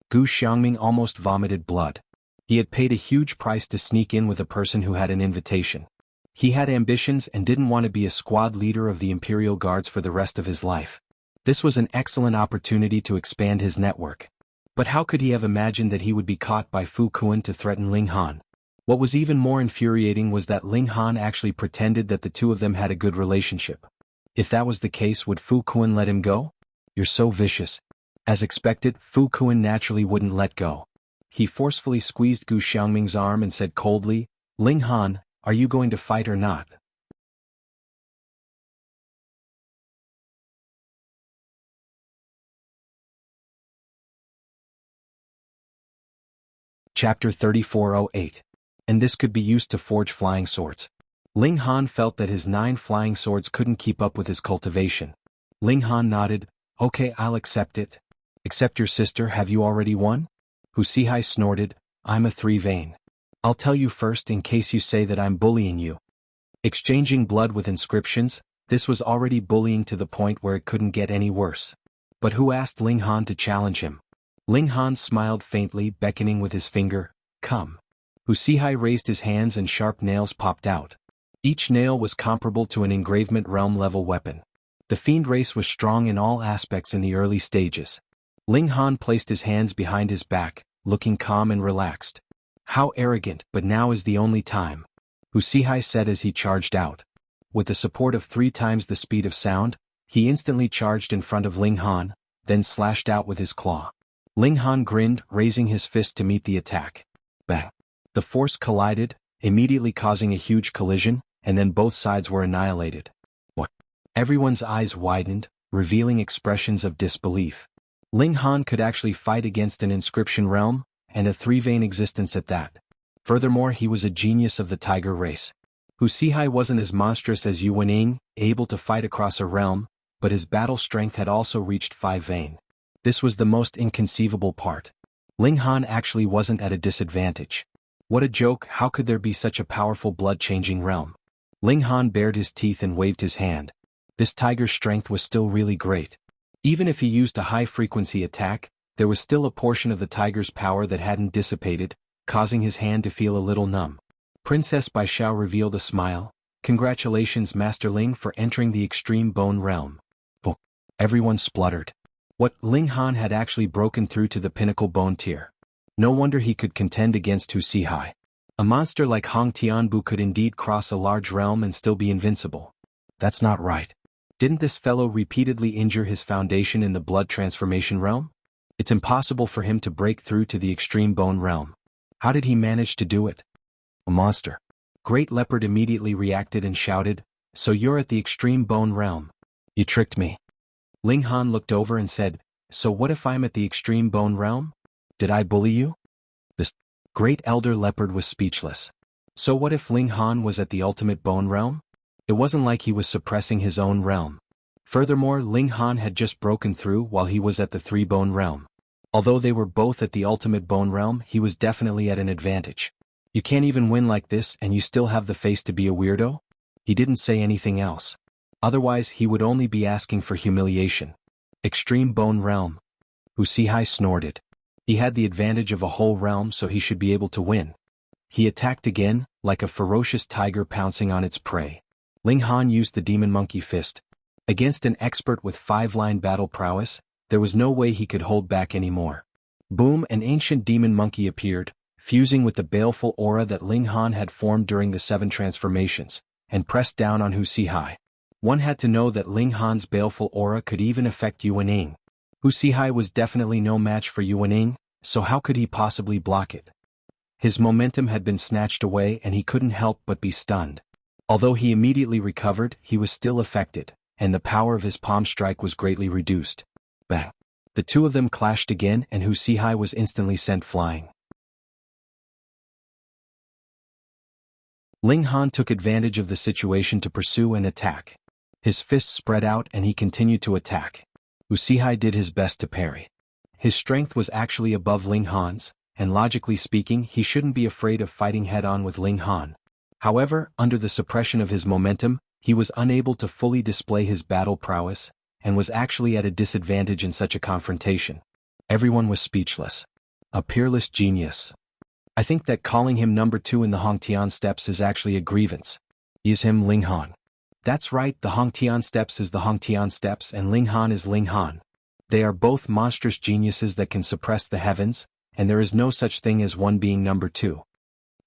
Gu Xiangming almost vomited blood. He had paid a huge price to sneak in with a person who had an invitation. He had ambitions and didn't want to be a squad leader of the Imperial Guards for the rest of his life. This was an excellent opportunity to expand his network. But how could he have imagined that he would be caught by Fu Kun to threaten Ling Han? What was even more infuriating was that Ling Han actually pretended that the two of them had a good relationship. If that was the case, would Fu Kun let him go? "You're so vicious." As expected, Fu Kun naturally wouldn't let go. He forcefully squeezed Gu Xiangming's arm and said coldly, "Ling Han, are you going to fight or not?" Chapter 3408. And this could be used to forge flying swords. Ling Han felt that his 9 flying swords couldn't keep up with his cultivation. Ling Han nodded, "Okay, I'll accept it." "Accept your sister, have you already won?" Hu Sihai snorted, "I'm a 3-vein. I'll tell you first in case you say that I'm bullying you." Exchanging blood with inscriptions, this was already bullying to the point where it couldn't get any worse. But who asked Ling Han to challenge him? Ling Han smiled faintly, beckoning with his finger, "Come." Hu Sihai raised his hands and sharp nails popped out. Each nail was comparable to an engravement realm-level weapon. The fiend race was strong in all aspects in the early stages. Ling Han placed his hands behind his back, looking calm and relaxed. "How arrogant, but now is the only time," Hu Sihai said as he charged out. With the support of 3 times the speed of sound, he instantly charged in front of Ling Han, then slashed out with his claw. Ling Han grinned, raising his fist to meet the attack. Bang! The force collided, immediately causing a huge collision, and then both sides were annihilated. What? Everyone's eyes widened, revealing expressions of disbelief. Ling Han could actually fight against an inscription realm, and a 3-vein existence at that. Furthermore, he was a genius of the tiger race. Hu Sihai wasn't as monstrous as Yu Wening, able to fight across a realm, but his battle strength had also reached 5-vein. This was the most inconceivable part. Ling Han actually wasn't at a disadvantage. What a joke, how could there be such a powerful blood-changing realm? Ling Han bared his teeth and waved his hand. This tiger's strength was still really great. Even if he used a high-frequency attack, there was still a portion of the tiger's power that hadn't dissipated, causing his hand to feel a little numb. Princess Baishao revealed a smile. "Congratulations, Master Ling, for entering the extreme bone realm." Oh, everyone spluttered. What, Ling Han had actually broken through to the pinnacle bone tier. No wonder he could contend against Hu Sihai. A monster like Hong Tianbu could indeed cross a large realm and still be invincible. That's not right. Didn't this fellow repeatedly injure his foundation in the blood transformation realm? It's impossible for him to break through to the extreme bone realm. How did he manage to do it? A monster. Great Leopard immediately reacted and shouted, "So you're at the extreme bone realm. You tricked me." Ling Han looked over and said, "So what if I'm at the extreme bone realm? Did I bully you?" This great elder leopard was speechless. So what if Ling Han was at the ultimate bone realm? It wasn't like he was suppressing his own realm. Furthermore, Ling Han had just broken through while he was at the 3-bone realm. Although they were both at the ultimate bone realm, he was definitely at an advantage. You can't even win like this and you still have the face to be a weirdo? He didn't say anything else. Otherwise he would only be asking for humiliation. Extreme Bone Realm. Wuxia snorted. He had the advantage of a whole realm, so he should be able to win. He attacked again, like a ferocious tiger pouncing on its prey. Ling Han used the Demon Monkey Fist. Against an expert with 5-line battle prowess, there was no way he could hold back anymore. Boom! An ancient demon monkey appeared, fusing with the baleful aura that Ling Han had formed during the 7 transformations, and pressed down on Wuxia. One had to know that Ling Han's baleful aura could even affect Yuaning. Wuxia was definitely no match for Yuaning, so how could he possibly block it? His momentum had been snatched away and he couldn't help but be stunned. Although he immediately recovered, he was still affected, and the power of his palm strike was greatly reduced. Bang! The two of them clashed again and Wuxia was instantly sent flying. Ling Han took advantage of the situation to pursue and attack. His fists spread out and he continued to attack. Wuxia did his best to parry. His strength was actually above Ling Han's, and logically speaking he shouldn't be afraid of fighting head-on with Ling Han. However, under the suppression of his momentum, he was unable to fully display his battle prowess, and was actually at a disadvantage in such a confrontation. Everyone was speechless. A peerless genius. I think that calling him number 2 in the Hongtian steps is actually a grievance. Is him Ling Han? That's right, the Hongtian steps is the Hongtian steps and Ling Han is Ling Han. They are both monstrous geniuses that can suppress the heavens, and there is no such thing as one being number 2.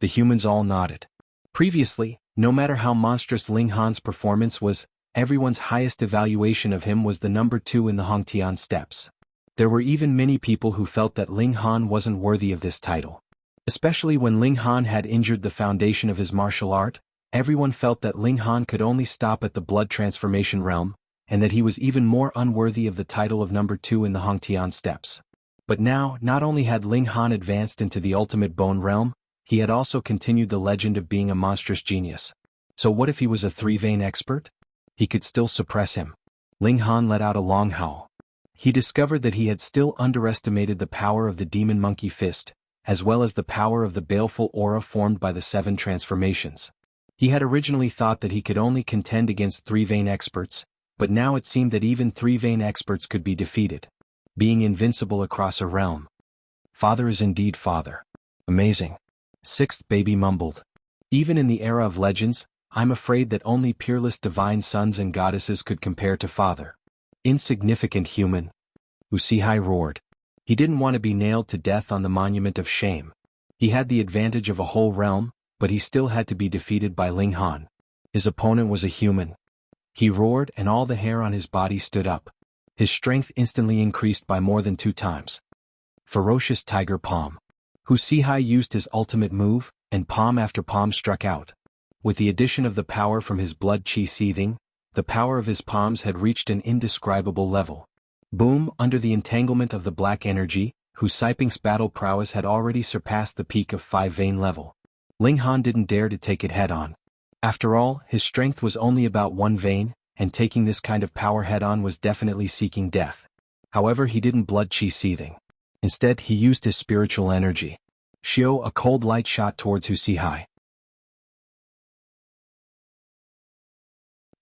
The humans all nodded. Previously, no matter how monstrous Ling Han's performance was, everyone's highest evaluation of him was the number 2 in the Hongtian steps. There were even many people who felt that Ling Han wasn't worthy of this title. Especially when Ling Han had injured the foundation of his martial art, everyone felt that Ling Han could only stop at the blood transformation realm, and that he was even more unworthy of the title of number 2 in the Hongtian steps. But now, not only had Ling Han advanced into the ultimate bone realm, he had also continued the legend of being a monstrous genius. So what if he was a 3-vein expert? He could still suppress him. Ling Han let out a long howl. He discovered that he had still underestimated the power of the Demon Monkey Fist, as well as the power of the baleful aura formed by the 7 transformations. He had originally thought that he could only contend against 3-vein experts, but now it seemed that even 3-vein experts could be defeated, being invincible across a realm. Father is indeed father. Amazing. 6th baby mumbled. Even in the era of legends, I'm afraid that only peerless divine sons and goddesses could compare to father. Insignificant human. Wuxia roared. He didn't want to be nailed to death on the monument of shame. He had the advantage of a whole realm, but he still had to be defeated by Ling Han. His opponent was a human. He roared and all the hair on his body stood up. His strength instantly increased by more than 2 times. Ferocious Tiger Palm. Wuxia used his ultimate move, and palm after palm struck out. With the addition of the power from his blood chi seething, the power of his palms had reached an indescribable level. Boom! Under the entanglement of the black energy, Wuxia's battle prowess had already surpassed the peak of 5-vein level. Ling Han didn't dare to take it head-on. After all, his strength was only about 1 vein, and taking this kind of power head-on was definitely seeking death. However, he didn't blood chi seething. Instead, he used his spiritual energy. Shio, a cold light shot towards Wuxia.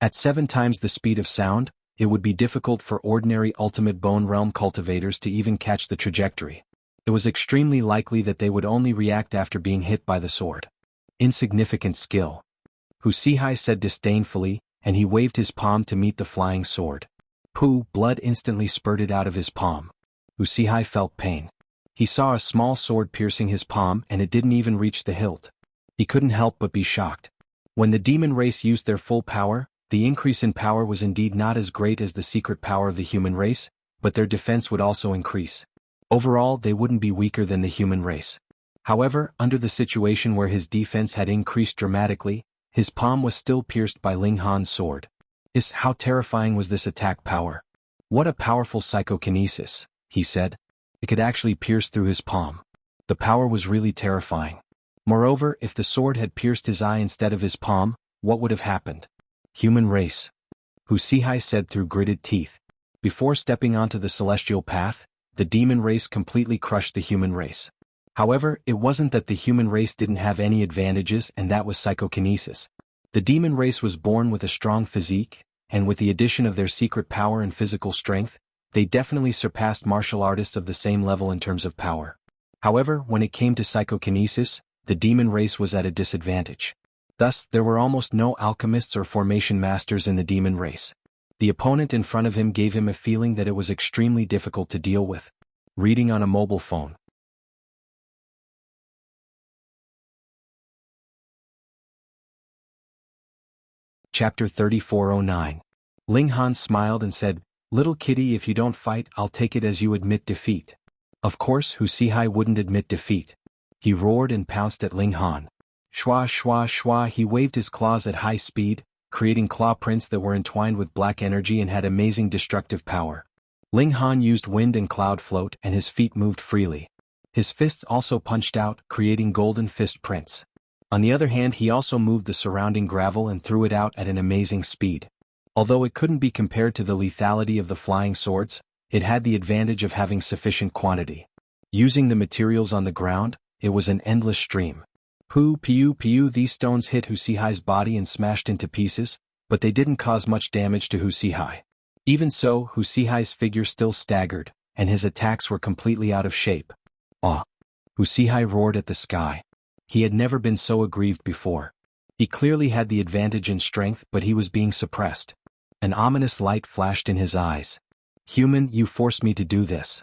At 7 times the speed of sound, it would be difficult for ordinary ultimate bone realm cultivators to even catch the trajectory. It was extremely likely that they would only react after being hit by the sword. Insignificant skill. Wuxia said disdainfully, and he waved his palm to meet the flying sword. Pooh! Blood instantly spurted out of his palm. Wuxia felt pain. He saw a small sword piercing his palm and it didn't even reach the hilt. He couldn't help but be shocked. When the demon race used their full power, the increase in power was indeed not as great as the secret power of the human race, but their defense would also increase. Overall, they wouldn't be weaker than the human race. However, under the situation where his defense had increased dramatically, his palm was still pierced by Ling Han's sword. How terrifying was this attack power? What a powerful psychokinesis, he said. It could actually pierce through his palm. The power was really terrifying. Moreover, if the sword had pierced his eye instead of his palm, what would have happened? Human race. Wuxia said through gritted teeth. Before stepping onto the celestial path, the demon race completely crushed the human race. However, it wasn't that the human race didn't have any advantages, and that was psychokinesis. The demon race was born with a strong physique, and with the addition of their secret power and physical strength, they definitely surpassed martial artists of the same level in terms of power. However, when it came to psychokinesis, the demon race was at a disadvantage. Thus, there were almost no alchemists or formation masters in the demon race. The opponent in front of him gave him a feeling that it was extremely difficult to deal with. Reading on a mobile phone. Chapter 3409. Ling Han smiled and said, "Little kitty, if you don't fight, I'll take it as you admit defeat." Of course, Hu Sihai wouldn't admit defeat. He roared and pounced at Ling Han. Shwa shwa shwa, he waved his claws at high speed, creating claw prints that were entwined with black energy and had amazing destructive power. Ling Han used wind and cloud float, and his feet moved freely. His fists also punched out, creating golden fist prints. On the other hand, he also moved the surrounding gravel and threw it out at an amazing speed. Although it couldn't be compared to the lethality of the flying swords, it had the advantage of having sufficient quantity. Using the materials on the ground, it was an endless stream. Poo pew pew, these stones hit Hu Sihai's body and smashed into pieces, but they didn't cause much damage to Hu Sihai. Even so, Hu Sihai's figure still staggered, and his attacks were completely out of shape. Ah! Hu Sihai roared at the sky. He had never been so aggrieved before. He clearly had the advantage in strength, but he was being suppressed. An ominous light flashed in his eyes. "Human, you forced me to do this."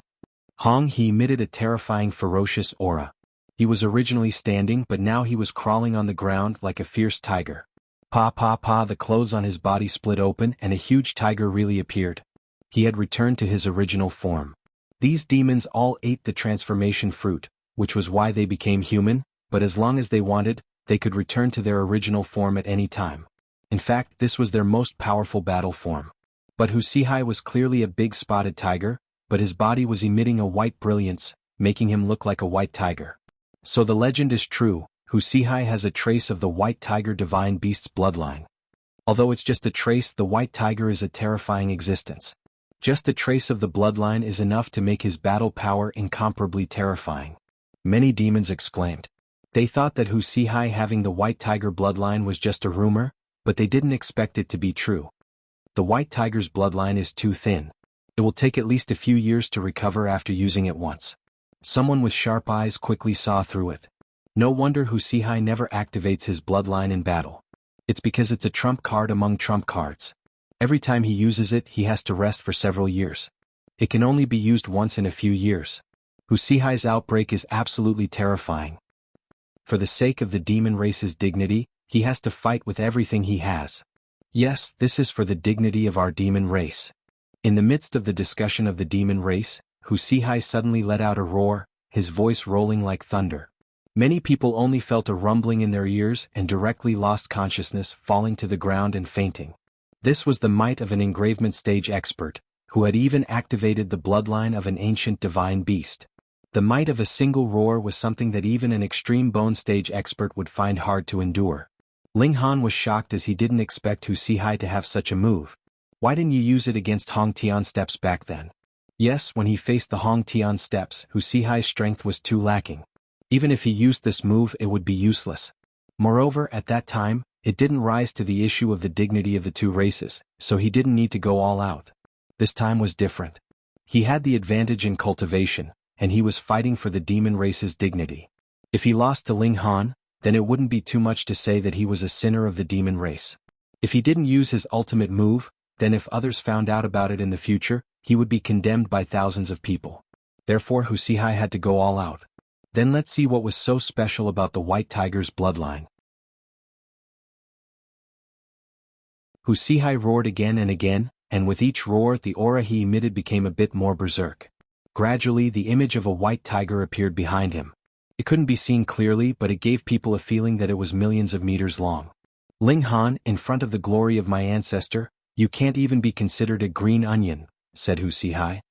Hong, he emitted a terrifying ferocious aura. He was originally standing, but now he was crawling on the ground like a fierce tiger. Pa pa pa, the clothes on his body split open and a huge tiger really appeared. He had returned to his original form. These demons all ate the transformation fruit, which was why they became human, but as long as they wanted, they could return to their original form at any time. In fact, this was their most powerful battle form. But Hu Sihai was clearly a big spotted tiger, but his body was emitting a white brilliance, making him look like a white tiger. So the legend is true, Hu Sihai has a trace of the white tiger divine beast's bloodline. Although it's just a trace, the white tiger is a terrifying existence. Just a trace of the bloodline is enough to make his battle power incomparably terrifying. Many demons exclaimed. They thought that Hu Sihai having the white tiger bloodline was just a rumor, but they didn't expect it to be true. The white tiger's bloodline is too thin. It will take at least a few years to recover after using it once. Someone with sharp eyes quickly saw through it. No wonder Hu Sihai never activates his bloodline in battle. It's because it's a trump card among trump cards. Every time he uses it, he has to rest for several years. It can only be used once in a few years. Hu Sihai's outbreak is absolutely terrifying. For the sake of the demon race's dignity, he has to fight with everything he has. Yes, this is for the dignity of our demon race. In the midst of the discussion of the demon race, Hu Sihai suddenly let out a roar, his voice rolling like thunder. Many people only felt a rumbling in their ears and directly lost consciousness, falling to the ground and fainting. This was the might of an engravement stage expert, who had even activated the bloodline of an ancient divine beast. The might of a single roar was something that even an extreme bone stage expert would find hard to endure. Ling Han was shocked as he didn't expect Hu Sihai to have such a move. Why didn't you use it against Hong Tian steps back then? Yes, when he faced the Hong Tian steps, Hu Sihai's strength was too lacking. Even if he used this move, it would be useless. Moreover, at that time, it didn't rise to the issue of the dignity of the two races, so he didn't need to go all out. This time was different. He had the advantage in cultivation, and he was fighting for the demon race's dignity. If he lost to Ling Han, then it wouldn't be too much to say that he was a sinner of the demon race. If he didn't use his ultimate move, then if others found out about it in the future, he would be condemned by thousands of people. Therefore Hu Sihai had to go all out. Then let's see what was so special about the white tiger's bloodline. Hu Sihai roared again and again, and with each roar the aura he emitted became a bit more berserk. Gradually the image of a white tiger appeared behind him. It couldn't be seen clearly, but it gave people a feeling that it was millions of meters long. Ling Han, in front of the glory of my ancestor, you can't even be considered a green onion, said Hu Sihai.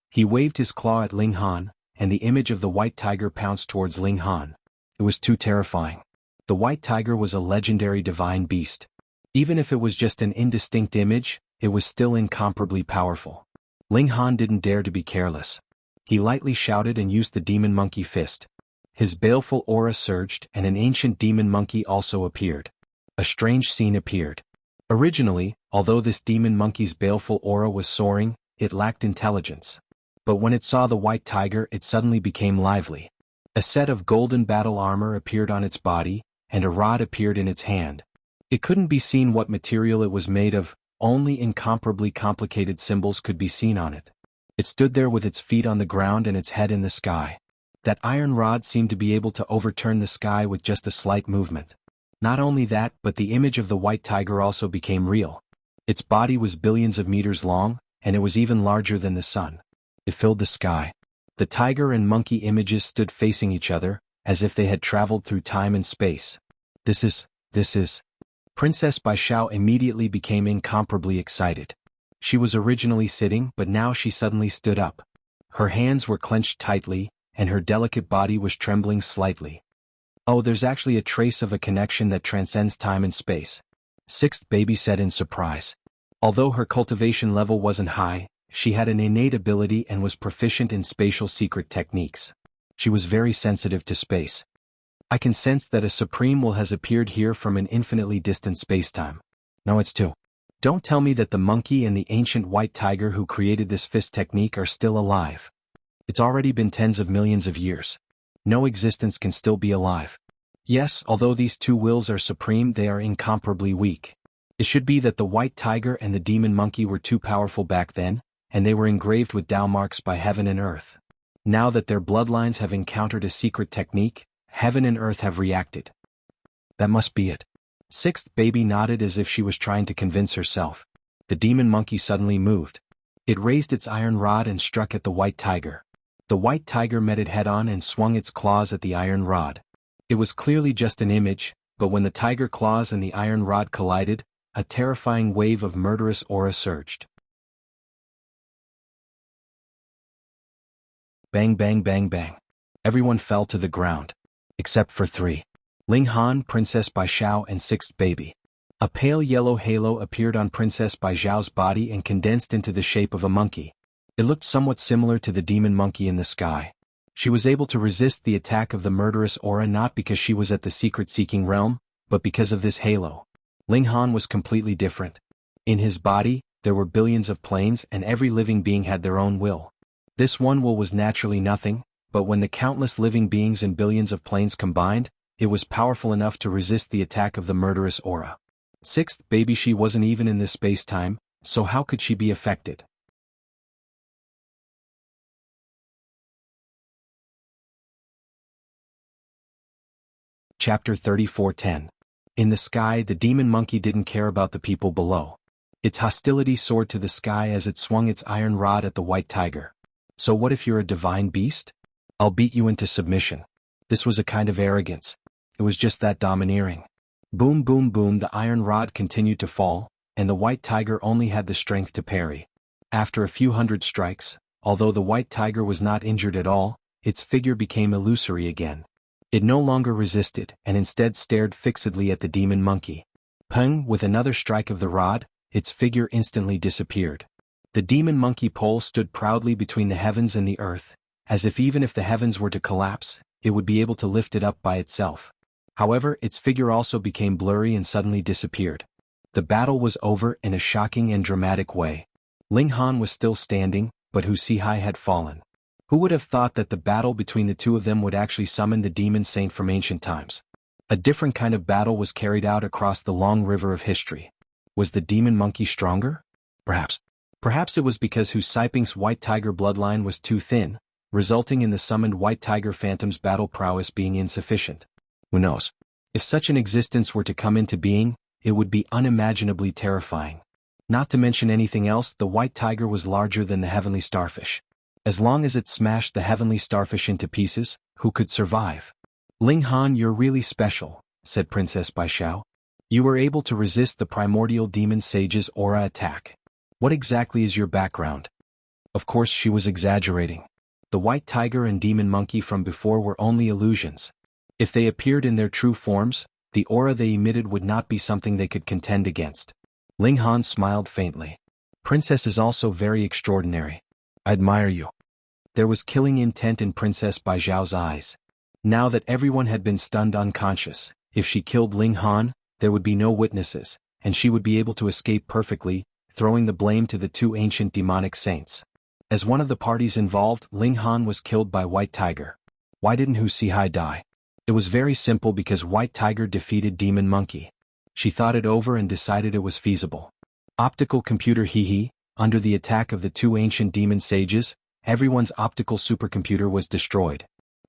He waved his claw at Ling Han, and the image of the white tiger pounced towards Ling Han. It was too terrifying. The white tiger was a legendary divine beast. Even if it was just an indistinct image, it was still incomparably powerful. Ling Han didn't dare to be careless. He lightly shouted and used the demon monkey fist. His baleful aura surged, and an ancient demon monkey also appeared. A strange scene appeared. Originally, although this demon monkey's baleful aura was soaring, it lacked intelligence. But when it saw the white tiger, it suddenly became lively. A set of golden battle armor appeared on its body, and a rod appeared in its hand. It couldn't be seen what material it was made of, only incomparably complicated symbols could be seen on it. It stood there with its feet on the ground and its head in the sky. That iron rod seemed to be able to overturn the sky with just a slight movement. Not only that, but the image of the white tiger also became real. Its body was billions of meters long, and it was even larger than the sun. It filled the sky. The tiger and monkey images stood facing each other, as if they had traveled through time and space. This is. Princess Baishao immediately became incomparably excited. She was originally sitting, but now she suddenly stood up. Her hands were clenched tightly, and her delicate body was trembling slightly. Oh, there's actually a trace of a connection that transcends time and space. Sixth baby said in surprise. Although her cultivation level wasn't high, she had an innate ability and was proficient in spatial secret techniques. She was very sensitive to space. I can sense that a supreme will has appeared here from an infinitely distant spacetime. No, it's two. Don't tell me that the monkey and the ancient white tiger who created this fist technique are still alive. It's already been tens of millions of years. No existence can still be alive. Yes, although these two wills are supreme, they are incomparably weak. It should be that the white tiger and the demon monkey were too powerful back then, and they were engraved with Tao marks by heaven and earth. Now that their bloodlines have encountered a secret technique, heaven and earth have reacted. That must be it. Sixth baby nodded as if she was trying to convince herself. The demon monkey suddenly moved. It raised its iron rod and struck at the white tiger. The white tiger met it head-on and swung its claws at the iron rod. It was clearly just an image, but when the tiger claws and the iron rod collided, a terrifying wave of murderous aura surged. Bang bang bang bang. Everyone fell to the ground. Except for three. Ling Han, Princess Baishao and sixth baby. A pale yellow halo appeared on Princess Baishao's body and condensed into the shape of a monkey. It looked somewhat similar to the demon monkey in the sky. She was able to resist the attack of the murderous aura not because she was at the secret-seeking realm, but because of this halo. Ling Han was completely different. In his body, there were billions of planes and every living being had their own will. This one will was naturally nothing, but when the countless living beings and billions of planes combined, it was powerful enough to resist the attack of the murderous aura. Sixth baby, she wasn't even in this space-time, so how could she be affected? Chapter 34:10. In the sky, the demon monkey didn't care about the people below. Its hostility soared to the sky as it swung its iron rod at the white tiger. So what if you're a divine beast? I'll beat you into submission. This was a kind of arrogance. It was just that domineering. Boom boom boom, the iron rod continued to fall, and the white tiger only had the strength to parry. After a few hundred strikes, although the white tiger was not injured at all, its figure became illusory again. It no longer resisted and instead stared fixedly at the demon monkey. Peng, with another strike of the rod, its figure instantly disappeared. The demon monkey pole stood proudly between the heavens and the earth, as if even if the heavens were to collapse, it would be able to lift it up by itself. However, its figure also became blurry and suddenly disappeared. The battle was over in a shocking and dramatic way. Ling Han was still standing, but Hu Sihai had fallen. Who would have thought that the battle between the two of them would actually summon the demon saint from ancient times? A different kind of battle was carried out across the long river of history. Was the demon monkey stronger? Perhaps. Perhaps it was because Hu Saiping's white tiger bloodline was too thin, resulting in the summoned white tiger phantom's battle prowess being insufficient. Who knows? If such an existence were to come into being, it would be unimaginably terrifying. Not to mention anything else, the white tiger was larger than the heavenly starfish. As long as it smashed the heavenly starfish into pieces, who could survive? Ling Han, you're really special, said Princess Baishao. You were able to resist the primordial demon sage's aura attack. What exactly is your background? Of course, she was exaggerating. The white tiger and demon monkey from before were only illusions. If they appeared in their true forms, the aura they emitted would not be something they could contend against. Ling Han smiled faintly. Princess is also very extraordinary. I admire you. There was killing intent in Princess Baijiao's eyes. Now that everyone had been stunned unconscious, if she killed Ling Han, there would be no witnesses, and she would be able to escape perfectly, throwing the blame to the two ancient demonic saints. As one of the parties involved, Ling Han was killed by White Tiger. Why didn't Hu Sihai die? It was very simple, because White Tiger defeated Demon Monkey. She thought it over and decided it was feasible. Optical computer Hehe, under the attack of the two ancient demon sages, everyone's optical supercomputer was destroyed.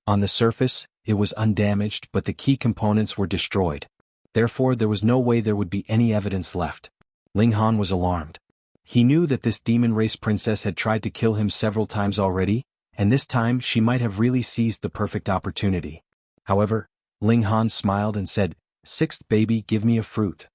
On the surface, it was undamaged, but the key components were destroyed. Therefore, there was no way there would be any evidence left. Ling Han was alarmed. He knew that this demon race princess had tried to kill him several times already, and this time she might have really seized the perfect opportunity. However, Ling Han smiled and said, "Sixth baby, give me a fruit."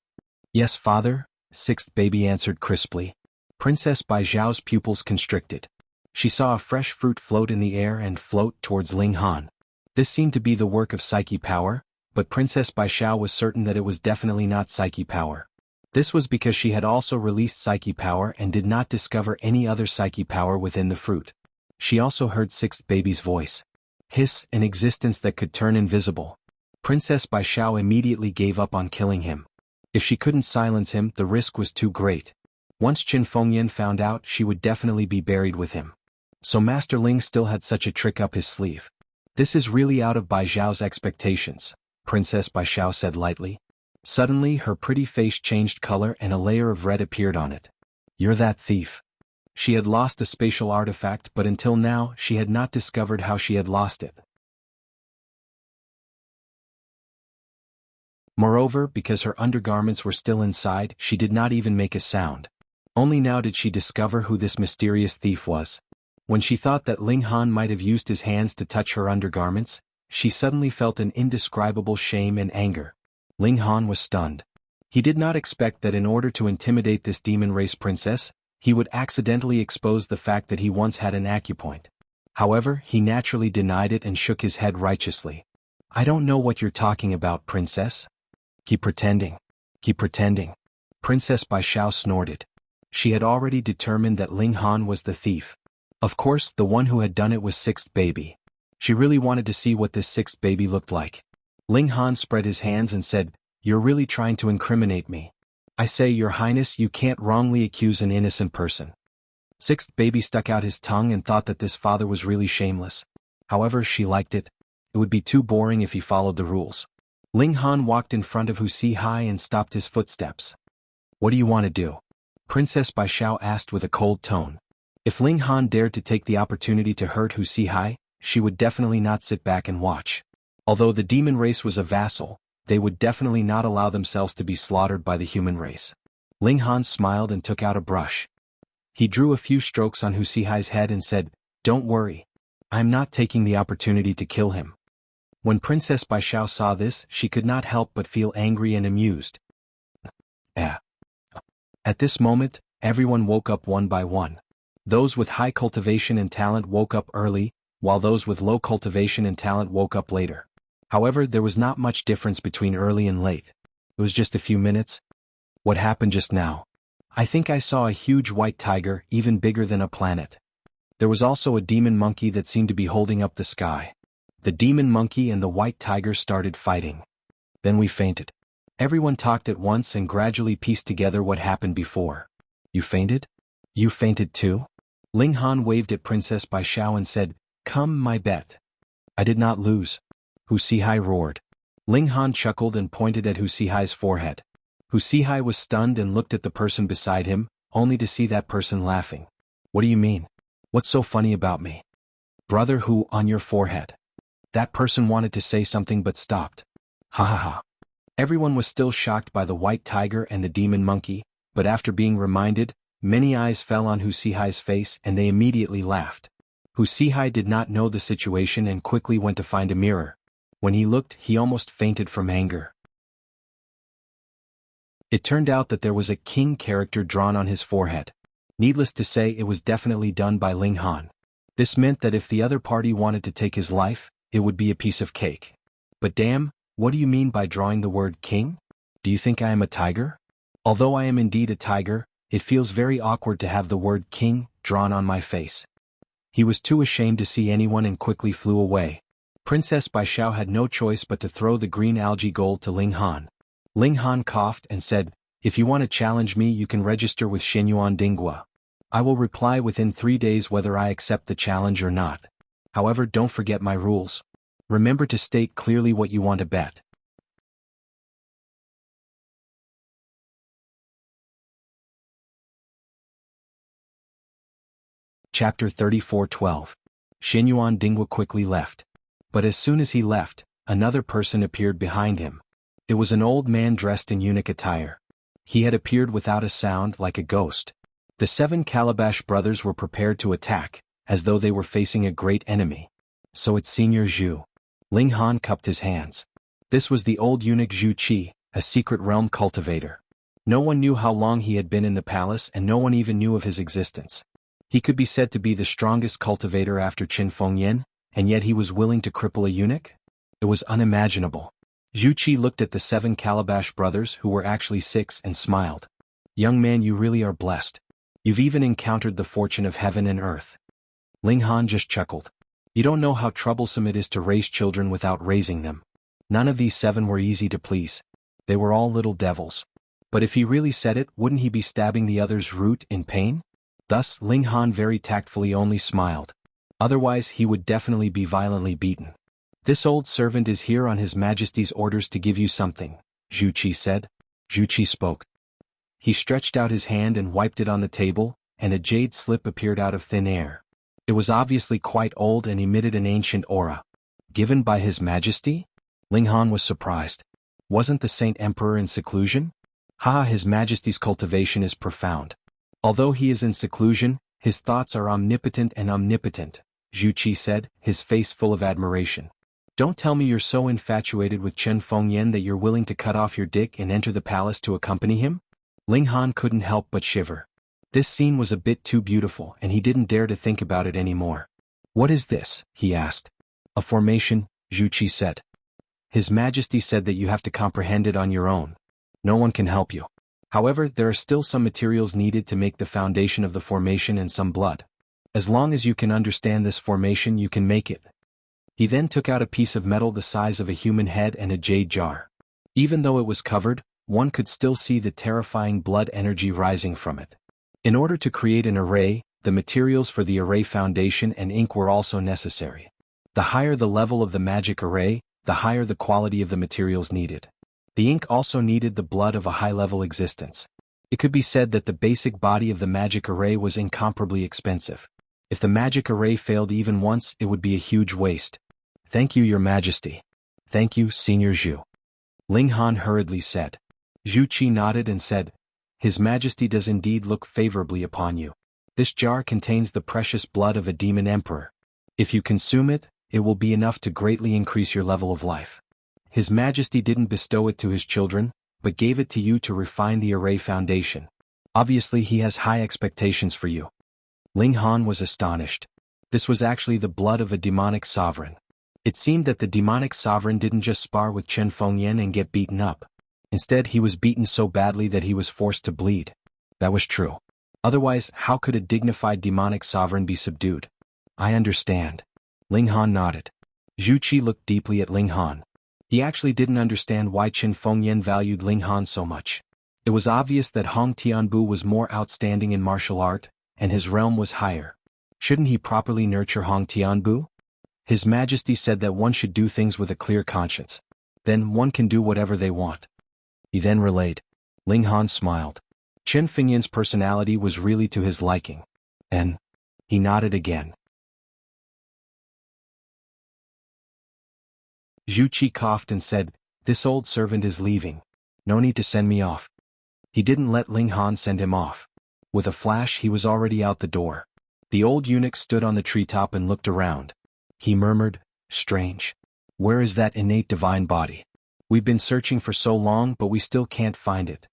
"Yes, father," sixth baby answered crisply. Princess Bai Zhao's pupils constricted. She saw a fresh fruit float in the air and float towards Ling Han. This seemed to be the work of psyche power, but Princess Bai Zhao was certain that it was definitely not psyche power. This was because she had also released psyche power and did not discover any other psyche power within the fruit. She also heard sixth baby's voice. Hiss, an existence that could turn invisible. Princess Bai Zhao immediately gave up on killing him. If she couldn't silence him, the risk was too great. Once Qin Fengyan found out, she would definitely be buried with him. So Master Ling still had such a trick up his sleeve. "This is really out of Bai Zhao's expectations," Princess Bai Zhao said lightly. Suddenly her pretty face changed color and a layer of red appeared on it. "You're that thief." She had lost a spatial artifact, but until now she had not discovered how she had lost it. Moreover, because her undergarments were still inside, she did not even make a sound. Only now did she discover who this mysterious thief was. When she thought that Ling Han might have used his hands to touch her undergarments, she suddenly felt an indescribable shame and anger. Ling Han was stunned. He did not expect that in order to intimidate this demon race princess, he would accidentally expose the fact that he once had an acupoint. However, he naturally denied it and shook his head righteously. "I don't know what you're talking about, princess." Keep pretending. Keep pretending. Princess Bai Zhao snorted. She had already determined that Ling Han was the thief. Of course, the one who had done it was sixth baby. She really wanted to see what this sixth baby looked like. Ling Han spread his hands and said, "You're really trying to incriminate me. I say, Your Highness, you can't wrongly accuse an innocent person." Sixth baby stuck out his tongue and thought that this father was really shameless. However, she liked it. It would be too boring if he followed the rules. Ling Han walked in front of Hu Sihai and stopped his footsteps. "What do you want to do?" Princess Bai Zhao asked with a cold tone. If Ling Han dared to take the opportunity to hurt Hu Sihai, she would definitely not sit back and watch. Although the demon race was a vassal, they would definitely not allow themselves to be slaughtered by the human race. Ling Han smiled and took out a brush. He drew a few strokes on Hu Sihai's head and said, "Don't worry. I'm not taking the opportunity to kill him." When Princess Bai Zhao saw this, she could not help but feel angry and amused. At this moment, everyone woke up one by one. Those with high cultivation and talent woke up early, while those with low cultivation and talent woke up later. However, there was not much difference between early and late. It was just a few minutes. What happened just now? I think I saw a huge white tiger, even bigger than a planet. There was also a demon monkey that seemed to be holding up the sky. The demon monkey and the white tiger started fighting. Then we fainted. Everyone talked at once and gradually pieced together what happened before. "You fainted? You fainted too?" Ling Han waved at Princess Bai Zhao and said, "Come, my bet." "I did not lose." Hu Sihai roared. Ling Han chuckled and pointed at Hu Sihai's forehead. Hu Sihai was stunned and looked at the person beside him, only to see that person laughing. "What do you mean? What's so funny about me?" "Brother Hu, on your forehead." That person wanted to say something but stopped. Ha ha ha. Everyone was still shocked by the white tiger and the demon monkey, but after being reminded, many eyes fell on Hu Sihai's face and they immediately laughed. Hu Sihai did not know the situation and quickly went to find a mirror. When he looked, he almost fainted from anger. It turned out that there was a king character drawn on his forehead. Needless to say, it was definitely done by Ling Han. This meant that if the other party wanted to take his life, it would be a piece of cake. But damn, what do you mean by drawing the word king? Do you think I am a tiger? Although I am indeed a tiger, it feels very awkward to have the word king drawn on my face. He was too ashamed to see anyone and quickly flew away. Princess Bai Zhao had no choice but to throw the green algae gold to Ling Han. Ling Han coughed and said, If you want to challenge me, you can register with Shenyuan Dingua. I will reply within 3 days whether I accept the challenge or not. However, don't forget my rules. Remember to state clearly what you want to bet. Chapter 34:12. Shenyuan Dingwa quickly left. But as soon as he left, another person appeared behind him. It was an old man dressed in eunuch attire. He had appeared without a sound, like a ghost. The 7 Calabash brothers were prepared to attack, as though they were facing a great enemy. So it's Senior Zhu. Ling Han cupped his hands. This was the old eunuch Zhu Qi, a secret realm cultivator. No one knew how long he had been in the palace, and no one even knew of his existence. He could be said to be the strongest cultivator after Qin Fengyan, and yet he was willing to cripple a eunuch? It was unimaginable. Zhu Qi looked at the 7 Calabash brothers, who were actually 6, and smiled. Young man, you really are blessed. You've even encountered the fortune of heaven and earth. Ling Han just chuckled. You don't know how troublesome it is to raise children without raising them. None of these 7 were easy to please. They were all little devils. But if he really said it, wouldn't he be stabbing the others root in pain? Thus, Ling Han very tactfully only smiled. Otherwise, he would definitely be violently beaten. This old servant is here on His Majesty's orders to give you something, Zhu Qi said. Zhu Qi spoke. He stretched out his hand and wiped it on the table, and a jade slip appeared out of thin air. It was obviously quite old and emitted an ancient aura. Given by His Majesty? Ling Han was surprised. Wasn't the Saint Emperor in seclusion? His Majesty's cultivation is profound. Although he is in seclusion, his thoughts are omnipotent and omnipotent, Zhu Qi said, his face full of admiration. Don't tell me you're so infatuated with Chen Fengyan that you're willing to cut off your dick and enter the palace to accompany him? Ling Han couldn't help but shiver. This scene was a bit too beautiful, and he didn't dare to think about it anymore. What is this? He asked. A formation, Zhu Qi said. His Majesty said that you have to comprehend it on your own. No one can help you. However, there are still some materials needed to make the foundation of the formation and some blood. As long as you can understand this formation, you can make it. He then took out a piece of metal the size of a human head and a jade jar. Even though it was covered, one could still see the terrifying blood energy rising from it. In order to create an array, the materials for the array foundation and ink were also necessary. The higher the level of the magic array, the higher the quality of the materials needed. The ink also needed the blood of a high-level existence. It could be said that the basic body of the magic array was incomparably expensive. If the magic array failed even once, it would be a huge waste. Thank you, Your Majesty. Thank you, Senior Zhu. Ling Han hurriedly said. Zhu Qi nodded and said, His Majesty does indeed look favorably upon you. This jar contains the precious blood of a demon emperor. If you consume it, it will be enough to greatly increase your level of life. His Majesty didn't bestow it to his children, but gave it to you to refine the array foundation. Obviously he has high expectations for you. Ling Han was astonished. This was actually the blood of a demonic sovereign. It seemed that the demonic sovereign didn't just spar with Chen Fengyan and get beaten up. Instead, he was beaten so badly that he was forced to bleed. That was true. Otherwise, how could a dignified demonic sovereign be subdued? I understand. Ling Han nodded. Zhu Qi looked deeply at Ling Han. He actually didn't understand why Qin Fengyan valued Ling Han so much. It was obvious that Hong Tianbu was more outstanding in martial art, and his realm was higher. Shouldn't he properly nurture Hong Tianbu? His Majesty said that one should do things with a clear conscience. Then one can do whatever they want. He then relayed. Ling Han smiled. Qin Fengyan's personality was really to his liking. And he nodded again. Zhu Qi coughed and said, This old servant is leaving. No need to send me off. He didn't let Ling Han send him off. With a flash he was already out the door. The old eunuch stood on the treetop and looked around. He murmured, Strange. Where is that innate divine body? We've been searching for so long, but we still can't find it.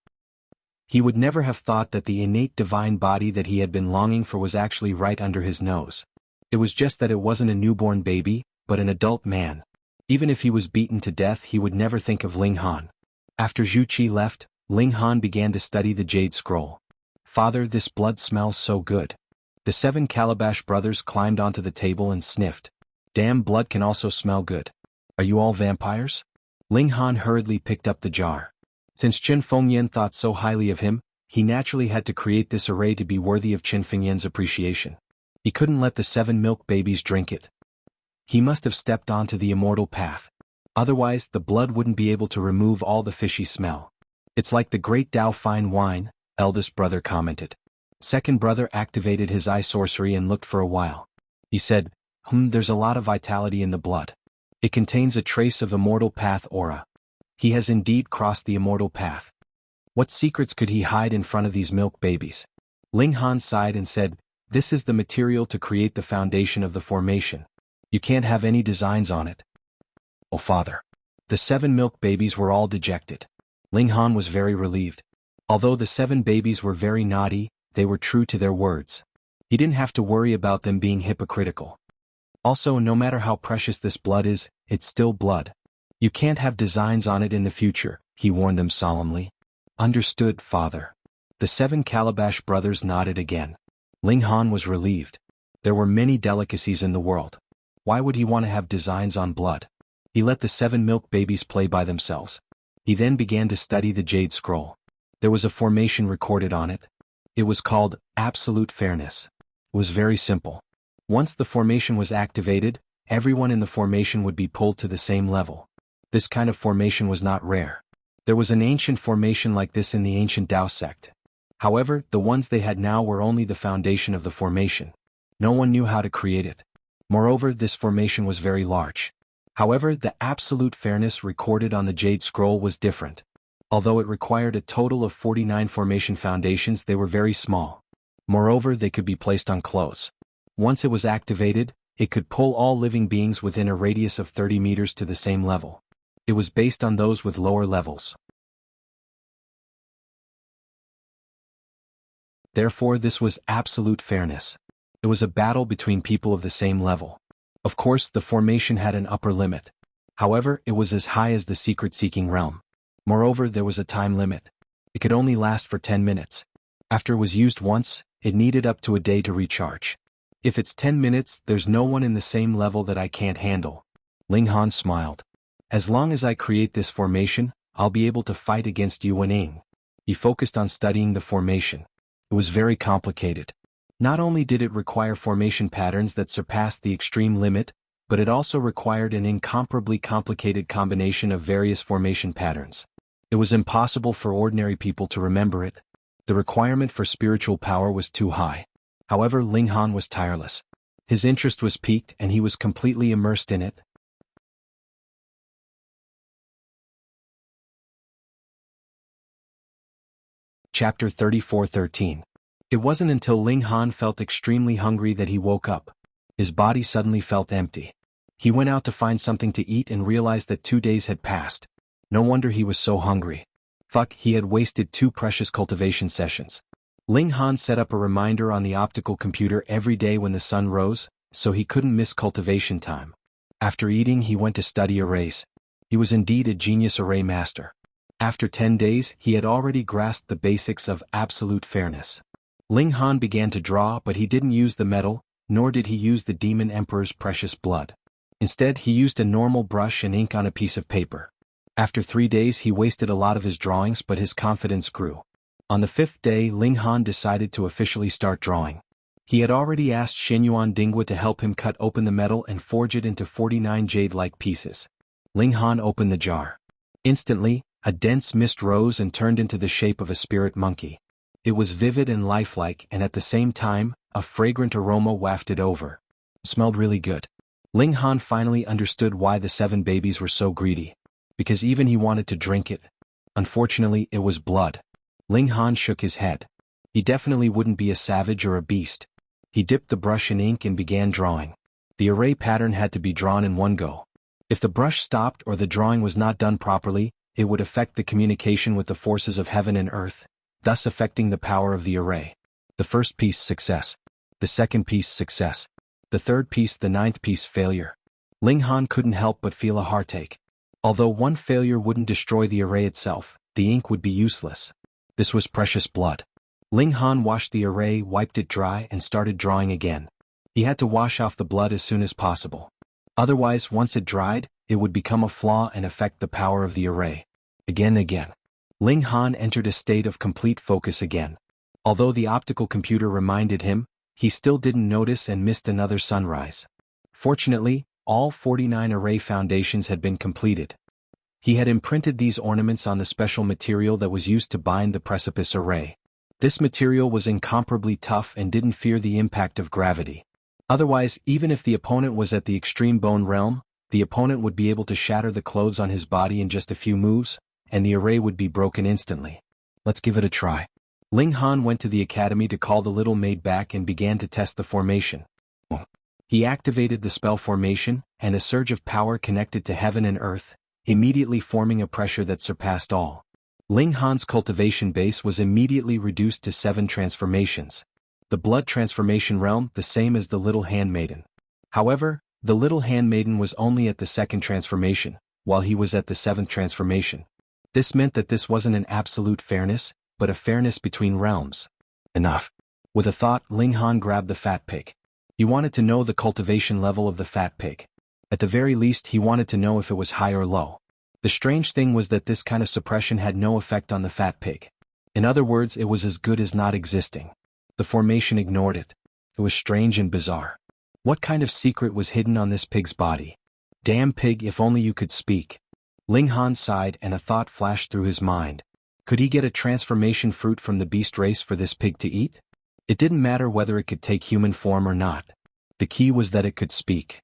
He would never have thought that the innate divine body that he had been longing for was actually right under his nose. It was just that it wasn't a newborn baby, but an adult man. Even if he was beaten to death, he would never think of Ling Han. After Zhu Qi left, Ling Han began to study the jade scroll. Father, this blood smells so good. The 7 Calabash brothers climbed onto the table and sniffed. Damn, blood can also smell good. Are you all vampires? Ling Han hurriedly picked up the jar. Since Qin Fengyan thought so highly of him, he naturally had to create this array to be worthy of Qin Fengyan's appreciation. He couldn't let the 7 milk babies drink it. He must have stepped onto the immortal path. Otherwise, the blood wouldn't be able to remove all the fishy smell. It's like the great Dao fine wine, eldest brother commented. Second brother activated his eye sorcery and looked for a while. He said, there's a lot of vitality in the blood. It contains a trace of immortal path aura. He has indeed crossed the immortal path. What secrets could he hide in front of these milk babies? Ling Han sighed and said, this is the material to create the foundation of the formation. You can't have any designs on it. Oh, father. The 7 milk babies were all dejected. Ling Han was very relieved. Although the 7 babies were very naughty, they were true to their words. He didn't have to worry about them being hypocritical. Also, no matter how precious this blood is, it's still blood. You can't have designs on it in the future, he warned them solemnly. Understood, father. The 7 Calabash brothers nodded again. Ling Han was relieved. There were many delicacies in the world. Why would he want to have designs on blood? He let the 7 milk babies play by themselves. He then began to study the Jade Scroll. There was a formation recorded on it. It was called Absolute Fairness. It was very simple. Once the formation was activated, everyone in the formation would be pulled to the same level. This kind of formation was not rare. There was an ancient formation like this in the ancient Tao sect. However, the ones they had now were only the foundation of the formation. No one knew how to create it. Moreover, this formation was very large. However, the absolute fairness recorded on the Jade Scroll was different. Although it required a total of 49 formation foundations, they were very small. Moreover, they could be placed on clothes. Once it was activated, it could pull all living beings within a radius of 30 meters to the same level. It was based on those with lower levels. Therefore, this was absolute fairness. It was a battle between people of the same level. Of course, the formation had an upper limit. However, it was as high as the secret-seeking realm. Moreover, there was a time limit. It could only last for 10 minutes. After it was used once, it needed up to a day to recharge. If it's 10 minutes, there's no one in the same level that I can't handle. Ling Han smiled. As long as I create this formation, I'll be able to fight against Yuan Ying. He focused on studying the formation. It was very complicated. Not only did it require formation patterns that surpassed the extreme limit, but it also required an incomparably complicated combination of various formation patterns. It was impossible for ordinary people to remember it. The requirement for spiritual power was too high. However, Ling Han was tireless. His interest was piqued and he was completely immersed in it. Chapter 34:13. It wasn't until Ling Han felt extremely hungry that he woke up. His body suddenly felt empty. He went out to find something to eat and realized that 2 days had passed. No wonder he was so hungry. He had wasted 2 precious cultivation sessions. Ling Han set up a reminder on the optical computer every day when the sun rose, so he couldn't miss cultivation time. After eating, he went to study arrays. He was indeed a genius array master. After 10 days, he had already grasped the basics of absolute fairness. Ling Han began to draw, but he didn't use the metal, nor did he use the Demon Emperor's precious blood. Instead, he used a normal brush and ink on a piece of paper. After 3 days, he wasted a lot of his drawings, but his confidence grew. On the 5th day, Ling Han decided to officially start drawing. He had already asked Shenyuan Dingwa to help him cut open the metal and forge it into 49 jade-like pieces. Ling Han opened the jar. Instantly, a dense mist rose and turned into the shape of a spirit monkey. It was vivid and lifelike, and at the same time, a fragrant aroma wafted over. It smelled really good. Ling Han finally understood why the 7 babies were so greedy. Because even he wanted to drink it. Unfortunately, it was blood. Ling Han shook his head. He definitely wouldn't be a savage or a beast. He dipped the brush in ink and began drawing. The array pattern had to be drawn in one go. If the brush stopped or the drawing was not done properly, it would affect the communication with the forces of heaven and earth, thus affecting the power of the array. The first piece, success. The second piece, success. The third piece, the 9th piece, failure. Ling Han couldn't help but feel a heartache. Although one failure wouldn't destroy the array itself, the ink would be useless. This was precious blood. Ling Han washed the array, wiped it dry, and started drawing again. He had to wash off the blood as soon as possible. Otherwise, once it dried, it would become a flaw and affect the power of the array. Again. Ling Han entered a state of complete focus again. Although the optical computer reminded him, he still didn't notice and missed another sunrise. Fortunately, all 49 array foundations had been completed. He had imprinted these ornaments on the special material that was used to bind the precipice array. This material was incomparably tough and didn't fear the impact of gravity. Otherwise, even if the opponent was at the extreme bone realm, the opponent would be able to shatter the clothes on his body in just a few moves, and the array would be broken instantly. Let's give it a try. Ling Han went to the academy to call the little maid back and began to test the formation. He activated the spell formation, and a surge of power connected to heaven and earth, immediately forming a pressure that surpassed all. Ling Han's cultivation base was immediately reduced to 7 transformations. The blood transformation realm the same as the little handmaiden. However, the little handmaiden was only at the 2nd transformation, while he was at the 7th transformation. This meant that this wasn't an absolute fairness, but a fairness between realms. Enough. With a thought, Ling Han grabbed the fat pig. He wanted to know the cultivation level of the fat pig. At the very least, he wanted to know if it was high or low. The strange thing was that this kind of suppression had no effect on the fat pig. In other words, it was as good as not existing. The formation ignored it. It was strange and bizarre. What kind of secret was hidden on this pig's body? Damn pig, if only you could speak. Ling Han sighed and a thought flashed through his mind. Could he get a transformation fruit from the beast race for this pig to eat? It didn't matter whether it could take human form or not. The key was that it could speak.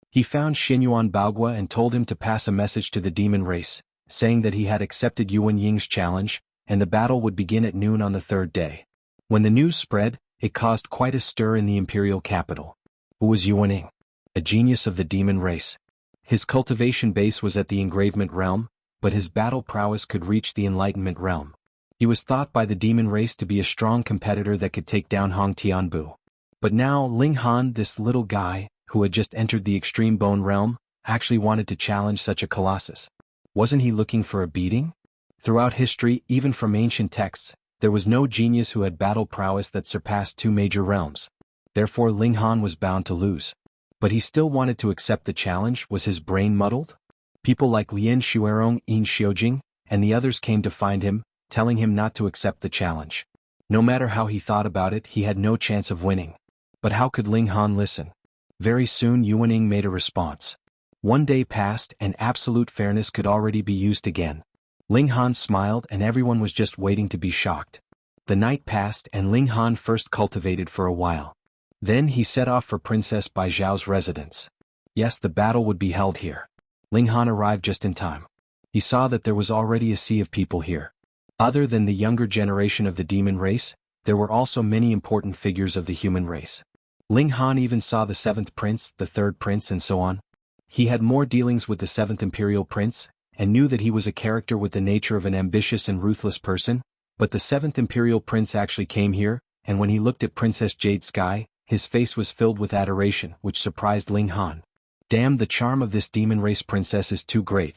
He found Xinyuan Baogua and told him to pass a message to the demon race, saying that he had accepted Yuan Ying's challenge, and the battle would begin at noon on the 3rd day. When the news spread, it caused quite a stir in the imperial capital. Who was Yuan Ying? A genius of the demon race. His cultivation base was at the engravement realm, but his battle prowess could reach the enlightenment realm. He was thought by the demon race to be a strong competitor that could take down Hong Tianbu. But now Ling Han, this little guy, who had just entered the extreme bone realm, actually wanted to challenge such a colossus. Wasn't he looking for a beating? Throughout history, even from ancient texts, there was no genius who had battle prowess that surpassed 2 major realms. Therefore Ling Han was bound to lose. But he still wanted to accept the challenge. Was his brain muddled? People like Lian Xuerong, Yin Xiujing, and the others came to find him, telling him not to accept the challenge. No matter how he thought about it, he had no chance of winning. But how could Ling Han listen? Very soon Yuan Ying made a response. 1 day passed and absolute fairness could already be used again. Ling Han smiled and everyone was just waiting to be shocked. The night passed and Ling Han first cultivated for a while. Then he set off for Princess Bai Zhao's residence. Yes, the battle would be held here. Ling Han arrived just in time. He saw that there was already a sea of people here. Other than the younger generation of the demon race, there were also many important figures of the human race. Ling Han even saw the 7th prince, the 3rd prince and so on. He had more dealings with the 7th imperial prince, and knew that he was a character with the nature of an ambitious and ruthless person, but the 7th imperial prince actually came here, and when he looked at Princess Jade Sky, his face was filled with adoration, which surprised Ling Han. Damn, the charm of this demon race princess is too great.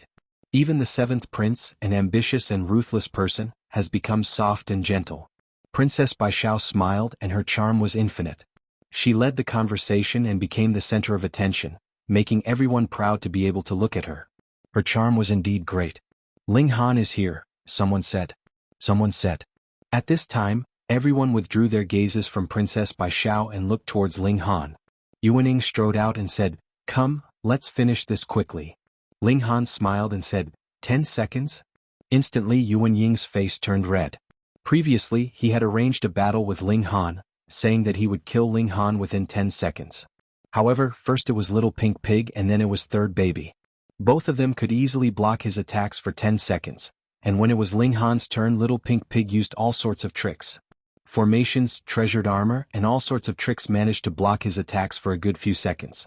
Even the 7th prince, an ambitious and ruthless person, has become soft and gentle. Princess Bai Zhao smiled and her charm was infinite. She led the conversation and became the center of attention, making everyone proud to be able to look at her. Her charm was indeed great. Ling Han is here, someone said. Someone said. At this time, everyone withdrew their gazes from Princess Bai Zhao and looked towards Ling Han. Yuan Ying strode out and said, "Come, let's finish this quickly." Ling Han smiled and said, 10 seconds? Instantly Yuan Ying's face turned red. Previously, he had arranged a battle with Ling Han, saying that he would kill Ling Han within 10 seconds. However, first it was Little Pink Pig and then it was Third Baby. Both of them could easily block his attacks for 10 seconds, and when it was Ling Han's turn, Little Pink Pig used all sorts of tricks. Formations, treasured armor, and all sorts of tricks managed to block his attacks for a good few seconds.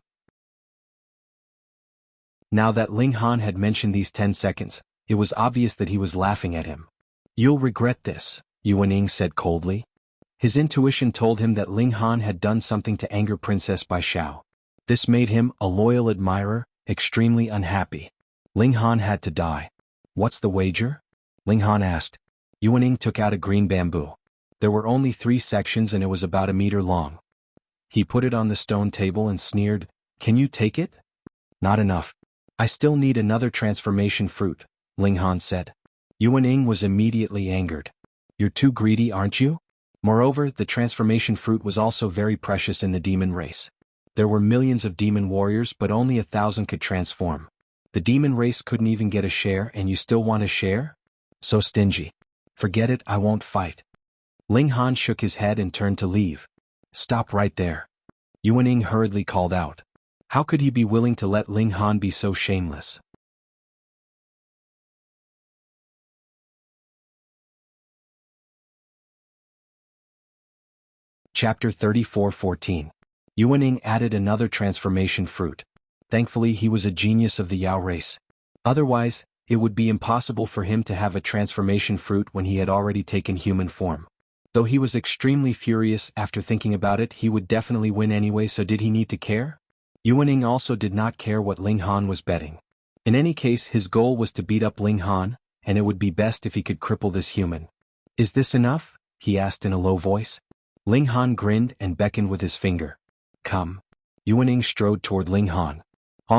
Now that Ling Han had mentioned these 10 seconds, it was obvious that he was laughing at him. "You'll regret this," Yuan Ying said coldly. His intuition told him that Ling Han had done something to anger Princess Bai Zhao. This made him, a loyal admirer, extremely unhappy. Ling Han had to die. "What's the wager?" Ling Han asked. Yuan Ying took out a green bamboo. There were only 3 sections and it was about a meter long. He put it on the stone table and sneered, "Can you take it?" "Not enough." I still need another transformation fruit, Ling Han said. Yuan Ying was immediately angered. You're too greedy, aren't you? Moreover, the transformation fruit was also very precious in the demon race. There were millions of demon warriors, but only 1,000 could transform. The demon race couldn't even get a share, and you still want a share? So stingy. Forget it, I won't fight. Ling Han shook his head and turned to leave. Stop right there. Yuan Ying hurriedly called out. How could he be willing to let Ling Han be so shameless? Chapter 34:14. Yuan Ying added another transformation fruit. Thankfully he was a genius of the Yao race. Otherwise, it would be impossible for him to have a transformation fruit when he had already taken human form. Though he was extremely furious after thinking about it, he would definitely win anyway, so did he need to care? Yuan Ying also did not care what Ling Han was betting. In any case, his goal was to beat up Ling Han, and it would be best if he could cripple this human. Is this enough? He asked in a low voice. Ling Han grinned and beckoned with his finger. Come. Yuan Ying strode toward Ling Han.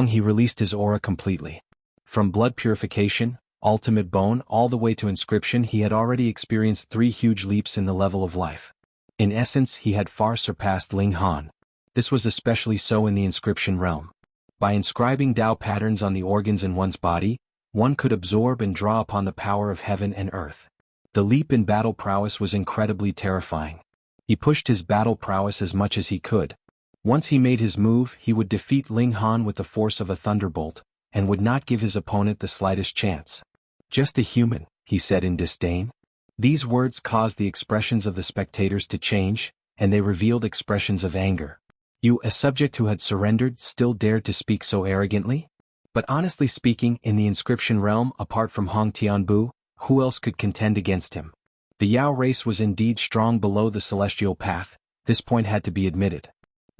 He released his aura completely. From blood purification, ultimate bone, all the way to inscription, he had already experienced 3 huge leaps in the level of life. In essence, he had far surpassed Ling Han. This was especially so in the inscription realm. By inscribing Tao patterns on the organs in one's body, one could absorb and draw upon the power of heaven and earth. The leap in battle prowess was incredibly terrifying. He pushed his battle prowess as much as he could. Once he made his move, he would defeat Ling Han with the force of a thunderbolt, and would not give his opponent the slightest chance. Just a human, he said in disdain. These words caused the expressions of the spectators to change, and they revealed expressions of anger. You, a subject who had surrendered, still dared to speak so arrogantly? But honestly speaking, in the inscription realm, apart from Hong Tianbu, who else could contend against him? The Yao race was indeed strong below the celestial path, this point had to be admitted.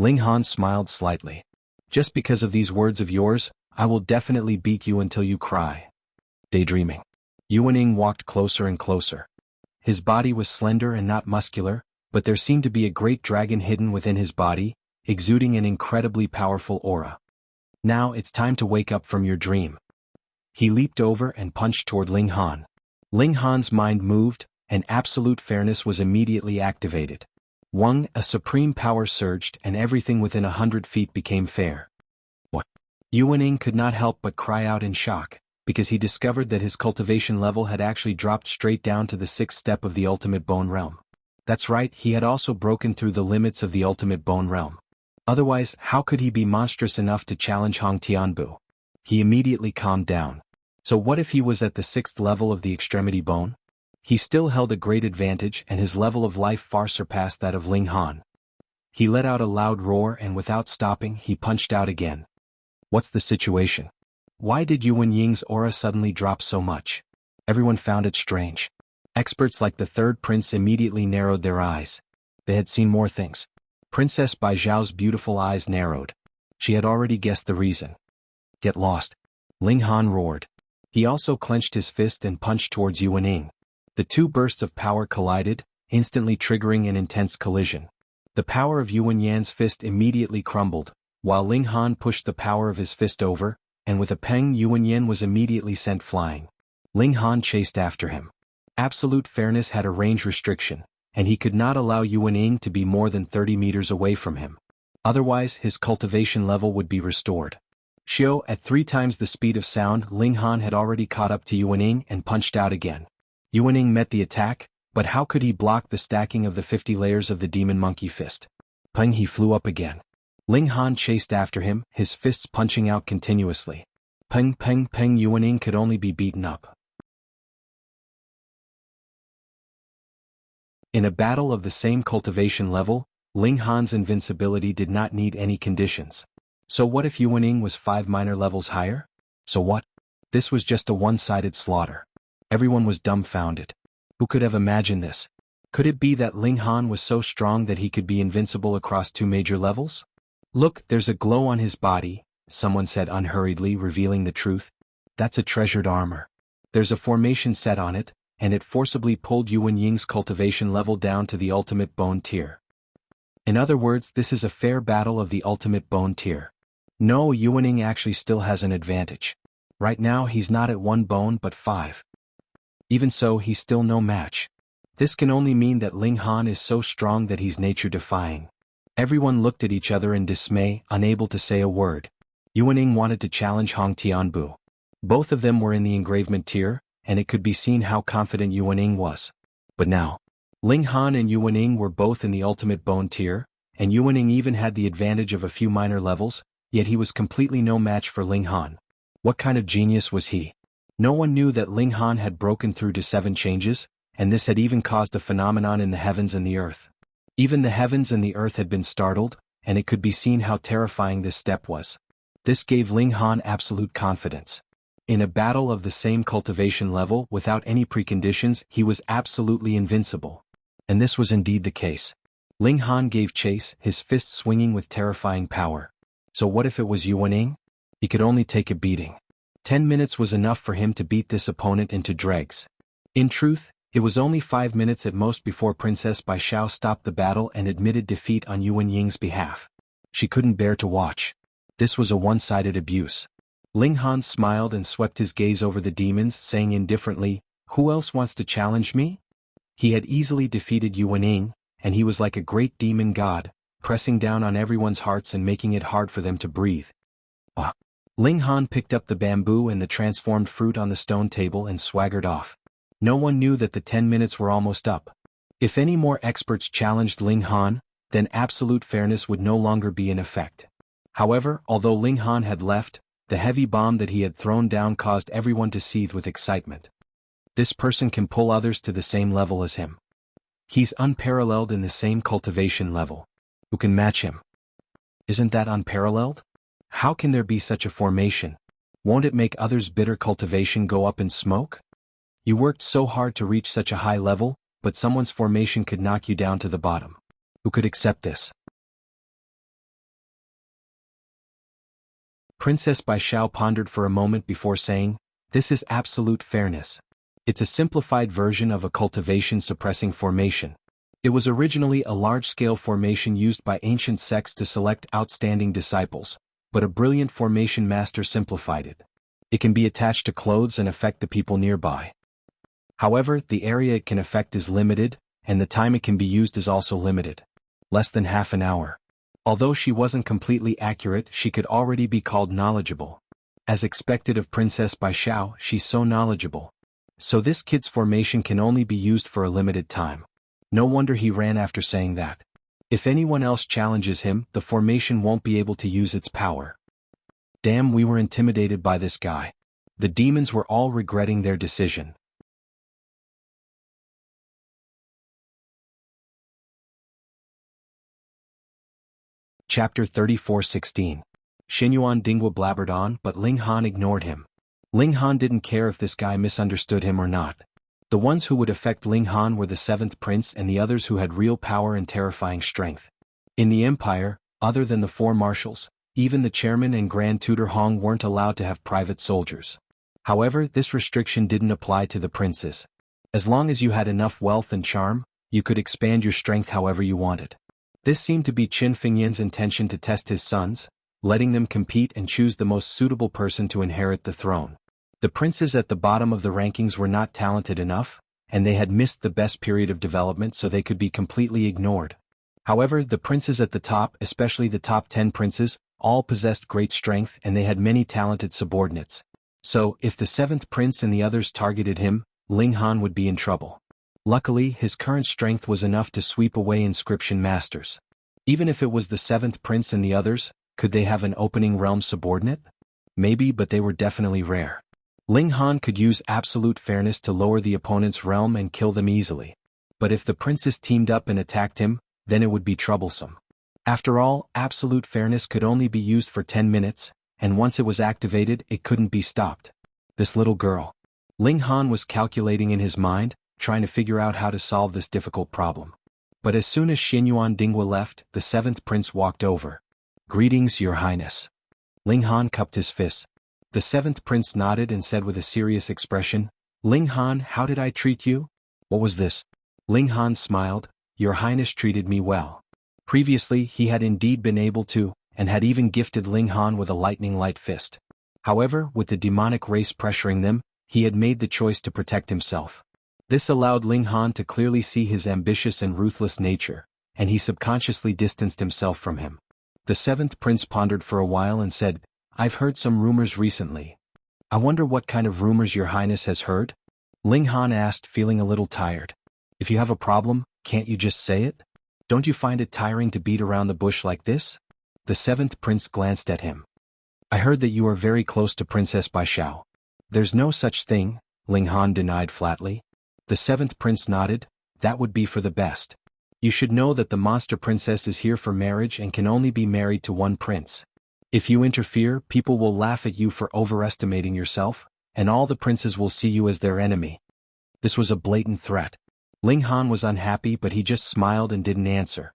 Ling Han smiled slightly. Just because of these words of yours, I will definitely beat you until you cry. Daydreaming. Yuan Ying walked closer and closer. His body was slender and not muscular, but there seemed to be a great dragon hidden within his body, exuding an incredibly powerful aura. Now it's time to wake up from your dream. He leaped over and punched toward Ling Han. Ling Han's mind moved, and absolute fairness was immediately activated. A supreme power surged, and everything within 100 feet became fair. What? Yuan Ying could not help but cry out in shock, because he discovered that his cultivation level had actually dropped straight down to the 6th step of the ultimate bone realm. That's right, he had also broken through the limits of the ultimate bone realm. Otherwise, how could he be monstrous enough to challenge Hong Tianbu? He immediately calmed down. So what if he was at the 6th level of the extremity bone? He still held a great advantage, and his level of life far surpassed that of Ling Han. He let out a loud roar, and without stopping, he punched out again. What's the situation? Why did Yuan Ying's aura suddenly drop so much? Everyone found it strange. Experts like the third prince immediately narrowed their eyes. They had seen more things. Princess Baijiao's beautiful eyes narrowed. She had already guessed the reason. Get lost. Ling Han roared. He also clenched his fist and punched towards Yuan Ying. The 2 bursts of power collided, instantly triggering an intense collision. The power of Yuan Yan's fist immediately crumbled, while Ling Han pushed the power of his fist over, and with a pang Yuan Yan was immediately sent flying. Ling Han chased after him. Absolute fairness had a range restriction, and he could not allow Yuan Ying to be more than 30 meters away from him. Otherwise, his cultivation level would be restored. At 3 times the speed of sound, Ling Han had already caught up to Yuan Ying and punched out again. Yuan Ying met the attack, but how could he block the stacking of the 50 layers of the demon monkey fist? Peng, he flew up again. Ling Han chased after him, his fists punching out continuously. Peng, peng, peng. Yuan Ying could only be beaten up. In a battle of the same cultivation level, Ling Han's invincibility did not need any conditions. So what if Yuan Ying was 5 minor levels higher? So what? This was just a one-sided slaughter. Everyone was dumbfounded. Who could have imagined this? Could it be that Ling Han was so strong that he could be invincible across 2 major levels? Look, there's a glow on his body, someone said unhurriedly, revealing the truth. That's a treasured armor. There's a formation set on it, and it forcibly pulled Yuan Ying's cultivation level down to the ultimate bone tier. In other words, this is a fair battle of the ultimate bone tier. No, Yuaning actually still has an advantage. Right now he's not at 1 bone but 5. Even so, he's still no match. This can only mean that Ling Han is so strong that he's nature-defying. Everyone looked at each other in dismay, unable to say a word. Yuaning wanted to challenge Hong Tianbu. Both of them were in the engravement tier, and it could be seen how confident Yuaning was. But now, Ling Han and Yuaning were both in the ultimate bone tier, and Yuaning even had the advantage of a few minor levels, yet he was completely no match for Ling Han. What kind of genius was he? No one knew that Ling Han had broken through to 7 changes, and this had even caused a phenomenon in the heavens and the earth. Even the heavens and the earth had been startled, and it could be seen how terrifying this step was. This gave Ling Han absolute confidence. In a battle of the same cultivation level without any preconditions, he was absolutely invincible. And this was indeed the case. Ling Han gave chase, his fists swinging with terrifying power. So what if it was Yuaning? He could only take a beating. 10 minutes was enough for him to beat this opponent into dregs. In truth, it was only 5 minutes at most before Princess Bai Xiao stopped the battle and admitted defeat on Yuan Ying's behalf. She couldn't bear to watch. This was a one-sided abuse. Ling Han smiled and swept his gaze over the demons, saying indifferently, "Who else wants to challenge me?" He had easily defeated Yuan Ying, and he was like a great demon god, pressing down on everyone's hearts and making it hard for them to breathe. Ling Han picked up the bamboo and the transformed fruit on the stone table and swaggered off. No one knew that the 10 minutes were almost up. If any more experts challenged Ling Han, then absolute fairness would no longer be in effect. However, although Ling Han had left, the heavy bomb that he had thrown down caused everyone to seethe with excitement. This person can pull others to the same level as him. He's unparalleled in the same cultivation level. Who can match him? Isn't that unparalleled? How can there be such a formation? Won't it make others' bitter cultivation go up in smoke? You worked so hard to reach such a high level, but someone's formation could knock you down to the bottom. Who could accept this? Princess Bai Xiao pondered for a moment before saying, "This is absolute fairness. It's a simplified version of a cultivation suppressing formation. It was originally a large-scale formation used by ancient sects to select outstanding disciples, but a brilliant formation master simplified it. It can be attached to clothes and affect the people nearby. However, the area it can affect is limited, and the time it can be used is also limited. Less than half an hour. Although she wasn't completely accurate, she could already be called knowledgeable. As expected of Princess Bai Xiao, she's so knowledgeable. So this kid's formation can only be used for a limited time. No wonder he ran after saying that. If anyone else challenges him, the formation won't be able to use its power. Damn, we were intimidated by this guy. The demons were all regretting their decision. Chapter 34:16. Xinyuan Dinghua blabbered on, but Ling Han ignored him. Ling Han didn't care if this guy misunderstood him or not. The ones who would affect Ling Han were the 7th prince and the others who had real power and terrifying strength. In the empire, other than the 4 marshals, even the chairman and Grand Tutor Hong weren't allowed to have private soldiers. However, this restriction didn't apply to the princes. As long as you had enough wealth and charm, you could expand your strength however you wanted. This seemed to be Qin Fengyan's intention to test his sons, letting them compete and choose the most suitable person to inherit the throne. The princes at the bottom of the rankings were not talented enough, and they had missed the best period of development, so they could be completely ignored. However, the princes at the top, especially the top 10 princes, all possessed great strength and they had many talented subordinates. So, if the 7th prince and the others targeted him, Ling Han would be in trouble. Luckily, his current strength was enough to sweep away inscription masters. Even if it was the 7th prince and the others, could they have an opening realm subordinate? Maybe, but they were definitely rare. Ling Han could use absolute fairness to lower the opponent's realm and kill them easily. But if the princes teamed up and attacked him, then it would be troublesome. After all, absolute fairness could only be used for 10 minutes, and once it was activated, it couldn't be stopped. This little girl. Ling Han was calculating in his mind, trying to figure out how to solve this difficult problem. But as soon as Xinyuan Dinghua left, the 7th prince walked over. "Greetings, Your Highness." Ling Han cupped his fists. The 7th prince nodded and said with a serious expression, "Ling Han, how did I treat you?" "What was this?" Ling Han smiled, "Your Highness treated me well." Previously he had indeed been able to, and had even gifted Ling Han with a lightning-light fist. However, with the demonic race pressuring them, he had made the choice to protect himself. This allowed Ling Han to clearly see his ambitious and ruthless nature, and he subconsciously distanced himself from him. The seventh prince pondered for a while and said, "I've heard some rumors recently. I wonder what kind of rumors your highness has heard?" Ling Han asked, feeling a little tired. "If you have a problem, can't you just say it? Don't you find it tiring to beat around the bush like this?" The seventh prince glanced at him. "I heard that you are very close to Princess Baishao." "There's no such thing," Ling Han denied flatly. The seventh prince nodded. "That would be for the best. You should know that the monster princess is here for marriage and can only be married to one prince. If you interfere, people will laugh at you for overestimating yourself, and all the princes will see you as their enemy." This was a blatant threat. Ling Han was unhappy, but he just smiled and didn't answer.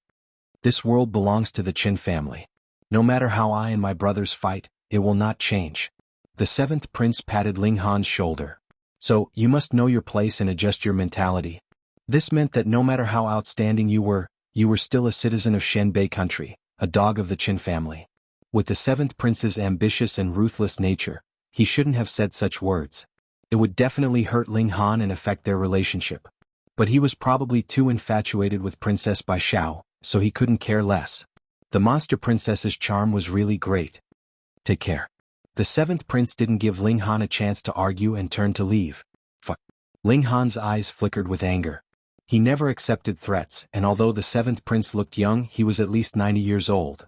"This world belongs to the Qin family. No matter how I and my brothers fight, it will not change." The seventh prince patted Ling Han's shoulder. "So, you must know your place and adjust your mentality." This meant that no matter how outstanding you were still a citizen of Shenbei country, a dog of the Qin family. With the seventh prince's ambitious and ruthless nature, he shouldn't have said such words. It would definitely hurt Ling Han and affect their relationship. But he was probably too infatuated with Princess Baishao, so he couldn't care less. The monster princess's charm was really great. "Take care." The seventh prince didn't give Ling Han a chance to argue and turned to leave. "Fuck." Ling Han's eyes flickered with anger. He never accepted threats, and although the seventh prince looked young, he was at least 90 years old.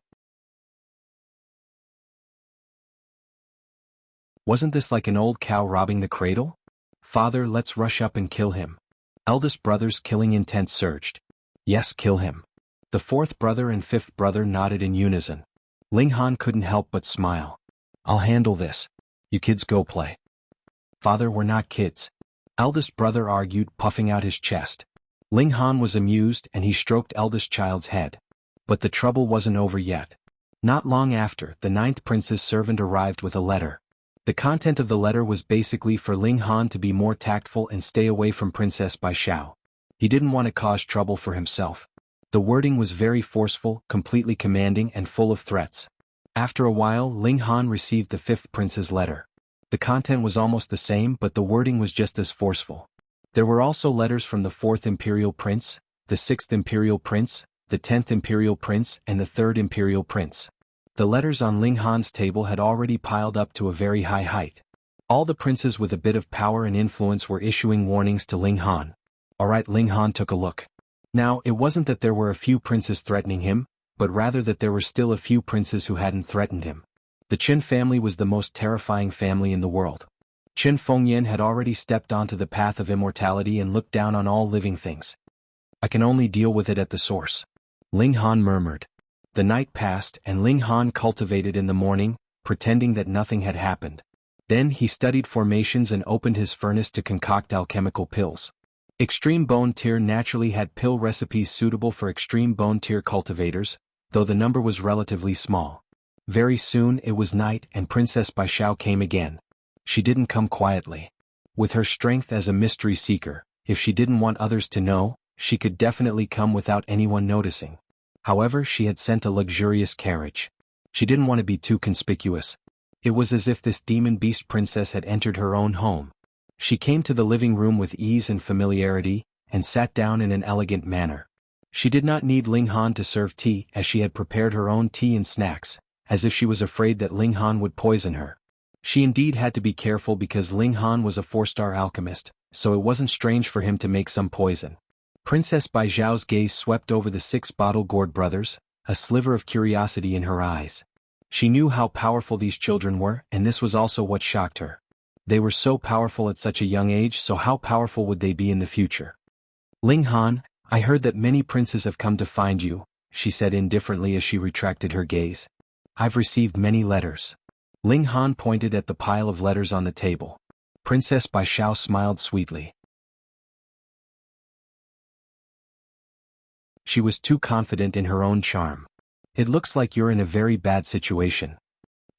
Wasn't this like an old cow robbing the cradle? "Father, let's rush up and kill him." Eldest brother's killing intent surged. "Yes, kill him." The fourth brother and fifth brother nodded in unison. Ling Han couldn't help but smile. "I'll handle this. You kids go play." "Father, we're not kids." Eldest brother argued, puffing out his chest. Ling Han was amused and he stroked eldest child's head. But the trouble wasn't over yet. Not long after, the ninth prince's servant arrived with a letter. The content of the letter was basically for Ling Han to be more tactful and stay away from Princess Baishao. He didn't want to cause trouble for himself. The wording was very forceful, completely commanding, and full of threats. After a while, Ling Han received the fifth prince's letter. The content was almost the same, but the wording was just as forceful. There were also letters from the fourth imperial prince, the sixth imperial prince, the 10th imperial prince, and the 3rd imperial prince. The letters on Ling Han's table had already piled up to a very high height. All the princes with a bit of power and influence were issuing warnings to Ling Han. Alright, Ling Han took a look. Now, it wasn't that there were a few princes threatening him, but rather that there were still a few princes who hadn't threatened him. The Qin family was the most terrifying family in the world. Qin Fengyan had already stepped onto the path of immortality and looked down on all living things. "I can only deal with it at the source," Ling Han murmured. The night passed and Ling Han cultivated in the morning, pretending that nothing had happened. Then he studied formations and opened his furnace to concoct alchemical pills. Extreme Bone Tier naturally had pill recipes suitable for Extreme Bone Tier cultivators, though the number was relatively small. Very soon it was night and Princess Baishao came again. She didn't come quietly. With her strength as a mystery seeker, if she didn't want others to know, she could definitely come without anyone noticing. However, she had sent a luxurious carriage. She didn't want to be too conspicuous. It was as if this demon beast princess had entered her own home. She came to the living room with ease and familiarity, and sat down in an elegant manner. She did not need Ling Han to serve tea, as she had prepared her own tea and snacks, as if she was afraid that Ling Han would poison her. She indeed had to be careful because Ling Han was a 4-star alchemist, so it wasn't strange for him to make some poison. Princess Baijiao's gaze swept over the 6 bottle-gourd brothers, a sliver of curiosity in her eyes. She knew how powerful these children were, and this was also what shocked her. They were so powerful at such a young age, so how powerful would they be in the future? "Ling Han, I heard that many princes have come to find you," she said indifferently as she retracted her gaze. "I've received many letters." Ling Han pointed at the pile of letters on the table. Princess Baishao smiled sweetly. She was too confident in her own charm. "It looks like you're in a very bad situation."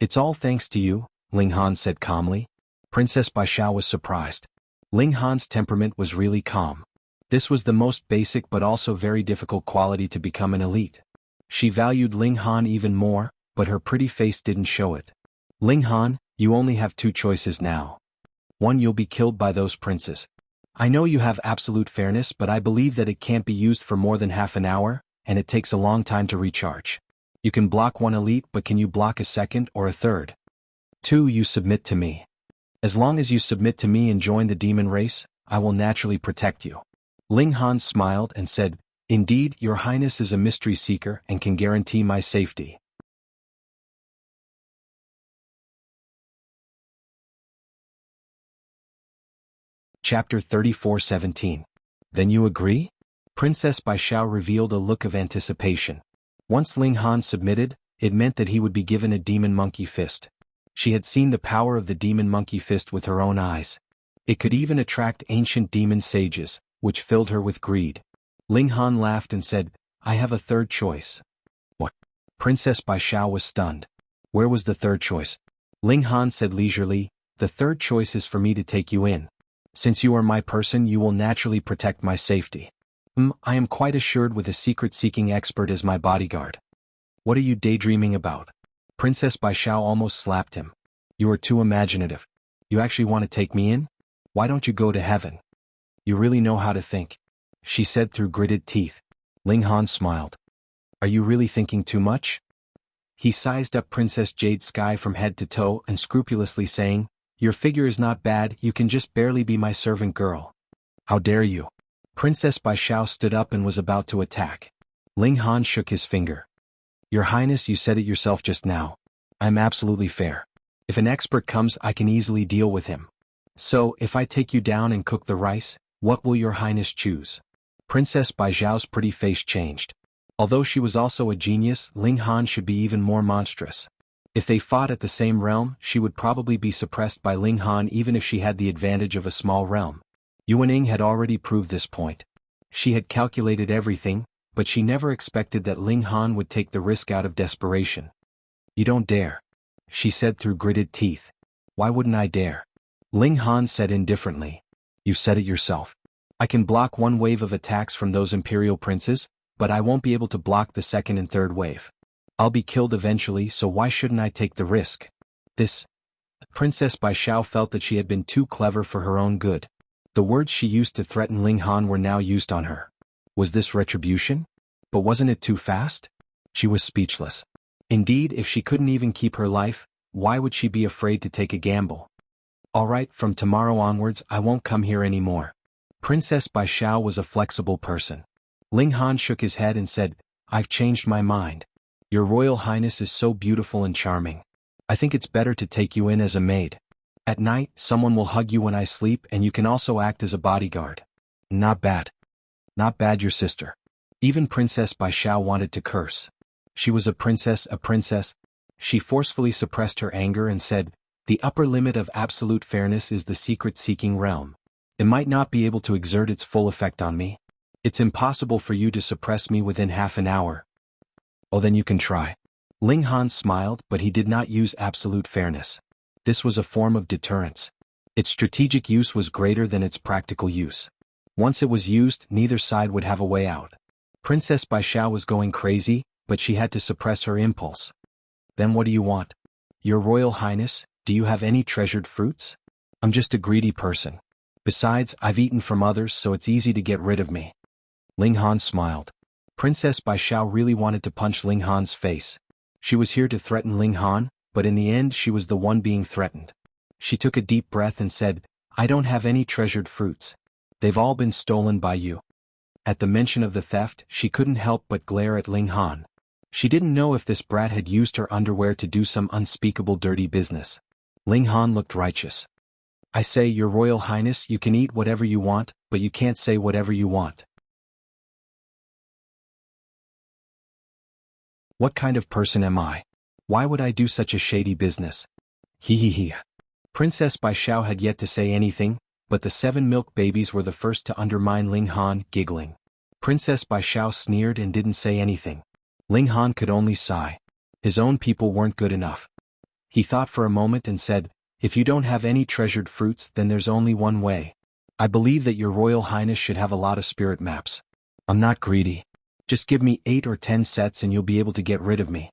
"It's all thanks to you," Ling Han said calmly. Princess Baishao was surprised. Ling Han's temperament was really calm. This was the most basic but also very difficult quality to become an elite. She valued Ling Han even more, but her pretty face didn't show it. Ling Han, you only have two choices now. One, you'll be killed by those princes. I know you have absolute fairness, but I believe that it can't be used for more than half an hour, and it takes a long time to recharge. You can block one elite, but can you block a second or a third? 2, you submit to me. As long as you submit to me and join the demon race, I will naturally protect you. Ling Han smiled and said, Indeed, your highness is a mystery seeker and can guarantee my safety. Chapter 34:17. Then you agree? Princess Baishao revealed a look of anticipation. Once Ling Han submitted, it meant that he would be given a demon monkey fist. She had seen the power of the demon monkey fist with her own eyes. It could even attract ancient demon sages, which filled her with greed. Ling Han laughed and said, I have a third choice. What? Princess Baishao was stunned. Where was the third choice? Ling Han said leisurely, The third choice is for me to take you in. Since you are my person, you will naturally protect my safety. I am quite assured with a secret-seeking expert as my bodyguard. What are you daydreaming about? Princess Baishao almost slapped him. You are too imaginative. You actually want to take me in? Why don't you go to heaven? You really know how to think, she said through gritted teeth. Ling Han smiled. Are you really thinking too much? He sized up Princess Jade Sky from head to toe and scrupulously saying, Your figure is not bad, you can just barely be my servant girl. How dare you? Princess Baishao stood up and was about to attack. Ling Han shook his finger. Your Highness, you said it yourself just now. I'm absolutely fair. If an expert comes, I can easily deal with him. So, if I take you down and cook the rice, what will your Highness choose? Princess Baijiao's pretty face changed. Although she was also a genius, Ling Han should be even more monstrous. If they fought at the same realm, she would probably be suppressed by Ling Han even if she had the advantage of a small realm. Yuaning had already proved this point. She had calculated everything, but she never expected that Ling Han would take the risk out of desperation. You don't dare, she said through gritted teeth. Why wouldn't I dare? Ling Han said indifferently. You said it yourself. I can block one wave of attacks from those imperial princes, but I won't be able to block the second and third wave. I'll be killed eventually, so why shouldn't I take the risk? Princess Baishao felt that she had been too clever for her own good. The words she used to threaten Ling Han were now used on her. Was this retribution? But wasn't it too fast? She was speechless. Indeed, if she couldn't even keep her life, why would she be afraid to take a gamble? All right, from tomorrow onwards I won't come here anymore. Princess Baishao was a flexible person. Ling Han shook his head and said, I've changed my mind. Your Royal Highness is so beautiful and charming. I think it's better to take you in as a maid. At night, someone will hug you when I sleep and you can also act as a bodyguard. Not bad. Not bad, your sister. Even Princess Baishao wanted to curse. She was a princess. She forcefully suppressed her anger and said, The upper limit of absolute fairness is the secret-seeking realm. It might not be able to exert its full effect on me. It's impossible for you to suppress me within half an hour. Oh, then you can try. Ling Han smiled, but he did not use absolute fairness. This was a form of deterrence. Its strategic use was greater than its practical use. Once it was used, neither side would have a way out. Princess Baishao was going crazy, but she had to suppress her impulse. Then what do you want? Your Royal Highness, do you have any treasured fruits? I'm just a greedy person. Besides, I've eaten from others, so it's easy to get rid of me. Ling Han smiled. Princess Baishao really wanted to punch Ling Han's face. She was here to threaten Ling Han, but in the end she was the one being threatened. She took a deep breath and said, I don't have any treasured fruits. They've all been stolen by you. At the mention of the theft, she couldn't help but glare at Ling Han. She didn't know if this brat had used her underwear to do some unspeakable dirty business. Ling Han looked righteous. I say, Your Royal Highness, you can eat whatever you want, but you can't say whatever you want. What kind of person am I? Why would I do such a shady business? He. Princess Baishao had yet to say anything, but the 7 milk babies were the first to undermine Ling Han, giggling. Princess Baishao sneered and didn't say anything. Ling Han could only sigh. His own people weren't good enough. He thought for a moment and said, If you don't have any treasured fruits, then there's only one way. I believe that your Royal Highness should have a lot of spirit maps. I'm not greedy. Just give me 8 or 10 sets and you'll be able to get rid of me.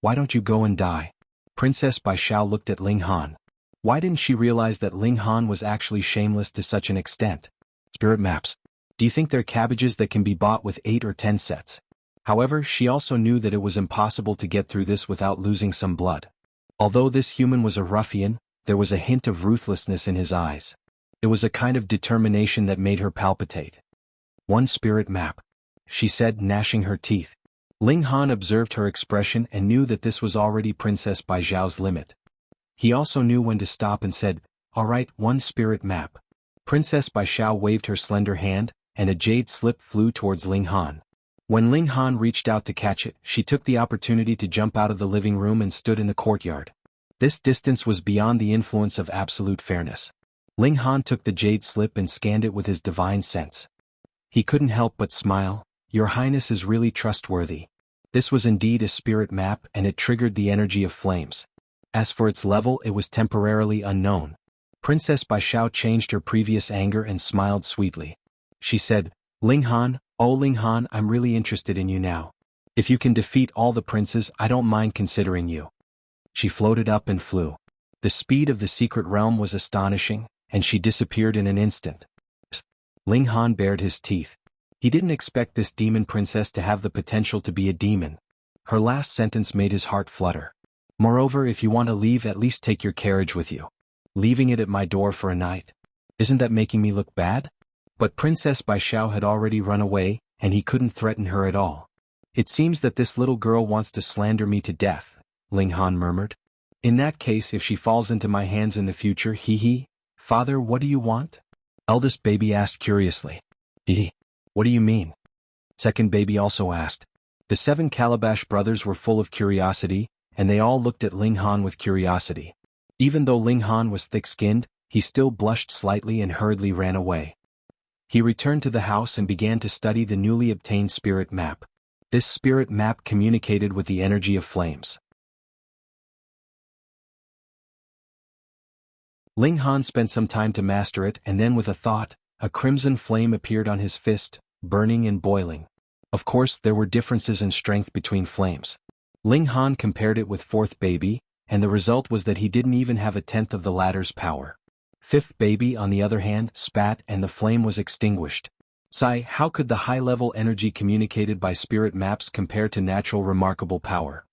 Why don't you go and die? Princess Bai Xiao looked at Ling Han. Why didn't she realize that Ling Han was actually shameless to such an extent? Spirit maps. Do you think they're cabbages that can be bought with 8 or 10 sets? However, she also knew that it was impossible to get through this without losing some blood. Although this human was a ruffian, there was a hint of ruthlessness in his eyes. It was a kind of determination that made her palpitate. One spirit map, she said, gnashing her teeth. Ling Han observed her expression and knew that this was already Princess Bai Xiao's limit. He also knew when to stop and said, "All right, one spirit map." Princess Bai Xiao waved her slender hand, and a jade slip flew towards Ling Han. When Ling Han reached out to catch it, she took the opportunity to jump out of the living room and stood in the courtyard. This distance was beyond the influence of absolute fairness. Ling Han took the jade slip and scanned it with his divine sense. He couldn't help but smile. "Your Highness is really trustworthy." This was indeed a spirit map, and it triggered the energy of flames. As for its level, it was temporarily unknown. Princess Bai Xiao changed her previous anger and smiled sweetly. She said, "Ling Han, oh Ling Han, I'm really interested in you now. If you can defeat all the princes, I don't mind considering you." She floated up and flew. The speed of the secret realm was astonishing, and she disappeared in an instant. Ling Han bared his teeth. He didn't expect this demon princess to have the potential to be a demon. Her last sentence made his heart flutter. "Moreover, if you want to leave, at least take your carriage with you. Leaving it at my door for a night? Isn't that making me look bad?" But Princess Bai Xiao had already run away, and he couldn't threaten her at all. "It seems that this little girl wants to slander me to death," Ling Han murmured. "In that case, if she falls into my hands in the future, hee. Father, what do you want?" Eldest baby asked curiously. What do you mean?" Second baby also asked. The 7 Calabash brothers were full of curiosity, and they all looked at Ling Han with curiosity. Even though Ling Han was thick-skinned, he still blushed slightly and hurriedly ran away. He returned to the house and began to study the newly obtained spirit map. This spirit map communicated with the energy of flames. Ling Han spent some time to master it, and then with a thought, a crimson flame appeared on his fist, burning and boiling. Of course, there were differences in strength between flames. Ling Han compared it with 4th baby, and the result was that he didn't even have a tenth of the latter's power. 5th baby, on the other hand, spat and the flame was extinguished. Sigh, how could the high-level energy communicated by spirit maps compare to natural remarkable power?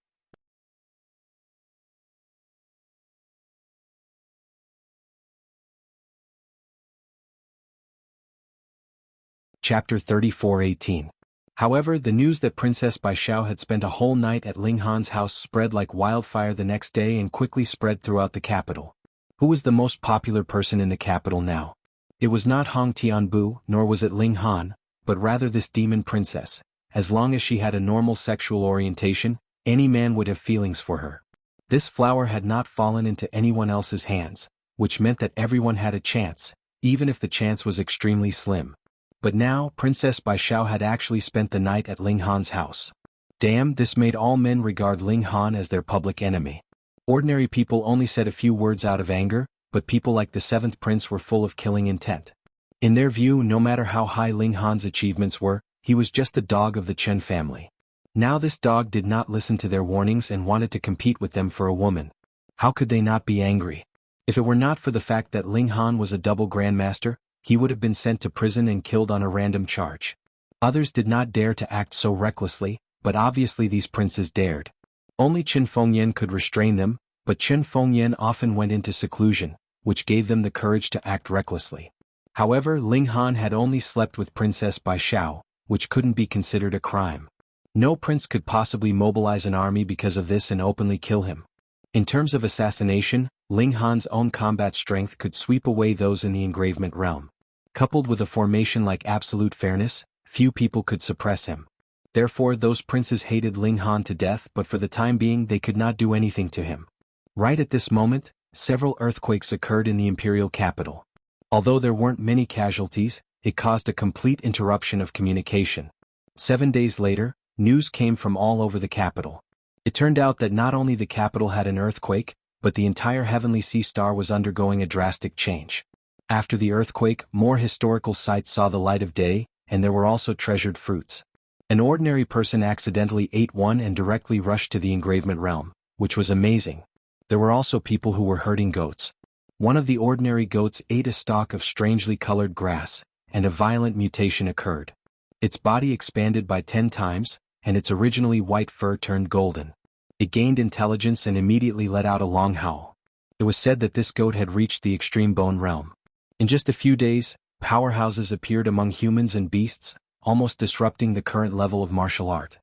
Chapter 34:18. However, the news that Princess Bai Xiao had spent a whole night at Ling Han's house spread like wildfire the next day and quickly spread throughout the capital. Who was the most popular person in the capital now? It was not Hong Tianbu, nor was it Ling Han, but rather this demon princess. As long as she had a normal sexual orientation, any man would have feelings for her. This flower had not fallen into anyone else's hands, which meant that everyone had a chance, even if the chance was extremely slim. But now, Princess Bai Xiao had actually spent the night at Ling Han's house. Damn, this made all men regard Ling Han as their public enemy. Ordinary people only said a few words out of anger, but people like the 7th prince were full of killing intent. In their view, no matter how high Ling Han's achievements were, he was just a dog of the Chen family. Now this dog did not listen to their warnings and wanted to compete with them for a woman. How could they not be angry? If it were not for the fact that Ling Han was a double grandmaster, he would have been sent to prison and killed on a random charge. Others did not dare to act so recklessly, but obviously these princes dared. Only Qin Fengyan could restrain them, but Qin Fengyan often went into seclusion, which gave them the courage to act recklessly. However, Ling Han had only slept with Princess Bai Xiao, which couldn't be considered a crime. No prince could possibly mobilize an army because of this and openly kill him. In terms of assassination, Ling Han's own combat strength could sweep away those in the engravement realm. Coupled with a formation like absolute fairness, few people could suppress him. Therefore those princes hated Ling Han to death, but for the time being they could not do anything to him. Right at this moment, several earthquakes occurred in the imperial capital. Although there weren't many casualties, it caused a complete interruption of communication. 7 days later, news came from all over the capital. It turned out that not only the capital had an earthquake, but the entire heavenly sea star was undergoing a drastic change. After the earthquake, more historical sites saw the light of day, and there were also treasured fruits. An ordinary person accidentally ate one and directly rushed to the engravement realm, which was amazing. There were also people who were herding goats. One of the ordinary goats ate a stalk of strangely colored grass, and a violent mutation occurred. Its body expanded by 10 times, and its originally white fur turned golden. It gained intelligence and immediately let out a long howl. It was said that this goat had reached the extreme bone realm. In just a few days, powerhouses appeared among humans and beasts, almost disrupting the current level of martial art.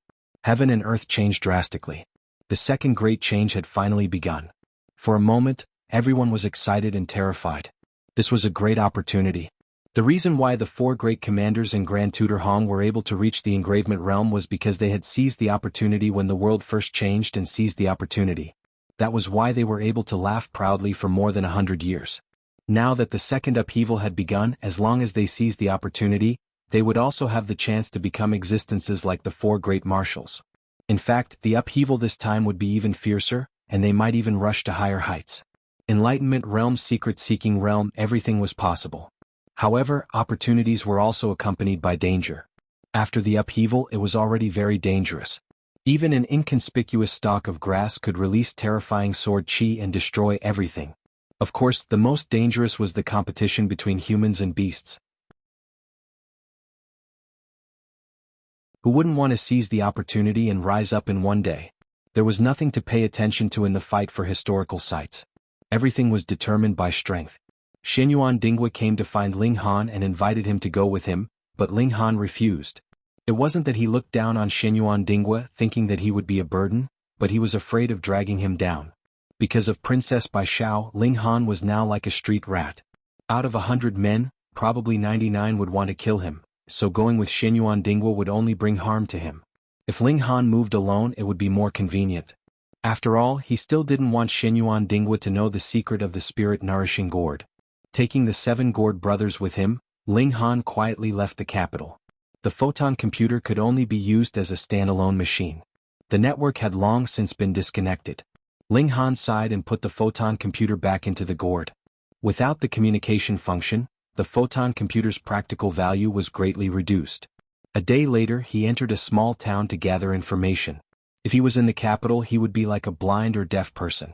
Heaven and earth changed drastically. The second great change had finally begun. For a moment, everyone was excited and terrified. This was a great opportunity. The reason why the 4 great commanders and Grand Tutor Hong were able to reach the engravement realm was because they had seized the opportunity when the world first changed and seized the opportunity. That was why they were able to laugh proudly for more than 100 years. Now that the second upheaval had begun, as long as they seized the opportunity, they would also have the chance to become existences like the 4 great marshals. In fact, the upheaval this time would be even fiercer, and they might even rush to higher heights. Enlightenment realm, secret-seeking realm, everything was possible. However, opportunities were also accompanied by danger. After the upheaval, it was already very dangerous. Even an inconspicuous stalk of grass could release terrifying sword chi and destroy everything. Of course, the most dangerous was the competition between humans and beasts. Who wouldn't want to seize the opportunity and rise up in one day? There was nothing to pay attention to in the fight for historical sites. Everything was determined by strength. Xinyuan Dingwa came to find Ling Han and invited him to go with him, but Ling Han refused. It wasn't that he looked down on Xinyuan Dingwa thinking that he would be a burden, but he was afraid of dragging him down. Because of Princess Bai Xiao, Ling Han was now like a street rat. Out of 100 men, probably 99 would want to kill him, so going with Xinyuan Dingwa would only bring harm to him. If Ling Han moved alone, it would be more convenient. After all, he still didn't want Xinyuan Dingwa to know the secret of the spirit-nourishing gourd. Taking the 7 gourd brothers with him, Ling Han quietly left the capital. The photon computer could only be used as a standalone machine. The network had long since been disconnected. Ling Han sighed and put the photon computer back into the gourd. Without the communication function, the photon computer's practical value was greatly reduced. A day later, he entered a small town to gather information. If he was in the capital, he would be like a blind or deaf person.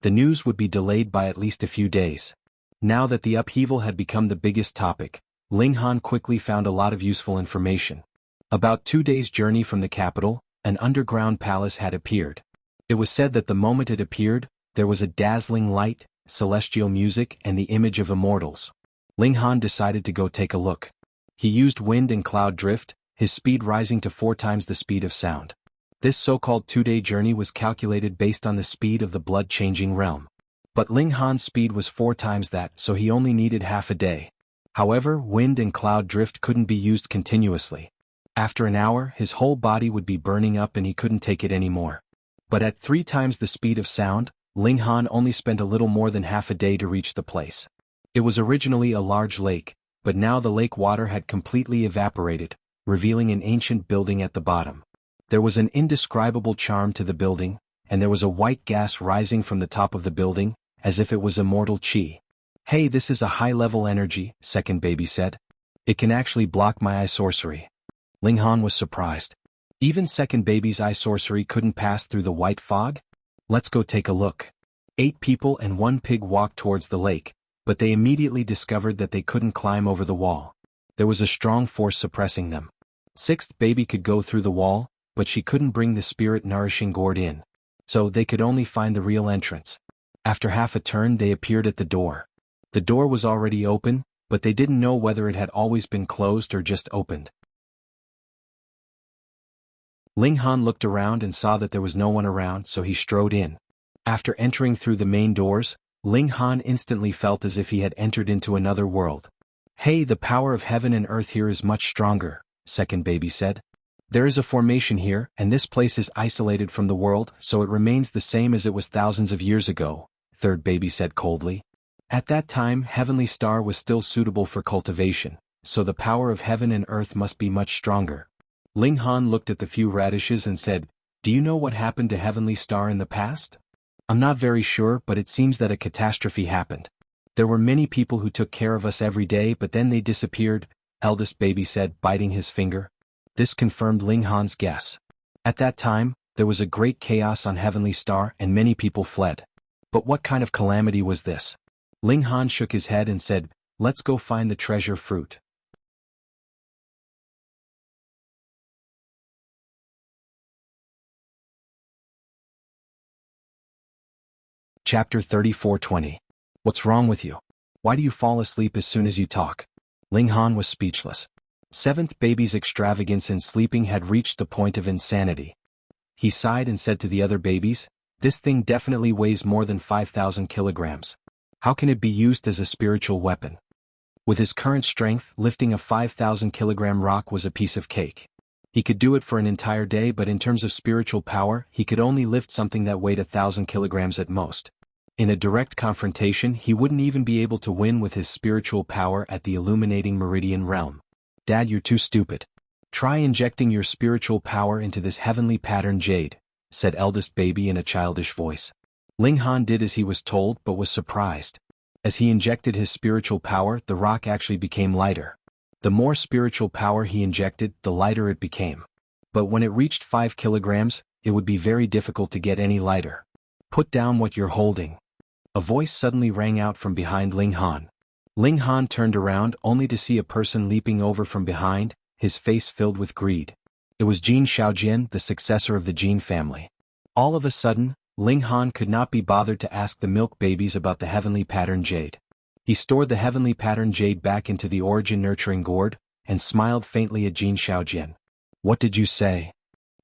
The news would be delayed by at least a few days. Now that the upheaval had become the biggest topic, Ling Han quickly found a lot of useful information. About 2 days' journey from the capital, an underground palace had appeared. It was said that the moment it appeared, there was a dazzling light, celestial music, and the image of immortals. Ling Han decided to go take a look. He used wind and cloud drift, his speed rising to 4 times the speed of sound. This so-called 2-day journey was calculated based on the speed of the blood-changing realm. But Ling Han's speed was 4 times that, so he only needed half a day. However, wind and cloud drift couldn't be used continuously. After an hour, his whole body would be burning up and he couldn't take it anymore. But at 3 times the speed of sound, Ling Han only spent a little more than half a day to reach the place. It was originally a large lake, but now the lake water had completely evaporated, revealing an ancient building at the bottom. There was an indescribable charm to the building, and there was a white gas rising from the top of the building, as if it was immortal chi. "Hey, this is a high-level energy," second baby said. "It can actually block my eye sorcery." Ling Han was surprised. Even second baby's eye sorcery couldn't pass through the white fog? Let's go take a look. 8 people and 1 pig walked towards the lake, but they immediately discovered that they couldn't climb over the wall. There was a strong force suppressing them. Sixth baby could go through the wall, but she couldn't bring the spirit-nourishing gourd in. So they could only find the real entrance. After half a turn, they appeared at the door. The door was already open, but they didn't know whether it had always been closed or just opened. Ling Han looked around and saw that there was no one around, so he strode in. After entering through the main doors, Ling Han instantly felt as if he had entered into another world. "Hey, the power of heaven and earth here is much stronger," second baby said. "There is a formation here, and this place is isolated from the world, so it remains the same as it was thousands of years ago," third baby said coldly. At that time, Heavenly Star was still suitable for cultivation, so the power of heaven and earth must be much stronger. Ling Han looked at the few radishes and said, "Do you know what happened to Heavenly Star in the past?" "I'm not very sure, but it seems that a catastrophe happened. There were many people who took care of us every day, but then they disappeared," eldest baby said, biting his finger. This confirmed Ling Han's guess. At that time, there was a great chaos on Heavenly Star and many people fled. But what kind of calamity was this? Ling Han shook his head and said, "Let's go find the treasure fruit." Chapter 34:20. What's wrong with you? Why do you fall asleep as soon as you talk? Ling Han was speechless. Seventh baby's extravagance in sleeping had reached the point of insanity. He sighed and said to the other babies, "This thing definitely weighs more than 5,000 kilograms. How can it be used as a spiritual weapon?" With his current strength, lifting a 5,000-kilogram rock was a piece of cake. He could do it for an entire day, but in terms of spiritual power, he could only lift something that weighed 1,000 kilograms at most. In a direct confrontation, he wouldn't even be able to win with his spiritual power at the illuminating meridian realm. "Dad, you're too stupid. Try injecting your spiritual power into this heavenly pattern jade," said eldest baby in a childish voice. Ling Han did as he was told but was surprised. As he injected his spiritual power, the rock actually became lighter. The more spiritual power he injected, the lighter it became. But when it reached 5 kilograms, it would be very difficult to get any lighter. "Put down what you're holding." A voice suddenly rang out from behind Ling Han. Ling Han turned around only to see a person leaping over from behind, his face filled with greed. It was Jin Shaojian, the successor of the Jin family. All of a sudden, Ling Han could not be bothered to ask the milk babies about the heavenly pattern jade. He stored the heavenly pattern jade back into the origin nurturing gourd, and smiled faintly at Jin Shaojian. "What did you say?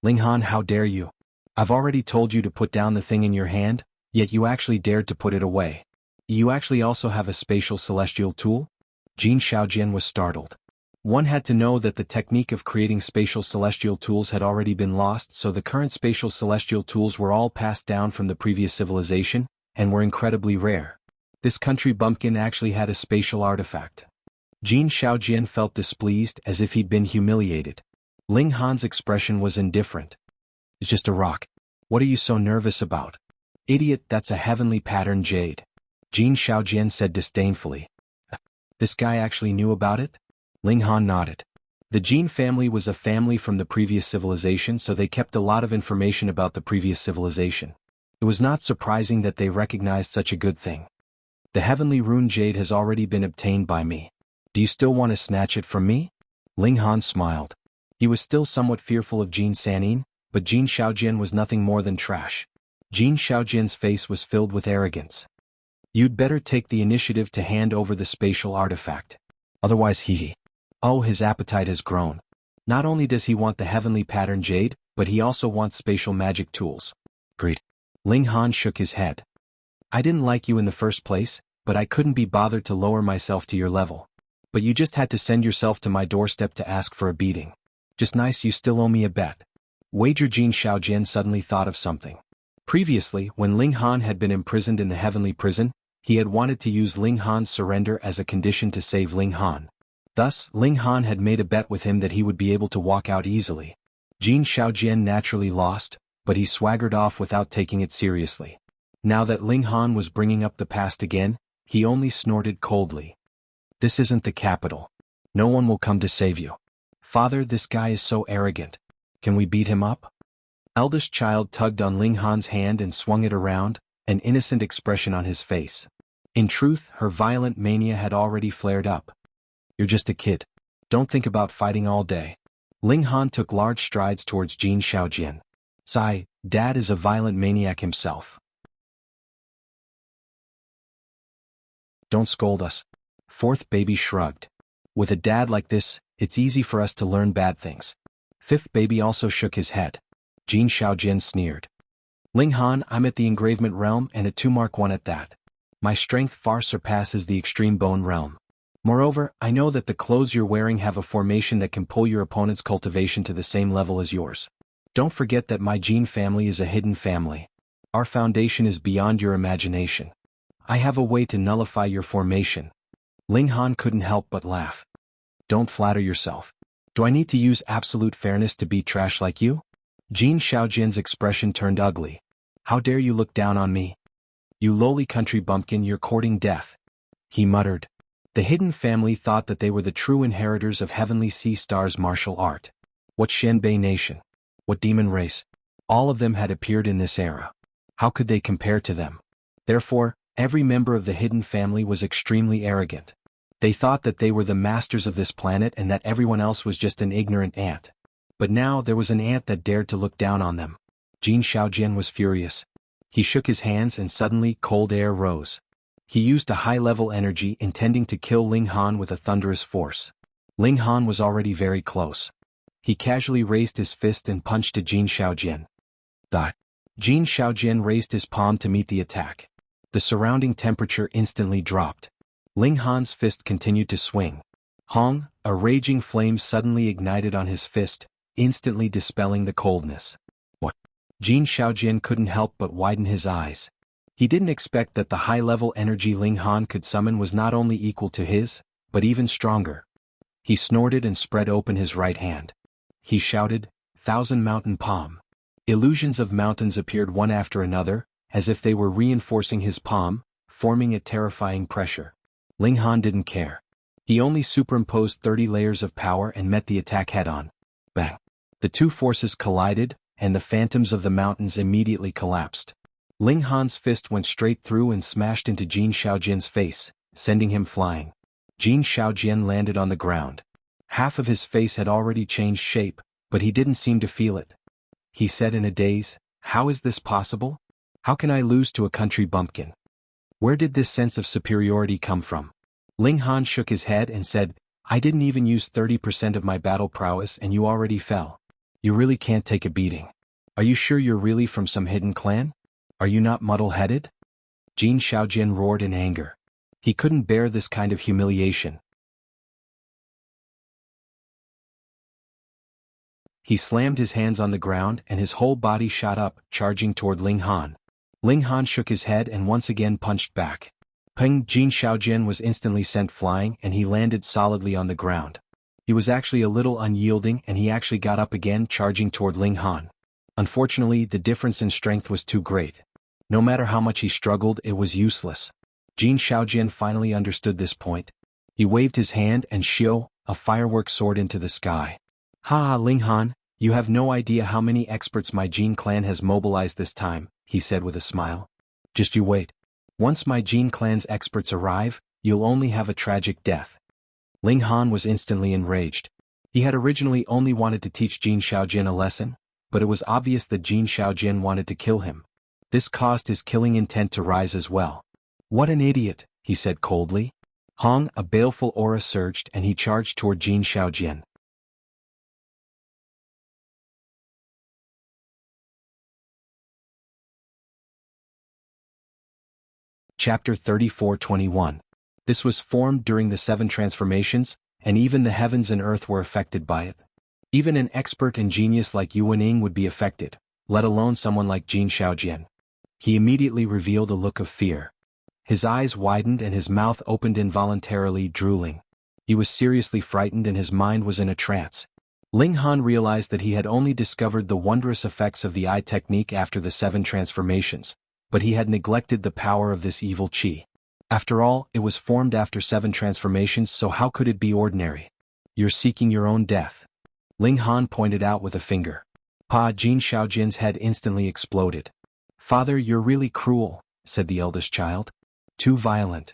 Ling Han, how dare you? I've already told you to put down the thing in your hand, yet you actually dared to put it away. You actually also have a spatial celestial tool?" Jin Shaojian was startled. One had to know that the technique of creating spatial celestial tools had already been lost, so the current spatial celestial tools were all passed down from the previous civilization, and were incredibly rare. This country bumpkin actually had a spatial artifact. Jin Shaojian felt displeased, as if he'd been humiliated. Ling Han's expression was indifferent. "It's just a rock. What are you so nervous about? Idiot, that's a heavenly pattern jade." Jin Shaojian said disdainfully. "This guy actually knew about it?" Ling Han nodded. The Jin family was a family from the previous civilization, so they kept a lot of information about the previous civilization. It was not surprising that they recognized such a good thing. "The heavenly rune jade has already been obtained by me. Do you still want to snatch it from me?" Ling Han smiled. He was still somewhat fearful of Jin Sanin, but Jin Shaojian was nothing more than trash. Jin Shaojian's face was filled with arrogance. "You'd better take the initiative to hand over the spatial artifact. Otherwise Oh, his appetite has grown. Not only does he want the heavenly pattern jade, but he also wants spatial magic tools. Great. Ling Han shook his head. "I didn't like you in the first place, but I couldn't be bothered to lower myself to your level. But you just had to send yourself to my doorstep to ask for a beating. Just nice, you still owe me a bet." Wager. Jin Shaojian suddenly thought of something. Previously, when Ling Han had been imprisoned in the heavenly prison, he had wanted to use Ling Han's surrender as a condition to save Ling Han. Thus, Ling Han had made a bet with him that he would be able to walk out easily. Jin Shaojian naturally lost, but he swaggered off without taking it seriously. Now that Ling Han was bringing up the past again, he only snorted coldly. "This isn't the capital. No one will come to save you. Father, this guy is so arrogant. Can we beat him up?" Eldest child tugged on Ling Han's hand and swung it around, an innocent expression on his face. In truth, her violent mania had already flared up. "You're just a kid. Don't think about fighting all day." Ling Han took large strides towards Jin Shaojian. "Sigh, Dad is a violent maniac himself. Don't scold us." Fourth baby shrugged. "With a dad like this, it's easy for us to learn bad things." Fifth baby also shook his head. Jin Shaojian sneered. "Ling Han, I'm at the engravement realm and a 2-mark 1 at that. My strength far surpasses the extreme bone realm. Moreover, I know that the clothes you're wearing have a formation that can pull your opponent's cultivation to the same level as yours. Don't forget that my Jin family is a hidden family. Our foundation is beyond your imagination. I have a way to nullify your formation." Ling Han couldn't help but laugh. "Don't flatter yourself. Do I need to use absolute fairness to beat trash like you?" Jin Shaojian's expression turned ugly. "How dare you look down on me? You lowly country bumpkin, you're courting death," he muttered. The hidden family thought that they were the true inheritors of Heavenly Sea Star's martial art. What Shenbei nation? What demon race? All of them had appeared in this era. How could they compare to them? Therefore, every member of the hidden family was extremely arrogant. They thought that they were the masters of this planet and that everyone else was just an ignorant ant. But now there was an ant that dared to look down on them. Jin Shaojian was furious. He shook his hands and suddenly cold air rose. He used a high-level energy intending to kill Ling Han with a thunderous force. Ling Han was already very close. He casually raised his fist and punched to Jin Shaojian. Jin Shaojian raised his palm to meet the attack. The surrounding temperature instantly dropped. Ling Han's fist continued to swing. Hong, a raging flame suddenly ignited on his fist, instantly dispelling the coldness. What? Jin Shaojian couldn't help but widen his eyes. He didn't expect that the high-level energy Ling Han could summon was not only equal to his, but even stronger. He snorted and spread open his right hand. He shouted, "Thousand Mountain Palm." Illusions of mountains appeared one after another, as if they were reinforcing his palm, forming a terrifying pressure. Ling Han didn't care. He only superimposed 30 layers of power and met the attack head-on. Bang! The two forces collided, and the phantoms of the mountains immediately collapsed. Ling Han's fist went straight through and smashed into Jin Shaojian's face, sending him flying. Jin Shaojian landed on the ground. Half of his face had already changed shape, but he didn't seem to feel it. He said in a daze, "How is this possible? How can I lose to a country bumpkin? Where did this sense of superiority come from?" Ling Han shook his head and said, "I didn't even use 30% of my battle prowess and you already fell. You really can't take a beating. Are you sure you're really from some hidden clan? Are you not muddle-headed?" Jin Shaojian roared in anger. He couldn't bear this kind of humiliation. He slammed his hands on the ground and his whole body shot up, charging toward Ling Han. Ling Han shook his head and once again punched back. Peng! Jin Shaojian was instantly sent flying and he landed solidly on the ground. He was actually a little unyielding and he actually got up again, charging toward Ling Han. Unfortunately, the difference in strength was too great. No matter how much he struggled, it was useless. Jin Shaojian finally understood this point. He waved his hand and Xiu, a firework, soared into the sky. "Ha ha, Ling Han, you have no idea how many experts my Jin clan has mobilized this time," he said with a smile. "Just you wait. Once my Jin clan's experts arrive, you'll only have a tragic death." Ling Han was instantly enraged. He had originally only wanted to teach Jin Shaojian a lesson, but it was obvious that Jin Shaojian wanted to kill him. This caused his killing intent to rise as well. "What an idiot," he said coldly. Hong, a baleful aura surged and he charged toward Jin Shaojian. Chapter 34:21. This was formed during the 7 transformations, and even the heavens and earth were affected by it. Even an expert and genius like Yu Wening would be affected, let alone someone like Jin Shaojian. He immediately revealed a look of fear. His eyes widened and his mouth opened involuntarily, drooling. He was seriously frightened and his mind was in a trance. Ling Han realized that he had only discovered the wondrous effects of the eye technique after the 7 transformations, but he had neglected the power of this evil qi. After all, it was formed after 7 transformations, so how could it be ordinary? "You're seeking your own death," Ling Han pointed out with a finger. Jin Shaojian's head instantly exploded. "Father, you're really cruel," said the eldest child. "Too violent."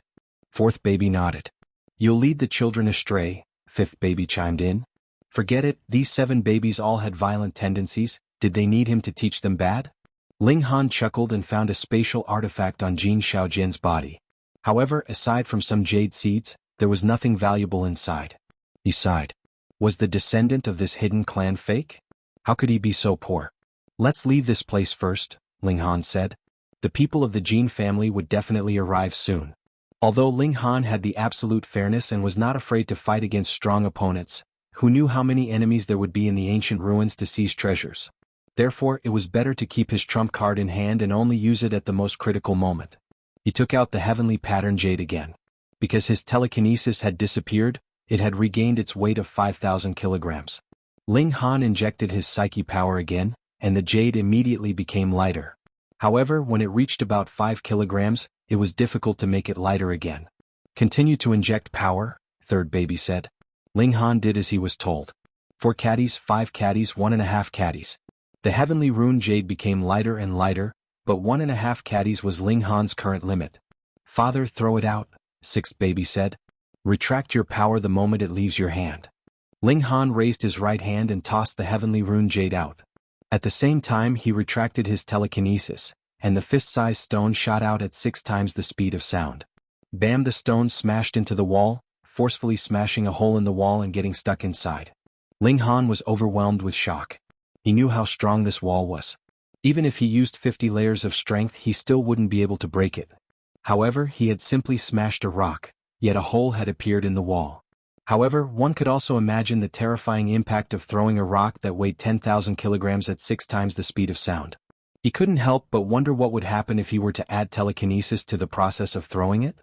4th baby nodded. "You'll lead the children astray," 5th baby chimed in. "Forget it, these 7 babies all had violent tendencies, did they need him to teach them bad?" Ling Han chuckled and found a spatial artifact on Jin Shaojian's body. However, aside from some jade seeds, there was nothing valuable inside. He sighed. Was the descendant of this hidden clan fake? How could he be so poor? "Let's leave this place first," Ling Han said. The people of the Jin family would definitely arrive soon. Although Ling Han had the absolute fairness and was not afraid to fight against strong opponents, who knew how many enemies there would be in the ancient ruins to seize treasures. Therefore, it was better to keep his trump card in hand and only use it at the most critical moment. He took out the heavenly pattern jade again. Because his telekinesis had disappeared, it had regained its weight of 5,000 kilograms. Ling Han injected his psyche power again, and the jade immediately became lighter. However, when it reached about 5 kilograms, it was difficult to make it lighter again. "Continue to inject power," 3rd baby said. Ling Han did as he was told. 4 caddies, 5 caddies, 1.5 caddies. The heavenly rune jade became lighter and lighter, but 1.5 caddies was Ling Han's current limit. Father, throw it out, sixth baby said. Retract your power the moment it leaves your hand. Ling Han raised his right hand and tossed the heavenly rune jade out. At the same time he retracted his telekinesis, and the fist-sized stone shot out at 6 times the speed of sound. Bam! The stone smashed into the wall, forcefully smashing a hole in the wall and getting stuck inside. Ling Han was overwhelmed with shock. He knew how strong this wall was. Even if he used 50 layers of strength he still wouldn't be able to break it. However, he had simply smashed a rock, yet a hole had appeared in the wall. However, one could also imagine the terrifying impact of throwing a rock that weighed 10,000 kilograms at 6 times the speed of sound. He couldn't help but wonder what would happen if he were to add telekinesis to the process of throwing it.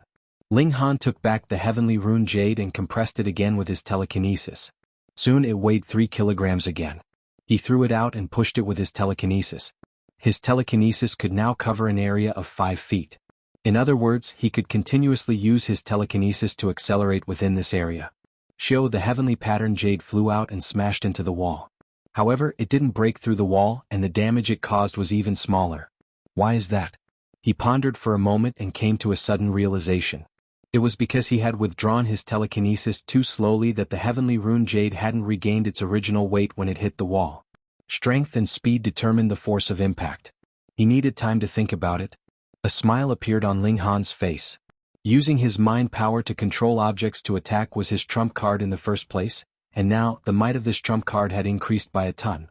Ling Han took back the heavenly rune jade and compressed it again with his telekinesis. Soon it weighed 3 kilograms again. He threw it out and pushed it with his telekinesis. His telekinesis could now cover an area of 5 feet. In other words, he could continuously use his telekinesis to accelerate within this area. Shio, the heavenly pattern jade, flew out and smashed into the wall. However, it didn't break through the wall and the damage it caused was even smaller. Why is that? He pondered for a moment and came to a sudden realization. It was because he had withdrawn his telekinesis too slowly that the heavenly rune jade hadn't regained its original weight when it hit the wall. Strength and speed determined the force of impact. He needed time to think about it. A smile appeared on Ling Han's face. Using his mind power to control objects to attack was his trump card in the first place, and now the might of this trump card had increased by a ton.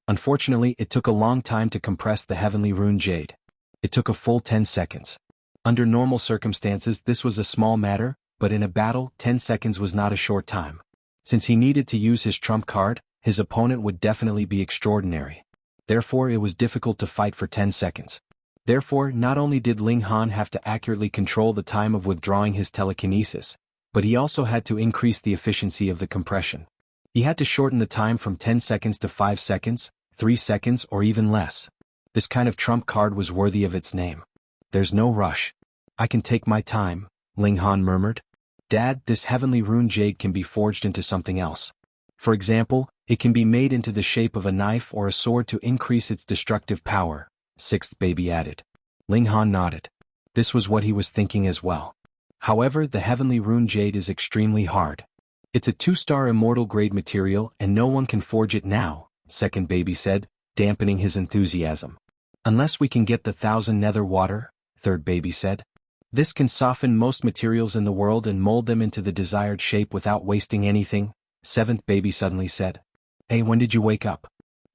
Unfortunately, it took a long time to compress the heavenly rune jade. It took a full 10 seconds. Under normal circumstances this was a small matter, but in a battle 10 seconds was not a short time. Since he needed to use his trump card, his opponent would definitely be extraordinary. Therefore it was difficult to fight for 10 seconds. Therefore, not only did Ling Han have to accurately control the time of withdrawing his telekinesis, but he also had to increase the efficiency of the compression. He had to shorten the time from 10 seconds to 5 seconds, 3 seconds or even less. This kind of trump card was worthy of its name. There's no rush. I can take my time, Ling Han murmured. Dad, this heavenly rune jade can be forged into something else. For example, it can be made into the shape of a knife or a sword to increase its destructive power, sixth baby added. Ling Han nodded. This was what he was thinking as well. However, the heavenly rune jade is extremely hard. It's a 2-star immortal grade material and no one can forge it now, second baby said, dampening his enthusiasm. Unless we can get the 1,000 nether water, third baby said. This can soften most materials in the world and mold them into the desired shape without wasting anything, seventh baby suddenly said. Hey, when did you wake up?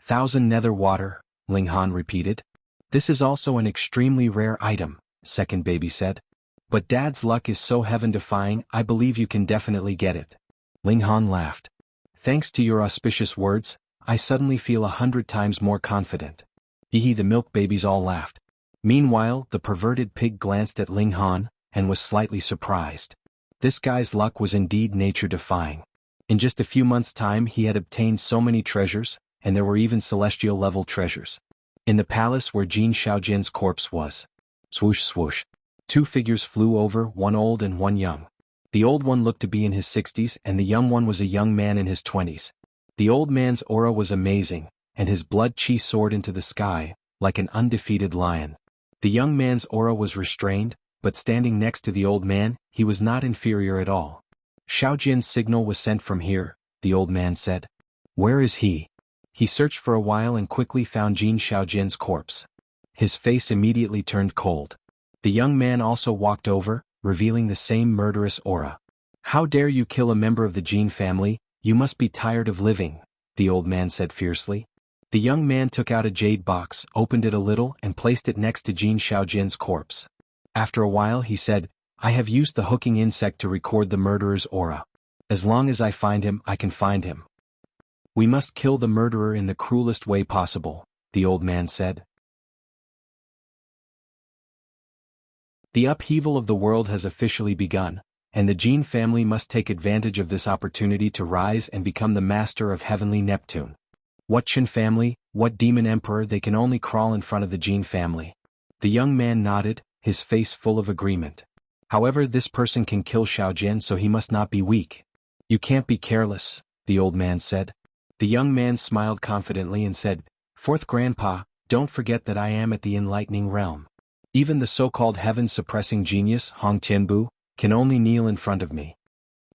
1,000 nether water, Ling Han repeated. This is also an extremely rare item, second baby said. But Dad's luck is so heaven-defying, I believe you can definitely get it. Ling Han laughed. Thanks to your auspicious words, I suddenly feel 100 times more confident. Hee, the milk babies all laughed. Meanwhile, the perverted pig glanced at Ling Han, and was slightly surprised. This guy's luck was indeed nature-defying. In just a few months' time he had obtained so many treasures, and there were even celestial-level treasures. In the palace where Jin Shaojin's corpse was. Swoosh swoosh. 2 figures flew over, one old and one young. The old one looked to be in his 60s and the young one was a young man in his 20s. The old man's aura was amazing, and his blood chi soared into the sky, like an undefeated lion. The young man's aura was restrained, but standing next to the old man, he was not inferior at all. Shaojin's signal was sent from here, the old man said. Where is he? He searched for a while and quickly found Jin Shaojin's corpse. His face immediately turned cold. The young man also walked over, revealing the same murderous aura. How dare you kill a member of the Jin family? You must be tired of living, the old man said fiercely. The young man took out a jade box, opened it a little and placed it next to Jin Shaojin's corpse. After a while he said, I have used the hooking insect to record the murderer's aura. As long as I find him, I can find him. We must kill the murderer in the cruelest way possible, the old man said. The upheaval of the world has officially begun, and the Jin family must take advantage of this opportunity to rise and become the master of heavenly Neptune. What Qin family, what demon emperor, they can only crawl in front of the Jin family. The young man nodded, his face full of agreement. However, this person can kill Xiaojian, so he must not be weak. You can't be careless, the old man said. The young man smiled confidently and said, "Fourth grandpa, don't forget that I am at the enlightening realm. Even the so-called heaven-suppressing genius, Hong Tianbu, can only kneel in front of me."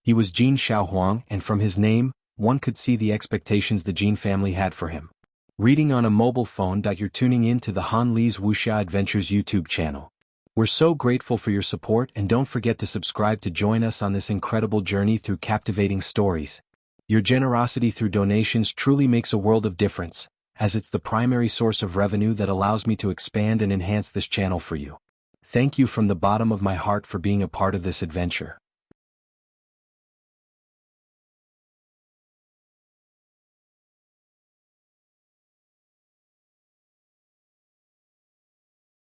He was Jin Xiaohuang, and from his name, one could see the expectations the Jin family had for him. Reading on a mobile phone. You're tuning in to the Han Li's Wuxia Adventures YouTube channel. We're so grateful for your support, and don't forget to subscribe to join us on this incredible journey through captivating stories. Your generosity through donations truly makes a world of difference, as it's the primary source of revenue that allows me to expand and enhance this channel for you. Thank you from the bottom of my heart for being a part of this adventure.